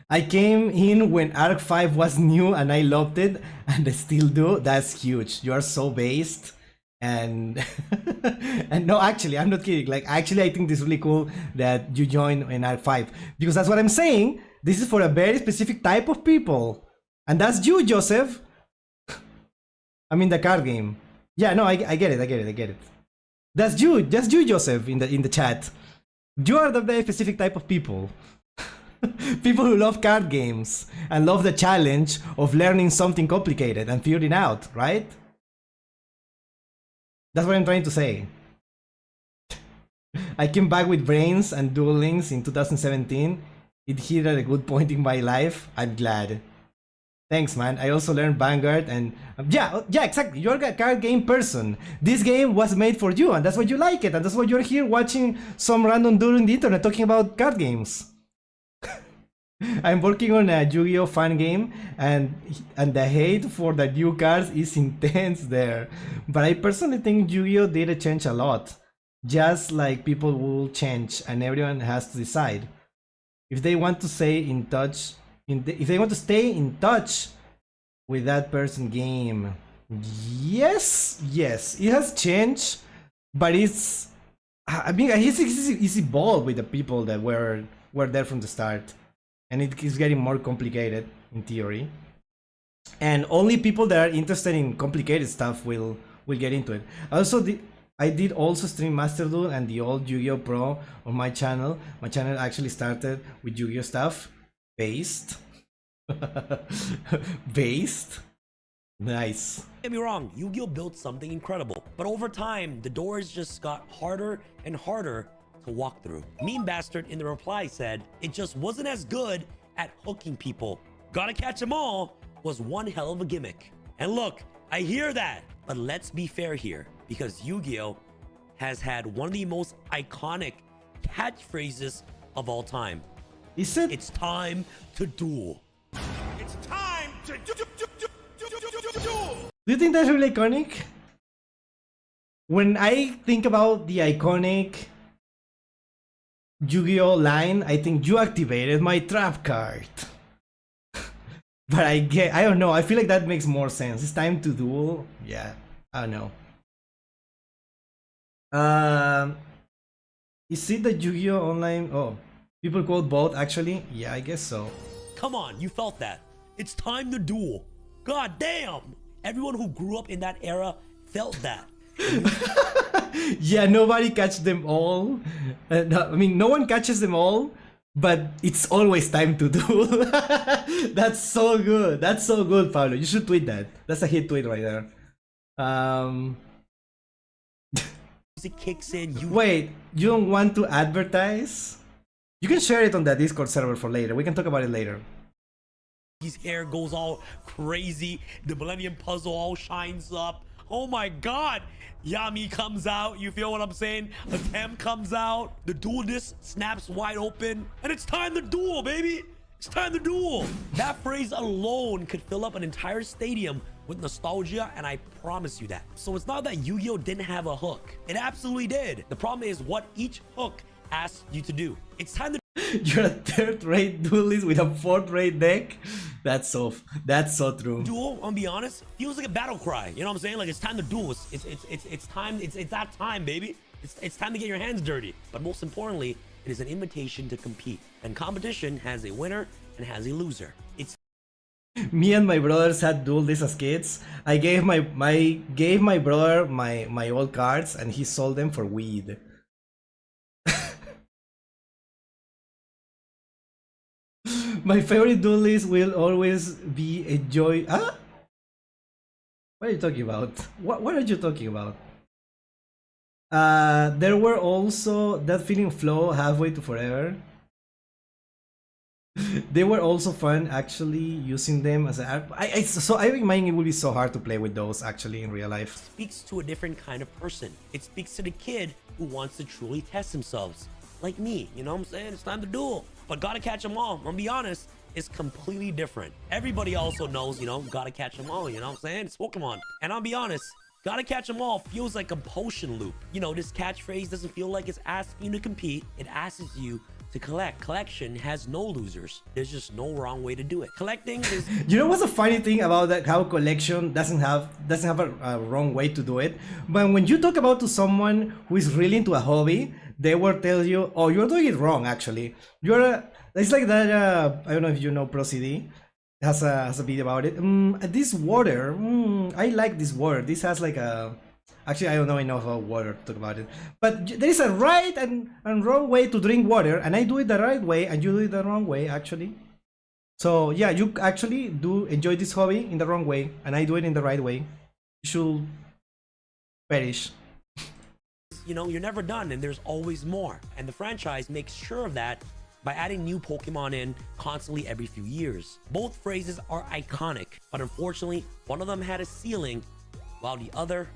I came in when Arc 5 was new and I loved it, and I still do. That's huge. You are so based. And and no, actually, I'm not kidding. Like, actually, I think this is really cool that you join in Arc 5. Because that's what I'm saying. This is for a very specific type of people. And that's you, Joseph. I mean, the card game. Yeah, no, I get it. That's you, Joseph, in the chat. You are the very specific type of people. People who love card games and love the challenge of learning something complicated and figuring it out, right? That's what I'm trying to say. I came back with Brains and Duel Links in 2017. It hit at a good point in my life. I'm glad. Thanks, man. I also learned Vanguard and yeah, exactly. You're a card game person. This game was made for you, and that's why you like it, and that's why you're here watching some random dude on the internet talking about card games. I'm working on a Yu-Gi-Oh! Fan game, and the hate for the new cards is intense there. But I personally think Yu-Gi-Oh! Did change a lot. Just like people will change, and everyone has to decide if they want to stay in touch. If they want to stay in touch with that person game. Yes, it has changed, but it's, I mean, it's evolved with the people that were there from the start, and it is getting more complicated in theory, and only people that are interested in complicated stuff will get into it. Also, I did also stream Master Duel and the old Yu-Gi-Oh! Pro on my channel. My channel actually started with Yu-Gi-Oh! Stuff. Based. Nice. Don't get me wrong, Yu-Gi-Oh! Built something incredible, but over time the doors just got harder and harder to walk through. Meme Bastard in the reply said it just wasn't as good at hooking people. Gotta catch them all was one hell of a gimmick. And look, I hear that. But let's be fair here, because Yu-Gi-Oh! Has had one of the most iconic catchphrases of all time. Is it? It's time to duel. It's time to duel. Do you think that's really iconic? When I think about the iconic Yu-Gi-Oh line, I think you activated my trap card. But I don't know, I feel like that makes more sense. It's time to duel. Yeah, I don't know. Is it the Yu-Gi-Oh online? Oh, people quote both actually? Yeah, I guess so. Come on, you felt that. It's time to duel. God damn! Everyone who grew up in that era felt that. Yeah, nobody catch them all. I mean, no one catches them all, but it's always time to duel. That's so good. That's so good, Pablo. You should tweet that. That's a hit tweet right there. Music kicks in. Wait, you don't want to advertise? You can share it on the Discord server for later. We can talk about it later. His hair goes all crazy. The Millennium Puzzle all shines up. Oh my god. Yami comes out. You feel what I'm saying? The Tem comes out. The duel disc snaps wide open. And it's time to duel, baby. It's time to duel. That phrase alone could fill up an entire stadium with nostalgia, and I promise you that. So it's not that Yu-Gi-Oh! Didn't have a hook. It absolutely did. The problem is what each hook asks you to do. It's time to You're a third-rate duelist with a fourth-rate deck? That's so true. duel, I'll be honest, feels like a battle cry. You know what I'm saying? Like, it's time to duel. It's time. It's that time, baby. It's time to get your hands dirty. But most importantly, it is an invitation to compete. And competition has a winner and has a loser. It's Me and my brothers had duel this as kids. I gave my brother my old cards and he sold them for weed. My favorite duelist will always be a joy. Huh? What are you talking about? What are you talking about? There were also that feeling flow halfway to forever. They were also fun actually using them as a so I imagine it would be so hard to play with those actually in real life. speaks to a different kind of person. It speaks to the kid who wants to truly test themselves. Like me, you know what I'm saying? It's time to duel. But Gotta Catch Them All, I'm gonna be honest, is completely different. Everybody also knows, you know, Gotta Catch Them All, you know what I'm saying? It's Pokemon. And I'll be honest, Gotta Catch Them All feels like a potion loop. You know, this catchphrase doesn't feel like it's asking you to compete. It asks you to collect. Collection has no losers. There's just no wrong way to do it. Collecting is... You know what's a funny thing about that? How collection doesn't have a wrong way to do it. But when you talk about to someone who is really into a hobby, they will tell you, "Oh, you're doing it wrong. Actually, it's like that. I don't know if you know ProCD. Has a video about it. This water. I like this water. This has like a. Actually, I don't know enough about water to talk about it. But there is a right and wrong way to drink water, and I do it the right way, and you do it the wrong way, actually. So yeah, you actually do enjoy this hobby in the wrong way, and I do it in the right way. You should perish. You know, you're never done, and there's always more. And the franchise makes sure of that by adding new Pokemon in constantly every few years. Both phrases are iconic, but unfortunately, one of them had a ceiling, while the other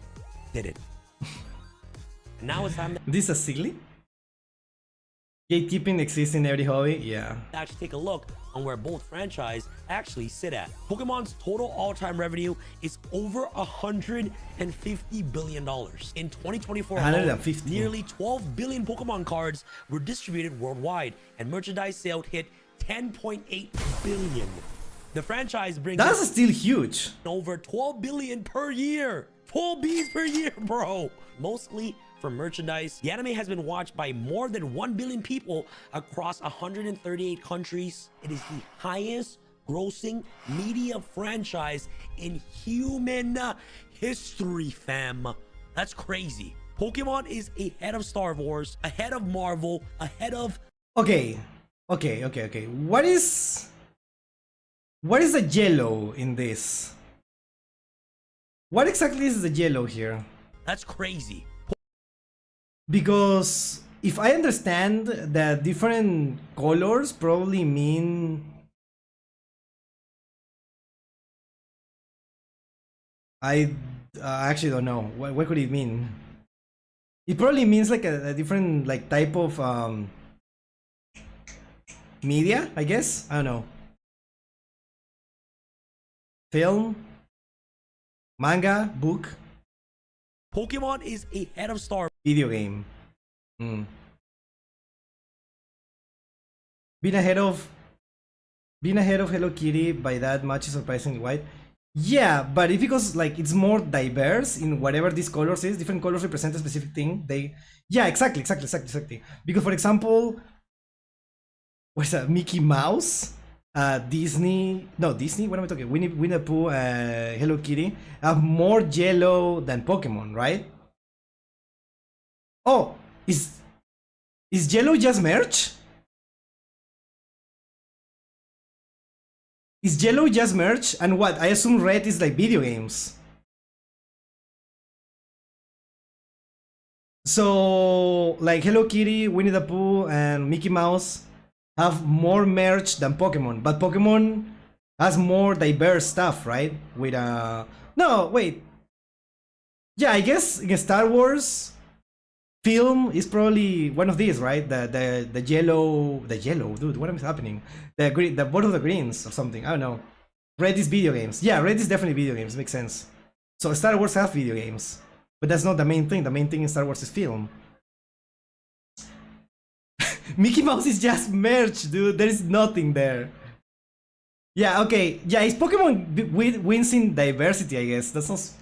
didn't. And now it's time to This is silly? Gatekeeping exists in every hobby? Yeah. actually take a look on where both franchises actually sit at. Pokemon's total all-time revenue is over $150 billion. In 2024 alone, 150. nearly 12 billion Pokemon cards were distributed worldwide, and merchandise sales hit 10.8 billion. The franchise brings That's still huge. over 12 billion per year. 12 Bs per year, bro. Mostly for merchandise. The anime has been watched by more than 1 billion people across 138 countries. It is the highest grossing media franchise in human history, fam. That's crazy. Pokemon is ahead of Star Wars, ahead of Marvel, ahead of... Okay. What is the yellow in this? What exactly is the yellow here? That's crazy. Because if I understand that different colors probably mean I actually don't know. What could it mean? It probably means like a different like type of media, I guess. I don't know. Film, manga, book. Pokemon is ahead of Star. Video game. Being ahead of Hello Kitty by that much is surprisingly wide. Yeah, but if because like it's more diverse in whatever these colors is, different colors represent a specific thing. Yeah, exactly. Because for example, what's that? Mickey Mouse, Disney. What am I talking? Winnie the Pooh, Hello Kitty have more yellow than Pokemon, right? Oh, is yellow just merch? Is yellow just merch? And what? I assume red is like video games. So, like Hello Kitty, Winnie the Pooh, and Mickey Mouse have more merch than Pokemon, but Pokemon has more diverse stuff, right? With no, wait. Yeah, I guess in Star Wars, film is probably one of these, right? The yellow, dude. What is happening? The green, the both of the greens or something. I don't know. Red is video games. Yeah, red is definitely video games. Makes sense. So Star Wars have video games, but that's not the main thing. The main thing in Star Wars is film. Mickey Mouse is just merch, dude. There is nothing there. Yeah, okay. Yeah, it's Pokemon wins in diversity, I guess. That sounds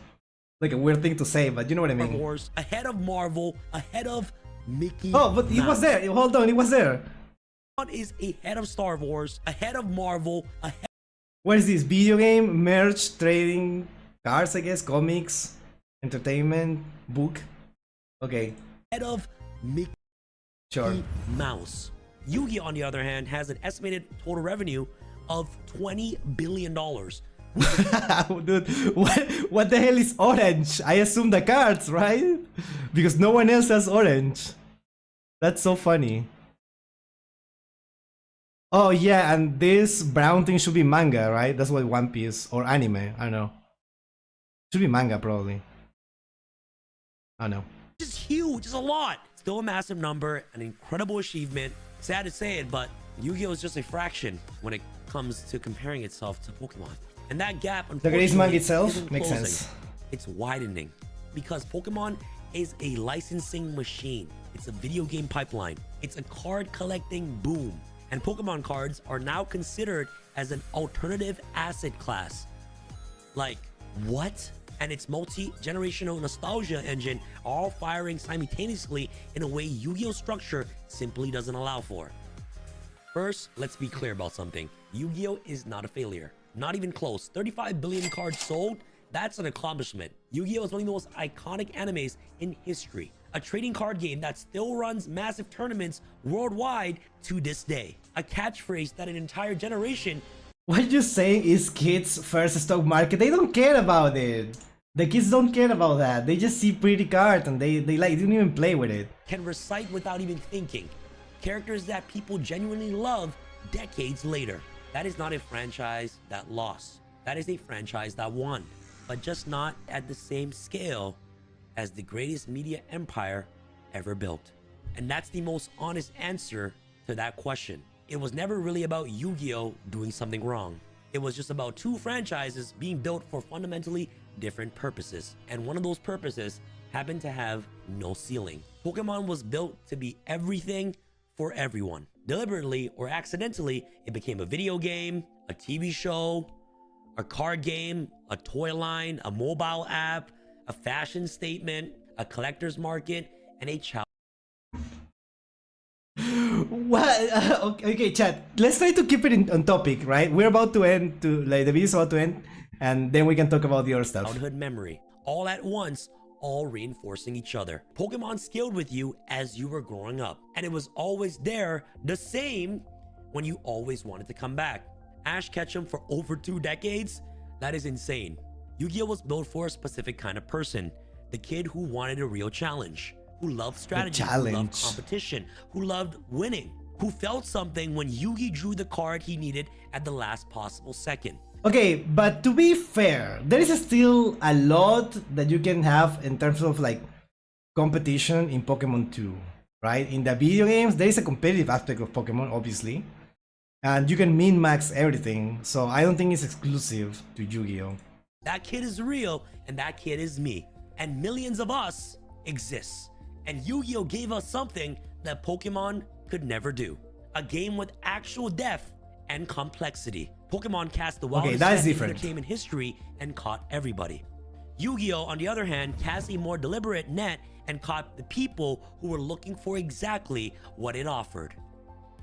like a weird thing to say, but you know what I mean. Star Wars, ahead of Marvel, ahead of Mickey Oh, but it was there. Hold on, it was there. What is ahead of Star Wars, ahead of Marvel, ahead... What is this? Video game, merch, trading cards, I guess, comics, entertainment, book. Okay. Ahead of Mickey Mouse. Yu-Gi-Oh, on the other hand, has an estimated total revenue of $20 billion. Dude, what the hell is orange? I assume the cards, right? Because no one else has orange. That's so funny. Oh yeah, and this brown thing should be manga, right? That's what One Piece or anime. I don't know. Should be manga probably. I don't know. It's huge. It's a lot. Still a massive number, an incredible achievement. Sad to say it, but Yu-Gi-Oh is just a fraction when it comes to comparing itself to Pokemon. And that gap, the greatest manga itself isn't makes closing. sense. It's widening because Pokemon is a licensing machine. It's a video game pipeline. It's a card collecting boom. And Pokemon cards are now considered as an alternative asset class. Like, what? And its multi-generational nostalgia engine all firing simultaneously in a way Yu-Gi-Oh structure simply doesn't allow for. First, let's be clear about something. Yu-Gi-Oh is not a failure. Not even close. 35 billion cards sold, that's an accomplishment. Yu-Gi-Oh is one of the most iconic animes in history. A trading card game that still runs massive tournaments worldwide to this day. A catchphrase that an entire generation... What you're saying is kids' first stock market. They don't care about it. The kids don't care about that. They just see pretty cards and they like didn't even play with it. Can recite without even thinking. Characters that people genuinely love decades later. That is not a franchise that lost. That is a franchise that won. But just not at the same scale as the greatest media empire ever built. And that's the most honest answer to that question. It was never really about Yu-Gi-Oh doing something wrong. It was just about two franchises being built for fundamentally different purposes. And one of those purposes happened to have no ceiling. Pokemon was built to be everything for everyone. Deliberately or accidentally, it became a video game, a TV show, a card game, a toy line, a mobile app, a fashion statement, a collector's market, and a child. What? Okay, chat. Let's try to keep it on topic, right? We're about to end. The video is about to end, and then we can talk about the other stuff. Childhood memory, all at once, all reinforcing each other. Pokemon scaled with you as you were growing up, and it was always there, the same when you always wanted to come back. Ash Ketchum for over 2 decades? That is insane. Yu-Gi-Oh was built for a specific kind of person, the kid who wanted a real challenge, who loved strategy, who loved competition, who loved winning, who felt something when Yugi drew the card he needed at the last possible second. Okay, but to be fair, there is still a lot that you can have in terms of like competition in Pokemon 2, right? In the video games, there is a competitive aspect of Pokemon, obviously, and you can min-max everything, so I don't think it's exclusive to Yu-Gi-Oh! That kid is real, and that kid is me. And millions of us exist. And Yu-Gi-Oh! Gave us something that Pokemon could never do. A game with actual depth and complexity. Pokemon cast the wildest that is net in different. entertainment history and caught everybody. Yu-Gi-Oh! On the other hand, cast a more deliberate net and caught the people who were looking for exactly what it offered.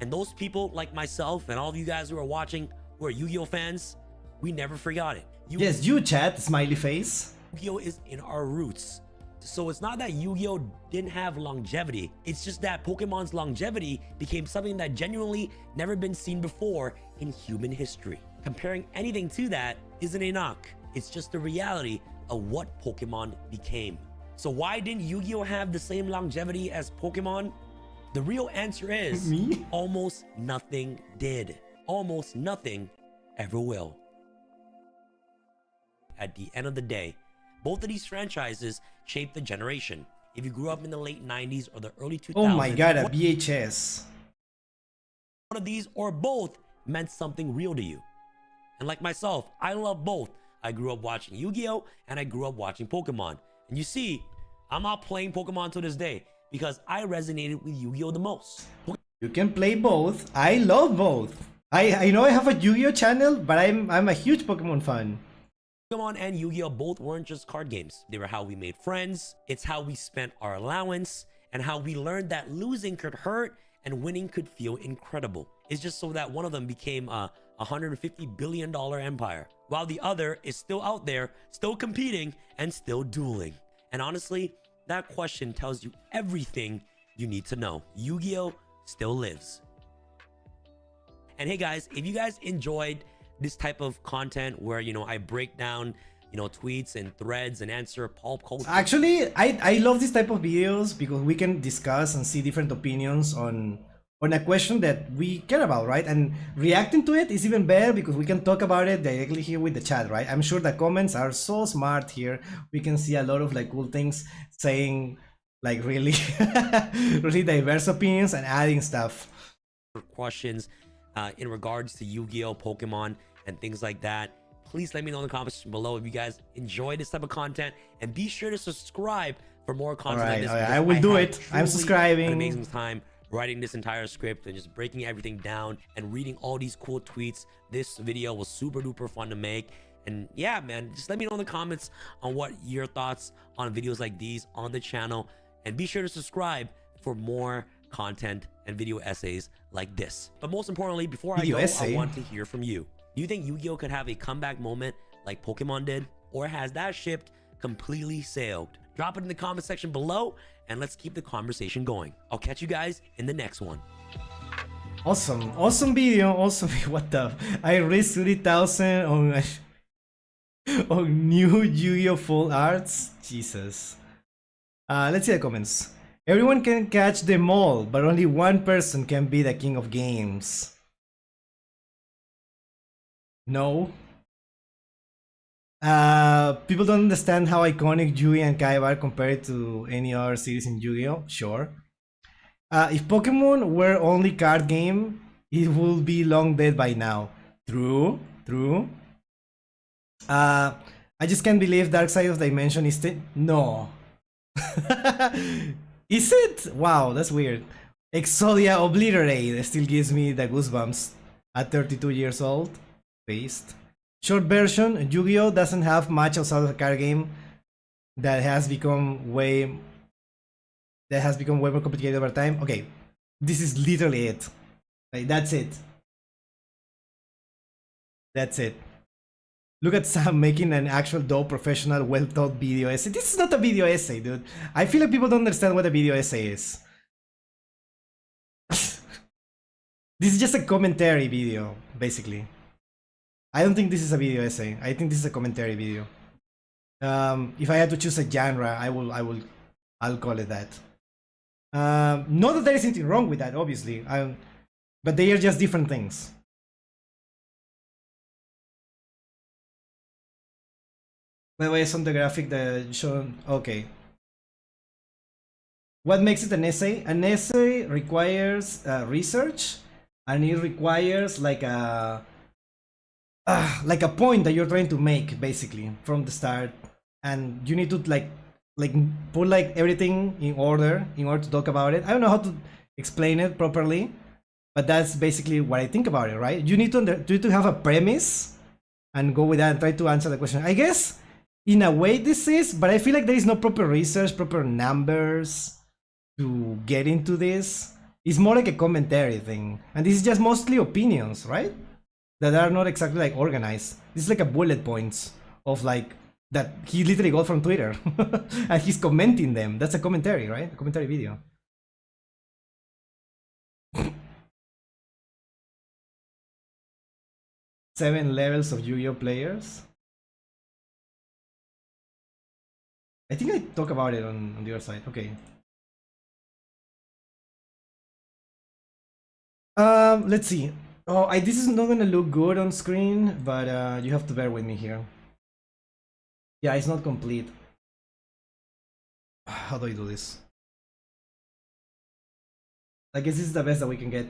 And those people like myself and all of you guys who are watching who are Yu-Gi-Oh! Fans, we never forgot it. Yes, you chat, smiley face. Yu-Gi-Oh! Is in our roots. So it's not that Yu-Gi-Oh! Didn't have longevity. It's just that Pokemon's longevity became something that genuinely never been seen before in human history. Comparing anything to that isn't a knock. It's just the reality of what Pokemon became. So why didn't Yu-Gi-Oh! Have the same longevity as Pokemon? The real answer is almost nothing did. Almost nothing ever will. At the end of the day, both of these franchises shaped the generation. If you grew up in the late 90s or the early 2000s, Oh my god, a VHS. one of these or both meant something real to you. And like myself, I love both. I grew up watching Yu-Gi-Oh! And I grew up watching Pokemon. And you see, I'm not playing Pokemon to this day because I resonated with Yu-Gi-Oh! The most. You can play both. I love both. I know I have a Yu-Gi-Oh! Channel, but I'm a huge Pokemon fan. Pokemon and Yu-Gi-Oh! Both weren't just card games. They were how we made friends, it's how we spent our allowance, and how we learned that losing could hurt and winning could feel incredible. It's just so that one of them became a $150 billion empire, while the other is still out there, still competing, and still dueling. And honestly, that question tells you everything you need to know. Yu-Gi-Oh! Still lives. And hey guys, if you guys enjoyed this type of content where, you know, I break down, you know, tweets and threads and answer pulp culture. Actually, I love this type of videos because we can discuss and see different opinions on a question that we care about, right? And reacting to it is even better because we can talk about it directly here with the chat, right? I'm sure the comments are so smart here. We can see a lot of like cool things saying like really, really diverse opinions and adding stuff. Questions in regards to Yu-Gi-Oh! Pokemon and things like that. Please let me know in the comments below if you guys enjoy this type of content, and be sure to subscribe for more content like this. I will do it. I'm subscribing. An amazing time writing this entire script and just breaking everything down and reading all these cool tweets. This video was super duper fun to make. And yeah, man, just let me know in the comments on what your thoughts on videos like these on the channel, and be sure to subscribe for more content and video essays like this. But most importantly, before I go, I want to hear from you. Do you think Yu-Gi-Oh! Could have a comeback moment like Pokemon did? Or has that ship completely sailed? Drop it in the comment section below, and let's keep the conversation going. I'll catch you guys in the next one. Awesome video, awesome. What the? I raised 30,000 on new Yu-Gi-Oh! Full arts. Jesus. Let's see the comments. Everyone can catch them all, but only one person can be the king of games. No. People don't understand how iconic Yui and Kai are compared to any other series in Yu-Gi-Oh! Sure. If Pokemon were only card game, it would be long dead by now. True. I just can't believe Dark Side of Dimension is no. Is it? Wow, that's weird. Exodia Obliterate still gives me the goosebumps at 32 years old. Paste. Short version, Yu-Gi-Oh! Doesn't have much outside of the card game that has become way more complicated over time. Okay, this is literally it. Like, that's it. That's it. Look at Sam making an actual dope, professional, well-thought video essay. This is not a video essay, dude. I feel like people don't understand what a video essay is. This is just a commentary video, basically. I don't think this is a video essay. I think this is a commentary video. If I had to choose a genre, I'll call it that. Not that there is anything wrong with that, obviously. But they are just different things. By the way, it's on the graphic that shown. Okay. What makes it an essay? An essay requires research, and it requires like a point that you're trying to make, basically, from the start, and you need to like put like everything in order to talk about it. I don't know how to explain it properly, but that's basically what I think about it, right? You need to have a premise and go with that and try to answer the question. I guess in a way this is, but I feel like there is no proper research, proper numbers to get into this. It's more like a commentary thing, and this is just mostly opinions, right? That are not exactly like organized. This is like a bullet points of like that he literally got from Twitter and he's commenting them. That's a commentary, right? A commentary video. Seven levels of Yu-Gi-Oh players. I think I talk about it on the other side. Okay. Let's see. Oh, this is not gonna look good on screen, but you have to bear with me here. Yeah, it's not complete. How do I do this? I guess this is the best that we can get.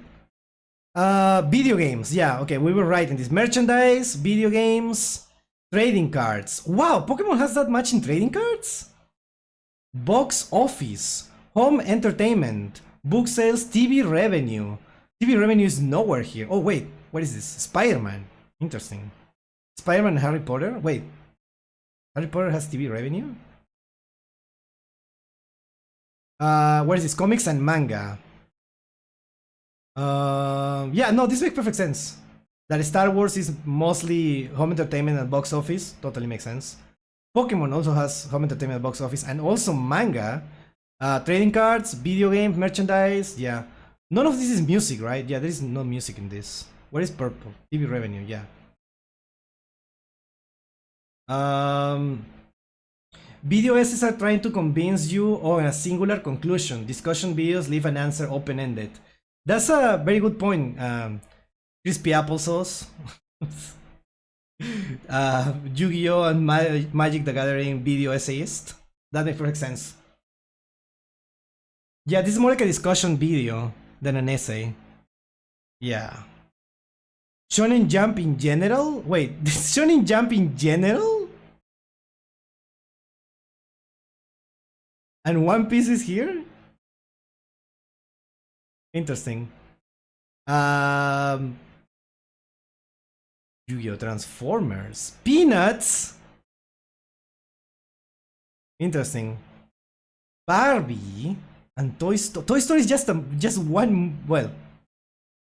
Video games. Yeah, okay, we were right in this. Merchandise, video games, trading cards. Wow, Pokemon has that much in trading cards? Box office, home entertainment, book sales, TV revenue. TV revenue is nowhere here. Oh, wait, what is this? Spider-Man. Interesting. Spider-Man and Harry Potter? Wait. Harry Potter has TV revenue? What is this? Comics and manga. Yeah, no, this makes perfect sense. That Star Wars is mostly home entertainment and box office. Totally makes sense. Pokemon also has home entertainment and box office and also manga. Trading cards, video games, merchandise. Yeah. None of this is music, right? Yeah, there is no music in this. What is purple? TV revenue, yeah. Video essays are trying to convince you on a singular conclusion. Discussion videos leave an answer open-ended. That's a very good point. Crispy applesauce. Yu-Gi-Oh! And Magic the Gathering video essayist. That makes perfect sense. Yeah, this is more like a discussion video than an essay. Yeah. Shonen Jump in general? Wait, Shonen Jump in general? And One Piece is here? Interesting. Yu-Gi-Oh! Transformers. Peanuts? Interesting. Barbie and Toy Story. Toy Story is just one, well,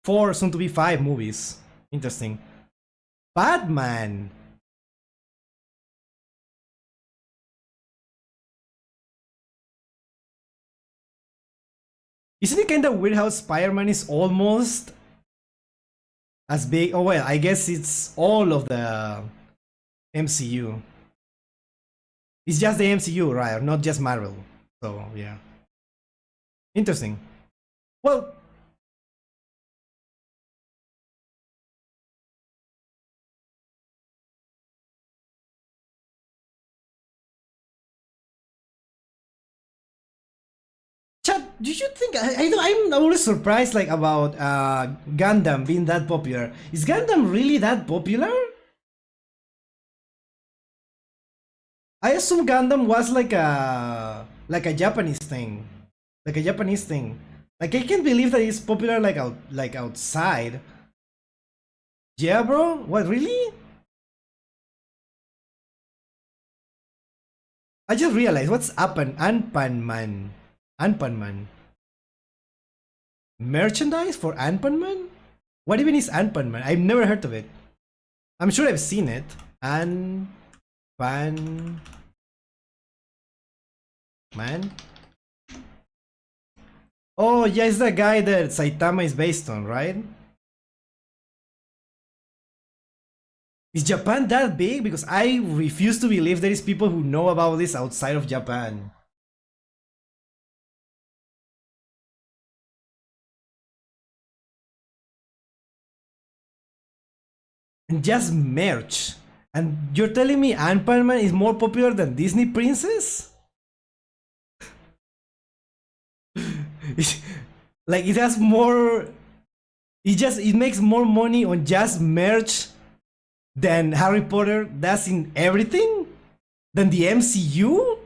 4, soon to be 5 movies. Interesting. Batman. Isn't it kind of weird how Spider-Man is almost as big? Oh well, I guess it's all of the MCU. It's just the MCU, right? Not just Marvel. So yeah. Interesting. Well, Chad, do you think I'm always surprised like about Gundam being that popular? Is Gundam really that popular? I assume Gundam was like a Japanese thing. Like a Japanese thing. Like I can't believe that it's popular like outside. Yeah, bro? What, really? I just realized what's Anpanman. Anpanman. Merchandise for Anpanman? What even is Anpanman? I've never heard of it. I'm sure I've seen it. Anpanman. Oh, yeah, it's the guy that Saitama is based on, right? Is Japan that big? Because I refuse to believe there is people who know about this outside of Japan. And just merch. And you're telling me Ant-Man is more popular than Disney Princess? Like it has more, it makes more money on just merch than Harry Potter does in everything? Than the MCU?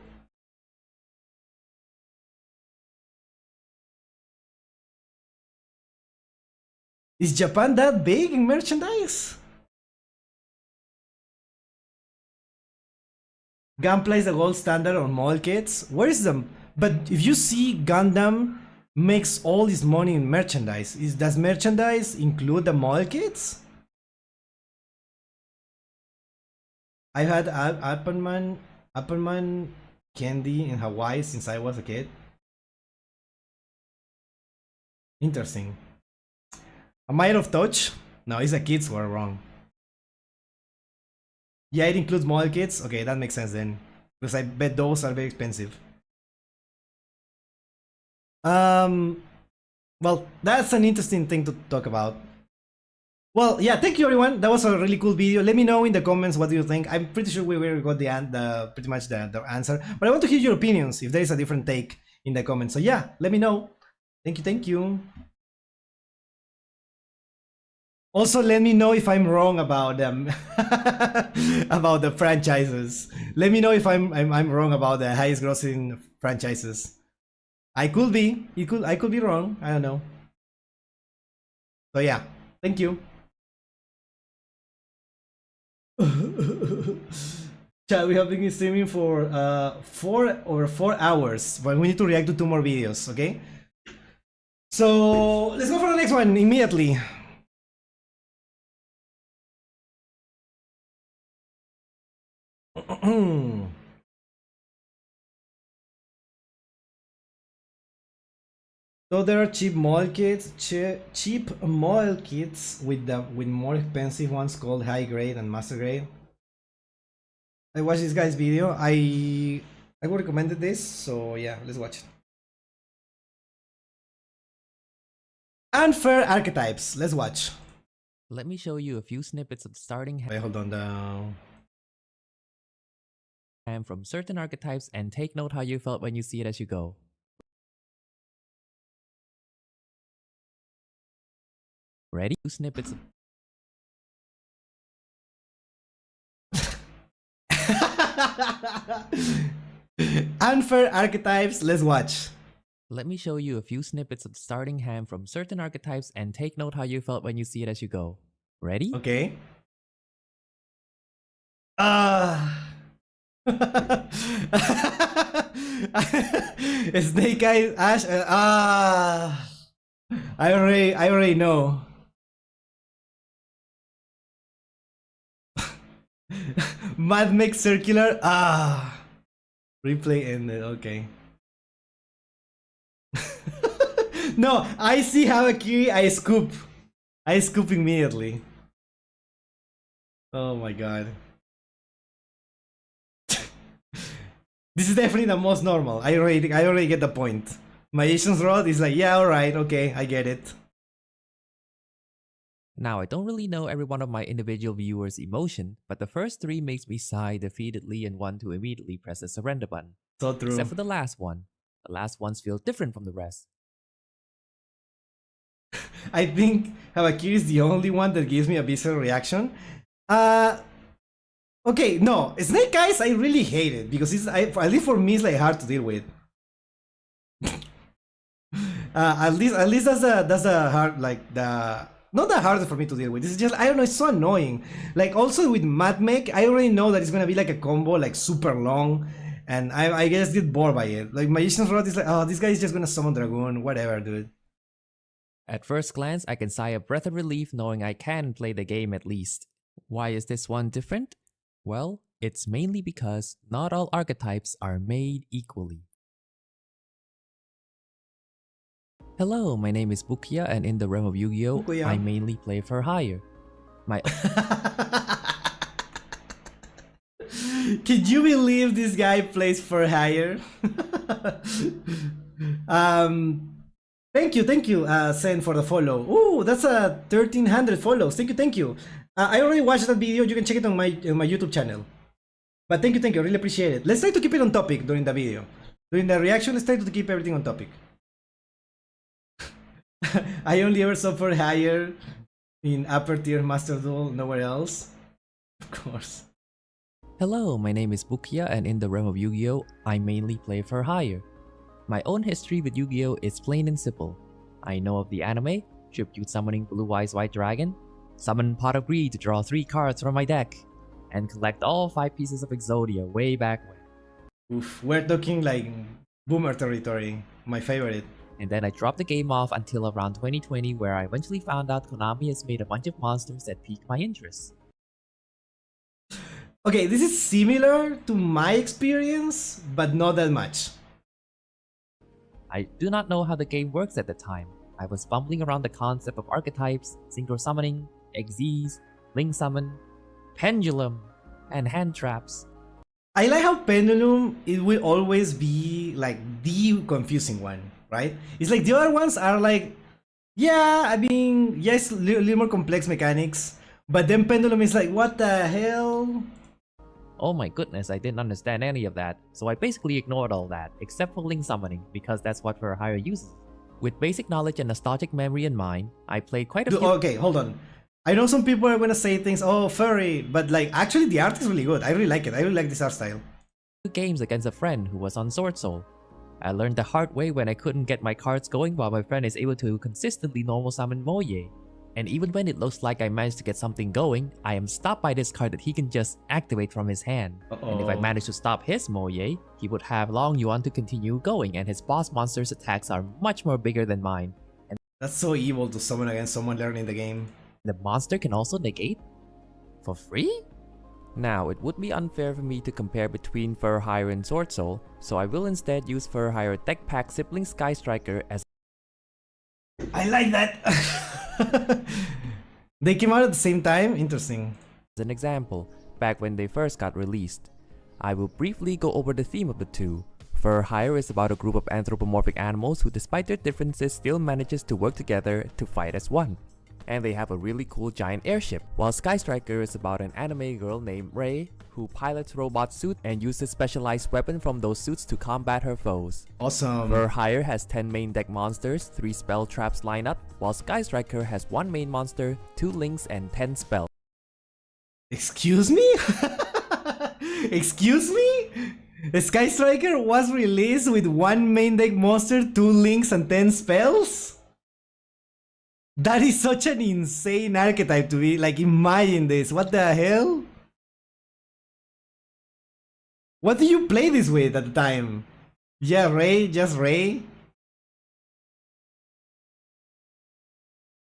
Is Japan that big in merchandise? Gunpla is the gold standard on mall kits. Where is them? But if you see Gundam makes all this money in merchandise, does merchandise include the mall kits? I've had Appleman candy in Hawaii since I was a kid. Interesting. Am I out of touch? No, it's the kids who are wrong. Yeah, it includes mall kits. Okay, that makes sense then. Because I bet those are very expensive. Well, that's an interesting thing to talk about. Well, yeah, thank you everyone. That was a really cool video. Let me know in the comments what do you think. I'm pretty sure we already got pretty much the answer. But I want to hear your opinions if there is a different take in the comments. So yeah, let me know. Thank you. Also, let me know if I'm wrong about them, about the franchises. Let me know if I'm wrong about the highest grossing franchises. I could be. I could be wrong. I don't know. So yeah, thank you. Chat, we have been streaming for over 4 hours, but we need to react to 2 more videos. Okay. So let's go for the next one immediately. So there are cheap mall kits, cheap mall kits with more expensive ones called high grade and master grade. I watched this guy's video. I would recommend this, so yeah, let's watch it. Unfair archetypes. Let's watch. Let me show you a few snippets of starting. Wait, hold on down. From certain archetypes and take note how you felt when you see it as you go. Ready? Snippets of Unfair archetypes, let's watch. Let me show you a few snippets of starting hand from certain archetypes and take note how you felt when you see it as you go. Ready? Okay. Snake Eyes, Ash, I already know. Mad Mix Circular, replay ended, okay. No, I see Harakiri, I scoop immediately. Oh my god. This is definitely the most normal. I already get the point. Magician's Rod is like, yeah, alright, okay, I get it. Now, I don't really know every one of my individual viewers' emotion, but the first 3 makes me sigh defeatedly and want to immediately press the surrender button. So true. Except for the last one. The last ones feel different from the rest. I think Harakiri is the only one that gives me a visceral reaction. Okay, no, Snake Eyes I really hate it because at least for me it's like hard to deal with. At least that's a hard, like the not that hard for me to deal with. It's just, I don't know, it's so annoying. Like also with Mad Mech, I already know that it's gonna be like a combo like super long, and I just get bored by it. Like Magician's Rod is like, oh, this guy is just gonna summon Dragoon, whatever, dude. At first glance, I can sigh a breath of relief knowing I can play the game at least. Why is this one different? Well, it's mainly because not all archetypes are made equally. Hello, my name is Bukia, and in the realm of Yu-Gi-Oh, I mainly play for hire. Can you believe this guy plays for hire? Thank you, Sen, for the follow. Ooh, that's a 1,300 follows. Thank you. I already watched that video. You can check it on my YouTube channel. But thank you. I really appreciate it. Let's try to keep it on topic during the video. During the reaction, let's try to keep everything on topic. I only ever saw for hire in upper tier Master Duel, nowhere else. Of course. Hello, my name is Bukia, and in the realm of Yu-Gi-Oh, I mainly play for hire. My own history with Yu-Gi-Oh is plain and simple. I know of the anime, tribute summoning Blue Eyes White Dragon, summon Pot of Greed to draw 3 cards from my deck, and collect all 5 pieces of Exodia way back when. Oof, we're talking like boomer territory, my favorite. And then I dropped the game off until around 2020, where I eventually found out Konami has made a bunch of monsters that piqued my interest. Okay, this is similar to my experience, but not that much. I do not know how the game works at the time. I was fumbling around the concept of archetypes, synchro summoning, XZs, link summon, pendulum, and hand traps. I like how pendulum, it will always be like the confusing one, right? It's like the other ones are like, yeah, I mean, yes, a little more complex mechanics, but then pendulum is like, what the hell? Oh my goodness, I didn't understand any of that, so I basically ignored all that, except for link summoning, because that's what For Hire uses. With basic knowledge and nostalgic memory in mind, I played quite a few— Okay, hold on. I know some people are gonna say things, oh, furry, but like, actually the art is really good. I really like it. I really like this art style. Games against a friend who was on Sword Soul. I learned the hard way when I couldn't get my cards going while my friend is able to consistently normal summon Moye. And even when it looks like I managed to get something going, I am stopped by this card that he can just activate from his hand. And if I manage to stop his Moye, he would have Long Yuan to continue going, and his boss monster's attacks are much more bigger than mine. And that's so evil to summon against someone learning the game. The monster can also negate? For free? Now, it would be unfair for me to compare between For Hire and Sword Soul, so I will instead use For Hire Tech Pack Sibling Sky Striker as— I like that! They came out at the same time? Interesting. As an example, back when they first got released. I will briefly go over the theme of the two. For Hire is about a group of anthropomorphic animals who, despite their differences, still manages to work together to fight as one. And they have a really cool giant airship, while Sky Striker is about an anime girl named Rei who pilots robot suits and uses specialized weapons from those suits to combat her foes. Awesome. For Hire has 10 main deck monsters, 3 spell traps line up, while Sky Striker has 1 main monster, 2 links, and 10 spells. Excuse me? Excuse me? The Sky Striker was released with 1 main deck monster, 2 links, and 10 spells? That is such an insane archetype to be, like, imagine this, what the hell? What do you play this with at the time? Yeah, Rei, just Rei?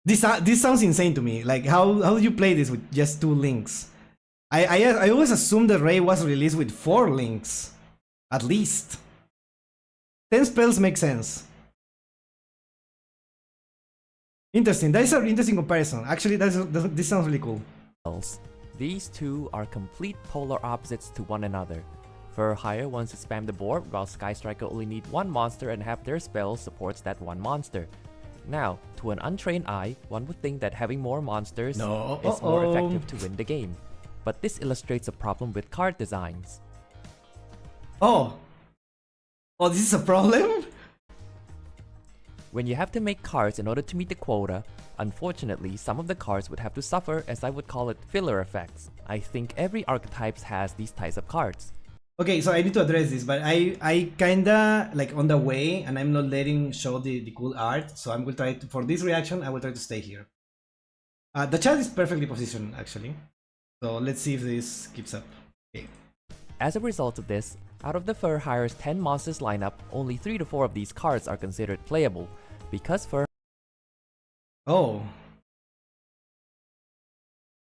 This sounds insane to me, like, how do you play this with just 2 links? I always assumed that Rei was released with 4 links, at least. 10 spells make sense. Interesting. That is an interesting comparison. Actually, this sounds really cool. These two are complete polar opposites to one another. For Hire wants to spam the board, while Sky Striker only need 1 monster and have their spell supports that 1 monster. Now, to an untrained eye, one would think that having more monsters is more effective to win the game. But this illustrates a problem with card designs. Oh, this is a problem? When you have to make cards in order to meet the quota, unfortunately, some of the cards would have to suffer, as I would call it, filler effects. I think every archetype has these types of cards. Okay, so I need to address this, but I kinda like on the way, and I'm not letting show the cool art, so I'm gonna try to, for this reaction, I will try to stay here. The chat is perfectly positioned, actually. So let's see if this keeps up. Okay. As a result of this, out of the For Hire's 10 monsters lineup, only 3 to 4 of these cards are considered playable, because For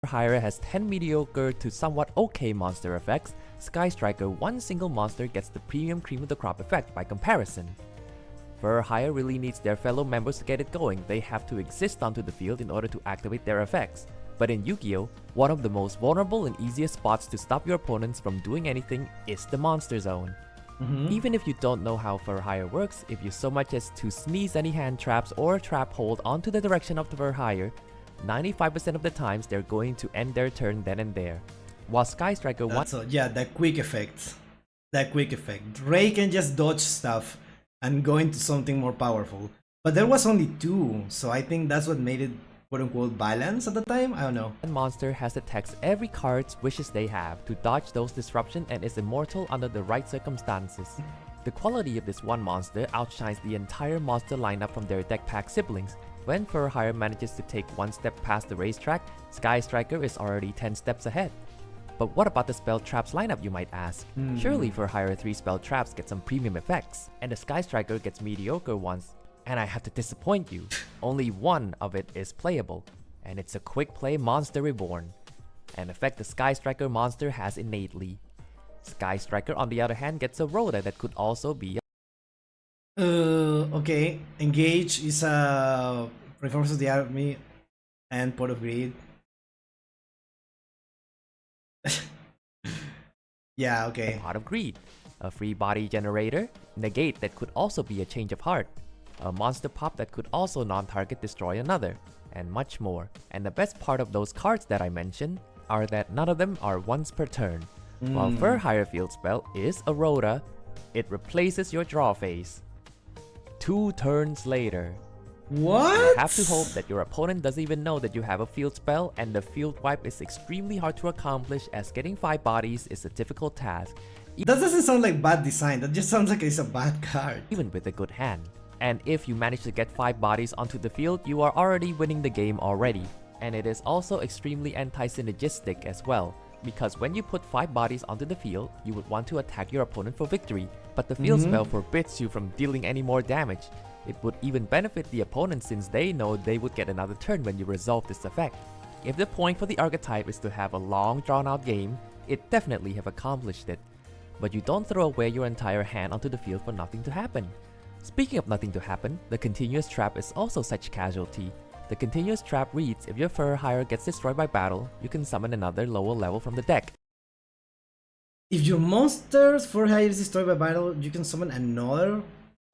Hire has 10 mediocre to somewhat okay monster effects. Sky Striker, 1 single monster, gets the premium cream of the crop effect by comparison. For Hire really needs their fellow members to get it going. They have to exist onto the field in order to activate their effects. But in Yu-Gi-Oh, one of the most vulnerable and easiest spots to stop your opponents from doing anything is the monster zone. Even if you don't know how For Hire works, if you so much as to sneeze any hand traps or trap hold onto the direction of the For Hire, 95% of the times they're going to end their turn then and there. While Sky Striker yeah, that quick effect. That quick effect. Ray can just dodge stuff and go into something more powerful. But there was only 2, so I think that's what made it quote-unquote balanced at the time. I don't know. One monster has the text every card's wishes they have to dodge those disruption and is immortal under the right circumstances. The quality of this one monster outshines the entire monster lineup from their deck pack siblings. When For Hire manages to take one step past the racetrack, Sky Striker is already 10 steps ahead. But what about the spell traps lineup, you might ask? Surely For Hire 3 spell traps get some premium effects, and the Sky Striker gets mediocre ones. And I have to disappoint you, only one of it is playable, and it's a quick play Monster Reborn, an effect the Sky Striker monster has innately. Sky Striker on the other hand gets a Rhoda that could also be okay. Engage is a Reforms of the Army and Pot of Greed. Yeah, okay. Pot of Greed, a free body generator, negate that could also be a change of heart, a monster pop that could also non-target destroy another, and much more. And the best part of those cards that I mentioned are that none of them are once per turn. While For Hire field spell is a Rhoda, it replaces your draw phase 2 turns later. What? You have to hope that your opponent doesn't even know that you have a field spell, and the field wipe is extremely hard to accomplish as getting 5 bodies is a difficult task. That doesn't sound like bad design, that just sounds like it's a bad card. Even with a good hand. And if you manage to get 5 bodies onto the field, you are already winning the game already. And it is also extremely anti-synergistic as well, because when you put 5 bodies onto the field, you would want to attack your opponent for victory, but the field spell forbids you from dealing any more damage. It would even benefit the opponent since they know they would get another turn when you resolve this effect. If the point for the archetype is to have a long drawn out game, it definitely have accomplished it. But you don't throw away your entire hand onto the field for nothing to happen. Speaking of nothing to happen, the continuous trap is also such casualty. The continuous trap reads, if your For Hire gets destroyed by battle, you can summon another lower level from the deck. If your monster's For Hire is destroyed by battle, you can summon another?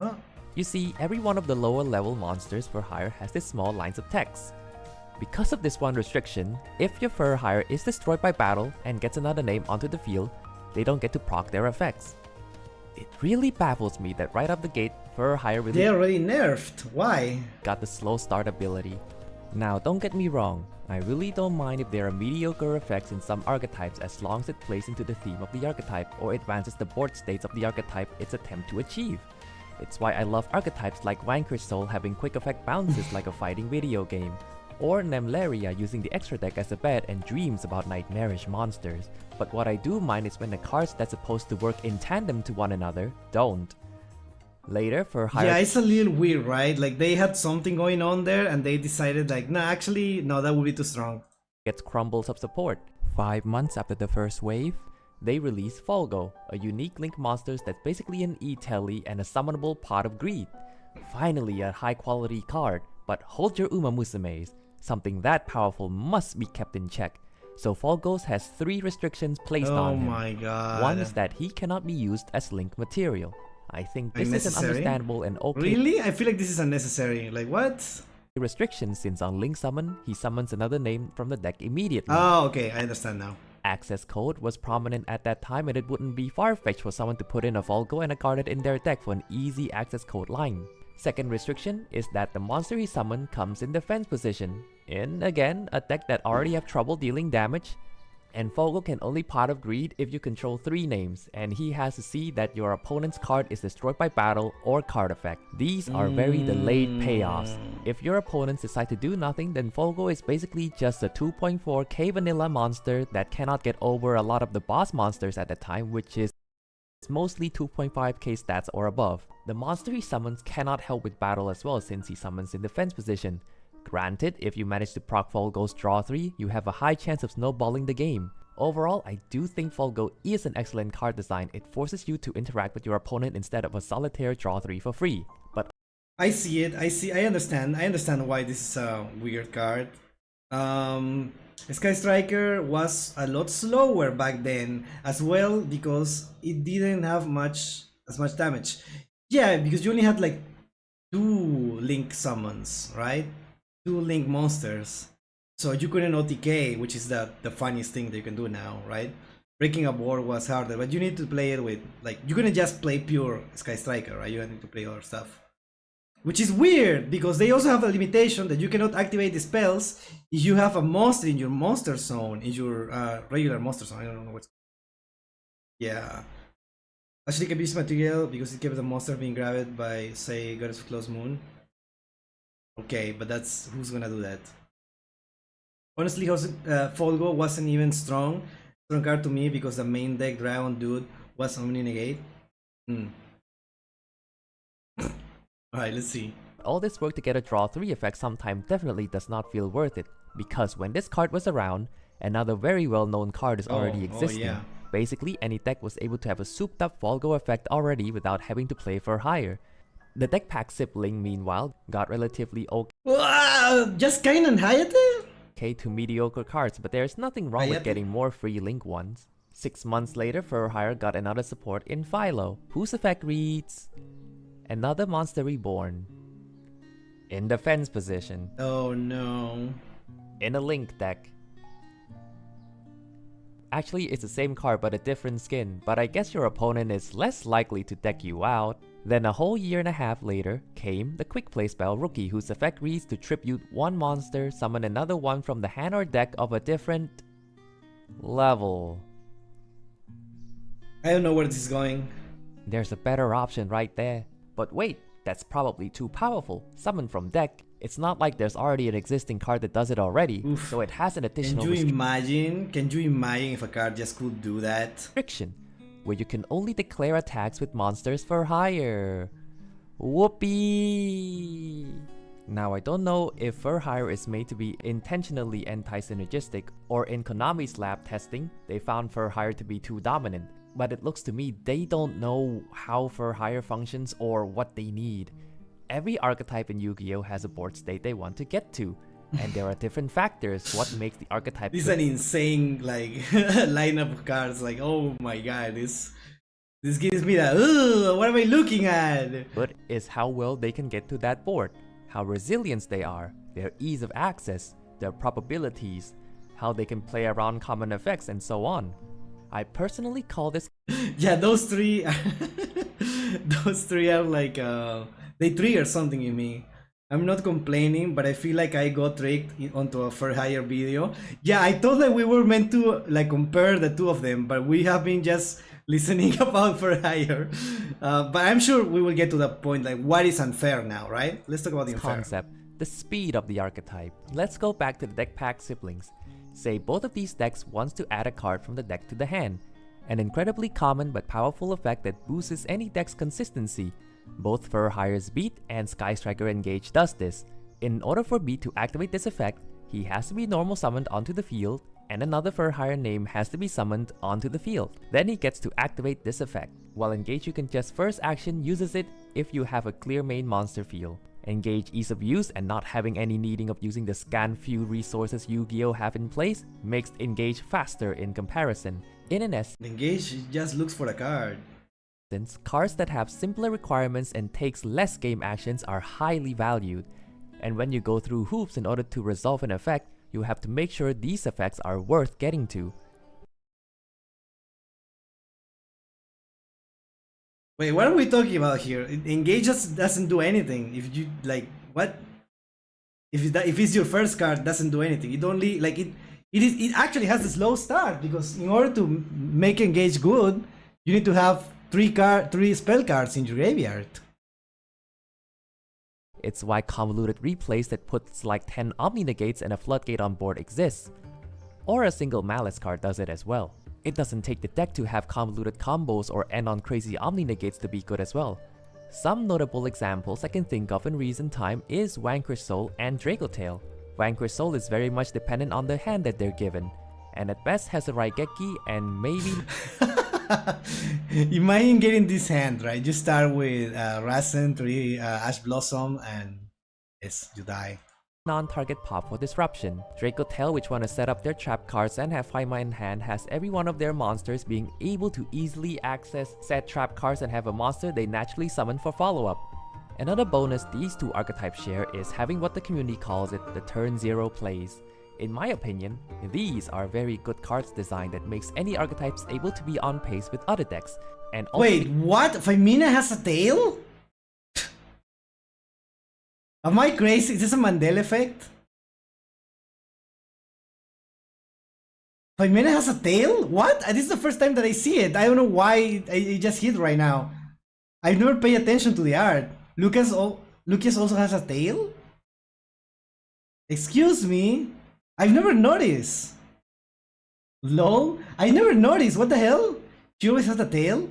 Huh? You see, every one of the lower level monsters For Hire has these small lines of text. Because of this one restriction, if your For Hire is destroyed by battle and gets another name onto the field, they don't get to proc their effects. It really baffles me that right off the gate, For Hire really they already nerfed. Why? got the slow start ability. Now don't get me wrong, I really don't mind if there are mediocre effects in some archetypes as long as it plays into the theme of the archetype or advances the board states of the archetype its attempt to achieve. It's why I love archetypes like Wanker's Soul having quick effect bounces like a fighting video game, or Nemleria using the extra deck as a bed and dreams about nightmarish monsters. But what I do mind is when the cards that's supposed to work in tandem to one another don't. Later, For Hire... Yeah, it's a little weird, right? Like they had something going on there and they decided like, nah, actually, no, that would be too strong. Gets crumbles of support. 5 months after the first wave, they release Folgo, a unique Link monster that's basically an E-Telly and a summonable Pot of Greed. Finally a high quality card, but hold your Uma Musumes. Something that powerful must be kept in check. So Folgos has 3 restrictions placed on him. Oh my god. One is that he cannot be used as Link material. I think this is an understandable and okay... Really? I feel like this is unnecessary. Like what? Restriction since on Link Summon, he summons another name from the deck immediately. Oh, okay, I understand now. Access code was prominent at that time and it wouldn't be far-fetched for someone to put in a Folgo and a card in their deck for an easy access code line. Second restriction is that the monster he summoned comes in defense position, in, again, a deck that already have trouble dealing damage. And Folgo can only Pot of Greed if you control 3 names, and he has to see that your opponent's card is destroyed by battle or card effect. These are very delayed payoffs. If your opponents decide to do nothing, then Folgo is basically just a 2.4k vanilla monster that cannot get over a lot of the boss monsters at the time, which is mostly 2.5k stats or above. The monster he summons cannot help with battle as well since he summons in defense position. Granted, if you manage to proc Folgo's draw 3, you have a high chance of snowballing the game. Overall, I do think Folgo is an excellent card design. It forces you to interact with your opponent instead of a solitaire draw 3 for free. But I see it, I understand why this is a weird card. Sky Striker was a lot slower back then as well because it didn't have much as much damage. Yeah, because you only had like 2 link summons, right? 2 link monsters. So you couldn't OTK, which is the funniest thing that you can do now, right? Breaking a board was harder, but you need to play it with, like, you couldn't just play pure Sky Striker, right? You need to play other stuff. Which is weird, because they also have a limitation that you cannot activate the spells if you have a monster in your monster zone, in your regular monster zone. I don't know what's... Yeah. Actually, can be used material because it keeps the monster being grabbed by, say, Goddess of Closed Moon. Okay, but that's... who's gonna do that? Honestly, Folgo wasn't even strong card to me because the main deck Dragon dude was Omni Negate. Alright, let's see. All this work to get a draw 3 effect sometime definitely does not feel worth it, because when this card was around, another very well known card is already existing. Yeah. Basically, any deck was able to have a souped up Folgo effect already without having to play for higher. The deck pack sibling, meanwhile, got relatively just Kain and Hayate? Okay to mediocre cards, but there's nothing wrong with getting more free link ones. 6 months later, For Hire got another support in Philo, whose effect reads... Another monster reborn. In defense position. Oh no. In a link deck. Actually, it's the same card but a different skin, but I guess your opponent is less likely to deck you out. Then a whole year and a half later came the quick play spell Rookie, whose effect reads to tribute 1 monster, summon another one from the hand or deck of a different level. I don't know where this is going. There's a better option right there. But wait, that's probably too powerful. Summon from deck. It's not like there's already an existing card that does it already, so it has an additional Can you imagine if a card just could do that? Restriction, where you can only declare attacks with monsters for hire. Whoopee! Now I don't know if For Hire is made to be intentionally anti-synergistic, or in Konami's lab testing, they found For Hire to be too dominant. But it looks to me they don't know how For Hire functions or what they need. Every archetype in Yu-Gi-Oh! Has a board state they want to get to, and there are different factors what makes the archetype. This is an insane like lineup of cards. Like, oh my god, this gives me that. Ugh, what am I looking at? But is how well they can get to that board, how resilient they are, their ease of access, their probabilities, how they can play around common effects, and so on. I personally call this. Yeah, those three. Those three are like they trigger something in me. I'm not complaining, but I feel like I got tricked onto a For Hire video. Yeah, I thought that we were meant to like compare the two of them, but we have been just listening about For Hire. But I'm sure we will get to the point like what is unfair now, right? Let's talk about the unfair. Concept, the speed of the archetype. Let's go back to the deck pack siblings. Say both of these decks wants to add a card from the deck to the hand. An incredibly common but powerful effect that boosts any deck's consistency. Both For Hire's Beat and Sky Striker Engage does this. In order for Beat to activate this effect, he has to be normal summoned onto the field, and another For Hire name has to be summoned onto the field. Then he gets to activate this effect, while Engage you can just first action uses it if you have a clear main monster field. Engage ease of use and not having any needing of using the scan few resources Yu-Gi-Oh! Have in place makes Engage faster in comparison. In an essence, Engage just looks for a card. Cards that have simpler requirements and takes less game actions are highly valued. And when you go through hoops in order to resolve an effect, you have to make sure these effects are worth getting to. Wait, what are we talking about here? Engage just doesn't do anything. If you like, what? If it's your first card, it doesn't do anything. It only like it actually has a slow start, because in order to make Engage good, you need to have three spell cards in your graveyard. It's why convoluted replays that puts like 10 Omni Negates and a Floodgate on board exists. Or a single Malice card does it as well. It doesn't take the deck to have convoluted combos or end on crazy Omni Negates to be good as well. Some notable examples I can think of in recent time is Vanquish Soul and Draco Tail. Vanquish Soul is very much dependent on the hand that they're given, and at best has a Raigeki and maybe... Imagine getting this hand, right? You start with Rasen, 3 Ash Blossom, and yes, you die. non-target pop for disruption. Draco tell which one to set up their trap cards and have Haima in hand has every one of their monsters being able to easily access said trap cards and have a monster they naturally summon for follow-up. Another bonus these two archetypes share is having what the community calls it the turn 0 plays. In my opinion, these are very good cards design that makes any archetypes able to be on pace with other decks. And also wait, what? Femina has a tail? Am I crazy? Is this a Mandela effect? Femina has a tail? What? This is the first time that I see it. I don't know why it just hit right now. I've never paid attention to the art. Lucas also has a tail? Excuse me? I've never noticed. Lol? I never noticed. What the hell? She always has a tail?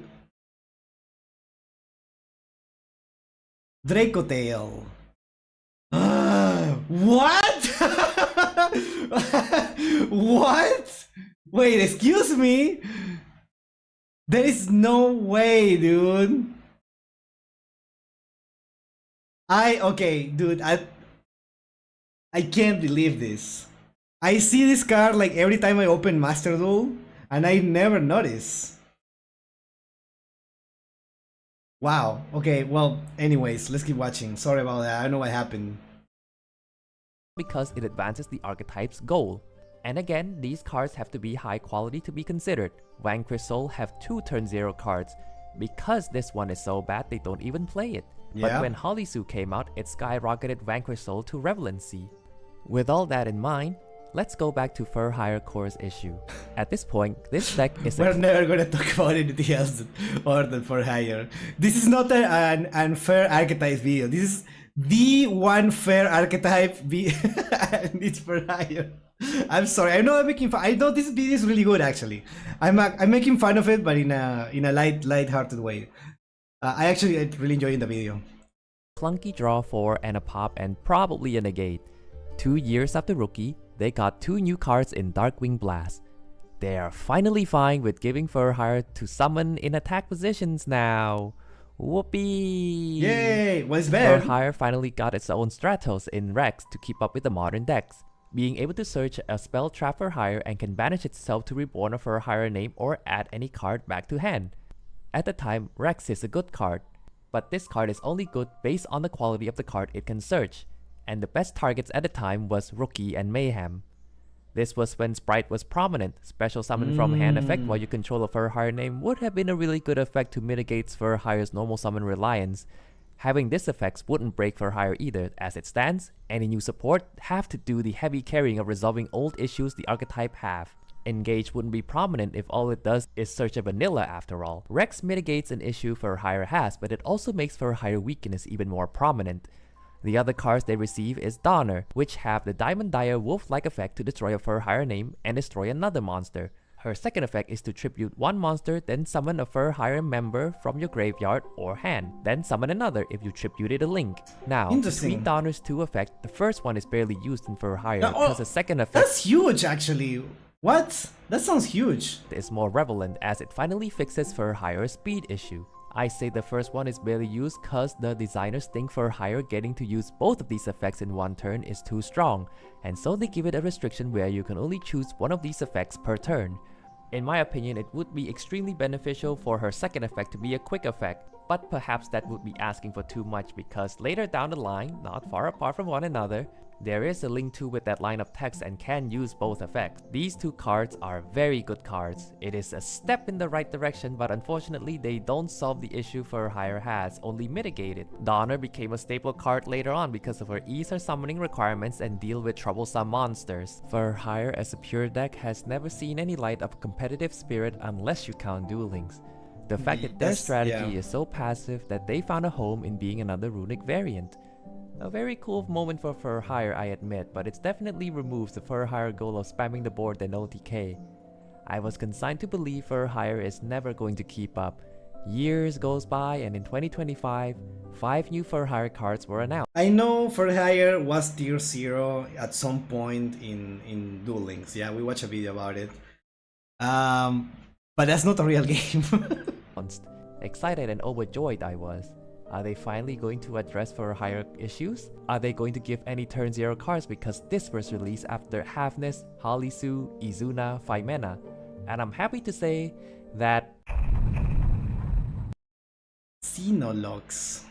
Draco tail. What? What? Wait, excuse me? There is no way, dude. Okay, dude, I can't believe this. I see this card like every time I open Master Duel, and I never notice. Wow, okay, well, anyways, let's keep watching. Sorry about that, I don't know what happened. Because it advances the archetype's goal. And again, these cards have to be high quality to be considered. Vanquish Soul have 2 turn 0 cards. Because this one is so bad, they don't even play it. Yeah. But when Holisu came out, it skyrocketed Vanquish Soul to relevancy. With all that in mind, let's go back to Fur Hire Core's issue. At this point, this deck is We're never gonna talk about anything else other than Fur Hire. This is not an unfair archetype video. This is the one fair archetype and it's Fur Hire. I'm sorry. I know I'm making fun. I know this video is really good actually. I'm making fun of it, but in a light-hearted way. I actually really enjoyed the video. Clunky draw 4 and a pop and probably a negate. 2 years after rookie, they got 2 new cards in Darkwing Blast. They are finally fine with giving Fur Hire to summon in attack positions now. Whoopee! Yay! What's better? Fur Hire finally got its own Stratos in Rex to keep up with the modern decks. Being able to search a spell trap Fur Hire and can banish itself to reborn a Fur Hire name or add any card back to hand. At the time, Rex is a good card, but this card is only good based on the quality of the card it can search, and the best targets at the time was Rookie and Mayhem. This was when Sprite was prominent. Special summon from hand effect while you control a Fur Hire name would have been a really good effect to mitigate Fur Hire's normal summon reliance. Having this effect wouldn't break Fur Hire either. As it stands, any new support have to do the heavy carrying of resolving old issues the archetype have. Engage wouldn't be prominent if all it does is search a vanilla after all. Rex mitigates an issue Fur Hire has, but it also makes Fur Hire weakness even more prominent. The other cards they receive is Donner, which have the Diamond Dire Wolf-like effect to destroy a Fur Hire name and destroy another monster. Her second effect is to tribute one monster, then summon a Fur Hire member from your graveyard or hand, then summon another if you tributed a link. Now, between Donner's 2 effects, the first one is barely used in Fur Hire because the second effect— That's huge actually! What? That sounds huge. —is more relevant as it finally fixes Fur Hire's speed issue. I say the first one is barely used cause the designers think Fur Hire getting to use both of these effects in one turn is too strong, and so they give it a restriction where you can only choose one of these effects per turn. In my opinion, it would be extremely beneficial for her second effect to be a quick effect, but perhaps that would be asking for too much because later down the line, not far apart from one another, there is a link to with that line of text and can use both effects. These 2 cards are very good cards. It is a step in the right direction, but unfortunately they don't solve the issue Fur Hire has, only mitigate it. Donner became a staple card later on because of her ease her summoning requirements and deal with troublesome monsters. Fur Hire as a pure deck has never seen any light of competitive spirit unless you count Duel Links. The fact that their strategy is so passive that they found a home in being another runic variant. A very cool moment for Fur Hire, I admit, but it's definitely removes the Fur Hire goal of spamming the board and OTK. I was consigned to believe Fur Hire is never going to keep up. Years goes by and in 2025, 5 new Fur Hire cards were announced. I know Fur Hire was tier 0 at some point in Duel Links. Yeah, we watched a video about it. But that's not a real game. Excited and overjoyed I was. Are they finally going to address for higher issues? Are they going to give any turn 0 cards because this was released after Halfness, Halisu, Izuna, Faimena? And I'm happy to say that Xenolocks.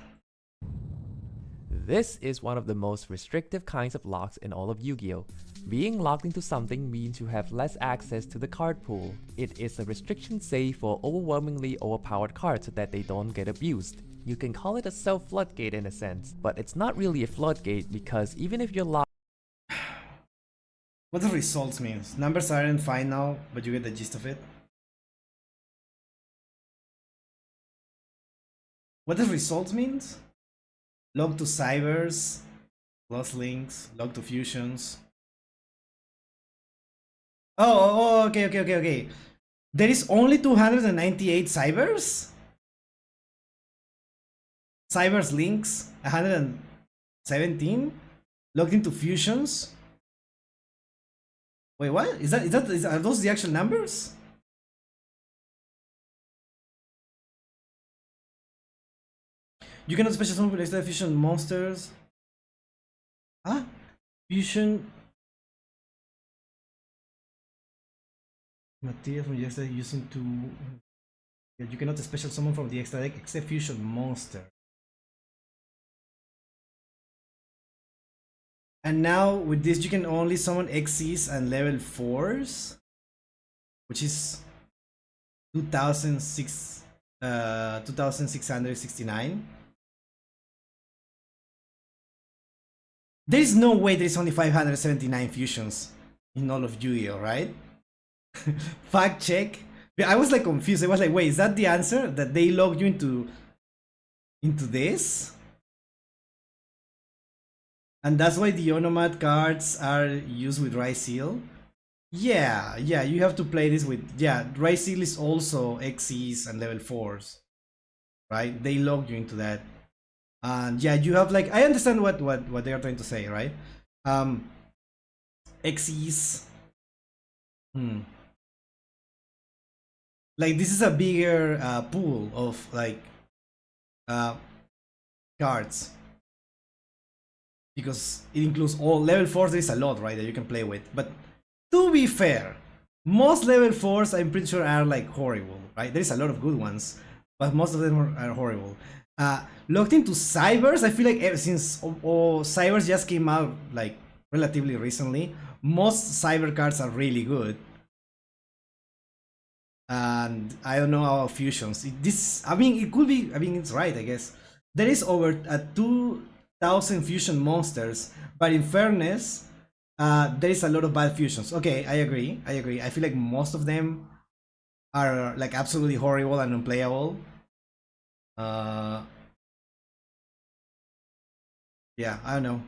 This is one of the most restrictive kinds of locks in all of Yu-Gi-Oh! Being locked into something means you have less access to the card pool. It is a restriction save for overwhelmingly overpowered cards so that they don't get abused. You can call it a self-floodgate in a sense, but it's not really a floodgate because even if you're locked... What the results means? Numbers aren't fine now, but you get the gist of it. What the results means? Log to cybers, plus links, log to fusions. Oh, okay. There is only 298 cybers? Cybers links, 117? Logged into fusions? Wait, what? Are those the actual numbers? You cannot special summon with extra fusion monsters. Huh? Fusion material from the extra using to. You cannot special summon from the extra deck except fusion monster. And now with this you can only summon XCs and level 4s, which is 2669. There is no way there is only 579 fusions in all of Yu-Gi-Oh, right? Fact check. I was like confused. I was like, wait, is that the answer? That they logged you into this? And that's why the Onomat cards are used with Rise Seal? Yeah, you have to play this with... Yeah, Rise Seal is also XCs and level 4s. Right? They log you into that. And yeah, you have like... I understand what they are trying to say, right? XCs... Like, this is a bigger pool of, like... cards. Because it includes all level 4s. There is a lot, right, that you can play with. But to be fair, most level 4s I'm pretty sure are like horrible, right? There is a lot of good ones, but most of them are horrible. Logged into cybers, I feel like since cybers just came out like relatively recently, most cyber cards are really good. And I don't know about fusions. I mean, it could be. I mean, it's right, I guess. There is over 2,000 fusion monsters, but in fairness, there is a lot of bad fusions. Okay, I agree. I feel like most of them are like absolutely horrible and unplayable. Yeah, I don't know.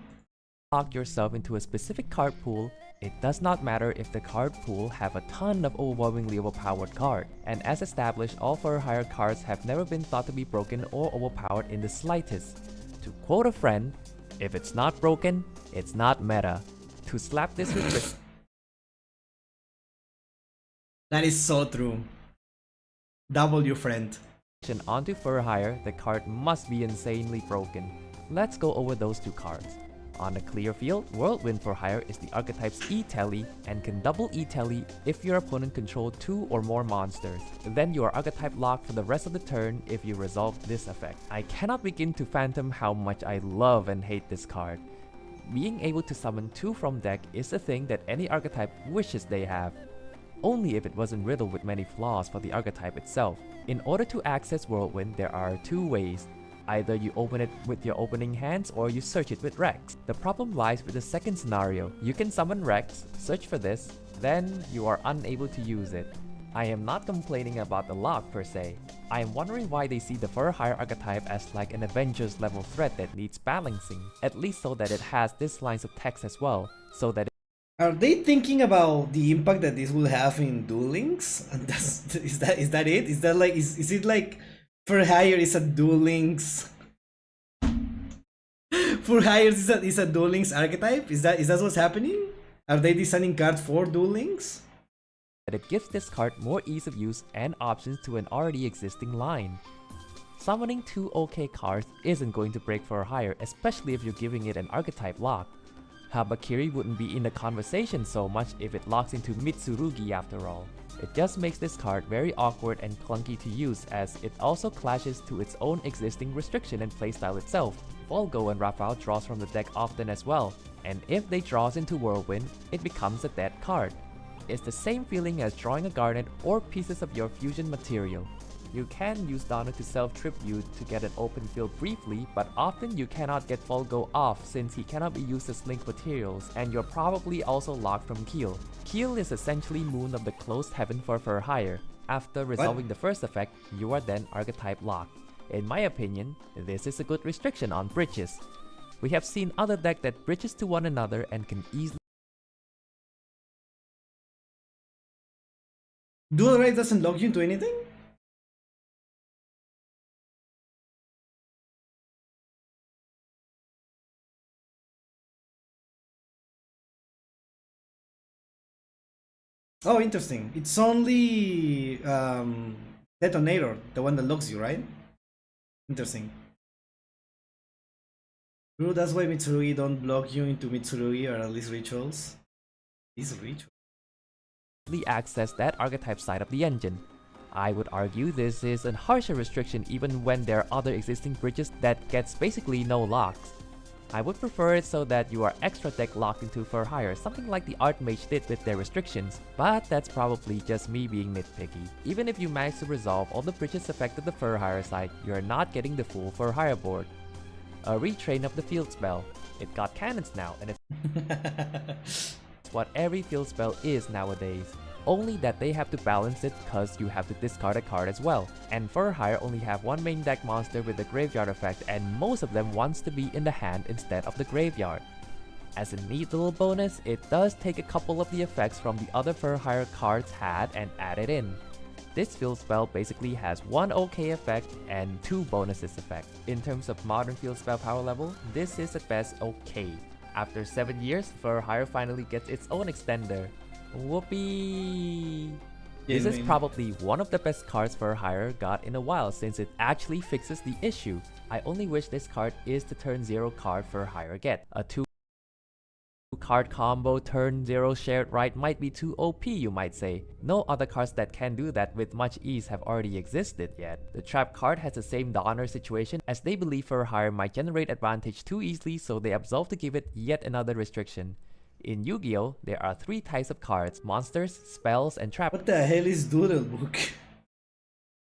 Lock yourself into a specific card pool. It does not matter if the card pool have a ton of overwhelmingly overpowered cards. And as established, all for higher cards have never been thought to be broken or overpowered in the slightest. To quote a friend, if it's not broken, it's not meta. To slap this with... That is so true. W friend. Onto for hire, the card must be insanely broken. Let's go over those two cards. On a clear field, Whirlwind for hire is the archetype's E-Telly and can double E-Telly if your opponent controls 2 or more monsters. Then you are archetype locked for the rest of the turn if you resolve this effect. I cannot begin to fathom how much I love and hate this card. Being able to summon 2 from deck is a thing that any archetype wishes they have. Only if it wasn't riddled with many flaws for the archetype itself. In order to access Whirlwind, there are 2 ways. Either you open it with your opening hands or you search it with Rex. The problem lies with the second scenario. You can summon Rex, search for this, then you are unable to use it. I am not complaining about the lock per se. I am wondering why they see the for hire archetype as like an Avengers level threat that needs balancing, at least so that it has these lines of text as well, so that Are they thinking about the impact that this will have in Duel Links? And is that it? Is that like is it like for hire is a Duel Links? For hire is a Duel Links archetype? Is that what's happening? Are they designing cards for Duel Links? It gives this card more ease of use and options to an already existing line. Summoning 2 OK cards isn't going to break for hire, especially if you're giving it an archetype lock. Habakiri wouldn't be in the conversation so much if it locks into Mitsurugi after all. It just makes this card very awkward and clunky to use, as it also clashes to its own existing restriction and playstyle itself. Volgo and Rafał draws from the deck often as well, and if they draws into Whirlwind, it becomes a dead card. It's the same feeling as drawing a Garnet or pieces of your fusion material. You can use Donna to self-tribute to get an open field briefly, but often you cannot get Volgo off since he cannot be used as link materials, and you're probably also locked from Keel. Keel is essentially Moon of the Closed Heaven for hire. After resolving the first effect, you are then archetype locked. In my opinion, this is a good restriction on bridges. We have seen other decks that bridges to one another and can easily... Dual Rise doesn't lock you into anything? Oh, interesting. It's only Detonator, the one that locks you, right? Interesting. True, that's why Mitsurugi don't block you into Mitsurugi, or at least rituals. These rituals. access that archetype side of the engine. I would argue this is a harsher restriction even when there are other existing bridges that gets basically no locks. I would prefer it so that you are extra deck locked into for hire, something like the Archmage did with their restrictions, but that's probably just me being nitpicky. Even if you manage to resolve all the bridges affected the for hire side, you're not getting the full for hire board. A retrain of the field spell. It got cannons now, and it's what every field spell is nowadays. Only that they have to balance it cause you have to discard a card as well. And for hire only have one main deck monster with the graveyard effect, and most of them wants to be in the hand instead of the graveyard. As a neat little bonus, it does take a couple of the effects from the other for hire cards had and add it in. This field spell basically has one OK effect and two bonuses effect. In terms of modern field spell power level, this is at best OK. After 7 years, for hire finally gets its own extender. Whoopee! This is probably one of the best cards for hire got in a while since it actually fixes the issue. I only wish this card is the turn 0 card for hire get. A 2 card combo turn 0 shared right might be too OP, you might say. No other cards that can do that with much ease have already existed yet. The trap card has the same Donner situation as they believe for hire might generate advantage too easily, so they absolve to give it yet another restriction. In Yu-Gi-Oh, there are 3 types of cards: monsters, spells, and trap. What the hell is Doodle Book?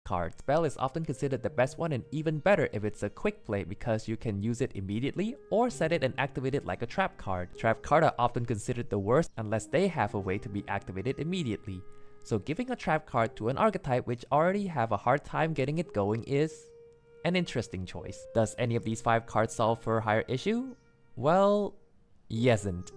Card. Spell is often considered the best one, and even better if it's a quick play because you can use it immediately or set it and activate it like a trap card. Trap card are often considered the worst unless they have a way to be activated immediately. So giving a trap card to an archetype which already have a hard time getting it going is an interesting choice. Does any of these 5 cards solve for hire issue? Well, yesn't.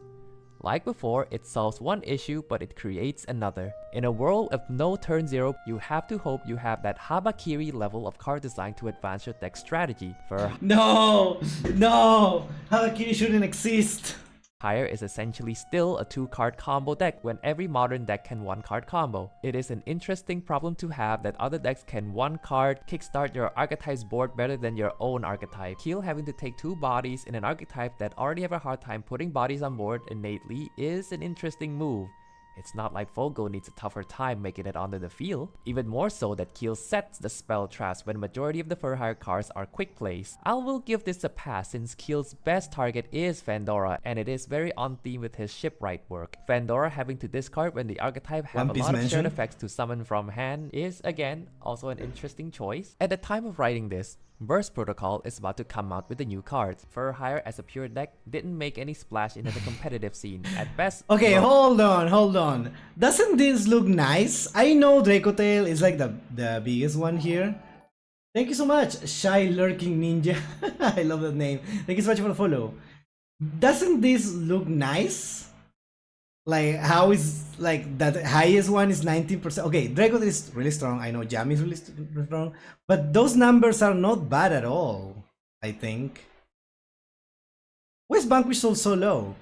Like before, it solves one issue, but it creates another. In a world of no turn 0, you have to hope you have that Habakiri level of card design to advance your deck strategy. For No! No! Habakiri shouldn't exist! hire is essentially still a 2-card combo deck when every modern deck can 1-card combo. It is an interesting problem to have that other decks can 1-card kickstart your archetype's board better than your own archetype. Keel having to take 2 bodies in an archetype that already have a hard time putting bodies on board innately is an interesting move. It's not like Volgo needs a tougher time making it onto the field. Even more so that Keel sets the spell traps when majority of the for hire cards are quick plays. I will give this a pass since Keel's best target is Fandora, and it is very on theme with his shipwright work. Fandora having to discard when the archetype have a lot of shared effects to summon from hand is again also an interesting choice. At the time of writing this, Burst Protocol is about to come out with the new cards. For hire as a pure deck didn't make any splash into the competitive scene. At best... Okay, hold on. Doesn't this look nice? I know Dracotail is like the biggest one here. Thank you so much, Shy Lurking Ninja. I love that name. Thank you so much for the follow. Doesn't this look nice? Like, how is, like, that highest one is 19%. Okay, Dracotail is really strong. I know Jam is really strong. But those numbers are not bad at all, I think. Why is Vanquish sold so low?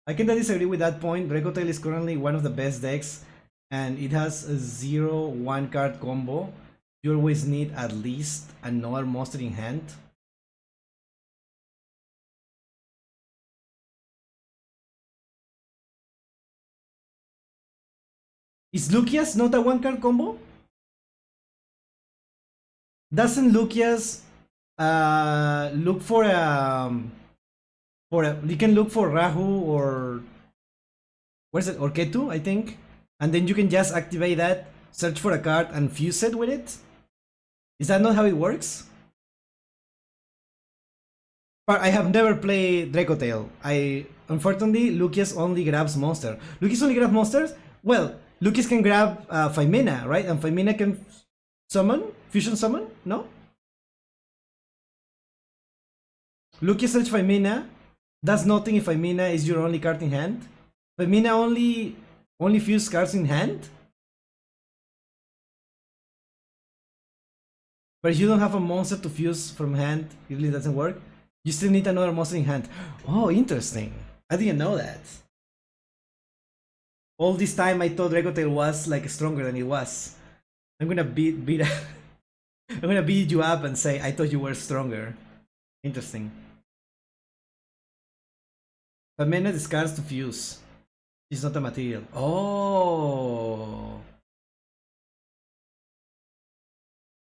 I cannot disagree with that point. Dracotail is currently one of the best decks and it has a 0-1 card combo, you always need at least another monster in hand. Is Lucius not a 1 card combo? Doesn't Lucius look for a you can look for Rahu or where's it, or Ketu, I think, and then you can just activate that, search for a card, and fuse it with it? Is that not how it works? But I have never played Dracotail. Unfortunately, Lucius only grabs monster. Lucius only grabs monsters? Well, Lucius can grab 5 mana, right? And 5 mana can summon? Fusion summon? No? Lucius search 5 mana, does nothing if 5 mana is your only card in hand. 5 mana only fuse cards in hand? But if you don't have a monster to fuse from hand, it really doesn't work. You still need another monster in hand. Oh, interesting. I didn't know that. All this time I thought Dracotail was like stronger than it was. I'm gonna beat I'm gonna beat you up and say I thought you were stronger. Interesting. But mana discards to fuse. It's not a material. Oh.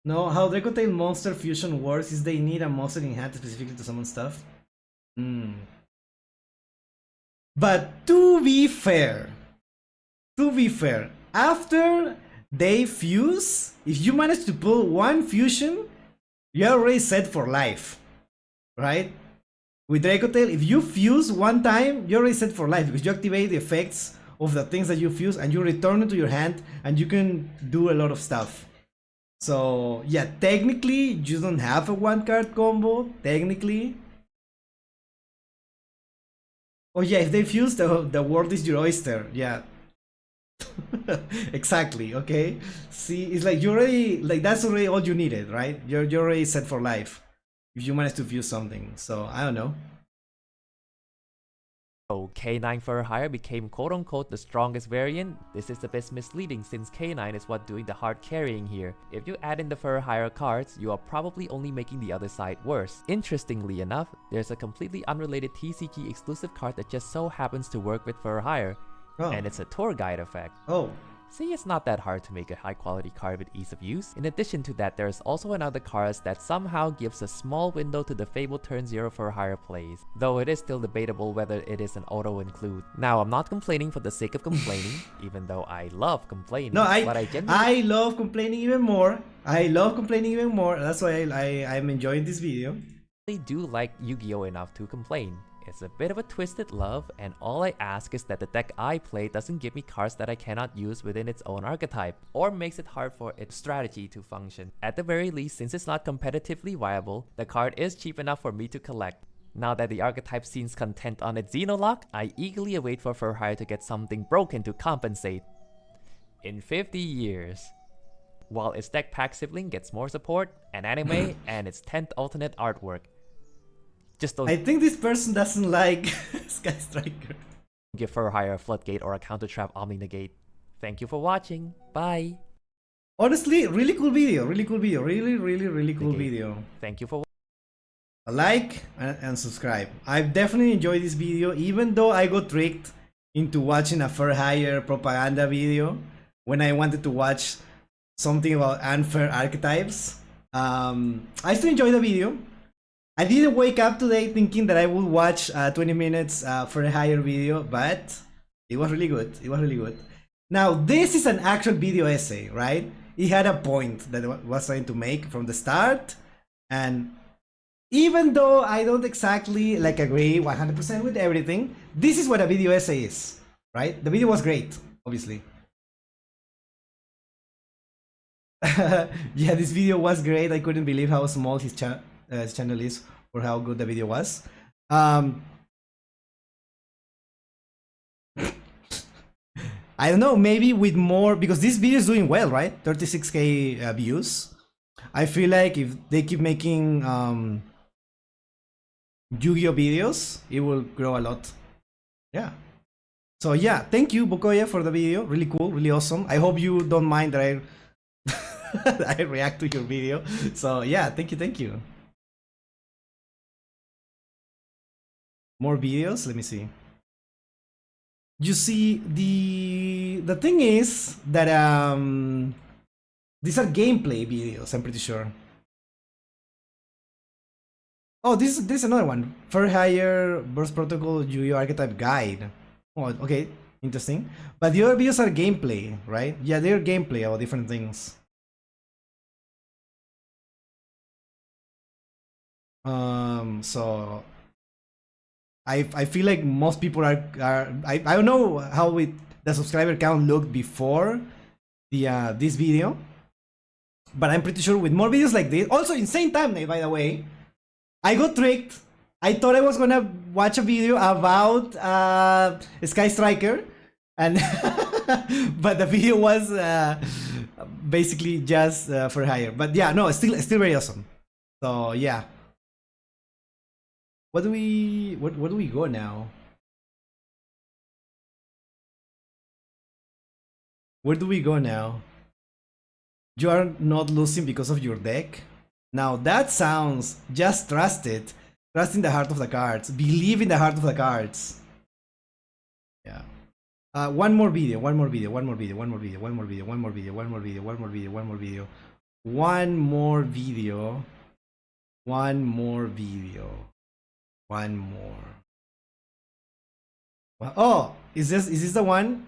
No, how Dracotail monster fusion works is they need a monster in hand specifically to summon stuff. But to be fair, after they fuse, if you manage to pull 1 fusion, you're already set for life, right? With Dracotail, if you fuse 1 time, you're already set for life because you activate the effects of the things that you fuse and you return it to your hand and you can do a lot of stuff. So yeah, technically you don't have a 1-card combo, technically. Oh yeah, if they fuse, the world is your oyster, yeah. Exactly, okay? See, it's like you already, like that's already all you needed, right? You're already set for life if you manage to fuse something, so I don't know. So K9 for hire became quote-unquote the strongest variant. This is a bit misleading since K9 is what doing the hard carrying here. If you add in the for hire cards, you are probably only making the other side worse. Interestingly enough, there's a completely unrelated TCG exclusive card that just so happens to work with for hire. And it's a tour guide effect. See, it's not that hard to make a high quality card with ease of use. In addition to that, there's also another card that somehow gives a small window to the Fable turn 0 for higher plays, though it is still debatable whether it is an auto include. Now, I'm not complaining for the sake of complaining, even though I love complaining. No, I love complaining even more. That's why I'm enjoying this video. I do like Yu-Gi-Oh enough to complain. It's a bit of a twisted love, and all I ask is that the deck I play doesn't give me cards that I cannot use within its own archetype, or makes it hard for its strategy to function. At the very least, since it's not competitively viable, the card is cheap enough for me to collect. Now that the archetype seems content on its Xenolock, I eagerly await for Furhire to get something broken to compensate. In 50 years. While its deck pack sibling gets more support, an anime, and its 10th alternate artwork. I think this person doesn't like Sky Striker. Give Furhire a Floodgate or a Counter Trap Omni Negate. Thank you for watching. Bye. Honestly, really cool video. Really cool video. Thank you for a like and subscribe. I've definitely enjoyed this video, even though I got tricked into watching a Furhire propaganda video when I wanted to watch something about unfair archetypes. I still enjoyed the video. I didn't wake up today thinking that I would watch 20 minutes for a higher video, but it was really good. Now, this is an actual video essay, right? It had a point that it was trying to make from the start, and even though I don't exactly agree 100% with everything, this is what a video essay is, right? The video was great, obviously. Yeah, this video was great. I couldn't believe how small his channel is, or how good the video was. I don't know, maybe with more, because this video is doing well, right? 36k views. I feel like if they keep making Yu-Gi-Oh videos, it will grow a lot. Yeah. So yeah, thank you, Bokoye, for the video. Really cool, really awesome. I hope you don't mind that I I react to your video. So yeah, thank you. More videos. Let me see. You see, the thing is that these are gameplay videos. I'm pretty sure. Oh, this is another one. Fair Hire Burst Protocol Yu-Gi-Oh Archetype Guide. Oh, okay, interesting. But the other videos are gameplay, right? Yeah, they're gameplay about different things. So I feel like most people are I don't know how the subscriber count looked before the this video, but I'm pretty sure with more videos like this, also insane thumbnail, by the way, I got tricked. I thought I was gonna watch a video about Sky Striker, and but the video was basically just for hire. But yeah, no, still very awesome. So yeah. Where do we go now? Where do we go now? You are not losing because of your deck? Now that sounds, just trust it. Trust in the heart of the cards. Believe in the heart of the cards. Yeah. One more video. One more video. One more. Oh, is this the one?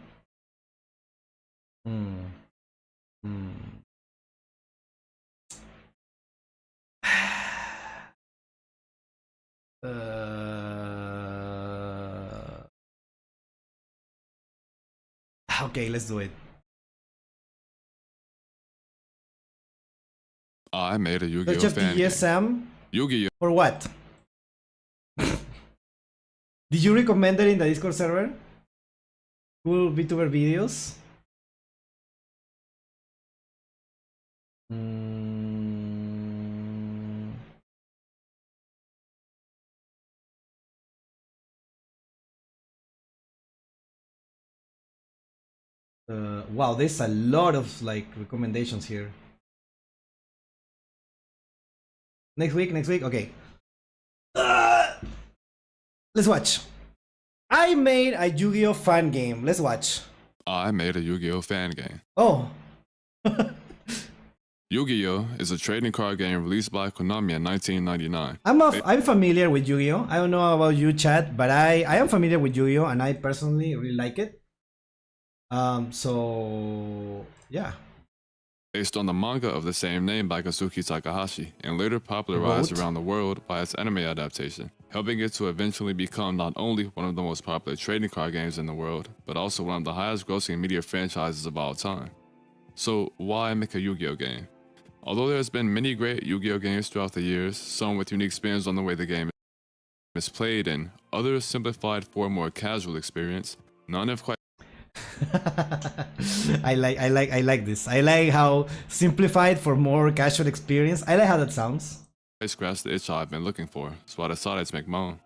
Okay, let's do it. I made a Yu-Gi-Oh Touch of fan DSM? Yu-Gi-Oh! For what? Did you recommend it in the Discord server? Cool VTuber videos? Wow, there's a lot of like recommendations here. Next week, okay. Let's watch. I made a Yu-Gi-Oh fan game. Let's watch. I made a Yu-Gi-Oh fan game. Oh. Yu-Gi-Oh is a trading card game released by Konami in 1999. I'm familiar with Yu-Gi-Oh. I don't know about you, chat, but I am familiar with Yu-Gi-Oh, and I personally really like it. So yeah. Based on the manga of the same name by Kazuki Takahashi, and later popularized around the world by its anime adaptation, helping it to eventually become not only one of the most popular trading card games in the world, but also one of the highest grossing media franchises of all time. So why make a Yu-Gi-Oh game? Although there's been many great Yu-Gi-Oh games throughout the years, some with unique spins on the way the game is played and others simplified for a more casual experience, none have quite I like this. I like how simplified for more casual experience. I like how that sounds. I scratched the itch I've been looking for, so I decided to make my own.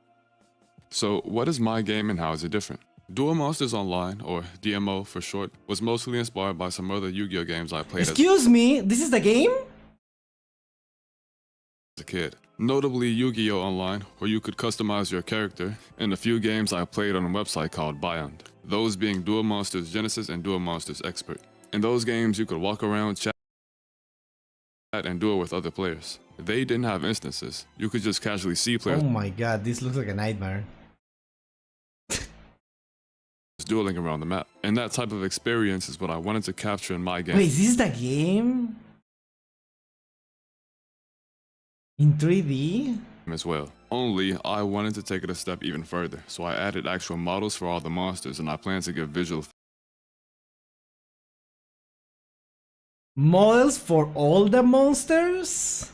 So what is my game and how is it different? Duel Monsters Online, or DMO for short, was mostly inspired by some other Yu-Gi-Oh games I played Excuse me, this is the game? as a kid. Notably Yu-Gi-Oh! Online, where you could customize your character, and a few games I played on a website called Beyond. Those being Duel Monsters Genesis and Duel Monsters Expert. In those games, you could walk around, chat, and duel with other players. They didn't have instances. You could just casually see players. Oh my god, this looks like a nightmare. Dueling around the map. And that type of experience is what I wanted to capture in my game. Wait, is this the game? In 3D? As well. Only I wanted to take it a step even further, so I added actual models for all the monsters, and I plan to give visual Models for all the monsters?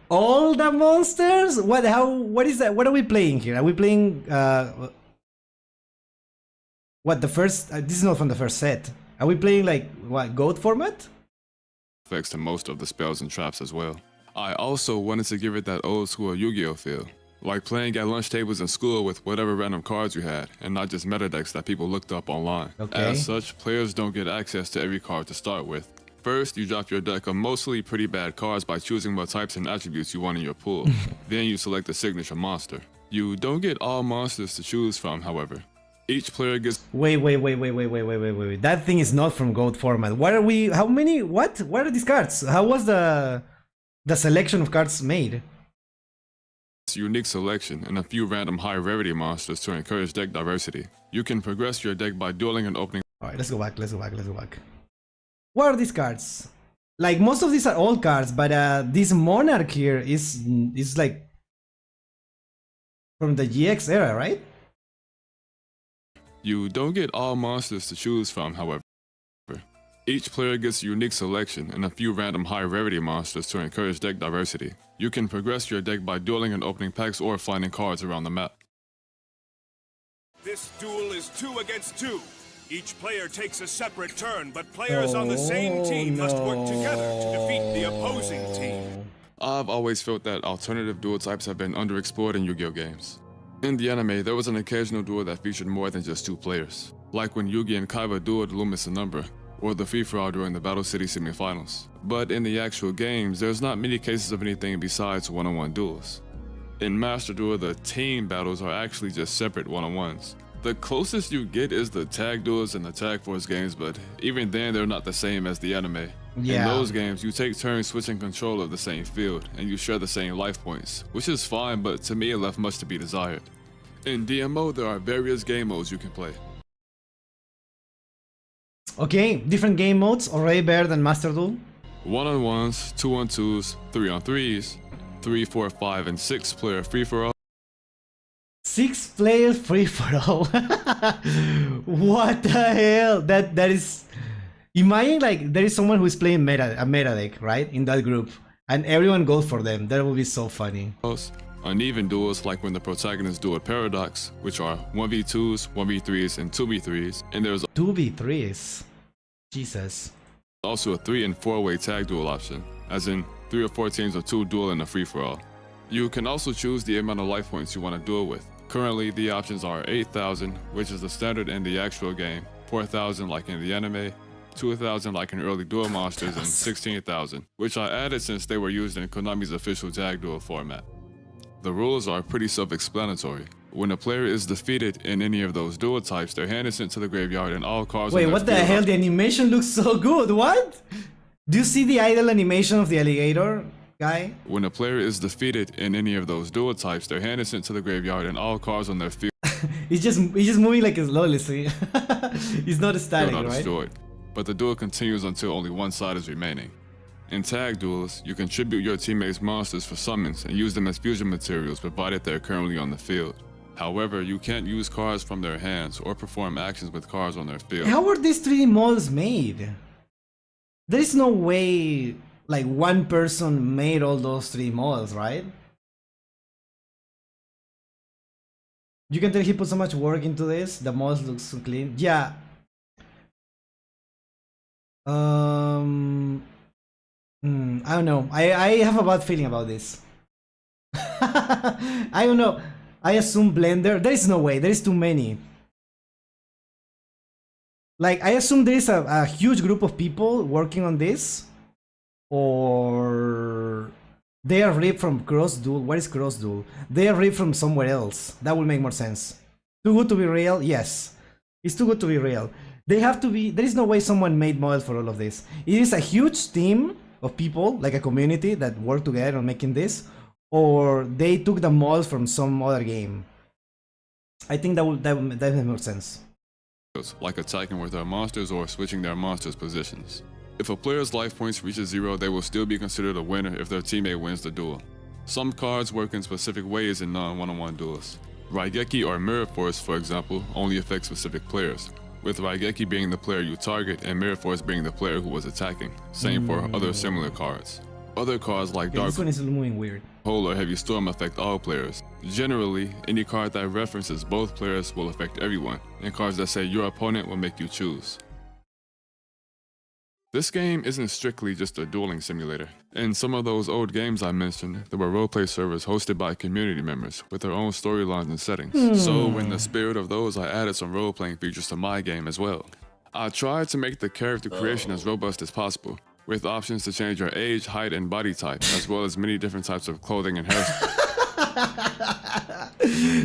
All the monsters? What is that? What are we playing here? Are we playing what, the first this is not from the first set. Are we playing like what, goat format? effects to most of the spells and traps as well. I also wanted to give it that old school Yu-Gi-Oh feel, like playing at lunch tables in school with whatever random cards you had, and not just meta decks that people looked up online. Okay. As such, players don't get access to every card to start with. First, you drop your deck of mostly pretty bad cards by choosing what types and attributes you want in your pool. Then you select the signature monster. You don't get all monsters to choose from, however. Each player gets— Wait. That thing is not from Goat format. What are we? How many? What? What are these cards? How was the selection of cards made? Unique selection and a few random high rarity monsters to encourage deck diversity. You can progress your deck by dueling and opening. Alright, let's go back. What are these cards? Like, most of these are old cards, but this Monarch here is like from the GX era, right? You don't get all monsters to choose from, however. Each player gets a unique selection and a few random high rarity monsters to encourage deck diversity. You can progress your deck by dueling and opening packs or finding cards around the map. This duel is 2 against 2. Each player takes a separate turn, but players on the same team must work together to defeat the opposing team. I've always felt that alternative duel types have been underexplored in Yu-Gi-Oh games. In the anime, there was an occasional duel that featured more than just 2 players, like when Yugi and Kaiba dueled Loomis and Umbra, or the free-for-all during the Battle City semifinals. But in the actual games, there's not many cases of anything besides one-on-one duels. In Master Duel, the team battles are actually just separate one-on-ones. The closest you get is the tag duels and the tag force games, but even then they're not the same as the anime. Yeah. In those games, you take turns switching control of the same field, and you share the same life points, which is fine, but to me it left much to be desired. In DMO, there are various game modes you can play. Okay, different game modes, already better than Master Duel. 1-on-1s, 2-on-2s, 3-on-3s, 3, 4, 5, and 6 player free-for-all. 6 player free-for-all. What the hell? That is... Imagine like there is someone who is playing a meta deck, right? In that group. And everyone goes for them. That would be so funny. Uneven duels like when the protagonists duel Paradox, which are 1v2s, 1v3s, and 2v3s, and there's 2v3s. Jesus. Also a 3- and 4-way tag duel option, as in 3 or 4 teams of 2 duel in a free-for-all. You can also choose the amount of life points you want to duel with. Currently, the options are 8,000, which is the standard in the actual game, 4,000 like in the anime, 2,000 like in early duel monsters, and 16,000, which I added since they were used in Konami's official tag duel format. The rules are pretty self-explanatory. When a player is defeated in any of those duel types, their hand is sent to the graveyard and all cards on Wait, their what the field hell? The animation looks so good. What? Do you see the idle animation of the alligator guy? When a player is defeated in any of those duel types, their hand is sent to the graveyard and all cards on their field He's just moving like slowly. He's not static, are right? destroyed. But the duel continues until only one side is remaining. In tag duels, you can tribute your teammates' monsters for summons and use them as fusion materials provided they're currently on the field. However, you can't use cards from their hands or perform actions with cards on their field. How are these 3D models made? There is no way like one person made all those 3D models, right? You can tell he put so much work into this. The models look so clean. Yeah. I don't know. I have a bad feeling about this. I don't know. I assume Blender. There is no way. There is too many. Like, I assume there is a huge group of people working on this. Or they are ripped from Cross Duel. What is Cross Duel? They are ripped from somewhere else. That would make more sense. Too good to be real? Yes. It's too good to be real. They have to be... There is no way someone made models for all of this. It is a huge team of people, like a community, that work together on making this. Or they took the models from some other game. I think that makes more sense. Like attacking with their monsters or switching their monsters' positions. If a player's life points reaches 0, they will still be considered a winner if their teammate wins the duel. Some cards work in specific ways in non-one-on-one duels. Raigeki or Mirror Force, for example, only affect specific players, with Raigeki being the player you target and Mirror Force being the player who was attacking. Same for other similar cards. Other cards like Dark This one is moving weird. Hole or Heavy Storm affect all players. Generally, any card that references both players will affect everyone, and cards that say your opponent will make you choose. This game isn't strictly just a dueling simulator. In some of those old games I mentioned, there were roleplay servers hosted by community members with their own storylines and settings. So in the spirit of those, I added some role-playing features to my game as well. I tried to make the character creation as robust as possible, with options to change your age, height, and body type, as well as many different types of clothing and hairstyles.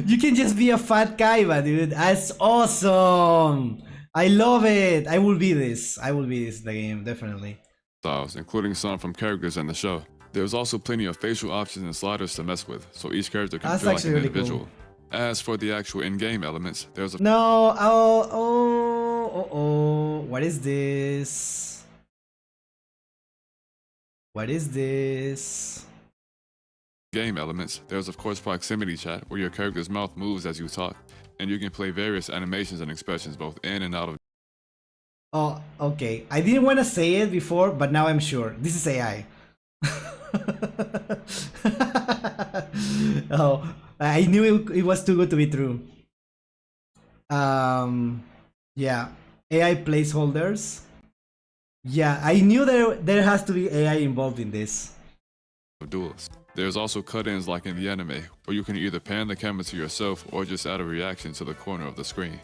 You can just be a fat kaiba, dude. That's awesome. I love it. I will be this. I will be this in the game, definitely. Including some from characters in the show. There's also plenty of facial options and sliders to mess with, so each character can feel like an individual. Cool. As for the actual in-game elements, there's a what is this? What is this? Game elements, there's of course proximity chat, where your character's mouth moves as you talk, and you can play various animations and expressions both in and out of. Oh, okay. I didn't want to say it before, but now I'm sure. This is AI. Oh, I knew it was too good to be true. Yeah. AI placeholders. Yeah, I knew there has to be AI involved in this. Duels. There's also cut-ins like in the anime, where you can either pan the camera to yourself or just add a reaction to the corner of the screen.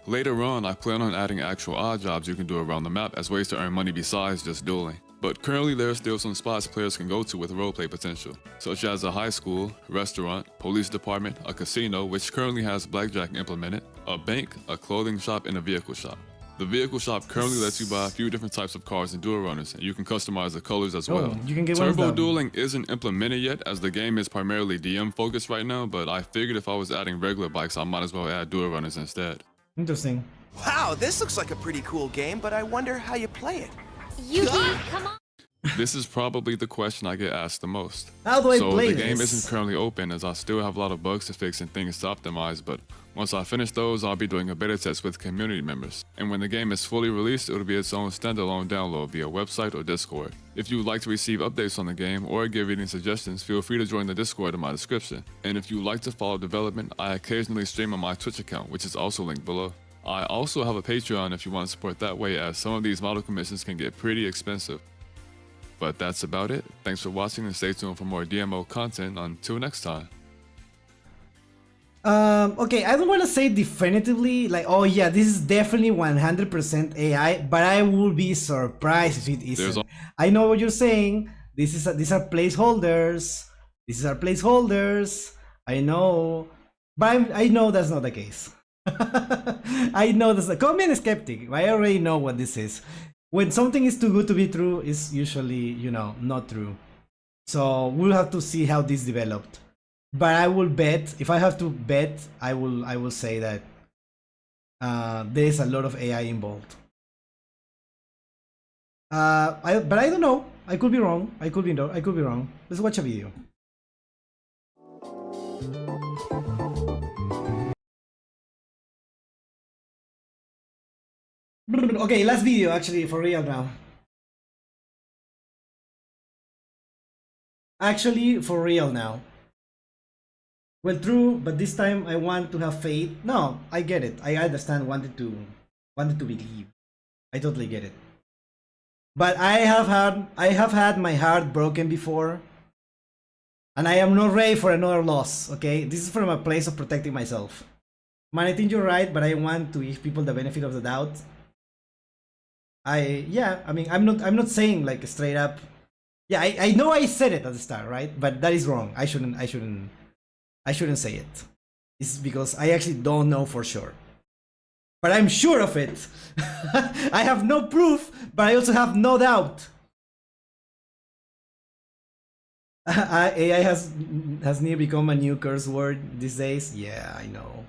Later on, I plan on adding actual odd jobs you can do around the map as ways to earn money besides just dueling. But currently there are still some spots players can go to with roleplay potential, such as a high school, restaurant, police department, a casino which currently has blackjack implemented, a bank, a clothing shop, and a vehicle shop. The vehicle shop currently lets you buy a few different types of cars and dual runners, and you can customize the colors as well. You can get Turbo dueling isn't implemented yet, as the game is primarily DM focused right now, but I figured if I was adding regular bikes, I might as well add dual runners instead. Interesting. Wow, this looks like a pretty cool game, but I wonder how you play it. Yugi, come on. This is probably the question I get asked the most. How do I play this? So the game this? isn't currently open, as I still have a lot of bugs to fix and things to optimize, but once I finish those, I'll be doing a beta test with community members. And when the game is fully released, it'll be its own standalone download via website or Discord. If you would like to receive updates on the game or give any suggestions, feel free to join the Discord in my description. And if you would like to follow development, I occasionally stream on my Twitch account, which is also linked below. I also have a Patreon if you want to support that way, as some of these model commissions can get pretty expensive. But that's about it. Thanks for watching and stay tuned for more DMO content. Until next time. Okay, I don't want to say definitively, like, oh yeah, this is definitely 100% AI, but I will be surprised if it isn't. I know what you're saying. These are placeholders. These are placeholders. I know, but I know that's not the case. I know that's the call me a skeptic. I already know what this is. When something is too good to be true, it's usually, you know, not true. So we'll have to see how this developed. But I will bet, if I have to bet, I will say that there is a lot of AI involved. But I don't know. I could be wrong. I could be wrong. Let's watch a video. Okay, last video actually, for real now. Actually, for real now. Well, true, but this time I want to have faith. No, I get it. I understand wanted to believe. I totally get it. But I have had my heart broken before. And I am not ready for another loss, okay? This is from a place of protecting myself. Man, I think you're right, but I want to give people the benefit of the doubt. I mean, I'm not saying like straight up. Yeah, I know I said it at the start, right? But that is wrong. I shouldn't say it. It's because I actually don't know for sure. But I'm sure of it. I have no proof, but I also have no doubt. AI has nearly become a new curse word these days. Yeah, I know.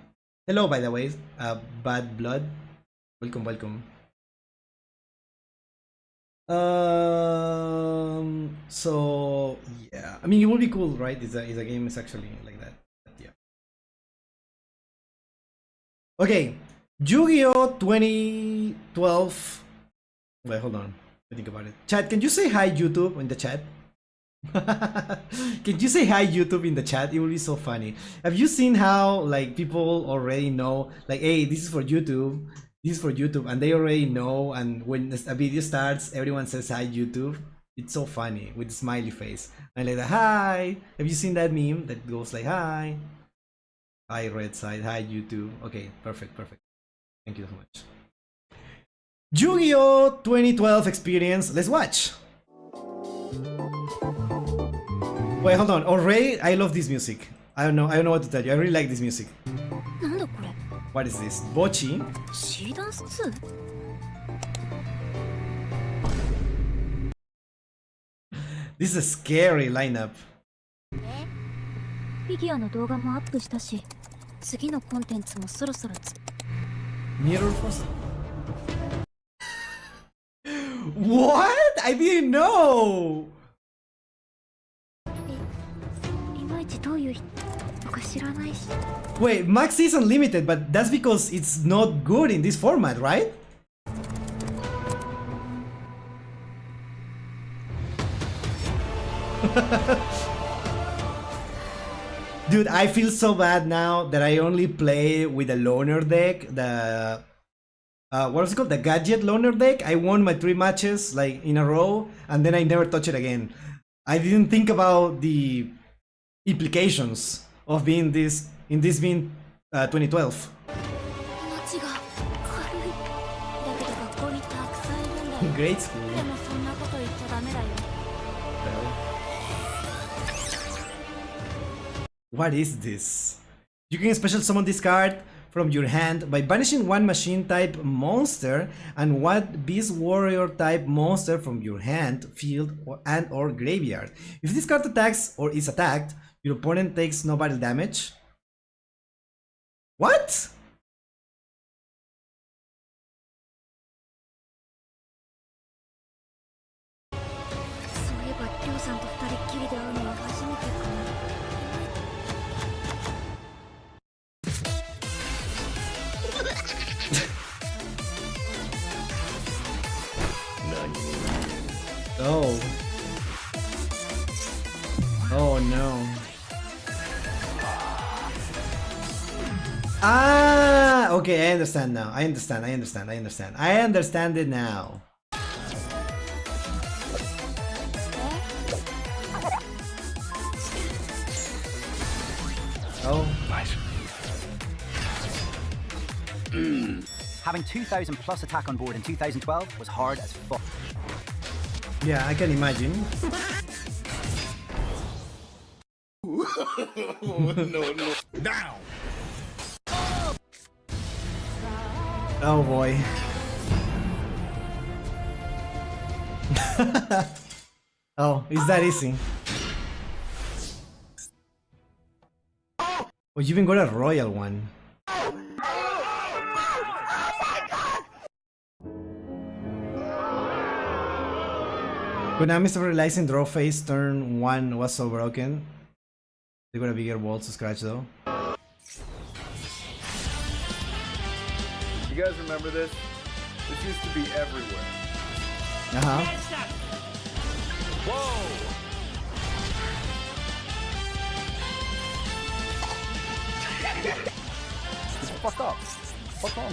Hello, by the way, Bad Blood. Welcome. So yeah, I mean, it will be cool, right? Is a game is actually like that. But yeah. Okay, Yu-Gi-Oh 2012. Wait, hold on. I think about it. Chat, can you say hi YouTube in the chat? Can you say hi YouTube in the chat? It will be so funny. Have you seen how like people already know, like, hey, this is for YouTube. This is for YouTube, and they already know. And when a video starts, everyone says hi YouTube. It's so funny with the smiley face. And like, hi. Have you seen that meme that goes like, hi? Hi, red side. Hi, YouTube. Okay, perfect. Thank you so much. Yu-Gi-Oh! 2012 experience. Let's watch. Wait, hold on. Already, I love this music. I don't know what to tell you. I really like this music. What is this? Bochi? This is a scary lineup. Mirror Force? What? I didn't know! Wait, Max is unlimited, but that's because it's not good in this format, right? Dude, I feel so bad now that I only play with the loner deck, the what is it called? The gadget loner deck. I won my 3 matches like in a row, and then I never touch it again. I didn't think about the implications of being this being 2012. Grade school. What is this? You can special summon this card from your hand by banishing one machine type monster and one beast warrior type monster from your hand, field, or graveyard. If this card attacks or is attacked, your opponent takes no battle damage. What? Oh. Oh no. Ah, okay, I understand now. I understand it now. Oh. Nice. Having 2,000 plus attack on board in 2012 was hard as fuck. Yeah, I can imagine. No. Now. Oh boy. Oh, is that easy? Oh, you even got a royal one. Konami started realizing draw phase turn 1 was so broken. They got a bigger wall to scratch though. You guys remember this? This used to be everywhere. Whoa! Fuck up. Fuck on.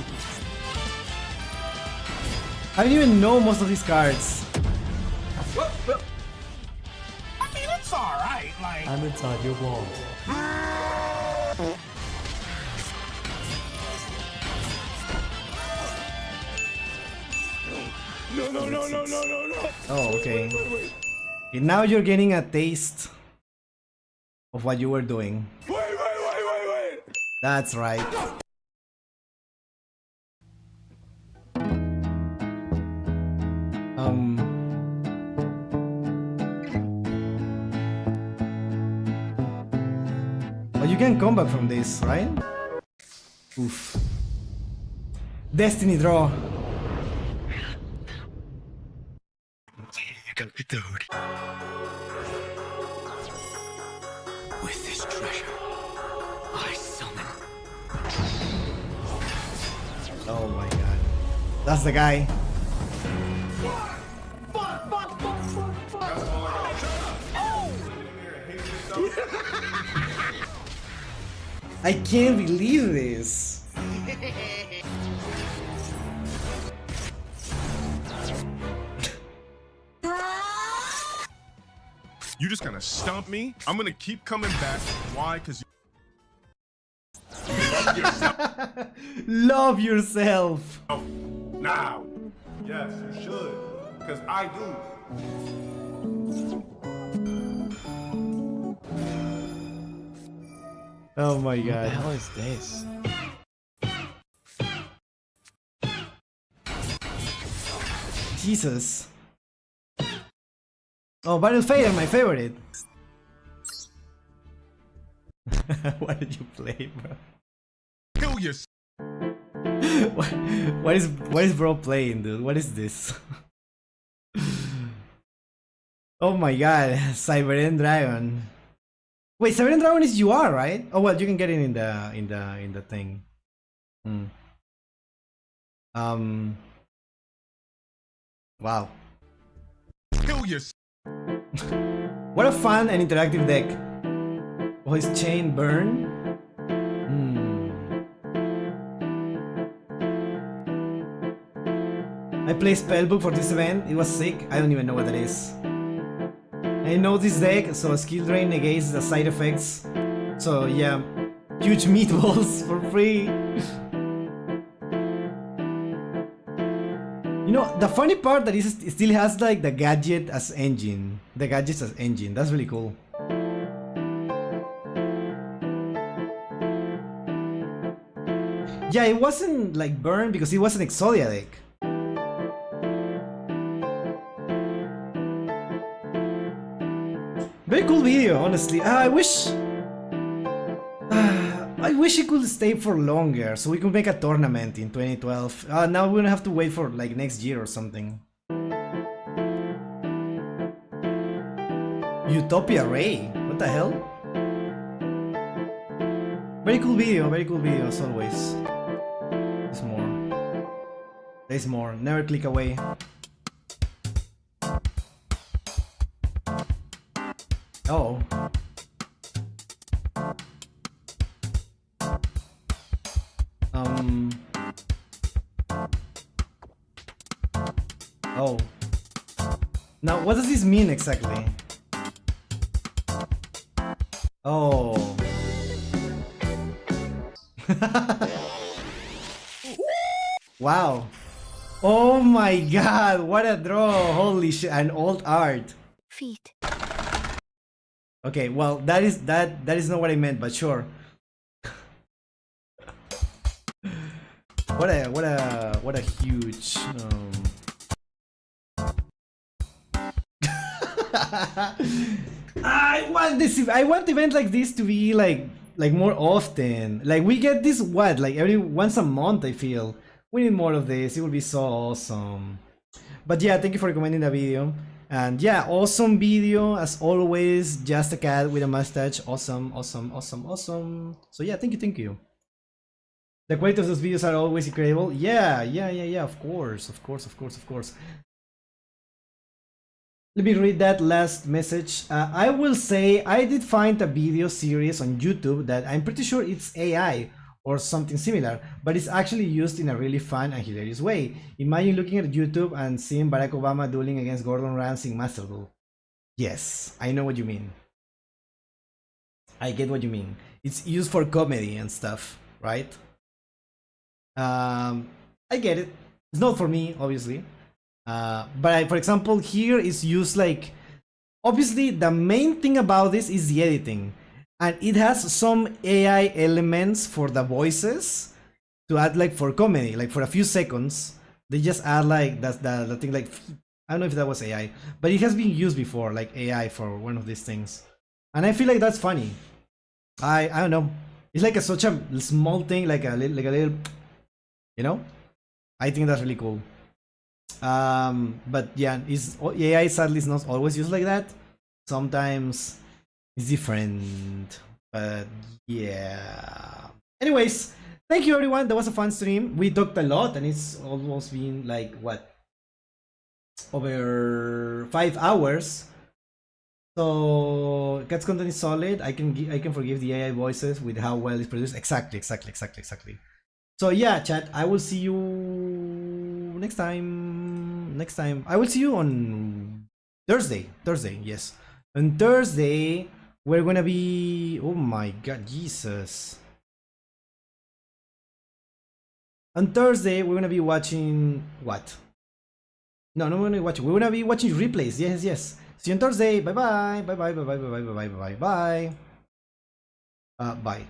I don't even know most of these cards. I mean, it's alright, like... I'm inside your wall. No. Oh, okay. Now you're getting a taste of what you were doing. Wait. That's right. But you can come back from this, right? Oof. Destiny draw. With this treasure, I summon. Oh my god. That's the guy. I can't believe this. You just gonna stump me? I'm gonna keep coming back. Why? Because love yourself. Now. Yes, you should. Because I do. Oh my god. What the hell is this? Jesus. Oh, Battle Fader, my favorite. What did you play, bro? Kill yourself. What is bro playing, dude? What is this? Oh my god, Cyber Dragon. Wait, Cyber Dragon is UR, right? Oh well, you can get it in the thing. Wow. Kill yourself. What a fun and interactive deck. Oh, is Chain Burn? I played Spellbook for this event. It was sick. I don't even know what that is. I know this deck, so skill drain negates the side effects. So yeah, huge meatballs for free. You know, the funny part that it still has like the gadget as engine. The gadgets as engine. That's really cool. Yeah, it wasn't like Burn because it was an Exodia deck. Very cool video, honestly. I wish it could stay for longer, so we could make a tournament in 2012. Now we're gonna have to wait for like next year or something. Utopia Ray, what the hell? Very cool video as always. There's more. There's more. Never click away. Oh. Oh. Now, what does this mean exactly? Oh. Wow. Oh my god, what a draw. Holy shit, an old art. Feet. Okay, well, that is not what I meant, but sure. What a huge I want events like this to be like more often. Like we get this like every once a month, I feel. We need more of this. It would be so awesome. But yeah, thank you for recommending the video. And yeah, awesome video as always. Just a cat with a mustache. Awesome. So yeah, thank you. The quality of those videos are always incredible. Yeah, of course. Let me read that last message. I will say I did find a video series on YouTube that I'm pretty sure it's AI or something similar, but it's actually used in a really fun and hilarious way. Imagine looking at YouTube and seeing Barack Obama dueling against Gordon Ramsay in masterduel. Yes, I know what you mean. I get what you mean. It's used for comedy and stuff, right? I get it. It's not for me, obviously. But for example, here is used like, obviously the main thing about this is the editing, and it has some AI elements for the voices to add like for comedy, like for a few seconds they just add like the thing like, I don't know if that was AI, but it has been used before like AI for one of these things, and I feel like that's funny. I don't know, it's like such a small thing, like a little, you know. I think that's really cool. But yeah, AI sadly is not always used like that. Sometimes it's different, but yeah. Anyways, thank you everyone. That was a fun stream. We talked a lot, and it's almost been like what, over 5 hours. So Cat's content is solid. I can forgive the AI voices with how well it's produced. Exactly. So yeah, chat, I will see you next time. I will see you on Thursday, yes. On Thursday, we're gonna be... Oh my god, Jesus. On Thursday, we're gonna be watching... What? No, we're gonna be watching. We're gonna be watching replays. Yes, yes. See you on Thursday. Bye bye. Bye bye. Bye bye. Bye bye. Bye bye. Bye bye. Bye. Bye.